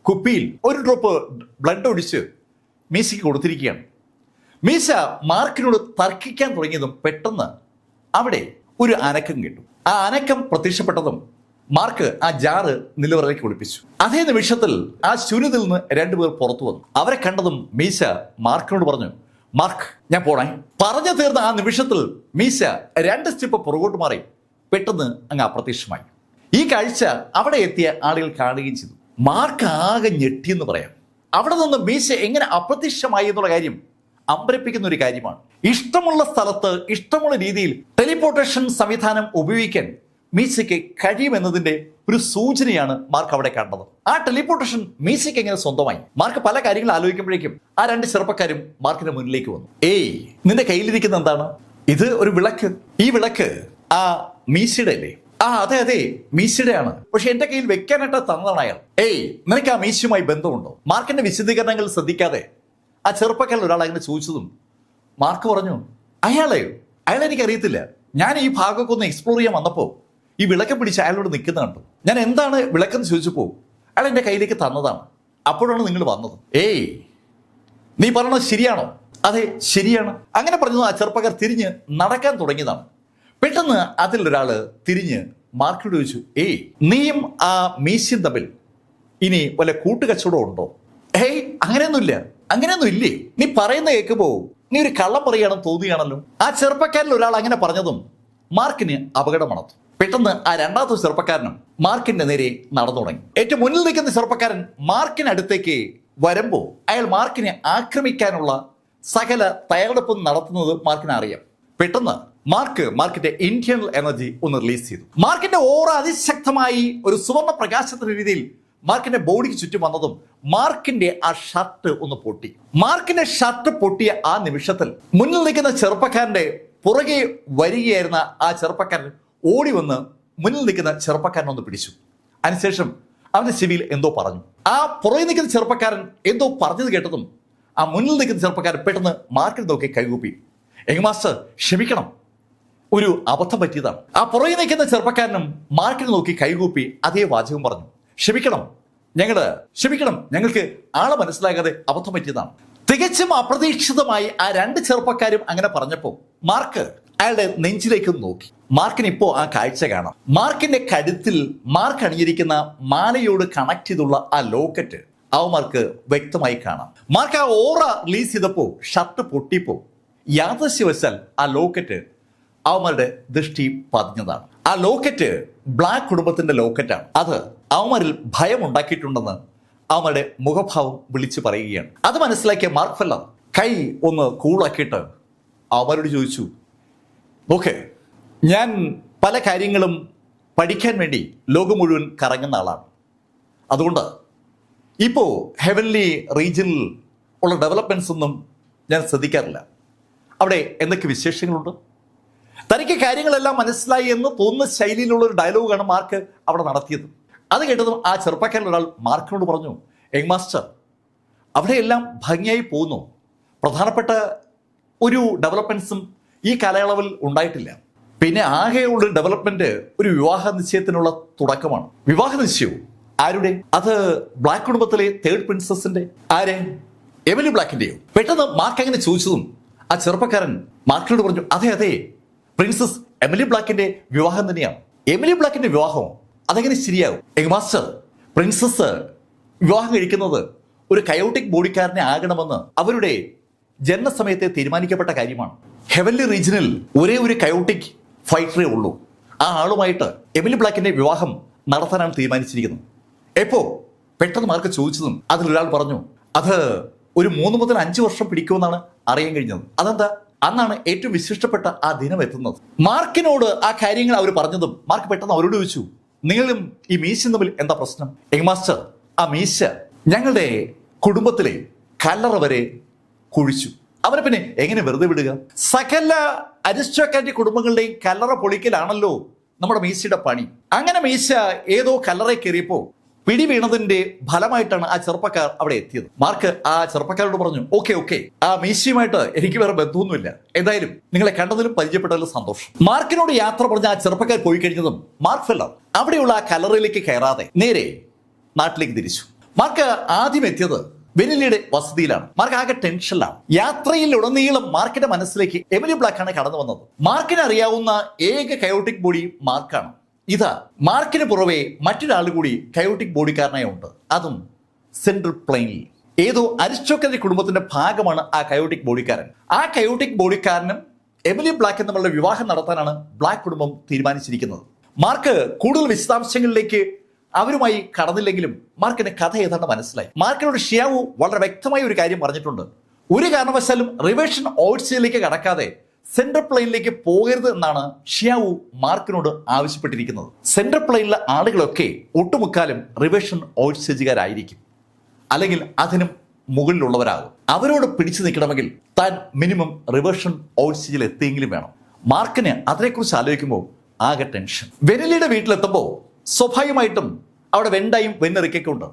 കുപ്പിയിൽ ഒരു ഡ്രോപ്പ് ബ്ലഡ് ഒഴിച്ച് മീശയ്ക്ക് കൊടുത്തിരിക്കുകയാണ്. മീശ മാർക്കിനോട് തർക്കിക്കാൻ തുടങ്ങിയതും പെട്ടെന്ന് അവിടെ ഒരു അനക്കം കേട്ടു. ആ അനക്കം പ്രത്യക്ഷപ്പെട്ടതും മാർക്ക് ആ ജാറ് നിലവറയിലേക്ക് ഒളിപ്പിച്ചു. അതേ നിമിഷത്തിൽ ആ ശൂന്യതയിൽ നിന്ന് 2 പേർ പുറത്തു വന്നു. അവരെ കണ്ടതും മീശ മാർക്കിനോട് പറഞ്ഞു, മാർക്ക്, ഞാൻ പോണേ. പറഞ്ഞു തീർന്ന ആ നിമിഷത്തിൽ മീശ 2 സ്റ്റെപ്പ് പുറകോട്ട് മാറി പെട്ടെന്ന് അങ്ങ് അപ്രത്യക്ഷമായി. ഈ കാഴ്ച അവിടെ എത്തിയ ആളുകൾ കാണുകയും ചെയ്തു. മാർക്ക് ആകെ ഞെട്ടിയെന്ന് പറയാം. അവിടെ നിന്ന് മീശ എങ്ങനെ അപ്രത്യക്ഷമായി എന്നുള്ള കാര്യം അമ്പരപ്പിക്കുന്ന ഒരു കാര്യമാണ്. ഇഷ്ടമുള്ള സ്ഥലത്ത് ഇഷ്ടമുള്ള രീതിയിൽ ടെലിപ്പോർട്ടേഷൻ സംവിധാനം ഉപയോഗിക്കാൻ മീശയ്ക്ക് കഴിയുമെന്നതിന്റെ ഒരു സൂചനയാണ് മാർക്ക് അവിടെ കണ്ടത്. ആ ടെലിപ്പോർട്ടേഷൻ മീശയ്ക്ക് എങ്ങനെ സ്വന്തമായി? മാർക്ക് പല കാര്യങ്ങൾ ആലോചിക്കുമ്പോഴേക്കും ആ 2 ചെറുപ്പക്കാരും മാർക്കിന്റെ മുന്നിലേക്ക് വന്നു. നിന്റെ കയ്യിലിരിക്കുന്ന എന്താണ്? ഇത് ഒരു വിളക്ക്. ഈ വിളക്ക് ആ മീശയുടെ അല്ലേ? അതെ, മീശയുടെയാണ്. പക്ഷെ എന്റെ കയ്യിൽ വെക്കാനായിട്ട് തന്നതാണ് അയാൾ. നിനക്ക് ആ മീശയുമായി ബന്ധമുണ്ടോ? മാർക്കിന്റെ വിശദീകരണങ്ങൾ ശ്രദ്ധിക്കാതെ ആ ചെറുപ്പക്കാരിൽ ഒരാൾ അങ്ങനെ ചോദിച്ചതും മാർക്ക് പറഞ്ഞു, അയാളെ എനിക്കറിയത്തില്ല. ഞാൻ ഈ ഭാഗമൊക്കെ ഒന്ന് എക്സ്പ്ലോർ ചെയ്യാൻ വന്നപ്പോൾ ഈ വിളക്ക് പിടിച്ച് അയാളോട് നിൽക്കുന്ന കണ്ടു. ഞാൻ എന്താണ് വിളക്കെന്ന് ചോദിച്ചപ്പോൾ അയാൾ എൻ്റെ കയ്യിലേക്ക് തന്നതാണ്. അപ്പോഴാണ് നിങ്ങൾ വന്നത്. നീ പറഞ്ഞത് ശരിയാണോ? അതെ, ശരിയാണ്. അങ്ങനെ പറഞ്ഞത് ആ ചെറുപ്പക്കാർ തിരിഞ്ഞ് നടക്കാൻ തുടങ്ങിയതാണ്. പെട്ടെന്ന് അതിലൊരാള് തിരിഞ്ഞ് മാർക്കിനോട് ചോദിച്ചു, നീയും ആ മീശയും തമ്മിൽ ഇനി വല്ല കൂട്ടുകച്ചവടം ഉണ്ടോ? അങ്ങനെയൊന്നും ഇല്ലേ? നീ പറയുന്ന കേൾക്കുമ്പോ നീ ഒരു കള്ളം പറയുകയാണെന്ന് തോന്നുകയാണല്ലോ. ആ ചെറുപ്പക്കാരിൽ ഒരാൾ അങ്ങനെ പറഞ്ഞതും മാർക്കിന് അപകടം മണത്തു. പെട്ടെന്ന് ആ രണ്ടാമത്തെ ചെറുപ്പക്കാരനും മാർക്കിന്റെ നേരെ നടന്നു തുടങ്ങി. ഏറ്റവും മുന്നിൽ നിൽക്കുന്ന ചെറുപ്പക്കാരൻ മാർക്കിനടുത്തേക്ക് വരുമ്പോൾ അയാൾ മാർക്കിനെ ആക്രമിക്കാനുള്ള സകല തയ്യാറെടുപ്പും നടത്തുന്നത് മാർക്കിന് അറിയാം. പെട്ടെന്ന് മാർക്കിന്റെ ഇന്റേണൽ എനർജി ഒന്ന് റിലീസ് ചെയ്തു. മാർക്കിന്റെ ഓറ അതിശക്തമായി ഒരു സുവർണ്ണ പ്രകാശത്തിന്റെ രീതിയിൽ മാർക്കിന്റെ ബോഡിക്ക് ചുറ്റും വന്നതും മാർക്കിന്റെ ആ ഷർട്ട് ഒന്ന് പൊട്ടി. മാർക്കിന്റെ ഷർട്ട് പൊട്ടിയ ആ നിമിഷത്തിൽ മുന്നിൽ നിൽക്കുന്ന ചെറുപ്പക്കാരന്റെ പുറകെ വരികയായിരുന്ന ആ ചെറുപ്പക്കാരൻ ഓടി വന്ന് മുന്നിൽ നിൽക്കുന്ന ചെറുപ്പക്കാരൻ ഒന്ന് പിടിച്ചു. അതിനുശേഷം അവന്റെ ചെവിയിൽ എന്തോ പറഞ്ഞു. ആ പുറകെ നിൽക്കുന്ന ചെറുപ്പക്കാരൻ എന്തോ പറഞ്ഞത് കേട്ടതും ആ മുന്നിൽ നിൽക്കുന്ന ചെറുപ്പക്കാരൻ പെട്ടെന്ന് മാർക്കിനെ നോക്കി കൈകൂപ്പി. മാസ്റ്റർ ക്ഷമിക്കണം, ഒരു അബദ്ധം പറ്റിയതാണ്. ആ പുറകെ നിൽക്കുന്ന ചെറുപ്പക്കാരനും മാർക്കിനെ നോക്കി കൈകൂപ്പി അതേ വാചകം പറഞ്ഞു. ക്ഷമിക്കണം, ഞങ്ങൾക്ക് ആളെ മനസ്സിലാകാതെ അബദ്ധം പറ്റിയതാണ്. തികച്ചും അപ്രതീക്ഷിതമായി ആ രണ്ട് ചെറുപ്പക്കാരും അങ്ങനെ പറഞ്ഞപ്പോൾ മാർക്ക് അയാളുടെ നെഞ്ചിലേക്ക് നോക്കി. മാർക്കിന് ഇപ്പോ ആ കാഴ്ച കാണാം. മാർക്കിന്റെ കഴുത്തിൽ മാർക്ക് അണിഞ്ഞിരിക്കുന്ന മാലയോട് കണക്ട് ചെയ്തുള്ള ആ ലോക്കറ്റ് അവന്മാർക്ക് വ്യക്തമായി കാണാം. മാർക്ക് ആ ഓറ റിലീസ് ചെയ്തപ്പോ ഷർട്ട് പൊട്ടിപ്പോ യാദൃശ്യവശാൽ ആ ലോക്കറ്റ് അവന്മാരുടെ ദൃഷ്ടി പതിഞ്ഞതാണ്. ആ ലോക്കറ്റ് ബ്ലാക്ക് കുടുംബത്തിന്റെ ലോക്കറ്റാണ്. അത് അവന്മാരിൽ ഭയം ഉണ്ടാക്കിയിട്ടുണ്ടെന്ന് അവന്മാരുടെ മുഖഭാവം വിളിച്ചു പറയുകയാണ്. അത് മനസ്സിലാക്കിയ മാർക്ക് ഫെല്ലർ കൈ ഒന്ന് കൂളാക്കിയിട്ട് അവന്മാരോട് ചോദിച്ചു, ഓക്കെ, ഞാൻ പല കാര്യങ്ങളും പഠിക്കാൻ വേണ്ടി ലോകം മുഴുവൻ കറങ്ങുന്ന ആളാണ്. അതുകൊണ്ട് ഇപ്പോൾ ഹെവൻലി റീജിയനിൽ ഉള്ള ഡെവലപ്മെന്റ്സ് ഒന്നും ഞാൻ ശ്രദ്ധിക്കാറില്ല. അവിടെ എന്തൊക്കെ വിശേഷങ്ങളുണ്ട്? തനിക്ക് കാര്യങ്ങളെല്ലാം മനസ്സിലായി എന്ന് തോന്നുന്ന ശൈലിയിലുള്ള ഒരു ഡയലോഗാണ് മാർക്ക് അവിടെ നടത്തിയത്. അത് കേട്ടതും ആ ചെറുപ്പക്കാരൻ ഒരാൾ മാർക്കിനോട് പറഞ്ഞു, മാസ്റ്റർ, അവിടെയെല്ലാം ഭംഗിയായി പോകുന്നു. പ്രധാനപ്പെട്ട ഒരു ഡെവലപ്മെന്റ്സും ഈ കാലയളവിൽ ഉണ്ടായിട്ടില്ല. പിന്നെ ആകെയുള്ള ഡെവലപ്മെന്റ് ഒരു വിവാഹ നിശ്ചയത്തിനുള്ള തുടക്കമാണ്. വിവാഹ നിശ്ചയവും ആരുടെ? അത് ബ്ലാക്ക് കുടുംബത്തിലെ തേർഡ് പ്രിൻസസിന്റെ. ആരെ? എമിലി ബ്ലാക്കിന്റെയോ? പെട്ടെന്ന് മാർക്ക് അങ്ങനെ ചോദിച്ചതും ആ ചെറുപ്പക്കാരൻ മാർക്കിനോട് പറഞ്ഞു, അതെ, പ്രിൻസസ് എമിലി ബ്ലാക്കിന്റെ വിവാഹം തന്നെയാണ്. എമിലി ബ്ലാക്കിന്റെ വിവാഹമോ? അതെങ്ങനെ ശരിയാകും? മാസ്റ്റർ, പ്രിൻസസ് വിവാഹം കഴിക്കുന്നത് ഒരു കയോട്ടിക് ബോഡിക്കാരനെ ആകണമെന്ന് അവരുടെ ജനനസമയത്തെ തീരുമാനിക്കപ്പെട്ട കാര്യമാണ്. ഹെവൻലി റീജിയനിൽ ഒരേ ഒരു കയോട്ടിക് ഫൈറ്ററേ ഉള്ളൂ. ആ ആളുമായിട്ട് എമിലി ബ്ലാക്കിന്റെ വിവാഹം നടത്താനാണ് തീരുമാനിച്ചിരിക്കുന്നത്. എപ്പോ? പെട്ടെന്ന് മാർക്ക് ചോദിച്ചതും അതിലൊരാൾ പറഞ്ഞു, അത് ഒരു 3 മുതൽ 5 വർഷം പിടിക്കുമെന്നാണ് അറിയാൻ കഴിഞ്ഞത്. അതെന്താ? അന്നാണ് ഏറ്റവും വിശിഷ്ടപ്പെട്ട ആ ദിനം എത്തുന്നത്. മാർക്കിനോട് ആ കാര്യങ്ങൾ അവർ പറഞ്ഞതും മാർക്ക് പെട്ടെന്ന് അവരോട് ചോദിച്ചു, നിങ്ങളും ഈ മീശയും തമ്മിൽ എന്താ പ്രശ്നം? മാസ്റ്റർ, ആ മീശ ഞങ്ങളുടെ കുടുംബത്തിലെ കല്ലറ വരെ കുഴിച്ചു. അവരെ പിന്നെ എങ്ങനെ വെറുതെ വിടുക? സകല അരിസ്റ്റോക്രാറ്റിക് കുടുംബങ്ങളുടെയും കല്ലറ പൊളിക്കലാണല്ലോ നമ്മുടെ മീശയുടെ പണി. അങ്ങനെ മീശ ഏതോ കല്ലറയിൽ കയറിയപ്പോ പിടി വീണതിന്റെ ഫലമായിട്ടാണ് ആ ചെറുപ്പക്കാർ അവിടെ എത്തിയത്. മാർക്ക് ആ ചെറുപ്പക്കാരോട് പറഞ്ഞു, ഓക്കെ, ആ മീശയുമായിട്ട് എനിക്ക് വേറെ ബന്ധമൊന്നുമില്ല. എന്തായാലും നിങ്ങളെ കണ്ടതിലും പരിചയപ്പെട്ടതിലും സന്തോഷം. മാർക്കിനോട് യാത്ര പറഞ്ഞ ആ ചെറുപ്പക്കാർ പോയി കഴിഞ്ഞതും മാർക്ക് ഫെല്ലർ അവിടെയുള്ള ആ കല്ലറയിലേക്ക് കയറാതെ നേരെ നാട്ടിലേക്ക് തിരിച്ചു. മാർക്ക് ആദ്യം എത്തിയത് വെനിലിയുടെ വസതിയിലാണ്. മാർക്ക് ആകെ ടെൻഷനിലാണ്. യാത്രയിൽ ഉടനീളം മാർക്കിന്റെ മനസ്സിലേക്ക് എമിലി ബ്ലാക്കാണ് കടന്നു വന്നത്. മാർക്കിന് അറിയാവുന്ന ഏക കയോട്ടിക് ബോഡി മാർക്കാണ്. ഇതാ മാർക്കിന് പുറമെ മറ്റൊരാൾ കൂടി കയോട്ടിക് ബോഡിക്കാരനായി ഉണ്ട്. അതും സെൻട്രൽ പ്ലെയിനിൽ ഏതോ അരിസ്റ്റോക്രാറ്റിക് കുടുംബത്തിന്റെ ഭാഗമാണ് ആ കയോട്ടിക് ബോഡിക്കാരൻ. ആ കയോട്ടിക് ബോഡിക്കാരനും എമിലി ബ്ലാക്കും തമ്മിലുള്ള വിവാഹം നടത്താനാണ് ബ്ലാക്ക് കുടുംബം തീരുമാനിച്ചിരിക്കുന്നത്. മാർക്ക് കൂടുതൽ വിശദാംശങ്ങളിലേക്ക് അവരുമായി കടന്നില്ലെങ്കിലും മാർക്കിന് കഥ ഏതാണ്ട് മനസ്സിലായി. മാർക്കിനോട് ഷിയാവു വളരെ വ്യക്തമായ ഒരു കാര്യം പറഞ്ഞിട്ടുണ്ട്. ഒരു കാരണവശാലും റിവേഷൻ ഓഡിസിയിലേക്ക് കടക്കാതെ സെൻട്രൽ പ്ലെയിനിലേക്ക് പോകരുത് എന്നാണ് ഷിയാവു മാർക്കിനോട് ആവശ്യപ്പെട്ടിരിക്കുന്നത്. സെൻട്രൽ പ്ലെയിനിലെ ആളുകളൊക്കെ ഒട്ടുമുക്കാലും റിവേഷൻ ഓഡിസേജുകാരായിരിക്കും, അല്ലെങ്കിൽ അതിനും മുകളിലുള്ളവരാകും. അവരോട് പിടിച്ചു നിൽക്കണമെങ്കിൽ താൻ മിനിമം റിവേഷൻ ഓഡിസേജിൽ എത്തിയെങ്കിലും വേണം. മാർക്കിന് അതിനെക്കുറിച്ച് ആലോചിക്കുമ്പോൾ ആകെ ടെൻഷൻ. വെനിലിയുടെ വീട്ടിലെത്തുമ്പോൾ സ്വാഭാവികമായിട്ടും അവിടെ വെണ്ടായും വെണ്ണറിക്കൊക്കെ ഉണ്ട്.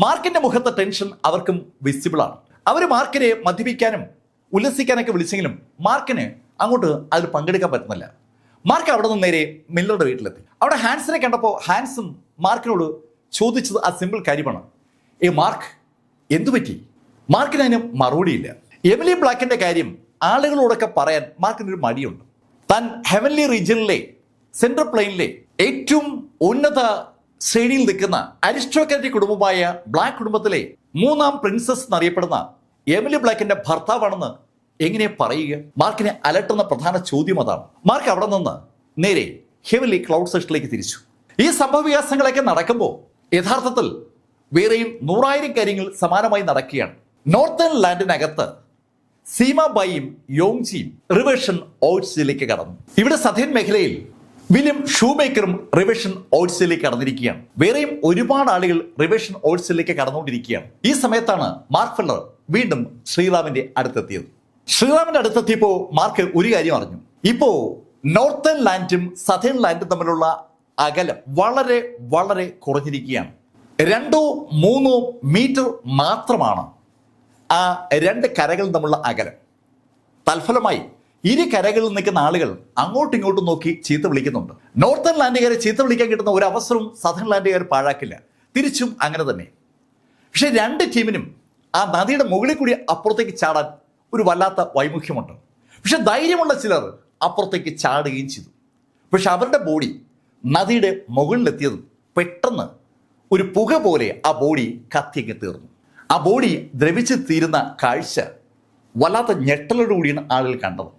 മാർക്കിന്റെ മുഖത്തെ ടെൻഷൻ അവർക്കും വിസിബിൾ ആണ്. അവർ മാർക്കിനെ മദ്യപിക്കാനും ഉല്ലസിക്കാനൊക്കെ വിളിച്ചെങ്കിലും മാർക്കിന് അങ്ങോട്ട് അതിൽ പങ്കെടുക്കാൻ പറ്റുന്നില്ല. മാർക്ക് അവിടെ നിന്ന് നേരെ മില്ലറുടെ വീട്ടിലെത്തി. അവിടെ ഹാൻസിനെ കണ്ടപ്പോൾ ഹാൻസും മാർക്കിനോട് ചോദിച്ചത് ആ സിമ്പിൾ കാര്യമാണ്, മാർക്ക് എന്തു പറ്റി? മാർക്കിന് അതിന് മറുപടിയില്ല. എമിലി ബ്ലാക്കിന്റെ കാര്യം ആളുകളോടൊക്കെ പറയാൻ മാർക്കിനൊരു മടിയുണ്ട്. താൻ ഹെവൻലി റീജിയനിലെ സെൻട്രൽ പ്ലെയിനിലെ ഏറ്റവും ഉന്നത ശ്രേണിയിൽ നിൽക്കുന്ന അരിസ്റ്റോക്രാറ്റിക് കുടുംബമായ ബ്ലാക്ക് കുടുംബത്തിലെ 3ാം പ്രിൻസസ് എന്നറിയപ്പെടുന്ന എമിലി ബ്ലാക്കിന്റെ ഭർത്താവാണെന്ന് എങ്ങനെ പറയുക? മാർക്കിനെ അലട്ടുന്ന പ്രധാന ചോദ്യം അതാണ്. മാർക്ക് അവിടെ നിന്ന് നേരെ ഹെവൻലി ക്ലൗഡ് സെഷനിലേക്ക് തിരിച്ചു. ഈ സംഭവ വികാസങ്ങളൊക്കെ നടക്കുമ്പോൾ യഥാർത്ഥത്തിൽ വേറെയും 100,000 കാര്യങ്ങൾ സമാനമായി നടക്കുകയാണ്. നോർത്തേൺ ലാൻഡിനകത്ത് സീമാബായിയും യോങ്ജിയും റിവേഷൻ ഓട്സിലേക്ക് കടന്നു. ഇവിടെ സദേൺ മേഖലയിൽ വില്യം ഷൂമേക്കറും റിവേഷൻ ഓട്സിലേക്ക് കടന്നിരിക്കുകയാണ്. വേറെയും ഒരുപാട് ആളുകൾ റിവേഷൻ ഓട്സിലേക്ക് കടന്നുകൊണ്ടിരിക്കുകയാണ്. ഈ സമയത്താണ് മാർക്ക് ഫെല്ലർ വീണ്ടും ശ്രീറാമിന്റെ അടുത്തെത്തിയത്. ശ്രീറാമിന്റെ അടുത്തെത്തിയപ്പോൾ മാർക്ക് ഒരു കാര്യം അറിഞ്ഞു. ഇപ്പോ നോർത്തേൺ ലാൻഡും സദേൺ ലാൻഡും തമ്മിലുള്ള അകലം വളരെ വളരെ കുറഞ്ഞിരിക്കുകയാണ്. 2-3 മീറ്റർ മാത്രമാണ് ആ രണ്ട് കരകളും തമ്മിലുള്ള അകലം. തൽഫലമായി ഇരു കരകളിൽ നിൽക്കുന്ന ആളുകൾ അങ്ങോട്ടും ഇങ്ങോട്ടും നോക്കി ചീത്ത വിളിക്കുന്നുണ്ട്. നോർത്തേൺ ലാൻഡുകാരെ ചീത്ത വിളിക്കാൻ കിട്ടുന്ന ഒരു അവസരവും സദേൺ ലാൻഡുകാർ പാഴാക്കില്ല. തിരിച്ചും അങ്ങനെ തന്നെ. പക്ഷെ രണ്ട് ടീമിനും ആ നദിയുടെ മുകളിൽ കൂടി അപ്പുറത്തേക്ക് ചാടാൻ ഒരു വല്ലാത്ത വൈമുഖ്യമുണ്ട്. പക്ഷെ ധൈര്യമുള്ള ചിലർ അപ്പുറത്തേക്ക് ചാടുകയും ചെയ്തു. പക്ഷെ അവരുടെ ബോഡി നദിയുടെ മുകളിലെത്തിയതും പെട്ടെന്ന് ഒരു പുക പോലെ ആ ബോഡി കത്തിയൊക്കെ തീർന്നു. ആ ബോഡി ദ്രവിച്ച് തീരുന്ന കാഴ്ച വല്ലാത്ത ഞെട്ടലോടുകൂടിയാണ് ആളുകൾ കണ്ടത്.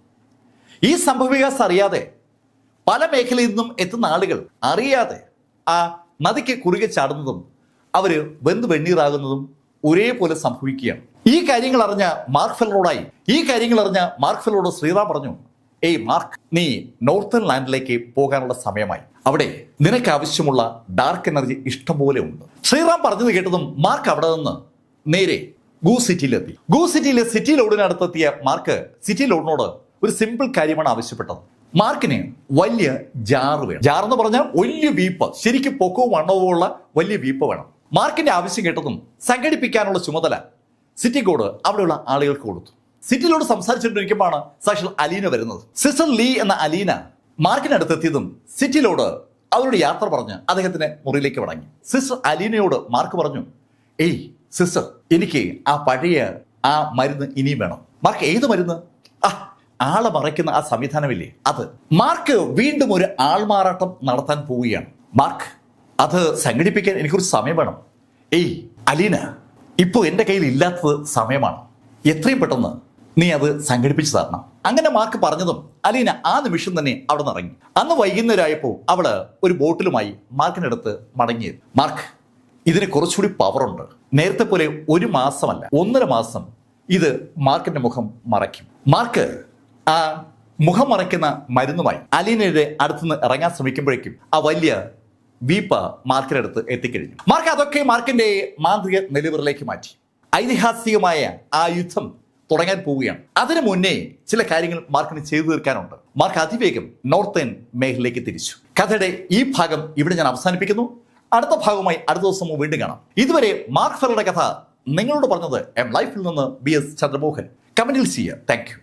ഈ സംഭവവികാസം അറിയാതെ പല മേഖലയിൽ നിന്നും എത്തുന്ന ആളുകൾ അറിയാതെ ആ നദിക്ക് കുറുകെ ചാടുന്നതും അവർ വെന്ത് വെണ്ണീറാകുന്നതും ഒരേപോലെ സംഭവിക്കുകയാണ്. ഈ കാര്യങ്ങൾ അറിഞ്ഞ മാർക്ക് ഫെല്ലറോട് ശ്രീറാം പറഞ്ഞു, ഏയ് മാർക്ക്, നീ നോർത്തേൺ ലാൻഡിലേക്ക് പോകാനുള്ള സമയമായി. അവിടെ നിനക്ക് ആവശ്യമുള്ള ഡാർക്ക് എനർജി ഇഷ്ടംപോലെ ഉണ്ട്. ശ്രീറാം പറഞ്ഞത് കേട്ടതും മാർക്ക് അവിടെ നിന്ന് നേരെ ഗൂസ് സിറ്റിയിലെത്തി. ഗൂസ് സിറ്റിയിലെ സിറ്റി ലോഡിനടുത്തെത്തിയ മാർക്ക് സിറ്റി ലോഡിനോട് ഒരു സിമ്പിൾ കാര്യമാണ് ആവശ്യപ്പെട്ടത്. മാർക്കിന് വലിയ ജാറ് വേണം. ജാർ എന്ന് പറഞ്ഞാൽ വലിയ വീപ്പ്, ശരിക്കും പൊക്കവും വണ്ണവും ഉള്ള വലിയ വീപ്പ് വേണം. മാർക്കിന്റെ ആവശ്യം കേട്ടതും സംഘടിപ്പിക്കാനുള്ള ചുമതല സിറ്റി ഗോഡ് അവിടെയുള്ള ആളുകൾക്ക് കൊടുത്തു. സിറ്റിയിലോട് സംസാരിച്ചിട്ടിരിക്കുമ്പോഴാണ് സാക്ഷാൽ അലീന വരുന്നത്. സിസ്റ്റർ ലീ എന്ന അലീന മാർക്കിനടുത്തെത്തിയതും സിറ്റിയിലോട് അവരോട് യാത്ര പറഞ്ഞ് അദ്ദേഹത്തിന്റെ മുറിയിലേക്ക് മടങ്ങി. സിസ്റ്റർ അലീനയോട് മാർക്ക് പറഞ്ഞു, ഏയ് സിസ്റ്റർ, എനിക്ക് ആ പഴയ ആ മരുന്ന് ഇനിയും വേണം. മാർക്ക്, ഏത് മരുന്ന്? ആളെ മറയ്ക്കുന്ന ആ സംവിധാനമില്ലേ, അത്. മാർക്ക് വീണ്ടും ഒരു ആൾമാറാട്ടം നടത്താൻ പോവുകയാണ്. മാർക്ക്, അത് സംഘടിപ്പിക്കാൻ എനിക്കൊരു സമയം വേണം. ഏയ് അലീന, ഇപ്പോൾ എൻ്റെ കയ്യിൽ ഇല്ലാത്തത് സമയമാണ്. എത്രയും പെട്ടെന്ന് നീ അത് സംഘടിപ്പിച്ചു തരണം. അങ്ങനെ മാർക്ക് പറഞ്ഞതും അലീന ആ നിമിഷം തന്നെ അവിടെ നിന്ന് ഇറങ്ങി. അന്ന് വൈകുന്നേരമായപ്പോൾ അവള് ഒരു ബോട്ടിലുമായി മാർക്കിനടുത്ത് മടങ്ങിയത്. മാർക്ക്, ഇതിന് കുറച്ചുകൂടി പവറുണ്ട്. നേരത്തെ പോലെ 1 മാസമല്ല, 1.5 മാസം ഇത് മാർക്കിന്റെ മുഖം മറയ്ക്കും. മാർക്ക് ആ മുഖം മറയ്ക്കുന്ന മരുന്നുമായി അലീനയുടെ അടുത്തുനിന്ന് ഇറങ്ങാൻ ശ്രമിക്കുമ്പോഴേക്കും ആ വലിയ വീപ്പ മാർക്കിനടുത്ത് എത്തിക്കഴിഞ്ഞു. മാർക്ക് അതൊക്കെ മാർക്കിന്റെ മാന്ത്രിക നിലവറിലേക്ക് മാറ്റി. ഐതിഹാസികമായ ആ യുദ്ധം തുടങ്ങാൻ പോവുകയാണ്. അതിനു മുന്നേ ചില കാര്യങ്ങൾ മാർക്കിന് ചെയ്തു തീർക്കാനുണ്ട്. മാർക്ക് അതിവേഗം നോർത്തേൺ മേഖലയിലേക്ക് തിരിച്ചു. കഥയുടെ ഈ ഭാഗം ഇവിടെ ഞാൻ അവസാനിപ്പിക്കുന്നു. അടുത്ത ഭാഗവുമായി അടുത്ത ദിവസം വീണ്ടും കാണാം. ഇതുവരെ മാർക്ക് ഫെല്ലറുടെ കഥ നിങ്ങളോട് പറഞ്ഞത് എം ലൈഫിൽ നിന്ന് BS ചന്ദ്രമോഹൻ. കമന്റിൽ ചെയ്യുക. Thank you.